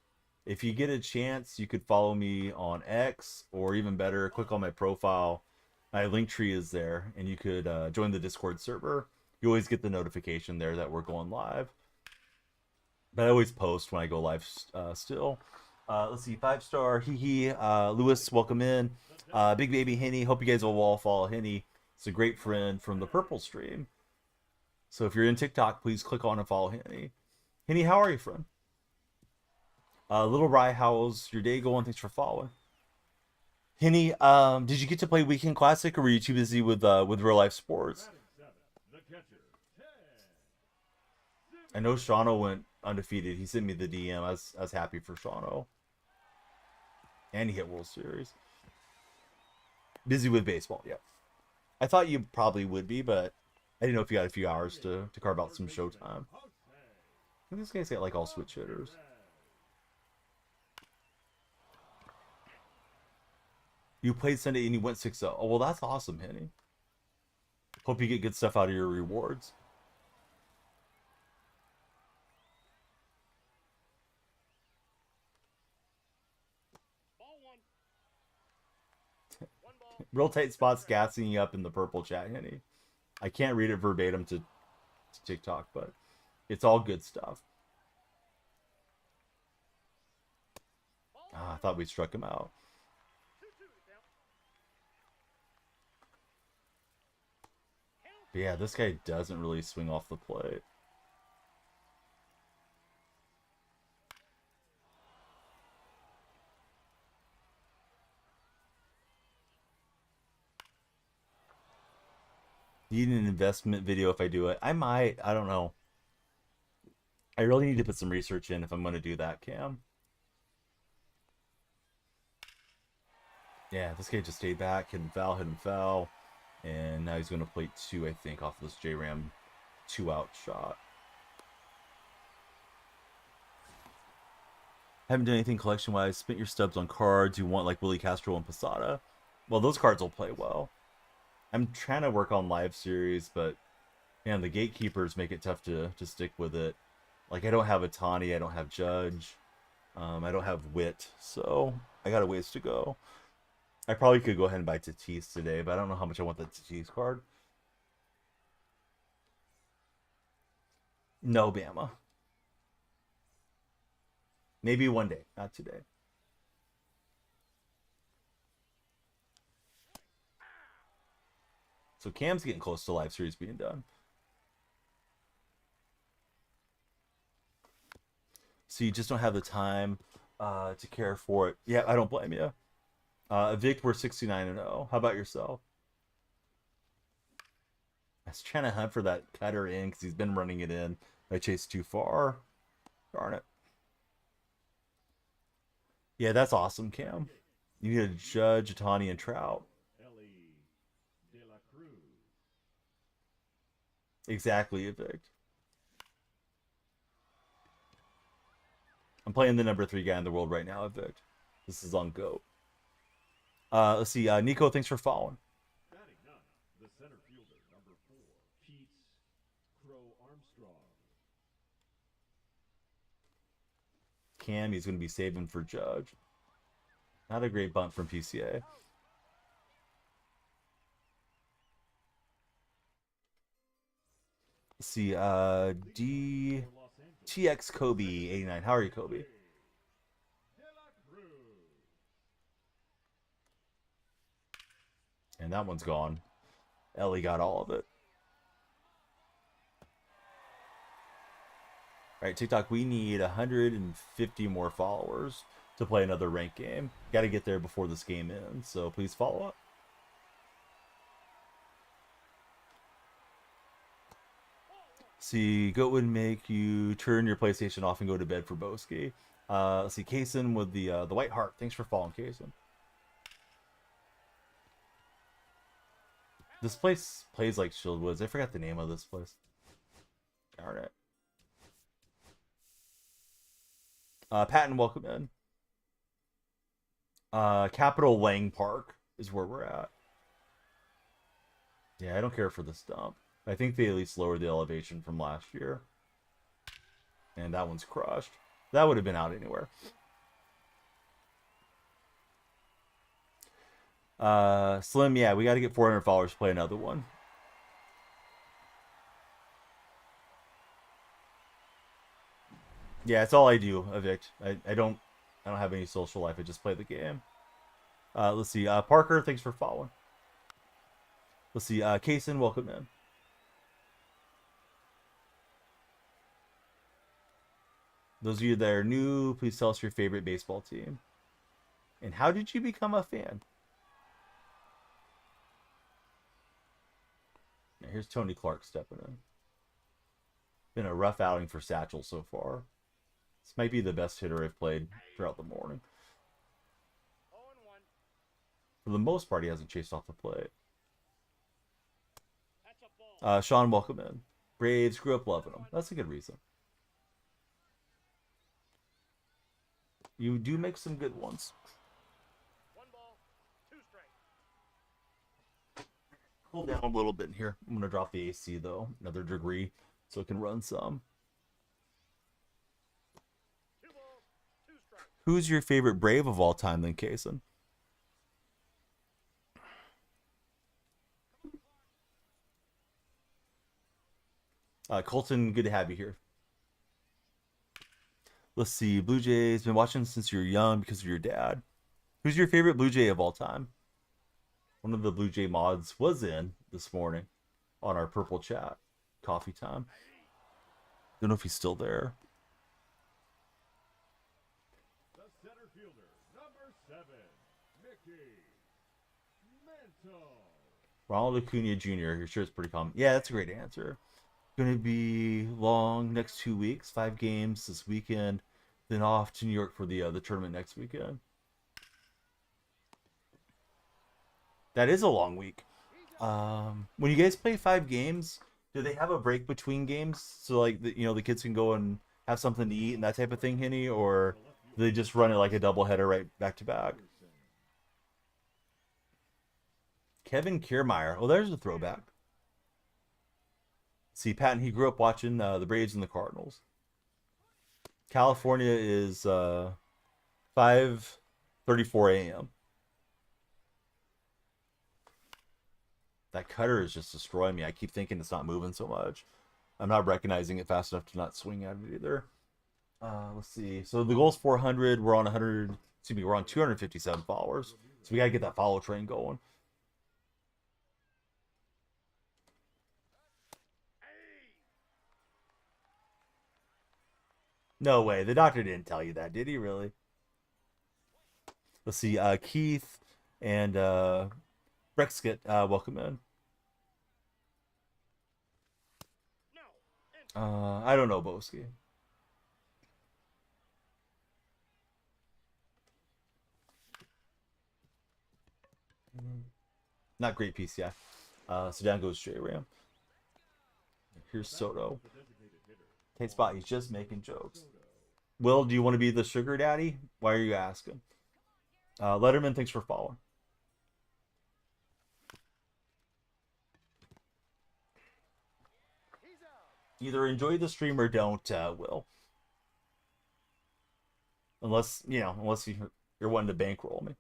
Speaker 1: If you get a chance, you could follow me on X, or even better, click on my profile. My link tree is there, and you could join the Discord server. You always get the notification there that we're going live. But I always post when I go live still. Let's see, 5-star, hee. Lewis, welcome in. Big Baby Henny, hope you guys will all follow Henny. It's a great friend from the Purple stream. So if you're in TikTok, please click on and follow Henny. Henny, how are you, friend? Little Rye, how's your day going? Thanks for following. Henny, did you get to play Weekend Classic, or were you too busy with real life sports?
Speaker 3: Batting seventh, the catcher, Ted.
Speaker 1: I know Shauno went undefeated. He sent me the DM. I was happy for Shauno. And he hit World Series. Busy with baseball, yeah. I thought you probably would be, but I didn't know if you had a few hours to carve out some showtime. I think this guy's got like all switch hitters. You played Sunday and you went 6-0. Oh, well, that's awesome, Henny. Hope you get good stuff out of your rewards.
Speaker 2: Ball one. One ball.
Speaker 1: Real tight spots gassing you up in the purple chat, Henny. I can't read it verbatim to TikTok, but it's all good stuff. I thought we struck him out.
Speaker 2: 2-2 to count.
Speaker 1: But yeah, this guy doesn't really swing off the plate. Need an investment video if I do it. I might. I don't know. I really need to put some research in if I'm going to do that, Cam. Yeah, this guy just stayed back, hit and foul. And now he's going to play 2, I think, off this J-Ram 2-out shot. Haven't done anything collection-wise. Spent your stubs on cards you want, like Willie Castro and Posada. Well, those cards will play well. I'm trying to work on live series, but man, the gatekeepers make it tough to stick with it. Like, I don't have a Tawny, I don't have Judge, I don't have Wit, so I got a ways to go. I probably could go ahead and buy Tatis today, but I don't know how much I want that Tatis card. No, Bama. Maybe one day, not today. So Cam's getting close to live series being done. So you just don't have the time to care for it. Yeah, I don't blame you. Vic, we're 69-0. How about yourself? I was trying to hunt for that cutter in because he's been running it in. I chased too far. Darn it. Yeah, that's awesome, Cam. You need a Judge, a Tawny, and Trout. Exactly, Vic. I'm playing the number 3 guy in the world right now, Vic. This is on GOAT. Let's see. Nico, thanks for following.
Speaker 3: Batting ninth, the center fielder, number 4, Pete Crow Armstrong.
Speaker 1: Cam, he's going to be saving for Judge. Not a great bunt from PCA. Let's see. TX Kobe 89. How are you, Kobe? And that one's gone. Ellie got all of it. All right, TikTok, we need 150 more followers to play another ranked game. Got to get there before this game ends, so please follow up. See, Goat would make you turn your PlayStation off and go to bed for Boski. Let's see, Kaysen with the white heart. Thanks for following, Kaysen. This place plays like Shieldwoods. I forgot the name of this place. Darn it. Patton, welcome in. Capital Lang Park is where we're at. Yeah, I don't care for this dump. I think they at least lowered the elevation from last year. And that one's crushed. That would have been out anywhere. Slim, yeah, we got to get 400 followers to play another one. Yeah, it's all I do, Evict. I don't have any social life. I just play the game. Let's see. Parker, thanks for following. Let's see. Kaysen, welcome in. Those of you that are new, please tell us your favorite baseball team. And how did you become a fan? here's Tony Clark stepping in. Been a rough outing for Satchel so far. This might be the best hitter I've played throughout the morning.
Speaker 2: 0-1.
Speaker 1: For the most part, he hasn't chased off the plate.
Speaker 2: That's a ball.
Speaker 1: Sean, welcome in. Braves grew up loving him. That's a good reason. You do make some good ones.
Speaker 2: 1 ball, 2 strikes.
Speaker 1: Cool down a little bit here. I'm going to drop the AC, though, another degree, so it can run some.
Speaker 2: 2 balls, 2 strikes.
Speaker 1: Who's your favorite Brave of all time, then, Kaysen? Colton, good to have you here. Let's see. Blue Jays, been watching since you were young because of your dad. Who's your favorite Blue Jay of all time? One of the Blue Jay mods was in this morning on our Purple Chat. Coffee time. Don't know if he's still there.
Speaker 3: The center fielder, number 7, Mickey Mantle.
Speaker 1: Ronald Acuna Jr. Your sure it's pretty common. Yeah, that's a great answer. Going to be long next 2 weeks. 5 games this weekend. Then off to New York for the tournament next weekend. That is a long week. When you guys play 5 games, do they have a break between games so like the kids can go and have something to eat and that type of thing, Henny, or do they just run it like a doubleheader right back to back? Kevin Kiermaier. Oh, there's a throwback. See, Patton, he grew up watching the Braves and the Cardinals. California is 5:34 a.m. That cutter is just destroying me. I keep thinking it's not moving so much. I'm not recognizing it fast enough to not swing at it either. Let's see. So the goal's 400. We're on 100. Excuse me. We're on 257 followers. So we gotta get that follow train going. No way. The doctor didn't tell you that, did he really? Let's see. Keith and Brexkit, welcome in. I don't know, Boski. Not great PCI. So down goes J Ram. Here's Soto. Hey, Spot, he's just making jokes. Will, do you want to be the sugar daddy? Why are you asking? Letterman, thanks for following. Either enjoy the stream or don't, Will. Unless you're wanting to bankroll me.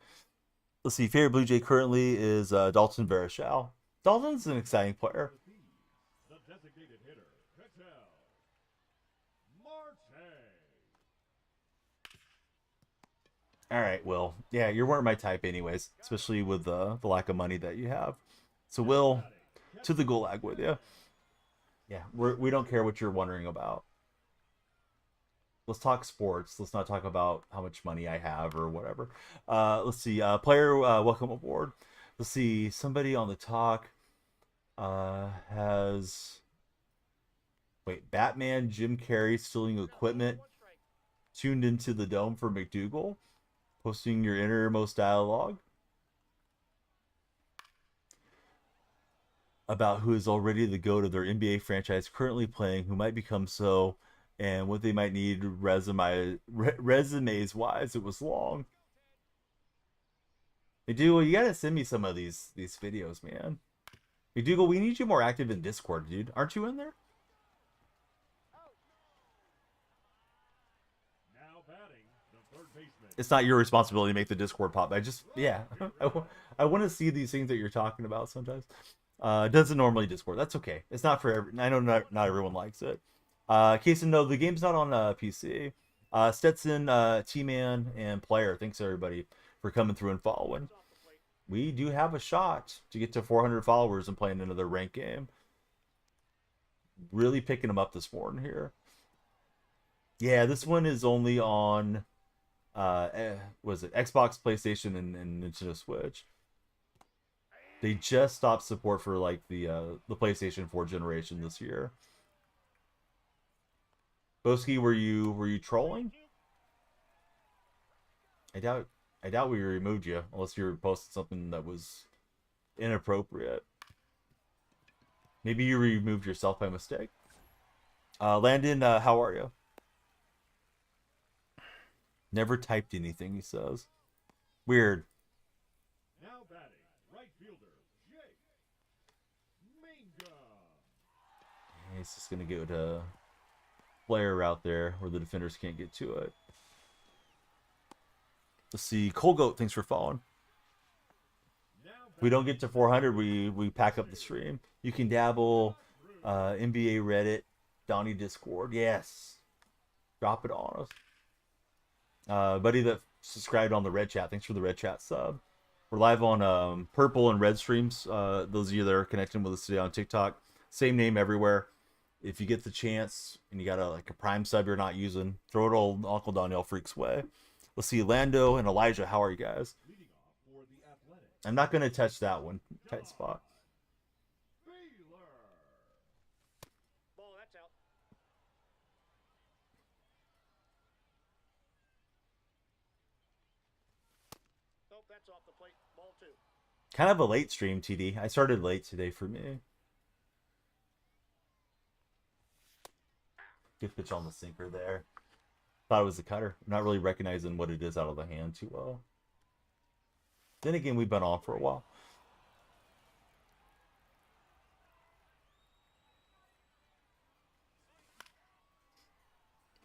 Speaker 1: Let's see. Favorite Blue Jay currently is Dalton Varichal. Dalton's an exciting player.
Speaker 3: The designated hitter, Ketel Marte.
Speaker 1: All right, Will. Yeah, you weren't my type anyways, especially with the lack of money that you have. So, Will, to the gulag with you. Yeah, we don't care what you're wondering about. Let's talk sports. Let's not talk about how much money I have or whatever. Let's see. Player, welcome aboard. Let's see. Somebody on the talk has... Wait, Batman, Jim Carrey stealing equipment tuned into the dome for McDougal? Posting your innermost dialogue about who is already the GOAT of their NBA franchise currently playing, who might become so, and what they might need resumes wise. It was long. McDougal, you gotta send me some of these videos, man. McDougal, we need you more active in Discord, dude. Aren't you in there?
Speaker 3: Now batting, the third baseman.
Speaker 1: It's not your responsibility to make the Discord pop. I want to see these things that you're talking about sometimes. Doesn't normally Discord. That's okay. It's not for every. I know not everyone likes it. Kaysen, no, the game's not on PC. Stetson, T-Man, and Player. Thanks everybody for coming through and following. We do have a shot to get to 400 followers and playing another ranked game. Really picking them up this morning here. Yeah, this one is only on was it Xbox, PlayStation, and Nintendo Switch. They just stopped support for like the PlayStation 4 generation this year. Boski, were you trolling? I doubt we removed you unless you were posting something that was inappropriate. Maybe you removed yourself by mistake. Landon, how are you? Never typed anything, he says. Weird.
Speaker 3: Now batting, right fielder, Jake Minga.
Speaker 1: He's just gonna go to player out there where the defenders can't get to it. Let's see. Colgoat, thanks for following. If we don't get to 400, we pack up the stream. You can dabble, NBA Reddit, Donnie Discord. Yes, drop it on us. Buddy that subscribed on the Red Chat, thanks for the Red Chat sub. We're live on Purple and Red streams. Those of you that are connecting with us today on TikTok, same name everywhere. If you get the chance and you got a Prime sub you're not using, throw it old Uncle DonyellFreak's way. Let's see, Lando and Elijah, how are you guys? I'm not going to touch that one. Tight spot.
Speaker 2: Ball, that's out. Nope, that's off the plate. Ball 2.
Speaker 1: Kind of a late stream, TD. I started late today for me. Good pitch on the sinker there. Thought it was a cutter. I'm not really recognizing what it is out of the hand too well. Then again, we've been on for a while.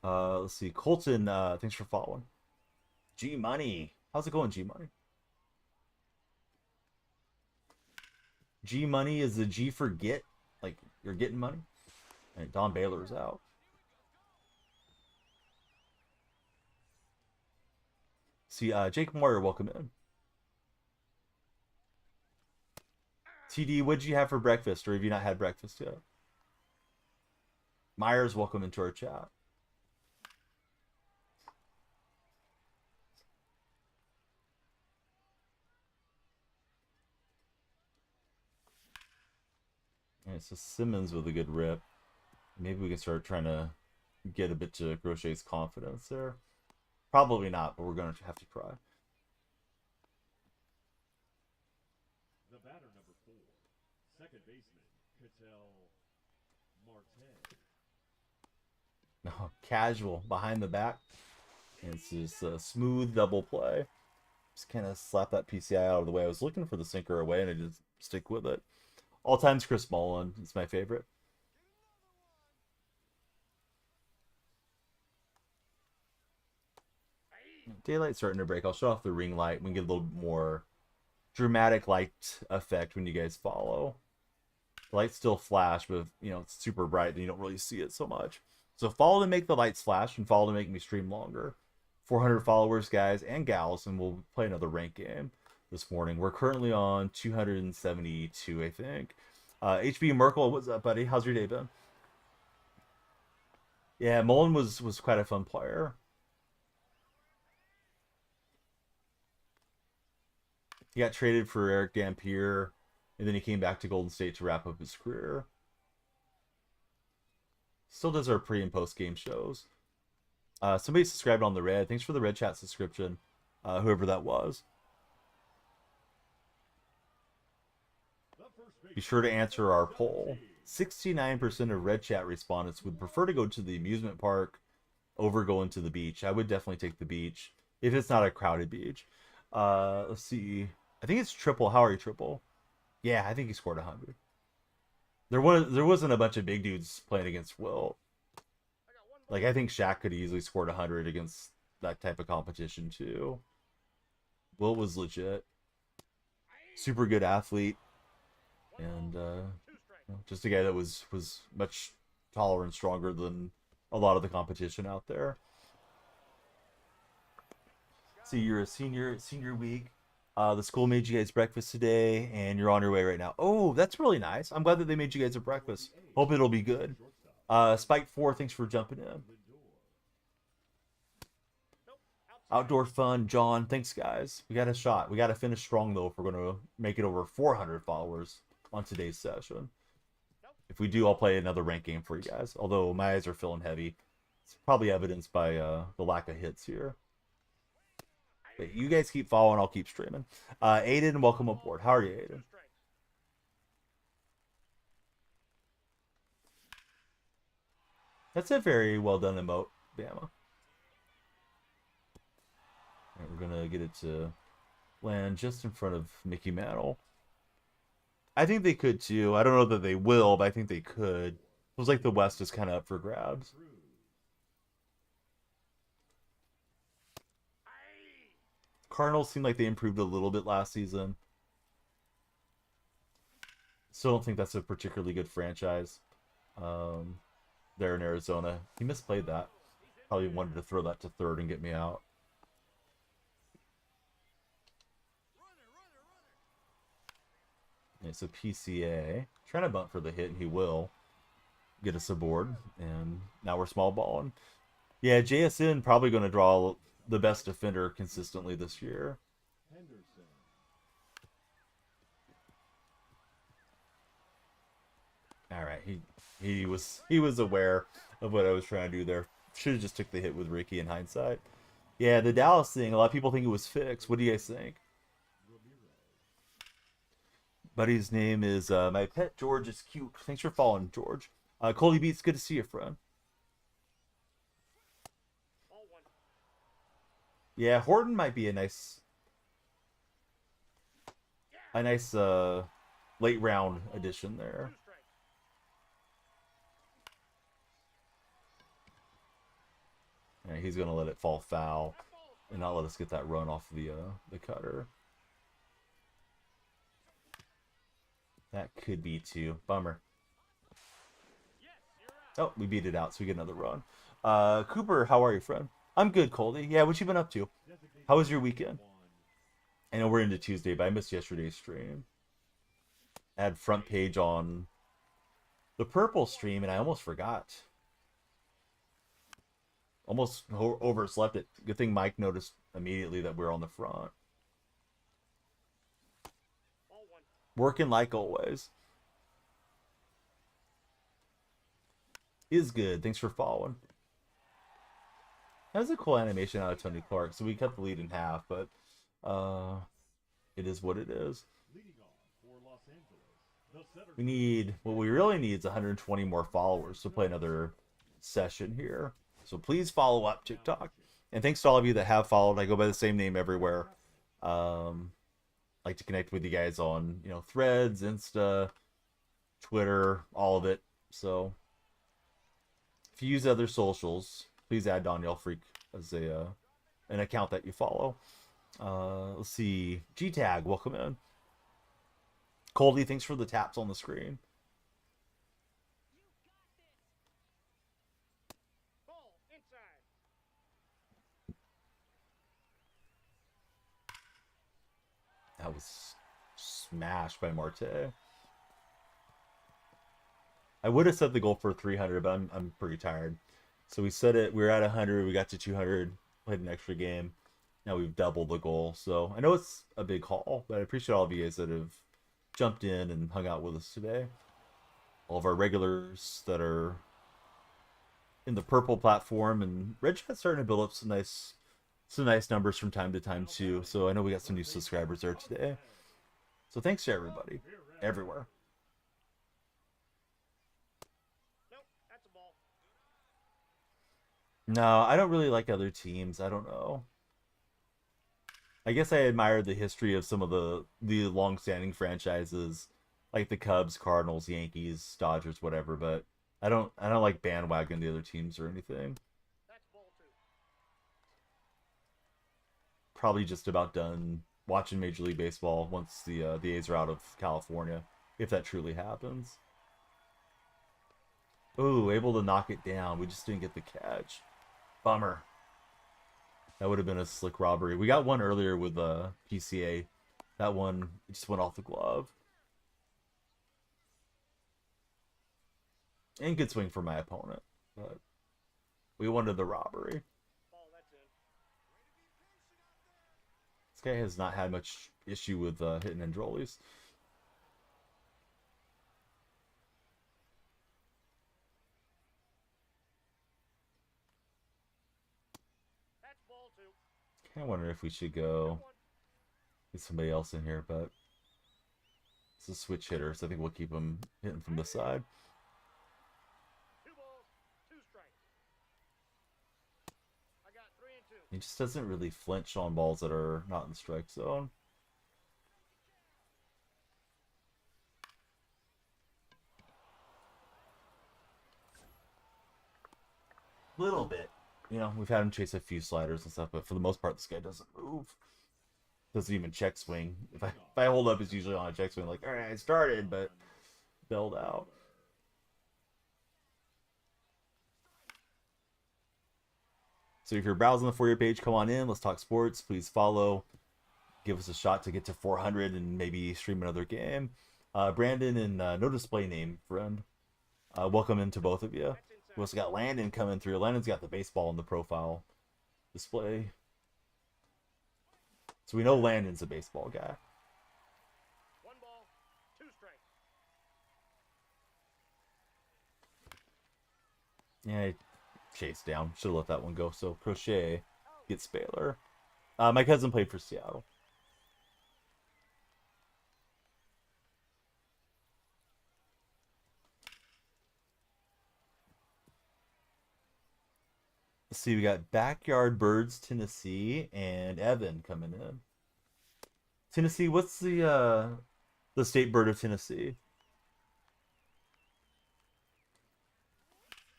Speaker 1: Let's see. Colton, thanks for following. G Money. How's it going, G Money? G Money is the G for get. Like, you're getting money. And Don Baylor's out. See, Jake Moyer, welcome in. TD, what'd you have for breakfast, or have you not had breakfast yet? Myers, welcome into our chat. Alright, so Simmons with a good rip. Maybe we can start trying to get a bit to Crochet's confidence there. Probably not, but we're going to have to try.
Speaker 3: The batter number 4, second baseman, Cattell Marte.
Speaker 1: No, casual behind the back. And it's just a smooth double play. Just kind of slap that PCI out of the way. I was looking for the sinker away, and I just stick with it. All times Chris Mullen is my favorite. Daylight's starting to break. I'll shut off the ring light. We can get a little more dramatic light effect when you guys follow. The lights still flash, but you know, it's super bright and you don't really see it so much. So follow to make the lights flash and follow to make me stream longer. 400 followers, guys and gals, and we'll play another rank game this morning. We're currently on 272, I think. HB Merkel, what's up, buddy? How's your day been? Yeah, Mullen was quite a fun player. He got traded for Eric Dampier, and then he came back to Golden State to wrap up his career. Still does our pre and post game shows. Somebody subscribed on the Red. Thanks for the Red Chat subscription, whoever that was. Be sure to answer our poll. 69% of Red Chat respondents would prefer to go to the amusement park over going to the beach. I would definitely take the beach if it's not a crowded beach. Let's see. I think it's Triple. How are you, Triple? Yeah, I think he scored 100. There wasn't a bunch of big dudes playing against Wilt. Like, I think Shaq could easily scored 100 against that type of competition too. Wilt was legit. Super good athlete. And just a guy that was much taller and stronger than a lot of the competition out there. See, you're a senior week. The school made you guys breakfast today, and you're on your way right now. Oh, that's really nice. I'm glad that they made you guys a breakfast. Hope it'll be good. Spike 4, thanks for jumping in. Outdoor fun, John. Thanks, guys. We got a shot. We got to finish strong, though, if we're going to make it over 400 followers on today's session. If we do, I'll play another rank game for you guys. Although my eyes are feeling heavy. It's probably evidenced by the lack of hits here. But you guys keep following. I'll keep streaming. Aiden, welcome aboard. How are you, Aiden? That's a very well done emote, Bama. Right, we're going to get it to land just in front of Mickey Mantle. I think they could too. I don't know that they will, but I think they could. It was like the West is kind of up for grabs. Cardinals seem like they improved a little bit last season. Still don't think that's a particularly good franchise. There in Arizona. He misplayed that. Probably wanted to throw that to third and get me out. Okay, so PCA. Trying to bunt for the hit, and he will get us aboard. And now we're small balling. Yeah, JSN probably going to draw the best defender consistently this year. All right, he was aware of what I was trying to do there. Should have just took the hit with Ricky in hindsight. Yeah, the Dallas thing, a lot of people think it was fixed. What do you guys think? Buddy's name is my pet George is cute. Thanks for following, George. Coley Beats, good to see you, friend. Yeah, Horton might be a nice late round addition there. Yeah, he's gonna let it fall foul and not let us get that run off the cutter. That could be two. Bummer. Oh, we beat it out, so we get another run. Cooper, how are you, friend? I'm good, Coldy. Yeah, what you been up to? How was your weekend? I know we're into Tuesday, but I missed yesterday's stream. I had front page on the purple stream, and I almost forgot. Almost overslept it. Good thing Mike noticed immediately that we're on the front. Working like always. Is good. Thanks for following. That was a cool animation out of Tony Clark. So we cut the lead in half, but it is what it is. We need, what we really need is 120 more followers to play another session here. So please follow up TikTok. And thanks to all of you that have followed. I go by the same name everywhere. Like to connect with you guys on, Threads, Insta, Twitter, all of it. So if you use other socials, please add DonyellFreak as an account that you follow. Let's see. G-Tag, welcome in. Coldy, thanks for the taps on the screen. That was smashed by Marte. I would have set the goal for 300, but I'm pretty tired. So we set it. We were at 100. We got to 200. Played an extra game. Now we've doubled the goal. So I know it's a big haul, but I appreciate all of you guys that have jumped in and hung out with us today. All of our regulars that are in the purple platform, and Red Chat's starting to build up some nice numbers from time to time too. So I know we got some new subscribers there today. So thanks to everybody, everywhere. No, I don't really like other teams. I don't know. I guess I admire the history of some of the long-standing franchises, like the Cubs, Cardinals, Yankees, Dodgers, whatever. But I don't like bandwagon the other teams or anything. Probably just about done watching Major League Baseball once the A's are out of California, if that truly happens. Ooh, able to knock it down. We just didn't get the catch. Bummer. That would have been a slick robbery. We got one earlier with PCA. That one just went off the glove. And good swing for my opponent. But we wanted the robbery. guy has not had much issue with hitting Androlis.
Speaker 2: That's ball two.
Speaker 1: I wonder if we should go get somebody else in here, but it's a switch hitter, so I think we'll keep him hitting from the side.
Speaker 2: 2 balls, 2 strikes. I got 3 and 2.
Speaker 1: He just doesn't really flinch on balls that are not in the strike zone. Little bit. You know, we've had him chase a few sliders and stuff, but for the most part, this guy doesn't move. Doesn't even check swing. If I hold up, it's usually on a check swing, like, all right, I started, but bailed out. So if you're browsing the For You page, come on in. Let's talk sports. Please follow. Give us a shot to get to 400 and maybe stream another game. Brandon and no display name, friend. Welcome into both of you. We also got Landon coming through. Landon's got the baseball in the profile display. So we know Landon's a baseball guy.
Speaker 2: 1 ball, 2 strikes.
Speaker 1: Yeah, I chased down. Should have let that one go. So Crochet gets Baylor. My cousin played for Seattle. Let's see, we got Backyard Birds, Tennessee, and Evan coming in. Tennessee, what's the state bird of Tennessee?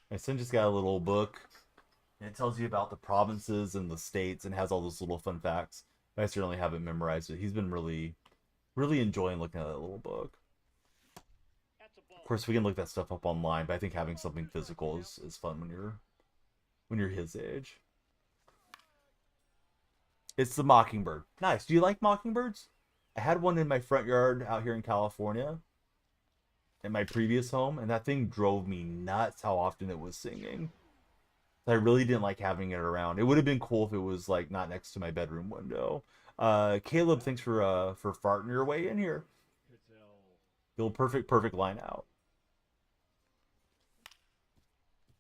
Speaker 1: My son just got a little book, and it tells you about the provinces and the states, and has all those little fun facts. But I certainly haven't memorized it. He's been really, really enjoying looking at that little book.
Speaker 2: That's a ball.
Speaker 1: Of course, we can look that stuff up online, but I think having something physical is fun when you're his age. It's the mockingbird. Nice. Do you like mockingbirds? I had one in my front yard out here in California, in my previous home, and that thing drove me nuts how often it was singing. I really didn't like having it around. It would have been cool if it was like not next to my bedroom window. Caleb, thanks for farting your way in here. Build perfect line out.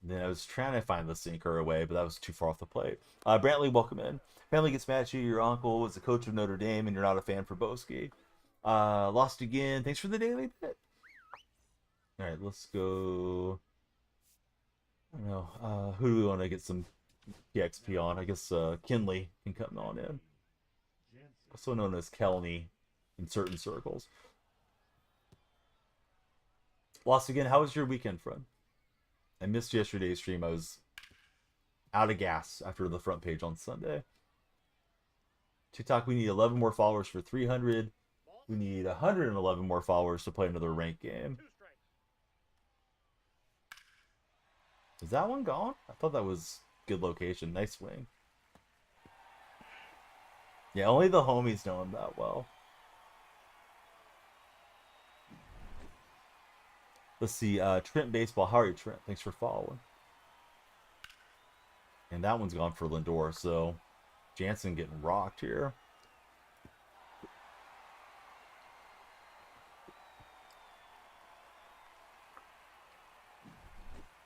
Speaker 1: Then I was trying to find the sinker away, but that was too far off the plate. Brantley, welcome in. Family gets mad at you. Your uncle was the coach of Notre Dame, and you're not a fan for Boski. Lost again. Thanks for the daily bit. All right, let's go. I don't know. Who do we want to get some PXP on? I guess Kinley can come on in. Also known as Kelney in certain circles. Lost again. How was your weekend, friend? I missed yesterday's stream. I was out of gas after the front page on Sunday. TikTok, we need 11 more followers for 300. We need 111 more followers to play another ranked game.
Speaker 2: 2 strikes.
Speaker 1: Is that one gone? I thought that was good location. Nice swing. Yeah, only the homies know him that well. Let's see, Trent Baseball. How are you, Trent? Thanks for following. And that one's gone for Lindor, so Jansen getting rocked here.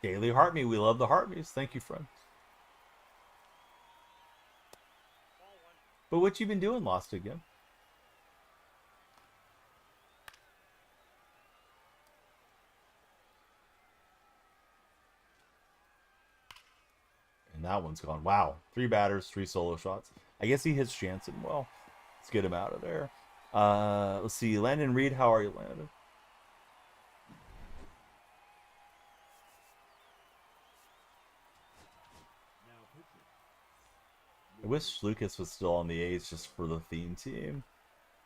Speaker 1: Daily Heartme. We love the Heartmes. Thank you, friend.
Speaker 2: Ball 1.
Speaker 1: But what you been doing, Lost again? And that one's gone. Wow. 3 batters, 3 solo shots. I guess he hits Jansen well. Let's get him out of there. Let's see. Landon Reed. How are you, Landon? I wish Lucas was still on the A's just for the theme team.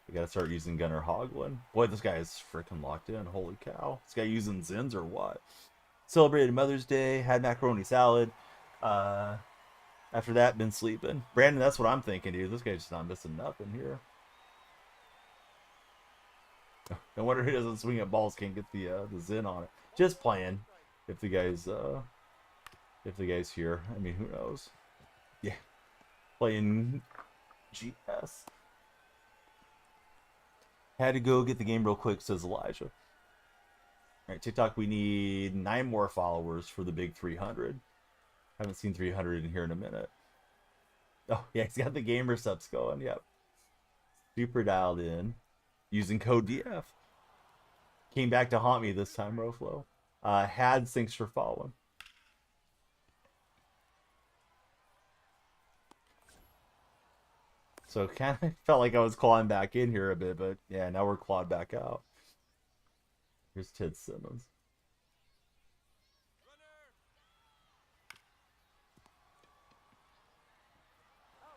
Speaker 1: We gotta start using Gunnar Hoglund. Boy, this guy is freaking locked in. Holy cow. This guy using Zins or what? Celebrated Mother's Day. Had macaroni salad. After that, been sleeping. Brandon, that's what I'm thinking, dude. This guy's just not missing nothing here. No wonder he doesn't swing at balls. Can't get the Zin on it. Just playing. If the guy's here. I mean, who knows? Yeah. Playing GS. Had to go get the game real quick, says Elijah. All right, TikTok, we need 9 more followers for the big 300. Haven't seen 300 in here in a minute. Oh, yeah, he's got the gamer subs going. Yep. Super dialed in. Using code DF. Came back to haunt me this time, Roflo. Hads, thanks for following. So kind of felt like I was clawing back in here a bit, but yeah, now we're clawed back out. Here's Ted Simmons.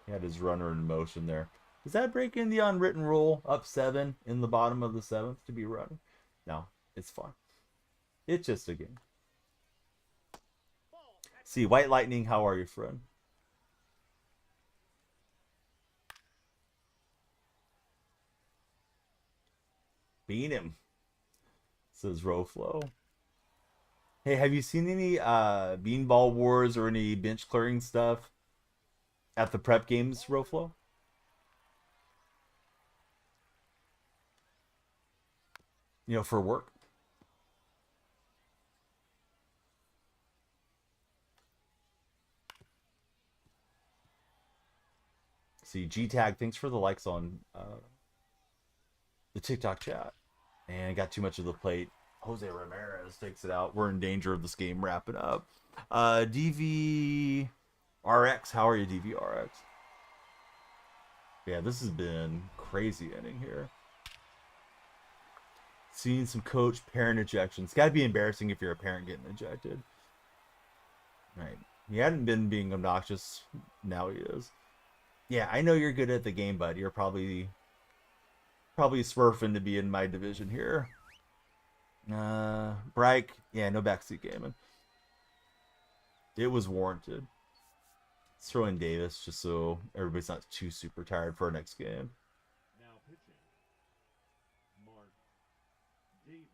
Speaker 1: He had his runner in motion there. Does that break in the unwritten rule? Up 7 in the bottom of the 7th to be running? No, it's fun. It's just a game. See, White Lightning, how are you, friend? Beat him, says Roflo. Hey, have you seen any Beanball Wars or any bench clearing stuff at the prep games, Roflo? You know, for work. See, G-Tag, thanks for the likes on the TikTok chat. And got too much of the plate. Jose Ramirez takes it out. We're in danger of this game wrapping up. DVRX, how are you, DVRX? Yeah, this has been crazy inning here. Seeing some coach parent ejections. Got to be embarrassing if you're a parent getting ejected. Right. He hadn't been being obnoxious. Now he is. Yeah, I know you're good at the game, bud. You're probably smurfing to be in my division here. Bryke, yeah, no backseat gaming. It was warranted. Let's throw in Davis just so everybody's not too super tired for our next game.
Speaker 3: Now pitching, Mark Davis.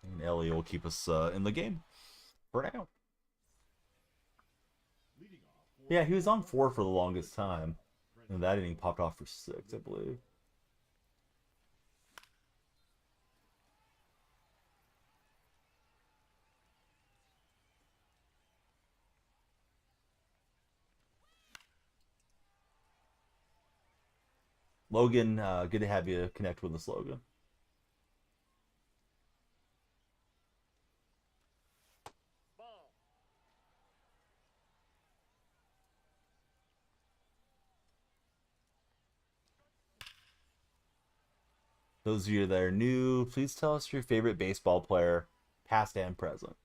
Speaker 1: And Ellie will keep us in the game for now.
Speaker 3: Leading off,
Speaker 1: Yeah, he was on 4 for the longest time. And that inning popped off for 6, I believe. Logan, good to have you connect with us, Logan.
Speaker 2: Ball.
Speaker 1: Those of you that are new, please tell us your favorite baseball player, past and present.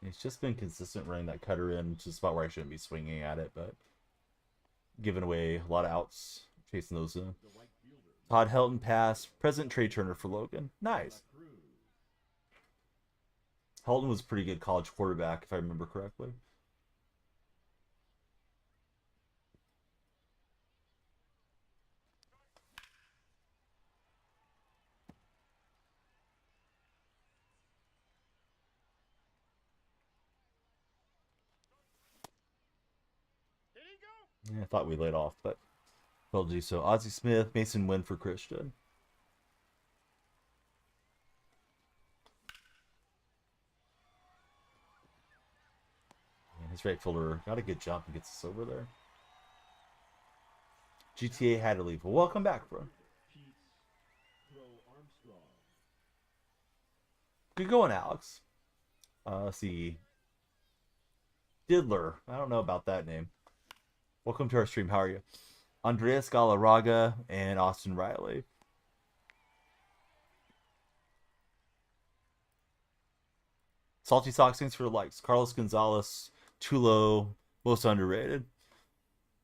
Speaker 1: It's just been consistent running that cutter in to a spot where I shouldn't be swinging at it, but giving away a lot of outs, chasing those in.
Speaker 3: the right fielder,
Speaker 1: Todd Helton pass, present Trey Turner for Logan. Nice.
Speaker 3: Cruz.
Speaker 1: Helton was a pretty good college quarterback, if I remember correctly.
Speaker 2: Did he go?
Speaker 1: Yeah, I thought we laid off, but failed to do so. Ozzie Smith, Mason Wynn for Christian. And his right fielder got a good jump and gets us over there. GTA had to leave. Well, welcome back, bro.
Speaker 3: Pete Throw Armstrong.
Speaker 1: Good going, Alex. Let's see. Diddler. I don't know about that name. Welcome to our stream. How are you? Andreas Galarraga and Austin Riley. Salty Sox, thanks for the likes. Carlos Gonzalez, Tulo, most underrated.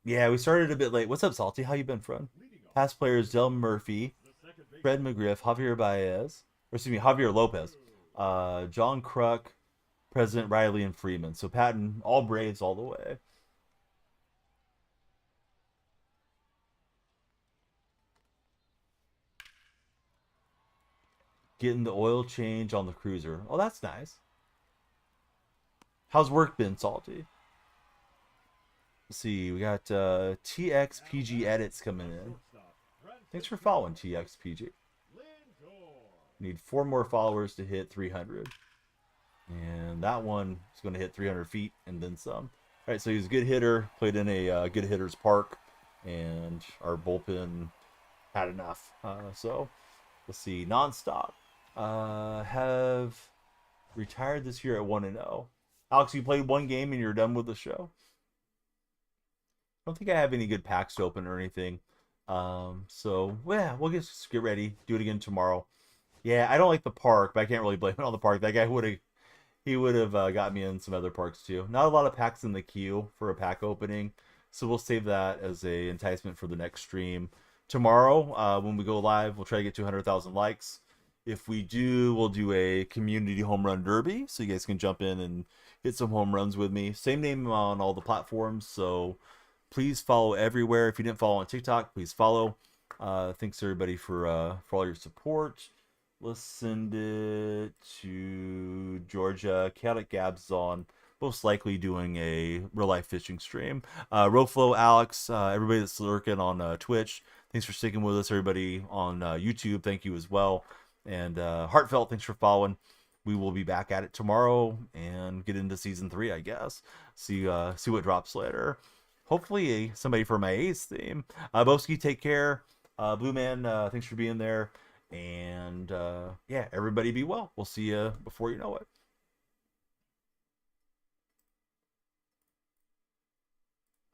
Speaker 1: Yeah, we started a bit late. What's up, Salty? How you been, friend?
Speaker 3: Leading off,
Speaker 1: Past players, Del Murphy,
Speaker 3: the second base.
Speaker 1: Fred McGriff, Javier Baez, or excuse me, Javier Lopez, John Kruk, President Riley, and Freeman. So Patton, all Braves all the way. Getting the oil change on the cruiser. Oh, that's nice. How's work been, Salty? Let's see. We got TXPG edits coming in. Thanks for following, TXPG. Need 4 more followers to hit 300. And that one is going to hit 300 feet and then some. All right, so he's a good hitter. Played in a good hitter's park. And our bullpen had enough. So, let's see. Nonstop. Have retired this year at 1-0. Alex, you played 1 game and you're done with the show? I don't think I have any good packs to open or anything. So, yeah, we'll just get ready. Do it again tomorrow. Yeah, I don't like the park, but I can't really blame it on the park. That guy would have got me in some other parks too. Not a lot of packs in the queue for a pack opening, so we'll save that as a enticement for the next stream. Tomorrow, when we go live, we'll try to get 200,000 likes. If we do, we'll do a community home run derby, so you guys can jump in and hit some home runs with me. Same name on all the platforms, so please follow everywhere. If you didn't follow on TikTok, please follow. Thanks everybody for all your support. Let's send it to Georgia. Chaotic Gabs on, most likely doing a real life fishing stream. Roflo, Alex, everybody that's lurking on Twitch, thanks for sticking with us. Everybody on YouTube, thank you as well. And Heartfelt, thanks for following. We will be back at it tomorrow and get into season 3, I guess. See what drops later. Hopefully somebody for my A's theme. Boski, take care. Blue Man, thanks for being there. And yeah, everybody be well. We'll see you before you know it.